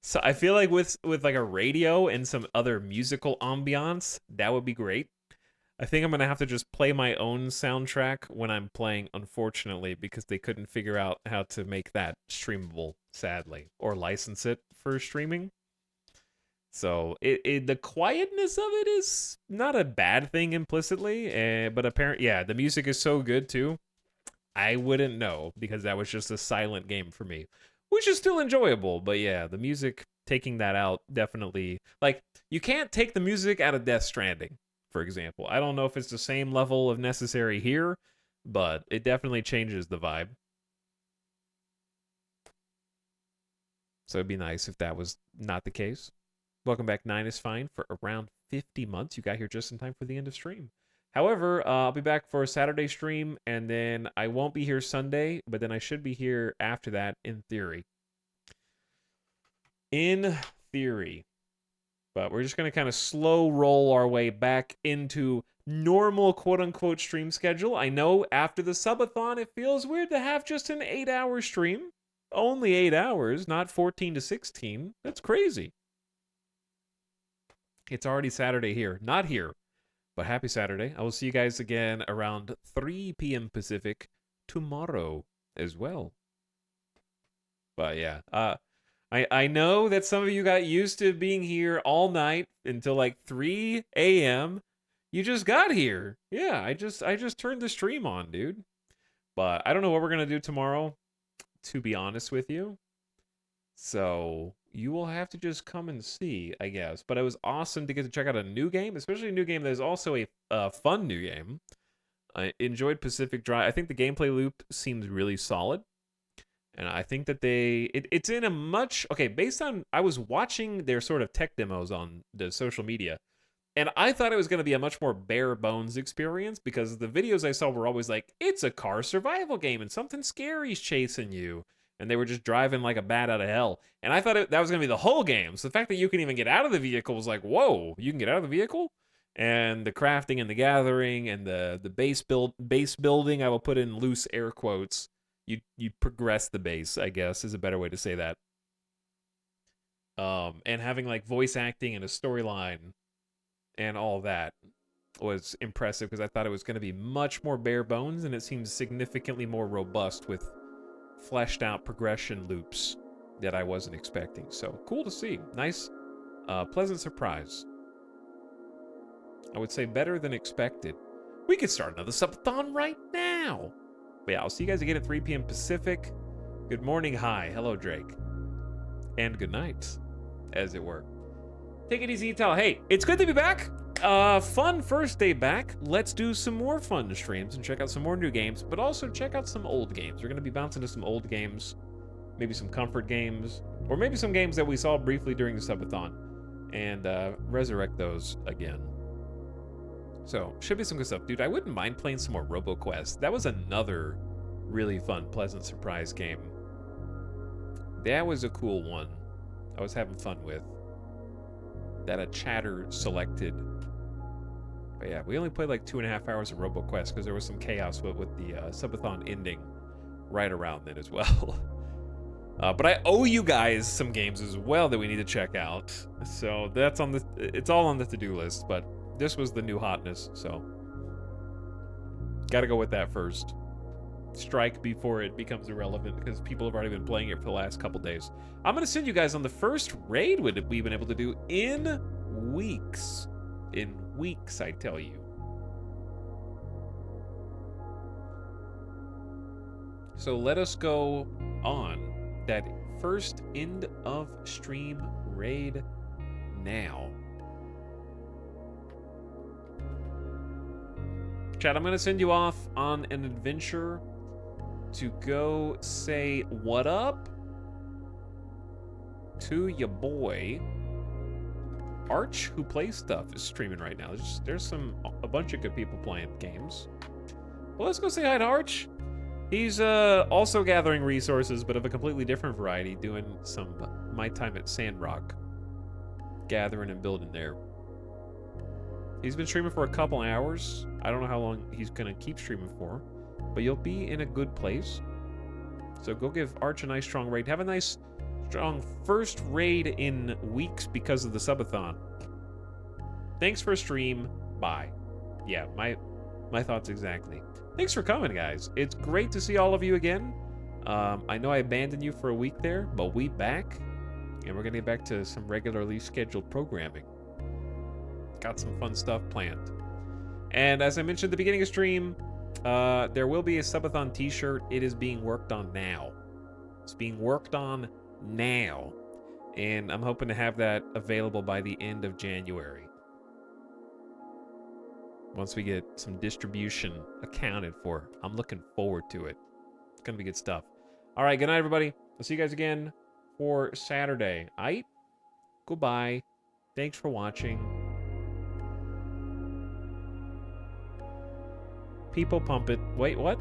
So I feel like with like a radio and some other musical ambiance, that would be great. I think I'm going to have to just play my own soundtrack when I'm playing, unfortunately, because they couldn't figure out how to make that streamable, sadly, or license it for streaming. So the quietness of it is not a bad thing implicitly, but apparently, yeah, the music is so good too. I wouldn't know, because that was just a silent game for me, which is still enjoyable. But yeah, the music, taking that out, definitely, like, you can't take the music out of Death Stranding, for example. I don't know if it's the same level of necessary here, but it definitely changes the vibe. So it'd be nice if that was not the case. Welcome back, 9 is fine, for around 50 months. You got here just in time for the end of stream. However, I'll be back for a Saturday stream, and then I won't be here Sunday, but then I should be here after that, in theory. In theory. But we're just going to kind of slow roll our way back into normal quote-unquote stream schedule. I know after the subathon, it feels weird to have just an 8-hour stream. Only 8 hours, not 14 to 16. That's crazy. It's already Saturday here. Not here, but happy Saturday. I will see you guys again around 3 p.m. Pacific tomorrow as well. But yeah, I know that some of you got used to being here all night until like 3 a.m. You just got here. Yeah, I just turned the stream on, dude. But I don't know what we're going to do tomorrow, to be honest with you. So you will have to just come and see, I guess. But it was awesome to get to check out a new game, especially a new game that is also a fun new game. I enjoyed Pacific Drive. I think the gameplay loop seems really solid. And I think that it's in a much, okay, based on, I was watching their sort of tech demos on the social media, and I thought it was going to be a much more bare bones experience, because the videos I saw were always like, it's a car survival game and something scary's chasing you. And they were just driving like a bat out of hell. And I thought that was going to be the whole game. So the fact that you can even get out of the vehicle was like, whoa, you can get out of the vehicle? And the crafting and the gathering and the base building, I will put in loose air quotes. You progress the base, I guess, is a better way to say that. And having like voice acting and a storyline and all that was impressive, because I thought it was going to be much more bare bones, and it seems significantly more robust with fleshed out progression loops that I wasn't expecting. So cool to see. Nice, pleasant surprise. I would say better than expected. We could start another subathon right now. But yeah, I'll see you guys again at 3 p.m. Pacific. Good morning, hi. Hello, Drake. And good night, as it were. Take it easy, Tal. Hey, it's good to be back. Fun first day back. Let's do some more fun streams and check out some more new games, but also check out some old games. We're going to be bouncing to some old games, maybe some comfort games, or maybe some games that we saw briefly during the subathon, and resurrect those again. So, should be some good stuff. Dude, I wouldn't mind playing some more RoboQuest. That was another really fun, pleasant surprise game. That was a cool one. I was having fun with. That a chatter selected. But yeah, we only played like 2.5 hours of RoboQuest because there was some chaos with the subathon ending right around then as well. But I owe you guys some games as well that we need to check out. So that's on the, it's all on the to-do list, but this was the new hotness, so gotta go with that first. Strike before it becomes irrelevant because people have already been playing it for the last couple days. I'm gonna send you guys on the first raid we've been able to do in weeks. In weeks, I tell you. So let us go on that first end of stream raid now. Chat, I'm gonna send you off on an adventure to go say what up to your boy Arch, who plays stuff, is streaming right now. There's a bunch of good people playing games. Well, let's go say hi to Arch. He's also gathering resources, but of a completely different variety, doing some My Time at Sandrock, gathering and building there. He's been streaming for a couple hours. I don't know how long he's gonna keep streaming for, but you'll be in a good place. So go give Arch a nice strong raid. Have a nice strong first raid in weeks because of the subathon. Thanks for stream. Bye. Yeah, my thoughts exactly. Thanks for coming, guys. It's great to see all of you again. I know I abandoned you for a week there, but we back, and we're gonna get back to some regularly scheduled programming. Got some fun stuff planned. And as I mentioned at the beginning of stream, there will be a subathon t-shirt. It is being worked on now. It's being worked on now. And I'm hoping to have that available by the end of January. Once we get some distribution accounted for. I'm looking forward to it. It's gonna be good stuff. All right, good night, everybody. I'll see you guys again for Saturday. Aight? Goodbye. Thanks for watching. People pump it. Wait, what?